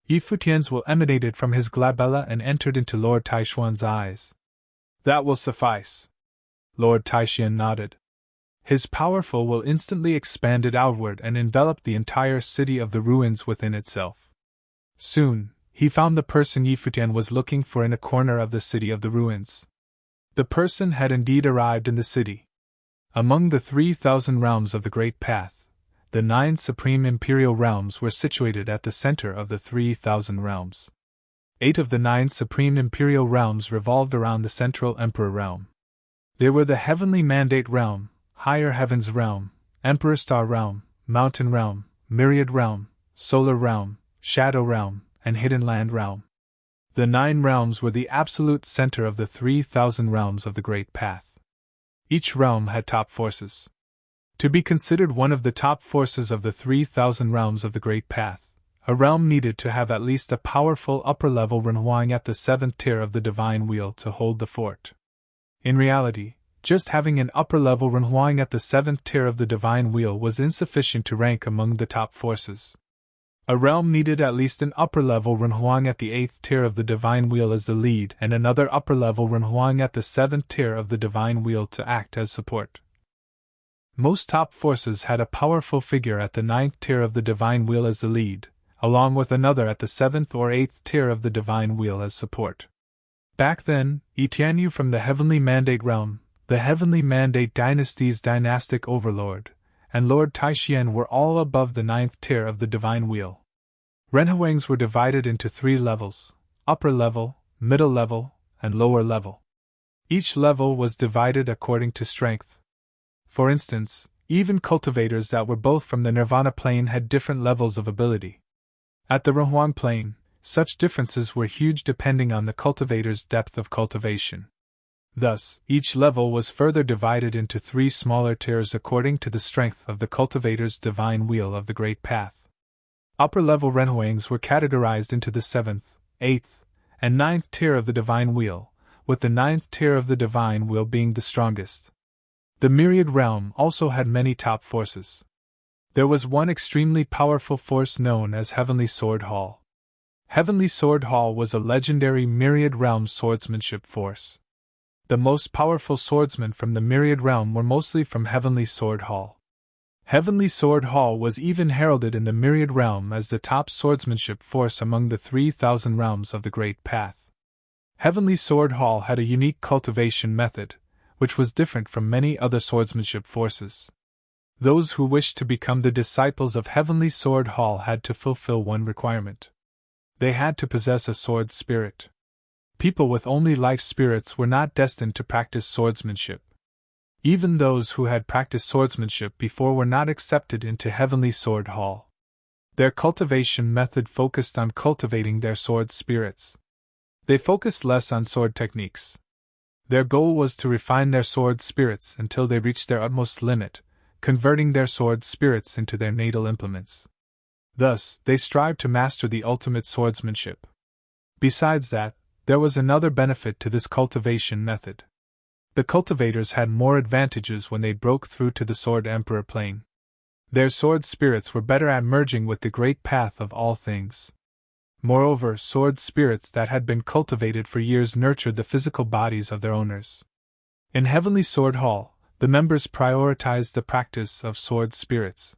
Futian's will emanated from his glabella and entered into Lord Taishuan's eyes. That will suffice. Lord Taishuan nodded. His powerful will instantly expanded outward and enveloped the entire city of the ruins within itself. Soon, he found the person Futian was looking for in a corner of the city of the ruins. The person had indeed arrived in the city. Among the 3,000 realms of the Great Path, the 9 supreme imperial realms were situated at the center of the 3,000 realms. 8 of the 9 supreme imperial realms revolved around the central emperor realm. They were the Heavenly Mandate Realm, Higher Heavens Realm, Emperor Star Realm, Mountain Realm, Myriad Realm, Solar Realm, Shadow Realm, and Hidden Land Realm. The 9 realms were the absolute center of the 3,000 realms of the Great Path. Each realm had top forces. To be considered one of the top forces of the 3,000 realms of the Great Path, a realm needed to have at least a powerful upper-level Renhuang at the 7th tier of the Divine Wheel to hold the fort. In reality, just having an upper-level Renhuang at the 7th tier of the Divine Wheel was insufficient to rank among the top forces. A realm needed at least an upper-level Renhuang at the 8th tier of the Divine Wheel as the lead and another upper-level Renhuang at the 7th tier of the Divine Wheel to act as support. Most top forces had a powerful figure at the 9th tier of the Divine Wheel as the lead, along with another at the 7th or 8th tier of the Divine Wheel as support. Back then, Tianyu from the Heavenly Mandate Realm, the Heavenly Mandate Dynasty's dynastic overlord, and Lord Taixian were all above the 9th tier of the Divine Wheel. Renhuangs were divided into 3 levels: upper level, middle level, and lower level. Each level was divided according to strength. For instance, even cultivators that were both from the Nirvana plane had different levels of ability. At the Renhuang plane, such differences were huge depending on the cultivator's depth of cultivation. Thus, each level was further divided into 3 smaller tiers according to the strength of the cultivator's divine wheel of the Great Path. Upper-level Renhuangs were categorized into the 7th, 8th, and 9th tier of the Divine Wheel, with the 9th tier of the Divine Wheel being the strongest. The Myriad Realm also had many top forces. There was one extremely powerful force known as Heavenly Sword Hall. Heavenly Sword Hall was a legendary Myriad Realm swordsmanship force. The most powerful swordsmen from the Myriad Realm were mostly from Heavenly Sword Hall. Heavenly Sword Hall was even heralded in the Myriad Realm as the top swordsmanship force among the 3,000 realms of the Great Path. Heavenly Sword Hall had a unique cultivation method, which was different from many other swordsmanship forces. Those who wished to become the disciples of Heavenly Sword Hall had to fulfill one requirement. They had to possess a sword spirit. People with only life spirits were not destined to practice swordsmanship. Even those who had practiced swordsmanship before were not accepted into Heavenly Sword Hall. Their cultivation method focused on cultivating their sword spirits. They focused less on sword techniques. Their goal was to refine their sword spirits until they reached their utmost limit, converting their sword spirits into their natal implements. Thus, they strived to master the ultimate swordsmanship. Besides that, there was another benefit to this cultivation method. The cultivators had more advantages when they broke through to the Sword Emperor plane. Their sword spirits were better at merging with the great path of all things. Moreover, sword spirits that had been cultivated for years nurtured the physical bodies of their owners. In Heavenly Sword Hall, the members prioritized the practice of sword spirits.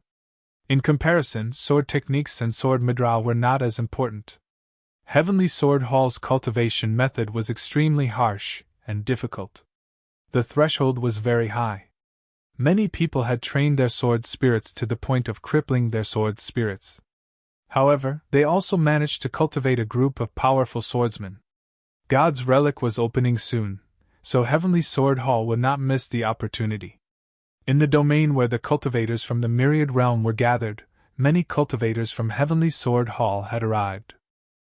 In comparison, sword techniques and sword midral were not as important. Heavenly Sword Hall's cultivation method was extremely harsh and difficult. The threshold was very high. Many people had trained their sword spirits to the point of crippling their sword spirits. However, they also managed to cultivate a group of powerful swordsmen. God's relic was opening soon, so Heavenly Sword Hall would not miss the opportunity. In the domain where the cultivators from the Myriad Realm were gathered, many cultivators from Heavenly Sword Hall had arrived.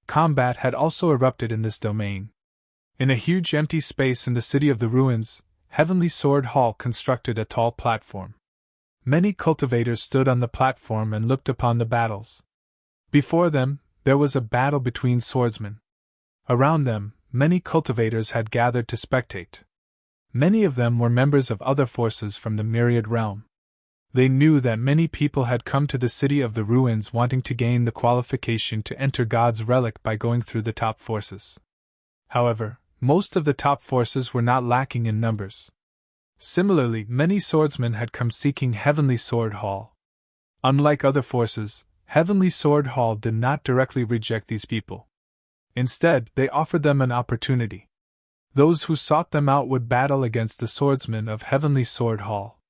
Combat had also erupted in this domain. In a huge empty space in the City of the Ruins, Heavenly Sword Hall constructed a tall platform. Many cultivators stood on the platform and looked upon the battles. Before them, there was a battle between swordsmen. Around them, many cultivators had gathered to spectate. Many of them were members of other forces from the Myriad Realm. They knew that many people had come to the City of the Ruins wanting to gain the qualification to enter God's relic by going through the top forces. However, most of the top forces were not lacking in numbers. Similarly, many swordsmen had come seeking Heavenly Sword Hall. Unlike other forces, Heavenly Sword Hall did not directly reject these people. Instead, they offered them an opportunity. Those who sought them out would battle against the swordsmen of Heavenly Sword Hall.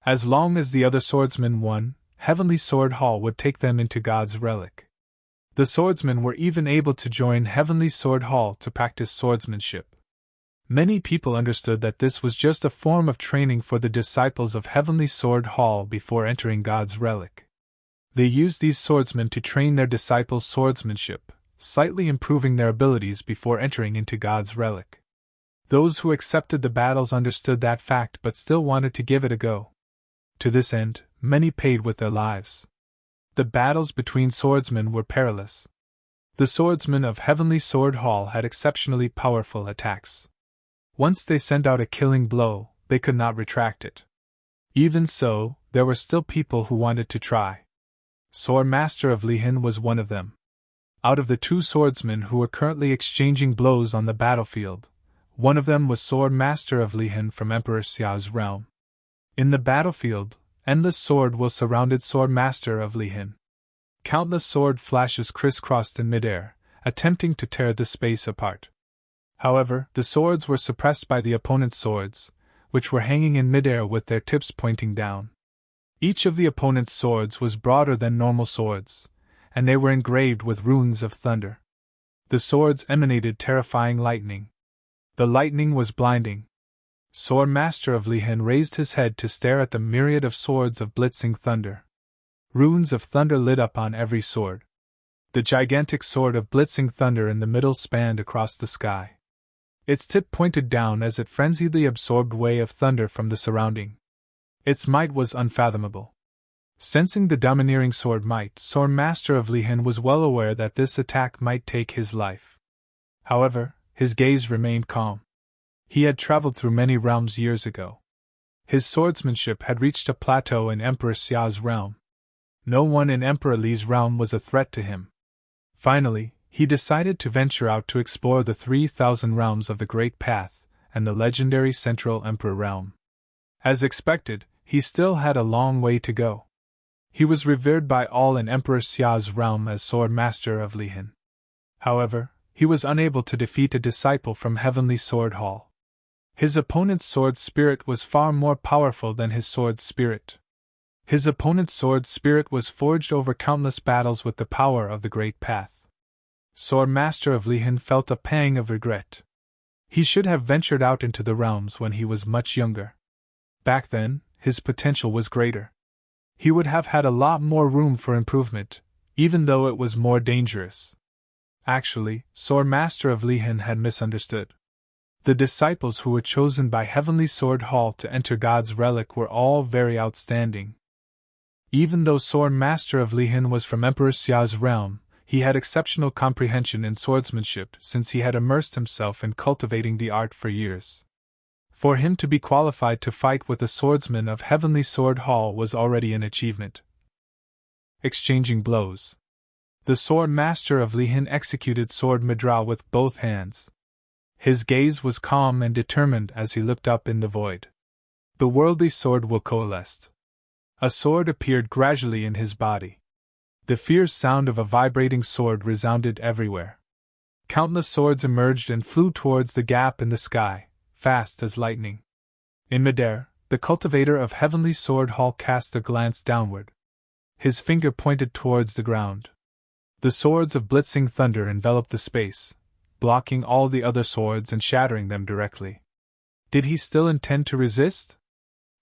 As long as the other swordsmen won, Heavenly Sword Hall would take them into God's relic. The swordsmen were even able to join Heavenly Sword Hall to practice swordsmanship. Many people understood that this was just a form of training for the disciples of Heavenly Sword Hall before entering God's relic. They used these swordsmen to train their disciples' swordsmanship, slightly improving their abilities before entering into God's relic. Those who accepted the battles understood that fact but still wanted to give it a go. To this end, many paid with their lives. The battles between swordsmen were perilous. The swordsmen of Heavenly Sword Hall had exceptionally powerful attacks. Once they sent out a killing blow, they could not retract it. Even so, there were still people who wanted to try. Sword Master of Lihan was one of them. Out of the two swordsmen who were currently exchanging blows on the battlefield, one of them was Sword Master of Lihan from Emperor Xiao's realm. In the battlefield, endless sword will surrounded Sword Master of Lihan. Countless sword flashes crisscrossed in midair, attempting to tear the space apart. However, the swords were suppressed by the opponent's swords, which were hanging in midair with their tips pointing down. Each of the opponent's swords was broader than normal swords, and they were engraved with runes of thunder. The swords emanated terrifying lightning. The lightning was blinding. Sword Master of Lihan raised his head to stare at the myriad of swords of blitzing thunder. Runes of thunder lit up on every sword. The gigantic sword of blitzing thunder in the middle spanned across the sky. Its tip pointed down as it frenziedly absorbed wave of thunder from the surrounding. Its might was unfathomable. Sensing the domineering sword might, Sword Master of Lihan was well aware that this attack might take his life. However, his gaze remained calm. He had traveled through many realms years ago. His swordsmanship had reached a plateau in Emperor Xiao's realm. No one in Emperor Li's realm was a threat to him. Finally, he decided to venture out to explore the 3,000 realms of the Great Path and the legendary Central Emperor realm. As expected, he still had a long way to go. He was revered by all in Emperor Xiao's realm as Sword Master of Lihan. However, he was unable to defeat a disciple from Heavenly Sword Hall. His opponent's sword spirit was far more powerful than his sword spirit. His opponent's sword spirit was forged over countless battles with the power of the Great Path. Sword Master of Lihan felt a pang of regret. He should have ventured out into the realms when he was much younger. Back then, his potential was greater. He would have had a lot more room for improvement, even though it was more dangerous. Actually, Sword Master of Lihan had misunderstood. The disciples who were chosen by Heavenly Sword Hall to enter God's relic were all very outstanding. Even though Sword Master of Lihan was from Emperor Xiao's realm, he had exceptional comprehension in swordsmanship since he had immersed himself in cultivating the art for years. For him to be qualified to fight with a swordsman of Heavenly Sword Hall was already an achievement. Exchanging blows. The Sword Master of Lihan executed Sword Midra with both hands. His gaze was calm and determined as he looked up in the void. The worldly sword will coalesce. A sword appeared gradually in his body. The fierce sound of a vibrating sword resounded everywhere. Countless swords emerged and flew towards the gap in the sky, fast as lightning. In midair, the cultivator of Heavenly Sword Hall cast a glance downward. His finger pointed towards the ground. The swords of blitzing thunder enveloped the space, blocking all the other swords and shattering them directly. Did he still intend to resist?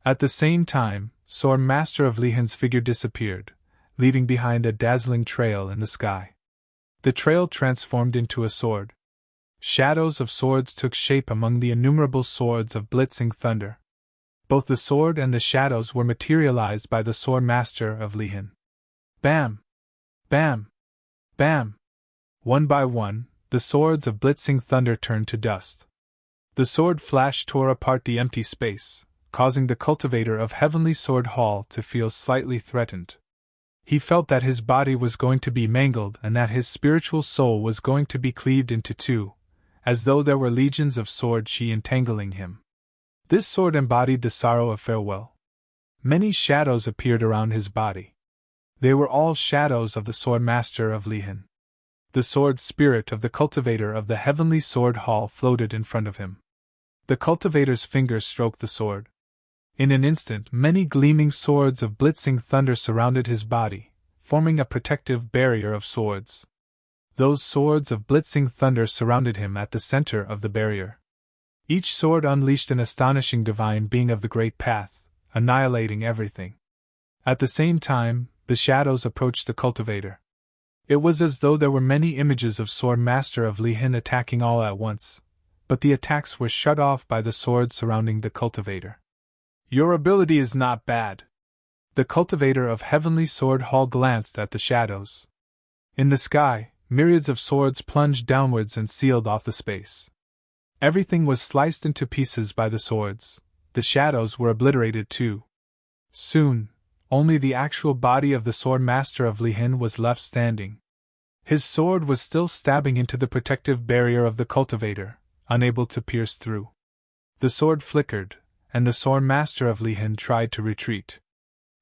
At the same time, Sword Master of Lihan's figure disappeared, leaving behind a dazzling trail in the sky. The trail transformed into a sword. Shadows of swords took shape among the innumerable swords of blitzing thunder. Both the sword and the shadows were materialized by the Sword Master of Lihan. Bam! Bam! Bam! One by one, the swords of blitzing thunder turned to dust. The sword flash tore apart the empty space, causing the cultivator of Heavenly Sword Hall to feel slightly threatened. He felt that his body was going to be mangled and that his spiritual soul was going to be cleaved into two, as though there were legions of sword chi entangling him. This sword embodied the sorrow of farewell. Many shadows appeared around his body. They were all shadows of the Sword Master of Lihan. The sword spirit of the cultivator of the Heavenly Sword Hall floated in front of him. The cultivator's fingers stroked the sword. In an instant, many gleaming swords of blitzing thunder surrounded his body, forming a protective barrier of swords. Those swords of blitzing thunder surrounded him at the center of the barrier. Each sword unleashed an astonishing divine being of the great path, annihilating everything. At the same time, the shadows approached the cultivator. It was as though there were many images of Sword Master of Lihin attacking all at once, but the attacks were shut off by the swords surrounding the cultivator. Your ability is not bad. The cultivator of Heavenly Sword Hall glanced at the shadows. In the sky, myriads of swords plunged downwards and sealed off the space. Everything was sliced into pieces by the swords. The shadows were obliterated too. Soon, only the actual body of the Sword Master of Lihin was left standing. His sword was still stabbing into the protective barrier of the cultivator, unable to pierce through. The sword flickered, and the Sword Master of Lihin tried to retreat.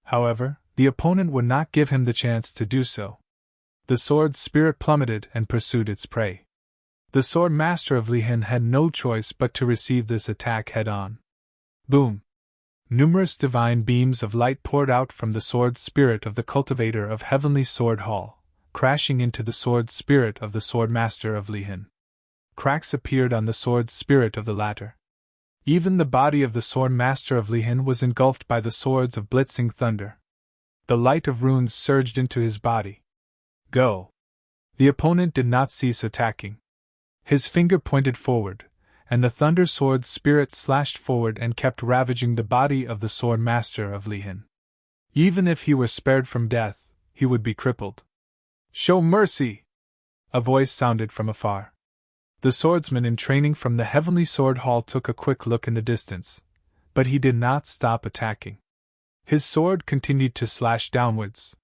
However, the opponent would not give him the chance to do so. The sword's spirit plummeted and pursued its prey. The Sword Master of Lihin had no choice but to receive this attack head-on. Boom! Numerous divine beams of light poured out from the sword spirit of the cultivator of Heavenly Sword Hall, crashing into the sword spirit of the Sword Master of Lihin. Cracks appeared on the sword spirit of the latter. Even the body of the Sword Master of Lihin was engulfed by the swords of blitzing thunder. The light of runes surged into his body. Go! The opponent did not cease attacking. His finger pointed forward, and the thunder sword spirit slashed forward and kept ravaging the body of the Sword Master of Lihin. Even if he were spared from death, he would be crippled. Show mercy! A voice sounded from afar. The swordsman in training from the Heavenly Sword Hall took a quick look in the distance, but he did not stop attacking. His sword continued to slash downwards.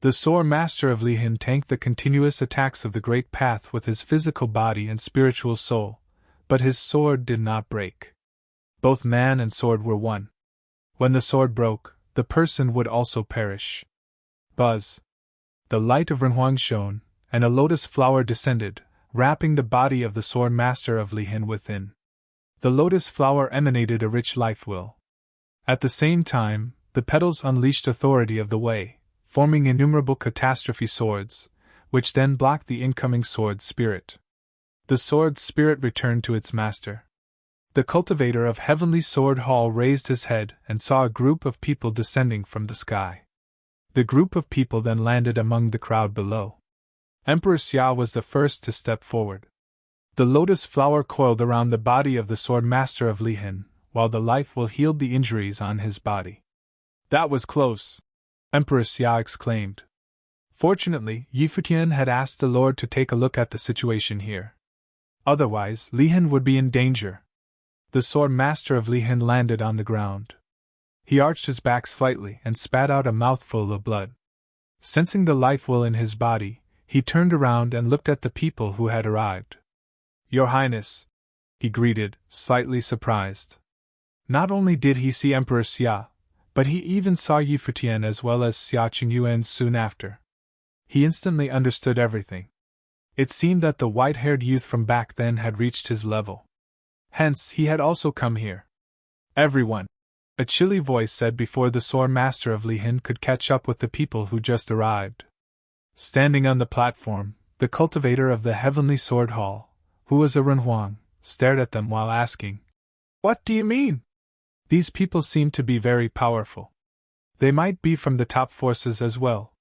The Sword Master of Lihin tanked the continuous attacks of the Great Path with his physical body and spiritual soul, but his sword did not break. Both man and sword were one. When the sword broke, the person would also perish. Buzz! The light of Renhuang shone, and a lotus flower descended, wrapping the body of the Sword Master of Lihin within. The lotus flower emanated a rich life will. At the same time, the petals unleashed authority of the way, forming innumerable catastrophe swords, which then blocked the incoming sword spirit. The sword spirit returned to its master. The cultivator of Heavenly Sword Hall raised his head and saw a group of people descending from the sky. The group of people then landed among the crowd below. Emperor Xia was the first to step forward. The lotus flower coiled around the body of the Sword Master of Lihin, while the life will healed the injuries on his body. That was close! Emperor Xia exclaimed. Fortunately, Futian had asked the Lord to take a look at the situation here. Otherwise, Lihin would be in danger. The Sword Master of Lihin landed on the ground. He arched his back slightly and spat out a mouthful of blood. Sensing the life will in his body, he turned around and looked at the people who had arrived. Your Highness, he greeted, slightly surprised. Not only did he see Emperor Xia, but he even saw Futian as well as Xia Qingyuan soon after. He instantly understood everything. It seemed that the white-haired youth from back then had reached his level. Hence, he had also come here. Everyone, a chilly voice said before the Sword Master of Lihin could catch up with the people who just arrived. Standing on the platform, the cultivator of the Heavenly Sword Hall, who was a Renhuang, stared at them while asking, What do you mean? These people seem to be very powerful. They might be from the top forces as well.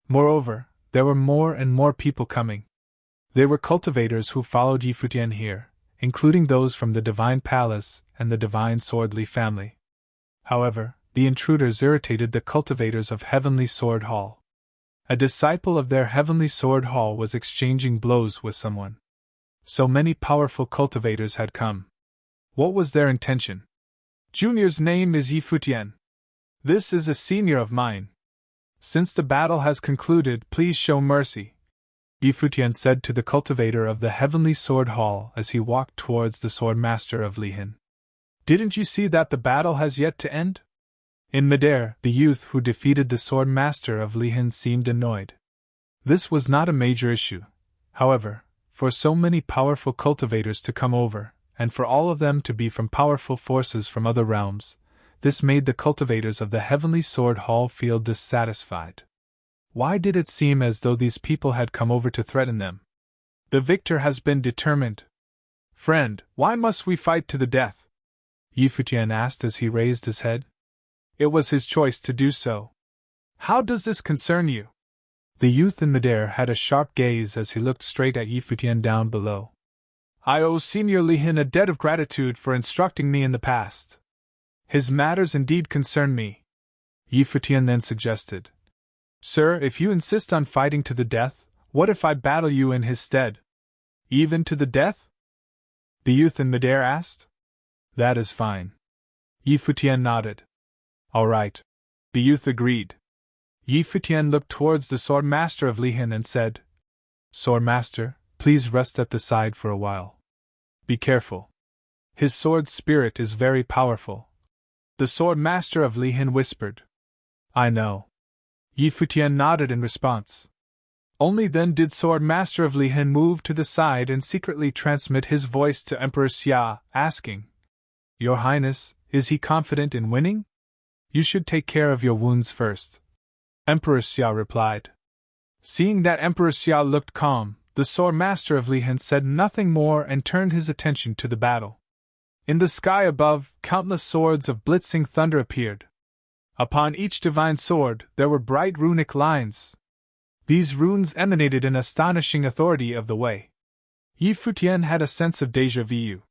Moreover, there were more and more people coming. They were cultivators who followed Futian here, including those from the Divine Palace and the Divine Swordly family. However, the intruders irritated the cultivators of Heavenly Sword Hall. A disciple of their Heavenly Sword Hall was exchanging blows with someone. So many powerful cultivators had come. What was their intention? Junior's name is Futian. This is a senior of mine. Since the battle has concluded, please show mercy, Futian said to the cultivator of the Heavenly Sword Hall as he walked towards the Sword Master of Lihin. Didn't you see that the battle has yet to end? In midair, the youth who defeated the Sword Master of Lihin seemed annoyed. This was not a major issue, however, for so many powerful cultivators to come over, and for all of them to be from powerful forces from other realms, this made the cultivators of the Heavenly Sword Hall feel dissatisfied. Why did it seem as though these people had come over to threaten them? The victor has been determined. Friend, why must we fight to the death? Futian asked as he raised his head. It was his choice to do so. How does this concern you? The youth in midair had a sharp gaze as he looked straight at Futian down below. I owe Senior Lihin a debt of gratitude for instructing me in the past. His matters indeed concern me. Futian then suggested. Sir, if you insist on fighting to the death, what if I battle you in his stead? Even to the death? The youth in midair asked. That is fine. Futian nodded. All right. The youth agreed. Futian looked towards the sword master of Lihin and said, Sword master, please rest at the side for a while. Be careful. His sword's spirit is very powerful. The sword master of Lihin whispered. I know. Futian nodded in response. Only then did sword master of Lihin move to the side and secretly transmit his voice to Emperor Xia, asking, Your Highness, is he confident in winning? You should take care of your wounds first. Emperor Xia replied. Seeing that Emperor Xia looked calm, the sword master of Lihin said nothing more and turned his attention to the battle. In the sky above, countless swords of blitzing thunder appeared. Upon each divine sword, there were bright runic lines. These runes emanated an astonishing authority of the way. Futian had a sense of déjà vu.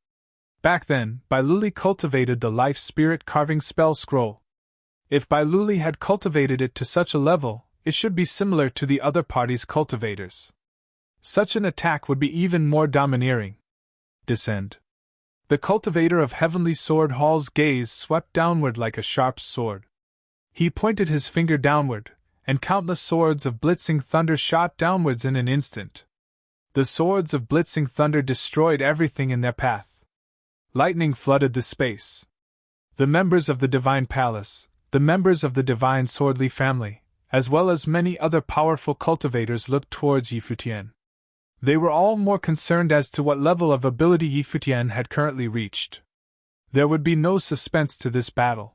Back then, Bailuli cultivated the life spirit carving spell scroll. If Bailuli had cultivated it to such a level, it should be similar to the other party's cultivators. Such an attack would be even more domineering. Descend. The cultivator of Heavenly Sword Hall's gaze swept downward like a sharp sword. He pointed his finger downward, and countless swords of blitzing thunder shot downwards in an instant. The swords of blitzing thunder destroyed everything in their path. Lightning flooded the space. The members of the Divine Palace, the members of the Divine Swordly family, as well as many other powerful cultivators looked towards Futian. They were all more concerned as to what level of ability Futian had currently reached. There would be no suspense to this battle.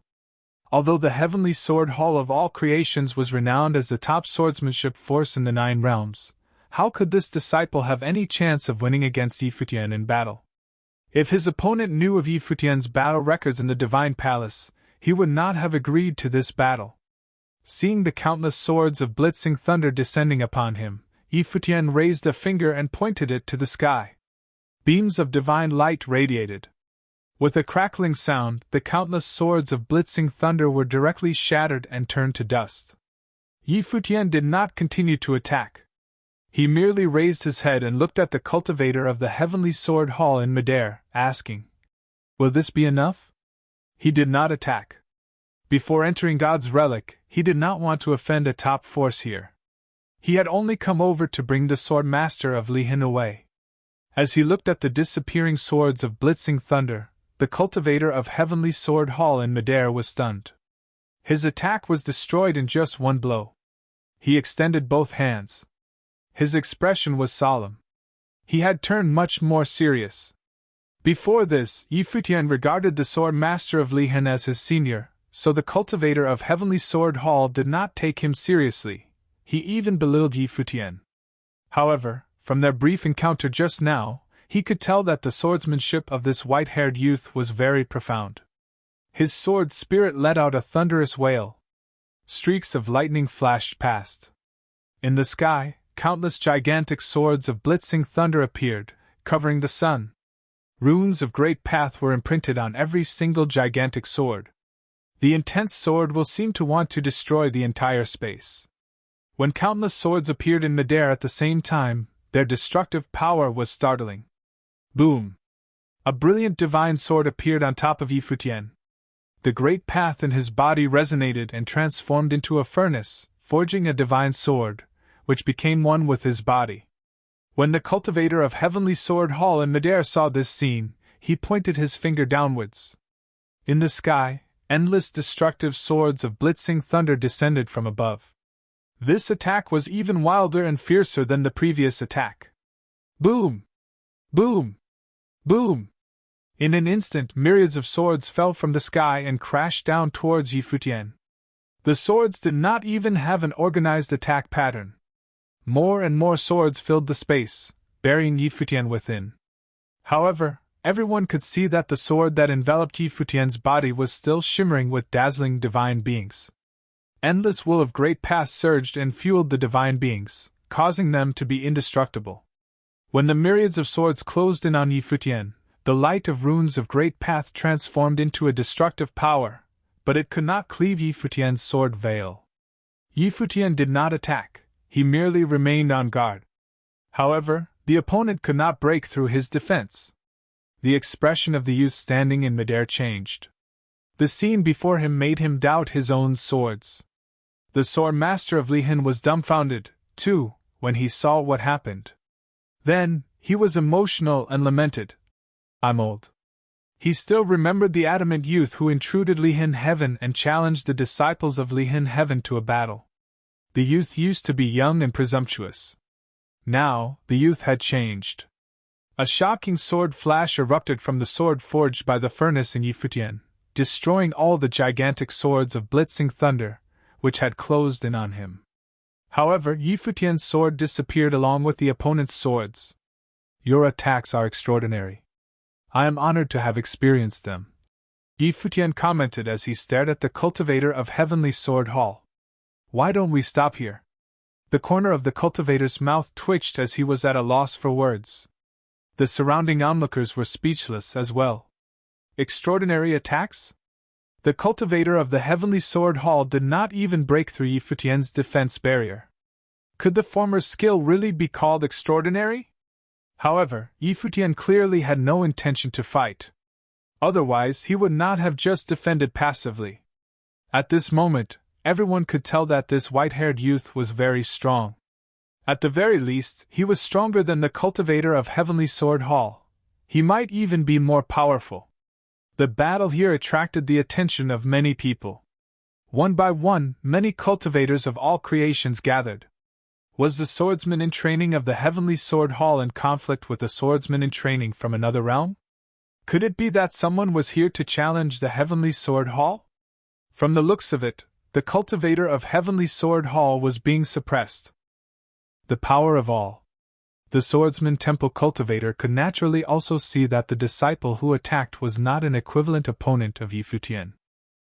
Although the Heavenly Sword Hall of all creations was renowned as the top swordsmanship force in the 9 realms, how could this disciple have any chance of winning against Futian in battle? If his opponent knew of Futian's battle records in the Divine Palace, he would not have agreed to this battle. Seeing the countless swords of blitzing thunder descending upon him, Futian raised a finger and pointed it to the sky. Beams of divine light radiated. With a crackling sound, the countless swords of blitzing thunder were directly shattered and turned to dust. Futian did not continue to attack. He merely raised his head and looked at the cultivator of the Heavenly Sword Hall in midair, asking, Will this be enough? He did not attack. Before entering God's relic, he did not want to offend a top force here. He had only come over to bring the sword master of Lihin away. As he looked at the disappearing swords of blitzing thunder, the cultivator of Heavenly Sword Hall in midair was stunned. His attack was destroyed in just one blow. He extended both hands. His expression was solemn. He had turned much more serious. Before this, Futian regarded the sword master of Lihin as his senior, so the cultivator of Heavenly Sword Hall did not take him seriously. He even belittled Futian. However, from their brief encounter just now, he could tell that the swordsmanship of this white-haired youth was very profound. His sword spirit let out a thunderous wail. Streaks of lightning flashed past. In the sky, countless gigantic swords of blitzing thunder appeared, covering the sun. Runes of great path were imprinted on every single gigantic sword. The intense sword will seem to want to destroy the entire space. When countless swords appeared in midair at the same time, their destructive power was startling. Boom! A brilliant divine sword appeared on top of Futian. The great path in his body resonated and transformed into a furnace, forging a divine sword, which became one with his body. When the cultivator of Heavenly Sword Hall in midair saw this scene, he pointed his finger downwards. In the sky, endless destructive swords of blitzing thunder descended from above. This attack was even wilder and fiercer than the previous attack. Boom! Boom! Boom! In an instant, myriads of swords fell from the sky and crashed down towards Futian. The swords did not even have an organized attack pattern. More and more swords filled the space, burying Yi Futian within. However, everyone could see that the sword that enveloped Yi Futian's body was still shimmering with dazzling divine beings. Endless will of great paths surged and fueled the divine beings, causing them to be indestructible. When the myriads of swords closed in on Yi Futian, the light of runes of great path transformed into a destructive power, but it could not cleave Yi Futian's sword veil. Yi Futian did not attack, he merely remained on guard. However, the opponent could not break through his defense. The expression of the youth standing in midair changed. The scene before him made him doubt his own swords. The sword master of Lihin was dumbfounded, too, when he saw what happened. Then, he was emotional and lamented. "I'm old." He still remembered the adamant youth who intruded Lihin Heaven and challenged the disciples of Lihin Heaven to a battle. The youth used to be young and presumptuous. Now, the youth had changed. A shocking sword flash erupted from the sword forged by the furnace in Yi Futian, destroying all the gigantic swords of blitzing thunder, which had closed in on him. However, Yi Futian's sword disappeared along with the opponent's swords. "Your attacks are extraordinary. I am honored to have experienced them," Yi Futian commented as he stared at the cultivator of Heavenly Sword Hall. "Why don't we stop here?" The corner of the cultivator's mouth twitched as he was at a loss for words. The surrounding onlookers were speechless as well. Extraordinary attacks? The cultivator of the Heavenly Sword Hall did not even break through Yi Futian's defense barrier. Could the former's skill really be called extraordinary? However, Yi Futian clearly had no intention to fight. Otherwise, he would not have just defended passively. At this moment, everyone could tell that this white-haired youth was very strong. At the very least, he was stronger than the cultivator of Heavenly Sword Hall. He might even be more powerful. The battle here attracted the attention of many people. One by one, many cultivators of all creations gathered. Was the swordsman in training of the Heavenly Sword Hall in conflict with a swordsman in training from another realm? Could it be that someone was here to challenge the Heavenly Sword Hall? From the looks of it, the cultivator of Heavenly Sword Hall was being suppressed. The power of all. The swordsman temple cultivator could naturally also see that the disciple who attacked was not an equivalent opponent of Yi Futian.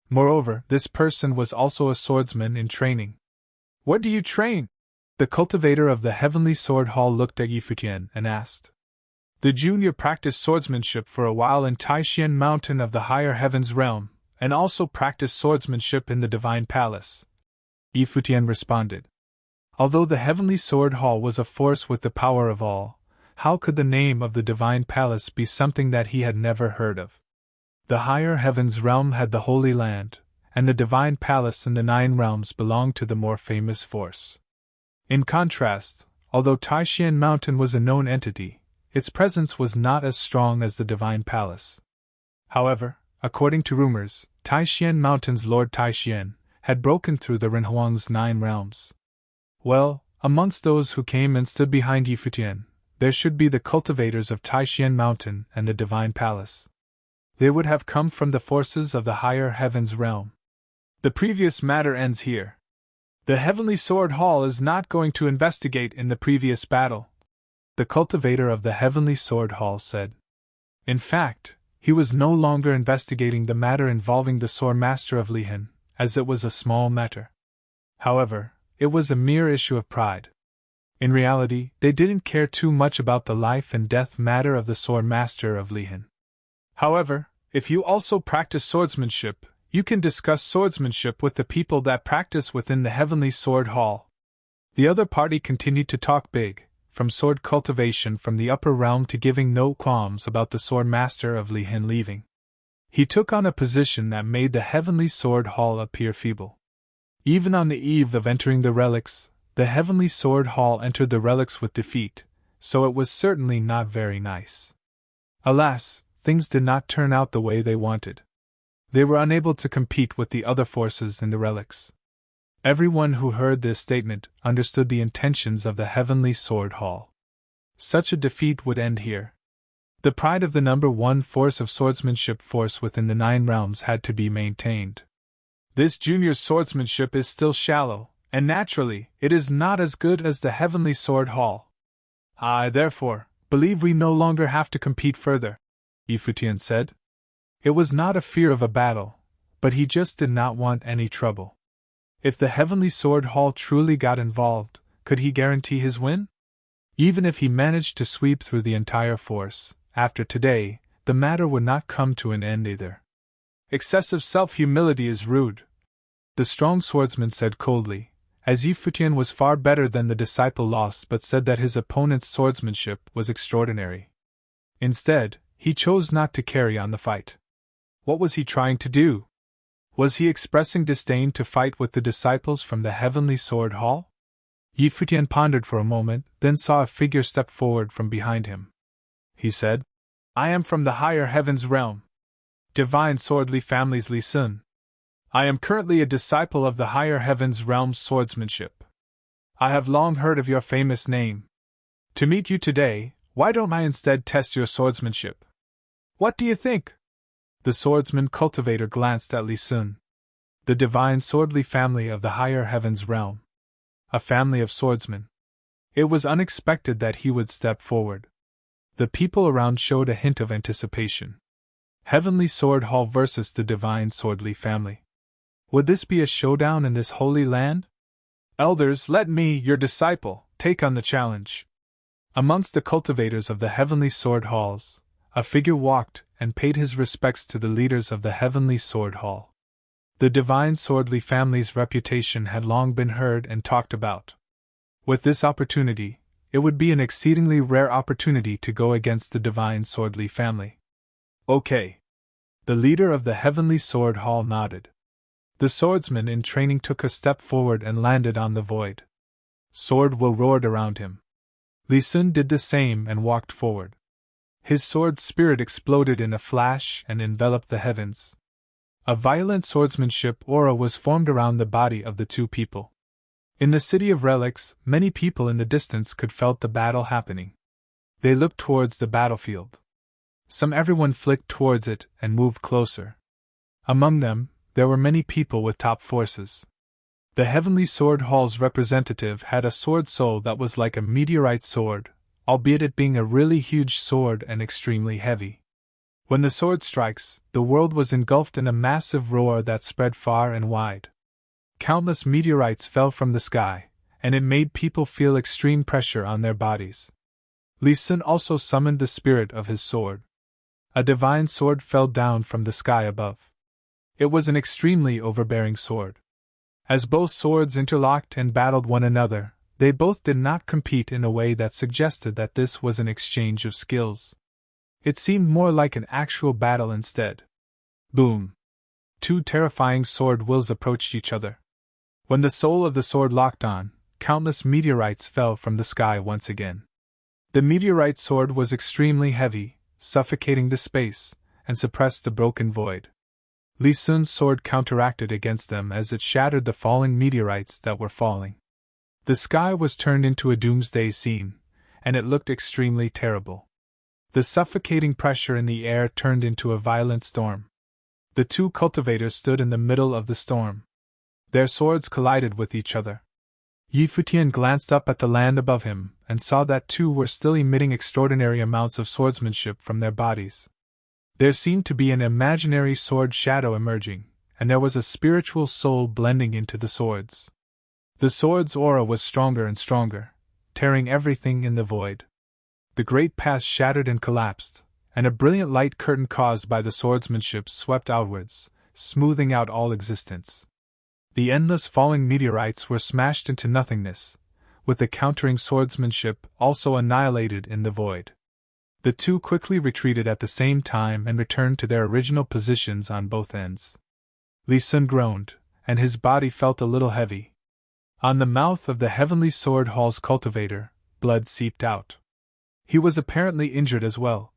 Moreover, this person was also a swordsman in training. "What do you train?" The cultivator of the Heavenly Sword Hall looked at Yi Futian and asked. The junior practiced swordsmanship for a while in Futian Mountain of the Higher Heavens realm, and also practiced swordsmanship in the Divine Palace. Yi Futian responded. Although the Heavenly Sword Hall was a force with the power of all, how could the name of the Divine Palace be something that he had never heard of? The Higher Heavens realm had the Holy Land, and the Divine Palace in the 9 realms belonged to the more famous force. In contrast, although Futian Mountain was a known entity, its presence was not as strong as the Divine Palace. However, according to rumors, Futian Mountain's Lord Futian had broken through the Renhuang's 9 realms. Well, amongst those who came and stood behind Yi Futian, there should be the cultivators of Futian Mountain and the Divine Palace. They would have come from the forces of the Higher Heavens realm. The previous matter ends here. The Heavenly Sword Hall is not going to investigate in the previous battle, the cultivator of the Heavenly Sword Hall said. In fact, he was no longer investigating the matter involving the Sword Master of Lihin, as it was a small matter. However, it was a mere issue of pride. In reality, they didn't care too much about the life and death matter of the Sword Master of Lihin. However, if you also practice swordsmanship, you can discuss swordsmanship with the people that practice within the Heavenly Sword Hall. The other party continued to talk big, from sword cultivation from the upper realm to giving no qualms about the Sword Master of Lihin leaving. He took on a position that made the Heavenly Sword Hall appear feeble. Even on the eve of entering the relics, the Heavenly Sword Hall entered the relics with defeat, so it was certainly not very nice. Alas, things did not turn out the way they wanted. They were unable to compete with the other forces in the relics. Everyone who heard this statement understood the intentions of the Heavenly Sword Hall. Such a defeat would end here. The pride of the number 1 force of swordsmanship force within the 9 realms had to be maintained. This junior's swordsmanship is still shallow, and naturally, it is not as good as the Heavenly Sword Hall. I, therefore, believe we no longer have to compete further, Futian said. It was not a fear of a battle, but he just did not want any trouble. If the Heavenly Sword Hall truly got involved, could he guarantee his win? Even if he managed to sweep through the entire force, after today, the matter would not come to an end either. Excessive self-humility is rude, the strong swordsman said coldly, as if Futian was far better than the disciple lost but said that his opponent's swordsmanship was extraordinary. Instead, he chose not to carry on the fight. What was he trying to do? Was he expressing disdain to fight with the disciples from the Heavenly Sword Hall? Futian pondered for a moment, then saw a figure step forward from behind him. He said, I am from the higher heavens realm. Divine Swordly Family's Li Sun. I am currently a disciple of the higher heavens realm's swordsmanship. I have long heard of your famous name. To meet you today, why don't I instead test your swordsmanship? What do you think? The swordsman cultivator glanced at Li Sun. The divine swordly family of the higher heavens realm. A family of swordsmen. It was unexpected that he would step forward. The people around showed a hint of anticipation. Heavenly Sword Hall versus the divine swordly family. Would this be a showdown in this holy land? Elders, let me, your disciple, take on the challenge. Amongst the cultivators of the Heavenly Sword Halls, a figure walked and paid his respects to the leaders of the Heavenly Sword Hall. The divine swordly family's reputation had long been heard and talked about. With this opportunity, it would be an exceedingly rare opportunity to go against the divine swordly family. Okay. The leader of the Heavenly Sword Hall nodded. The swordsman in training took a step forward and landed on the void. Sword will roared around him. Li Sun did the same and walked forward. His sword's spirit exploded in a flash and enveloped the heavens. A violent swordsmanship aura was formed around the body of the two people. In the city of relics, many people in the distance could felt the battle happening. They looked towards the battlefield. Everyone flicked towards it and moved closer. Among them, there were many people with top forces. The Heavenly Sword Hall's representative had a sword soul that was like a meteorite sword, albeit it being a really huge sword and extremely heavy. When the sword strikes, the world was engulfed in a massive roar that spread far and wide. Countless meteorites fell from the sky, and it made people feel extreme pressure on their bodies. Li Sun also summoned the spirit of his sword. A divine sword fell down from the sky above. It was an extremely overbearing sword. As both swords interlocked and battled one another, they both did not compete in a way that suggested that this was an exchange of skills. It seemed more like an actual battle instead. Boom! Two terrifying sword wills approached each other. When the soul of the sword locked on, countless meteorites fell from the sky once again. The meteorite sword was extremely heavy, suffocating the space, and suppressed the broken void. Li Sun's sword counteracted against them as it shattered the falling meteorites that were falling. The sky was turned into a doomsday scene, and it looked extremely terrible. The suffocating pressure in the air turned into a violent storm. The two cultivators stood in the middle of the storm. Their swords collided with each other. Futian glanced up at the land above him and saw that two were still emitting extraordinary amounts of swordsmanship from their bodies. There seemed to be an imaginary sword shadow emerging, and there was a spiritual soul blending into the swords. The sword's aura was stronger and stronger, tearing everything in the void. The great path shattered and collapsed, and a brilliant light curtain caused by the swordsmanship swept outwards, smoothing out all existence. The endless falling meteorites were smashed into nothingness, with the countering swordsmanship also annihilated in the void. The two quickly retreated at the same time and returned to their original positions on both ends. Li Sun groaned, and his body felt a little heavy. On the mouth of the Heavenly Sword Hall's cultivator, blood seeped out. He was apparently injured as well.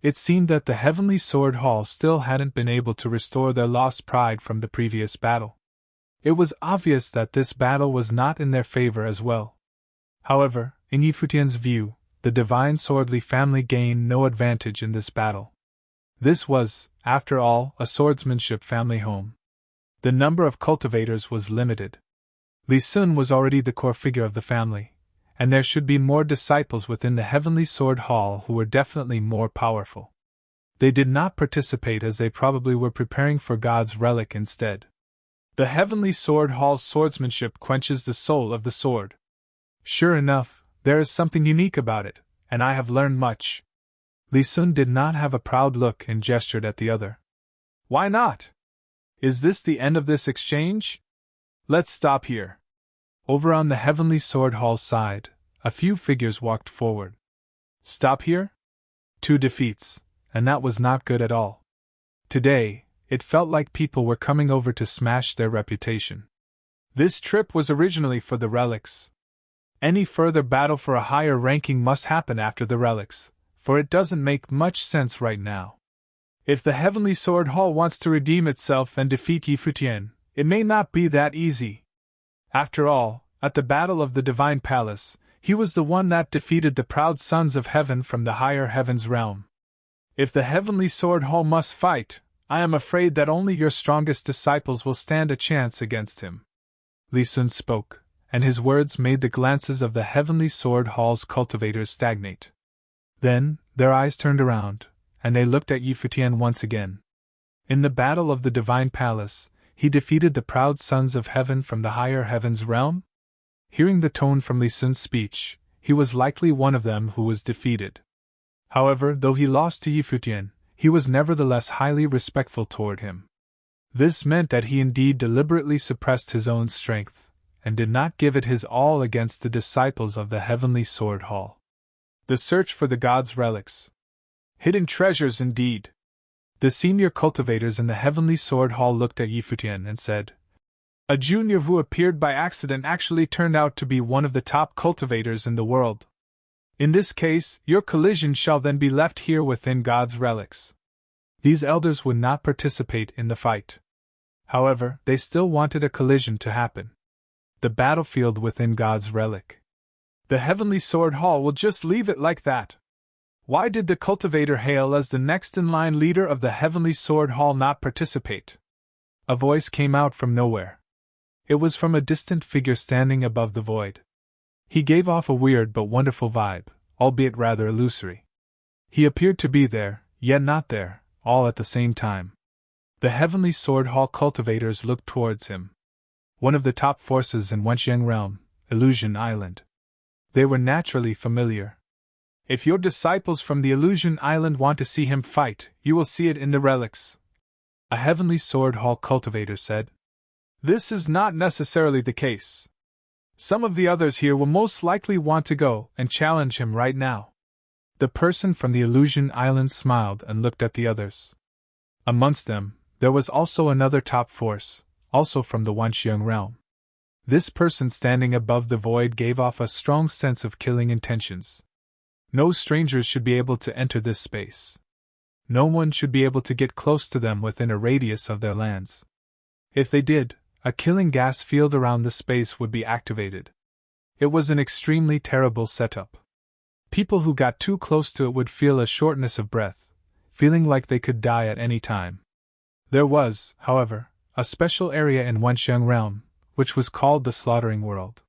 It seemed that the Heavenly Sword Hall still hadn't been able to restore their lost pride from the previous battle. It was obvious that this battle was not in their favor as well. However, in Futian's view, the divine swordly family gained no advantage in this battle. This was, after all, a swordsmanship family home. The number of cultivators was limited. Li Sun was already the core figure of the family, and there should be more disciples within the Heavenly Sword Hall who were definitely more powerful. They did not participate as they probably were preparing for God's relic instead. The Heavenly Sword Hall's swordsmanship quenches the soul of the sword. Sure enough, there is something unique about it, and I have learned much. Li Sun did not have a proud look and gestured at the other. Why not? Is this the end of this exchange? Let's stop here. Over on the Heavenly Sword Hall's side, a few figures walked forward. Stop here? 2 defeats, and that was not good at all. Today, it felt like people were coming over to smash their reputation. This trip was originally for the relics. Any further battle for a higher ranking must happen after the relics, for it doesn't make much sense right now. If the Heavenly Sword Hall wants to redeem itself and defeat Yi Futian, it may not be that easy. After all, at the Battle of the Divine Palace, he was the one that defeated the proud sons of heaven from the higher heavens realm. If the Heavenly Sword Hall must fight, I am afraid that only your strongest disciples will stand a chance against him. Li Sun spoke, and his words made the glances of the Heavenly Sword Hall's cultivators stagnate. Then, their eyes turned around, and they looked at Yi Futian once again. In the Battle of the Divine Palace, he defeated the proud sons of heaven from the higher heavens realm? Hearing the tone from Li Sun's speech, he was likely one of them who was defeated. However, though he lost to Yi Futian, he was nevertheless highly respectful toward him. This meant that he indeed deliberately suppressed his own strength, and did not give it his all against the disciples of the Heavenly Sword Hall. The search for the God's relics. Hidden treasures indeed. The senior cultivators in the Heavenly Sword Hall looked at Yi Futian and said, "A junior who appeared by accident actually turned out to be one of the top cultivators in the world. In this case, your collision shall then be left here within God's relics." These elders would not participate in the fight. However, they still wanted a collision to happen. The battlefield within God's relic. The Heavenly Sword Hall will just leave it like that. Why did the cultivator hail as the next-in-line leader of the Heavenly Sword Hall not participate? A voice came out from nowhere. It was from a distant figure standing above the void. He gave off a weird but wonderful vibe, albeit rather illusory. He appeared to be there, yet not there, all at the same time. The Heavenly Sword Hall cultivators looked towards him. One of the top forces in Wenxiang realm, Illusion Island. They were naturally familiar. If your disciples from the Illusion Island want to see him fight, you will see it in the relics, a Heavenly Sword Hall cultivator said. This is not necessarily the case. Some of the others here will most likely want to go and challenge him right now. The person from the Illusion Island smiled and looked at the others. Amongst them, there was also another top force, also from the Wenxiang realm. This person standing above the void gave off a strong sense of killing intentions. No strangers should be able to enter this space. No one should be able to get close to them within a radius of their lands. If they did, a killing gas field around the space would be activated. It was an extremely terrible setup. People who got too close to it would feel a shortness of breath, feeling like they could die at any time. There was, however, a special area in Wenxiang realm, which was called the Slaughtering World.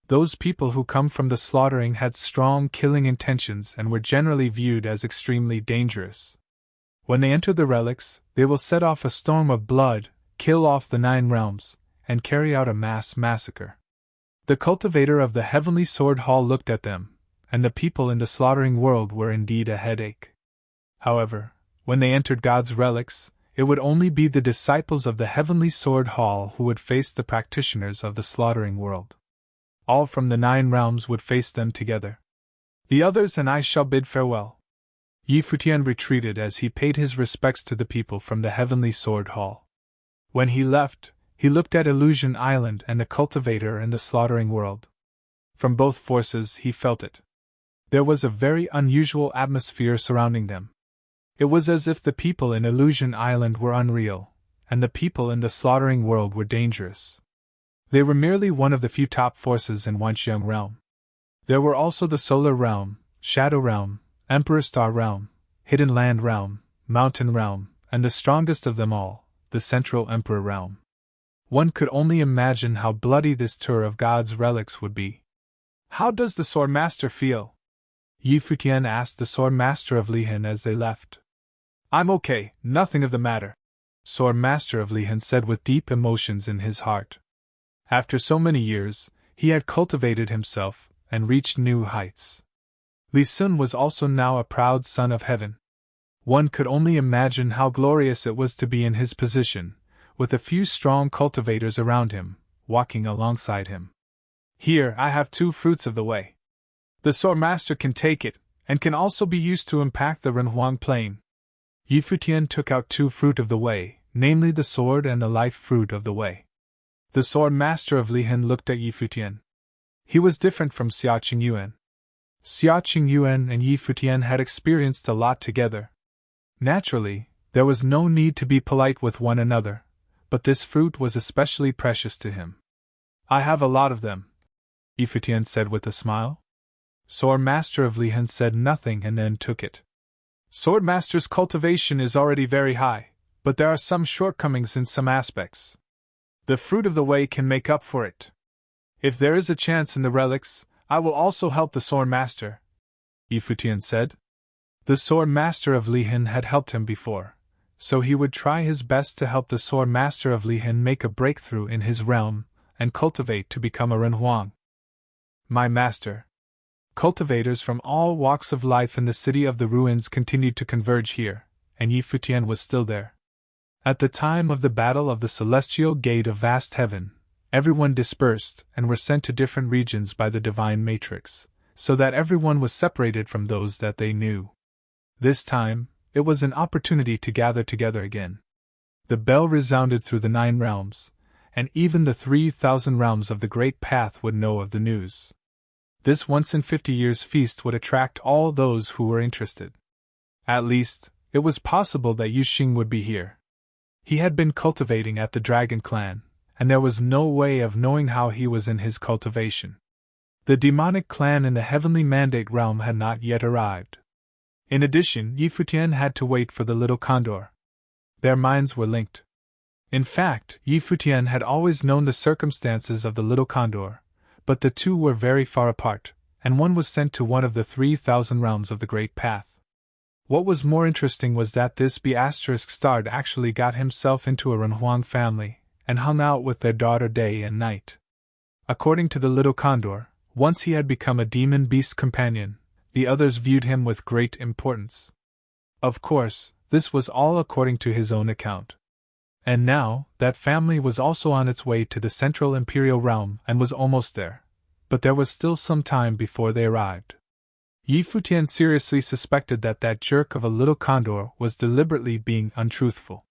Those people who come from the slaughtering had strong killing intentions and were generally viewed as extremely dangerous. When they enter the relics, they will set off a storm of blood, kill off the 9 realms, and carry out a mass massacre. The cultivator of the Heavenly Sword Hall looked at them, and the people in the slaughtering world were indeed a headache. However, when they entered God's relics, it would only be the disciples of the Heavenly Sword Hall who would face the practitioners of the slaughtering world. All from the 9 realms would face them together. The others and I shall bid farewell. Yi Futian retreated as he paid his respects to the people from the Heavenly Sword Hall. When he left, he looked at Illusion Island and the cultivator in the slaughtering world. From both forces he felt it. There was a very unusual atmosphere surrounding them. It was as if the people in Illusion Island were unreal, and the people in the slaughtering world were dangerous. They were merely one of the few top forces in Wenxiang realm. There were also the Solar Realm, Shadow Realm, Emperor Star Realm, Hidden Land Realm, Mountain Realm, and the strongest of them all, the Central Emperor Realm. One could only imagine how bloody this tour of God's relics would be. How does the Sword Master feel? Yi Futian asked the Sword Master of Lihan as they left. I'm okay, nothing of the matter, Sword Master of Lihan said with deep emotions in his heart. After so many years, he had cultivated himself and reached new heights. Li Sun was also now a proud son of heaven. One could only imagine how glorious it was to be in his position, with a few strong cultivators around him, walking alongside him. Here, I have 2 fruits of the way. The Sword Master can take it, and can also be used to impact the Renhuang Plain. Yi Futian took out 2 fruit of the way, namely the sword and the life fruit of the way. The Sword Master of Lihan looked at Yi Futian. He was different from Xia Qingyuan. Xia Qingyuan and Yi Futian had experienced a lot together. Naturally, there was no need to be polite with one another, but this fruit was especially precious to him. I have a lot of them, Yi Futian said with a smile. Sword Master of Lihan said nothing and then took it. Sword Master's cultivation is already very high, but there are some shortcomings in some aspects. The fruit of the way can make up for it. If there is a chance in the relics, I will also help the Sword Master, Yi Futian said. The Sword Master of Lihan had helped him before, so he would try his best to help the Sword Master of Lihan make a breakthrough in his realm and cultivate to become a Renhuang. My master. Cultivators from all walks of life in the City of the Ruins continued to converge here, and Yi Futian was still there. At the time of the Battle of the Celestial Gate of Vast Heaven, everyone dispersed and were sent to different regions by the Divine Matrix, so that everyone was separated from those that they knew. This time, it was an opportunity to gather together again. The bell resounded through the 9 realms, and even the 3,000 realms of the Great Path would know of the news. This once-in-50 years feast would attract all those who were interested. At least, it was possible that Yu Xing would be here. He had been cultivating at the Dragon Clan, and there was no way of knowing how he was in his cultivation. The demonic clan in the Heavenly Mandate realm had not yet arrived. In addition, Yi Futian had to wait for the little condor. Their minds were linked. In fact, Yi Futian had always known the circumstances of the little condor, but the two were very far apart, and one was sent to one of the 3,000 realms of the Great Path. What was more interesting was that this B***** actually got himself into a Renhuang family, and hung out with their daughter day and night. According to the little condor, once he had become a demon beast companion, the others viewed him with great importance. Of course, this was all according to his own account. And now, that family was also on its way to the Central Imperial Realm and was almost there. But there was still some time before they arrived. Yi Futian seriously suspected that that jerk of a little condor was deliberately being untruthful.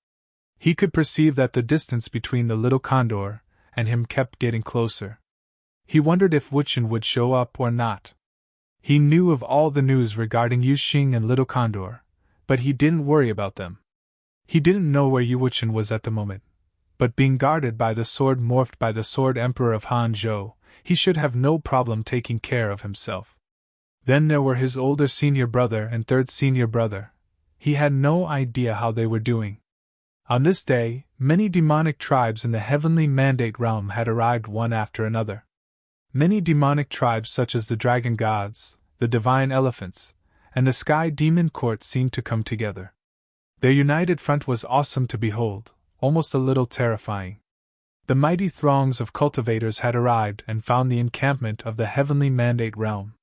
He could perceive that the distance between the little condor and him kept getting closer. He wondered if Wuchen would show up or not. He knew of all the news regarding Yu Xing and little condor, but he didn't worry about them. He didn't know where Yu Wuchen was at the moment, but being guarded by the sword morphed by the Sword Emperor of Hanzhou, he should have no problem taking care of himself. Then there were his older senior brother and 3rd senior brother. He had no idea how they were doing. On this day, many demonic tribes in the Heavenly Mandate realm had arrived one after another. Many demonic tribes such as the Dragon Gods, the Divine Elephants, and the Sky Demon Court seemed to come together. Their united front was awesome to behold, almost a little terrifying. The mighty throngs of cultivators had arrived and found the encampment of the Heavenly Mandate realm.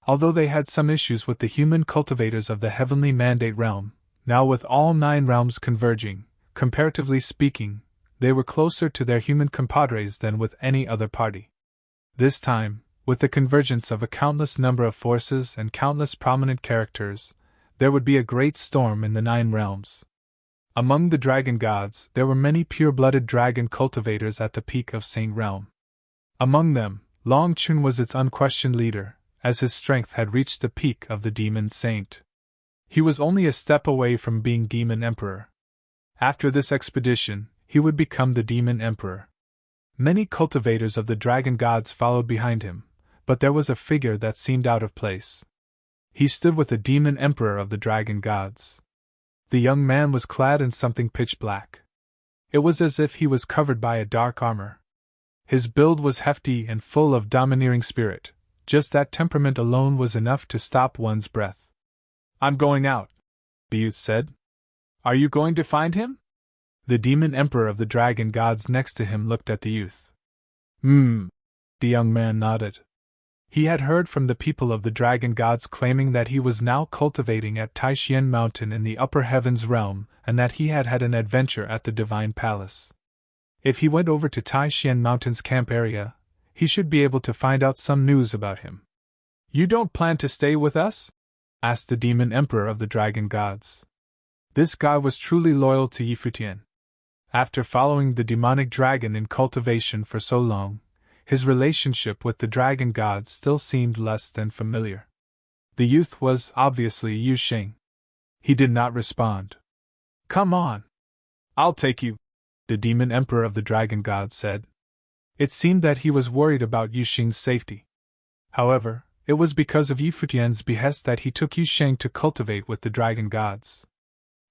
Although they had some issues with the human cultivators of the Heavenly Mandate realm, now with all 9 realms converging, comparatively speaking, they were closer to their human compadres than with any other party. This time, with the convergence of a countless number of forces and countless prominent characters, there would be a great storm in the 9 realms. Among the dragon gods, there were many pure-blooded dragon cultivators at the peak of Saint Realm. Among them, Long Chun was its unquestioned leader, as his strength had reached the peak of the Demon Saint. He was only a step away from being Demon Emperor. After this expedition, he would become the Demon Emperor. Many cultivators of the dragon gods followed behind him, but there was a figure that seemed out of place. He stood with the Demon Emperor of the Dragon Gods. The young man was clad in something pitch black. It was as if he was covered by a dark armor. His build was hefty and full of domineering spirit. Just that temperament alone was enough to stop one's breath. "I'm going out," the youth said. "Are you going to find him?" The demon emperor of the dragon gods next to him looked at the youth. The young man nodded. He had heard from the people of the dragon gods claiming that he was now cultivating at Taishian Mountain in the upper heavens realm, and that he had had an adventure at the divine palace. If he went over to Taishian Mountain's camp area, he should be able to find out some news about him. "You don't plan to stay with us?" asked the demon emperor of the dragon gods. This guy was truly loyal to Futian. After following the demonic dragon in cultivation for so long, his relationship with the dragon gods still seemed less than familiar. The youth was obviously Yuxing. He did not respond. "Come on. I'll take you," the demon emperor of the dragon gods said. It seemed that he was worried about Yuxing's safety. However, it was because of Futian's behest that he took Yuxing to cultivate with the dragon gods.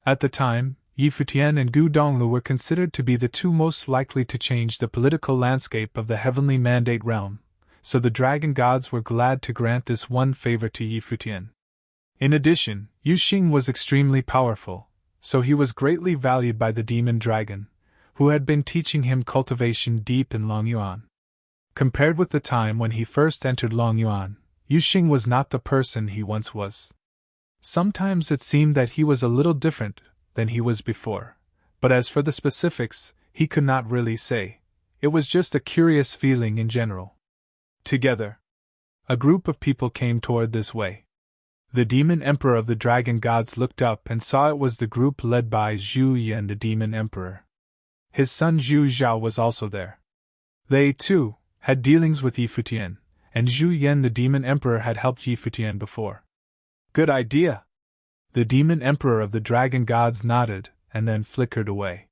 At the time, Futian and Gu Donglu were considered to be the two most likely to change the political landscape of the heavenly mandate realm, so the dragon gods were glad to grant this one favor to Futian. In addition, Yuxing was extremely powerful, so he was greatly valued by the demon dragon, who had been teaching him cultivation deep in Longyuan. Compared with the time when he first entered Longyuan, Yuxing was not the person he once was. Sometimes it seemed that he was a little different than he was before, but as for the specifics, he could not really say. It was just a curious feeling in general. Together, a group of people came toward this way. The demon emperor of the dragon gods looked up and saw it was the group led by Zhu Yan, the demon emperor. His son Zhu Zhao was also there. They, too, had dealings with Futian, and Zhu Yan the demon emperor had helped Futian before. "Good idea." The demon emperor of the dragon gods nodded, and then flickered away.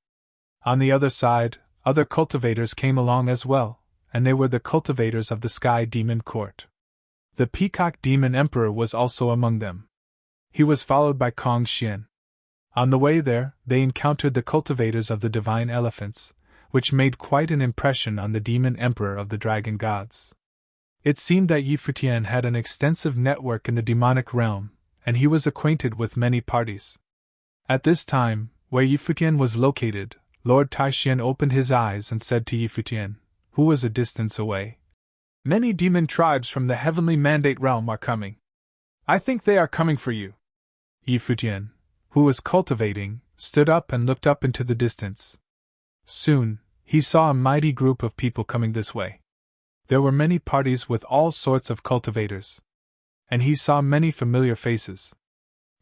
On the other side, other cultivators came along as well, and they were the cultivators of the Sky Demon Court. The Peacock Demon Emperor was also among them. He was followed by Kong Xian. On the way there, they encountered the cultivators of the Divine Elephants, which made quite an impression on the Demon Emperor of the Dragon Gods. It seemed that Futian had an extensive network in the demonic realm, and he was acquainted with many parties. At this time, where Futian was located, Lord Taishian opened his eyes and said to Futian, who was a distance away, "Many demon tribes from the heavenly mandate realm are coming. I think they are coming for you." Futian, who was cultivating, stood up and looked up into the distance. Soon, he saw a mighty group of people coming this way. There were many parties with all sorts of cultivators. And he saw many familiar faces.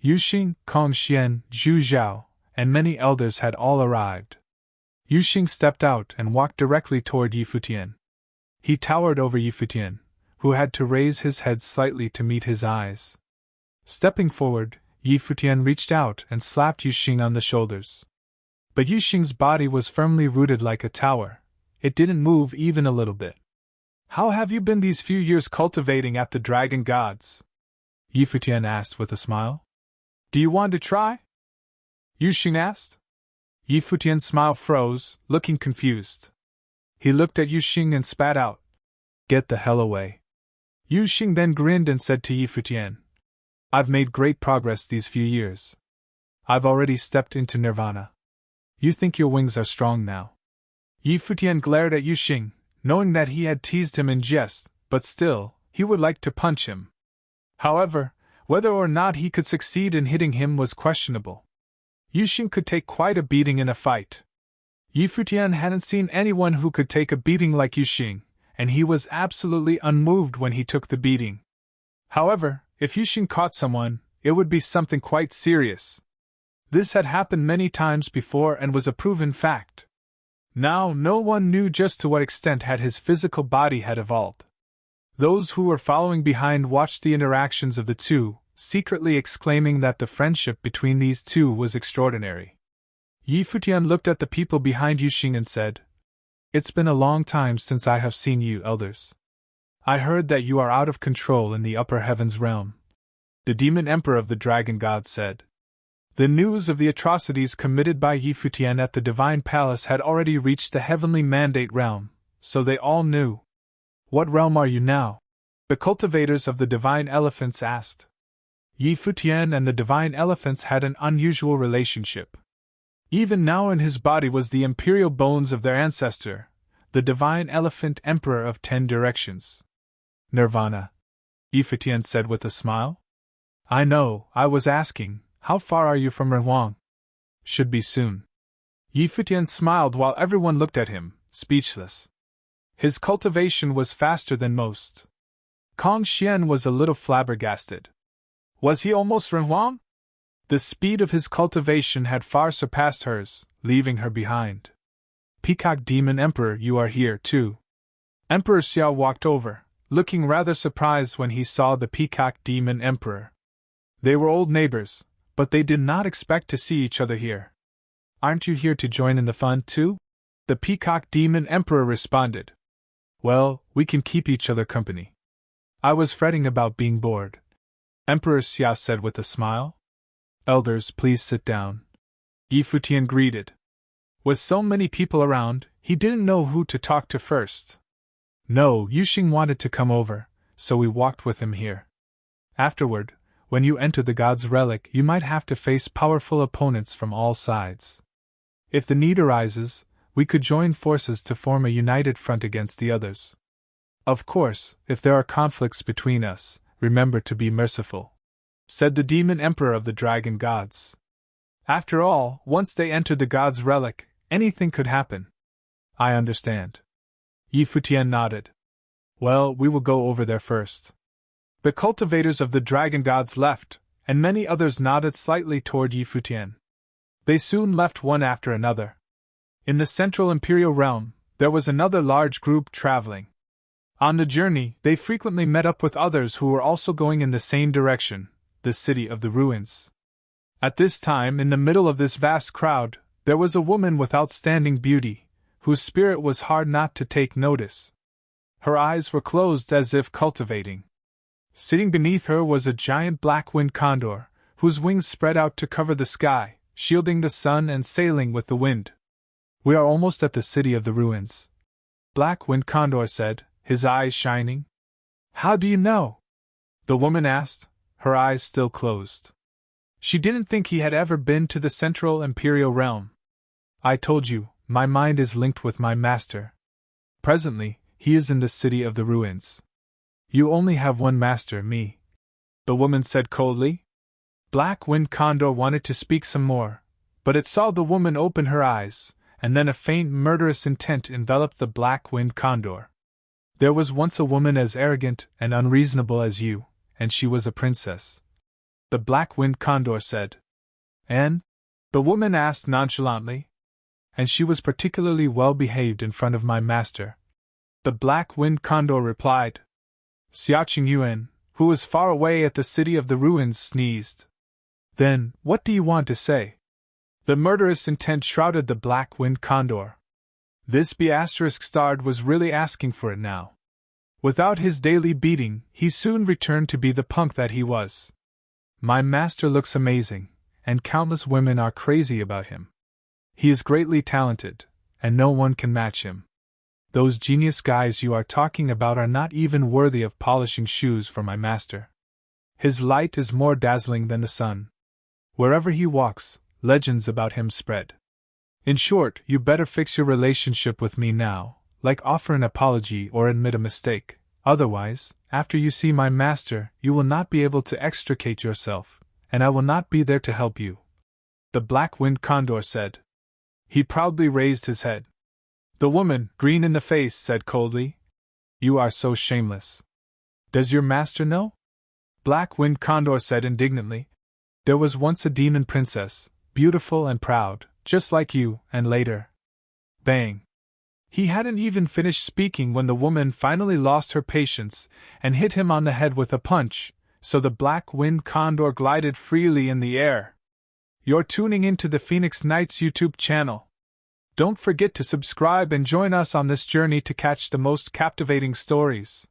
Yuxing, Kong Xian, Zhu Zhao, and many elders had all arrived. Yuxing stepped out and walked directly toward Futian. He towered over Futian, who had to raise his head slightly to meet his eyes. Stepping forward, Futian reached out and slapped Yuxing on the shoulders. But Yuxing's body was firmly rooted like a tower. It didn't move even a little bit. "How have you been these few years cultivating at the Dragon Gods?" Futian asked with a smile. "Do you want to try?" Yuxing asked. Futian's smile froze, looking confused. He looked at Yuxing and spat out, "Get the hell away." Yuxing then grinned and said to Futian, "I've made great progress these few years. I've already stepped into nirvana. You think your wings are strong now." Futian glared at Yuxing, knowing that he had teased him in jest, but still, he would like to punch him. However, whether or not he could succeed in hitting him was questionable. Yuxing could take quite a beating in a fight. Futian hadn't seen anyone who could take a beating like Yuxing, and he was absolutely unmoved when he took the beating. However, if Yuxing caught someone, it would be something quite serious. This had happened many times before and was a proven fact. Now, no one knew just to what extent had his physical body had evolved. Those who were following behind watched the interactions of the two, secretly exclaiming that the friendship between these two was extraordinary. Futian looked at the people behind Yuxing and said, "It's been a long time since I have seen you, elders. I heard that you are out of control in the upper heavens realm," the demon emperor of the dragon gods said. The news of the atrocities committed by Yi Futian at the Divine Palace had already reached the Heavenly Mandate realm, so they all knew. What realm are you now? The cultivators of the Divine Elephants asked. Yi Futian and the Divine Elephants had an unusual relationship. Even now in his body was the imperial bones of their ancestor, the Divine Elephant Emperor of 10 Directions. Nirvana, Yi Futian said with a smile. I know, I was asking, how far are you from Renhuang? Should be soon. Yi Futian smiled while everyone looked at him, speechless. His cultivation was faster than most. Kong Xian was a little flabbergasted. Was he almost Renhuang? The speed of his cultivation had far surpassed hers, leaving her behind. Peacock Demon Emperor, you are here too. Emperor Xiao walked over, looking rather surprised when he saw the Peacock Demon Emperor. They were old neighbors, but they did not expect to see each other here. Aren't you here to join in the fun too? The Peacock Demon Emperor responded. Well, we can keep each other company. I was fretting about being bored. Emperor Xiao said with a smile. Elders, please sit down. Yi Futian greeted. With so many people around, he didn't know who to talk to first. No, Yuxing wanted to come over, so we walked with him here. Afterward, when you enter the God's Relic, you might have to face powerful opponents from all sides. If the need arises, we could join forces to form a united front against the others. Of course, if there are conflicts between us, remember to be merciful, said the Demon Emperor of the Dragon Gods. After all, once they entered the God's Relic, anything could happen. I understand. Yi Futian nodded. Well, we will go over there first. The cultivators of the Dragon Gods left, and many others nodded slightly toward Yi Futian. They soon left one after another. In the Central Imperial Realm, there was another large group traveling. On the journey, they frequently met up with others who were also going in the same direction, the City of the Ruins. At this time, in the middle of this vast crowd, there was a woman with outstanding beauty, whose spirit was hard not to take notice. Her eyes were closed as if cultivating. Sitting beneath her was a giant black-winged condor, whose wings spread out to cover the sky, shielding the sun and sailing with the wind. We are almost at the City of the Ruins, Black-winged Condor said, his eyes shining. How do you know? The woman asked, her eyes still closed. She didn't think he had ever been to the Central Imperial Realm. I told you, my mind is linked with my master. Presently, he is in the City of the Ruins. You only have one master, me. The woman said coldly. Black-winged Condor wanted to speak some more, but it saw the woman open her eyes, and then a faint murderous intent enveloped the black-winged condor. There was once a woman as arrogant and unreasonable as you, and she was a princess. The black-winged condor said. And? The woman asked nonchalantly. And she was particularly well behaved in front of my master. The black-winged condor replied. Xiaoqing Yuan, who was far away at the City of the Ruins, sneezed. Then, what do you want to say? The murderous intent shrouded the black-winged condor. This B***** was really asking for it now. Without his daily beating, he soon returned to be the punk that he was. My master looks amazing, and countless women are crazy about him. He is greatly talented, and no one can match him. Those genius guys you are talking about are not even worthy of polishing shoes for my master. His light is more dazzling than the sun. Wherever he walks, legends about him spread. In short, you better fix your relationship with me now, like offer an apology or admit a mistake. Otherwise, after you see my master, you will not be able to extricate yourself, and I will not be there to help you. The black-winged condor said. He proudly raised his head. The woman, green in the face, said coldly, You are so shameless. Does your master know? Black-winged condor said indignantly. There was once a demon princess, beautiful and proud, just like you, and later. Bang! He hadn't even finished speaking when the woman finally lost her patience and hit him on the head with a punch, so the black-winged condor glided freely in the air. You're tuning into the Phoenix Knights YouTube channel. Don't forget to subscribe and join us on this journey to catch the most captivating stories.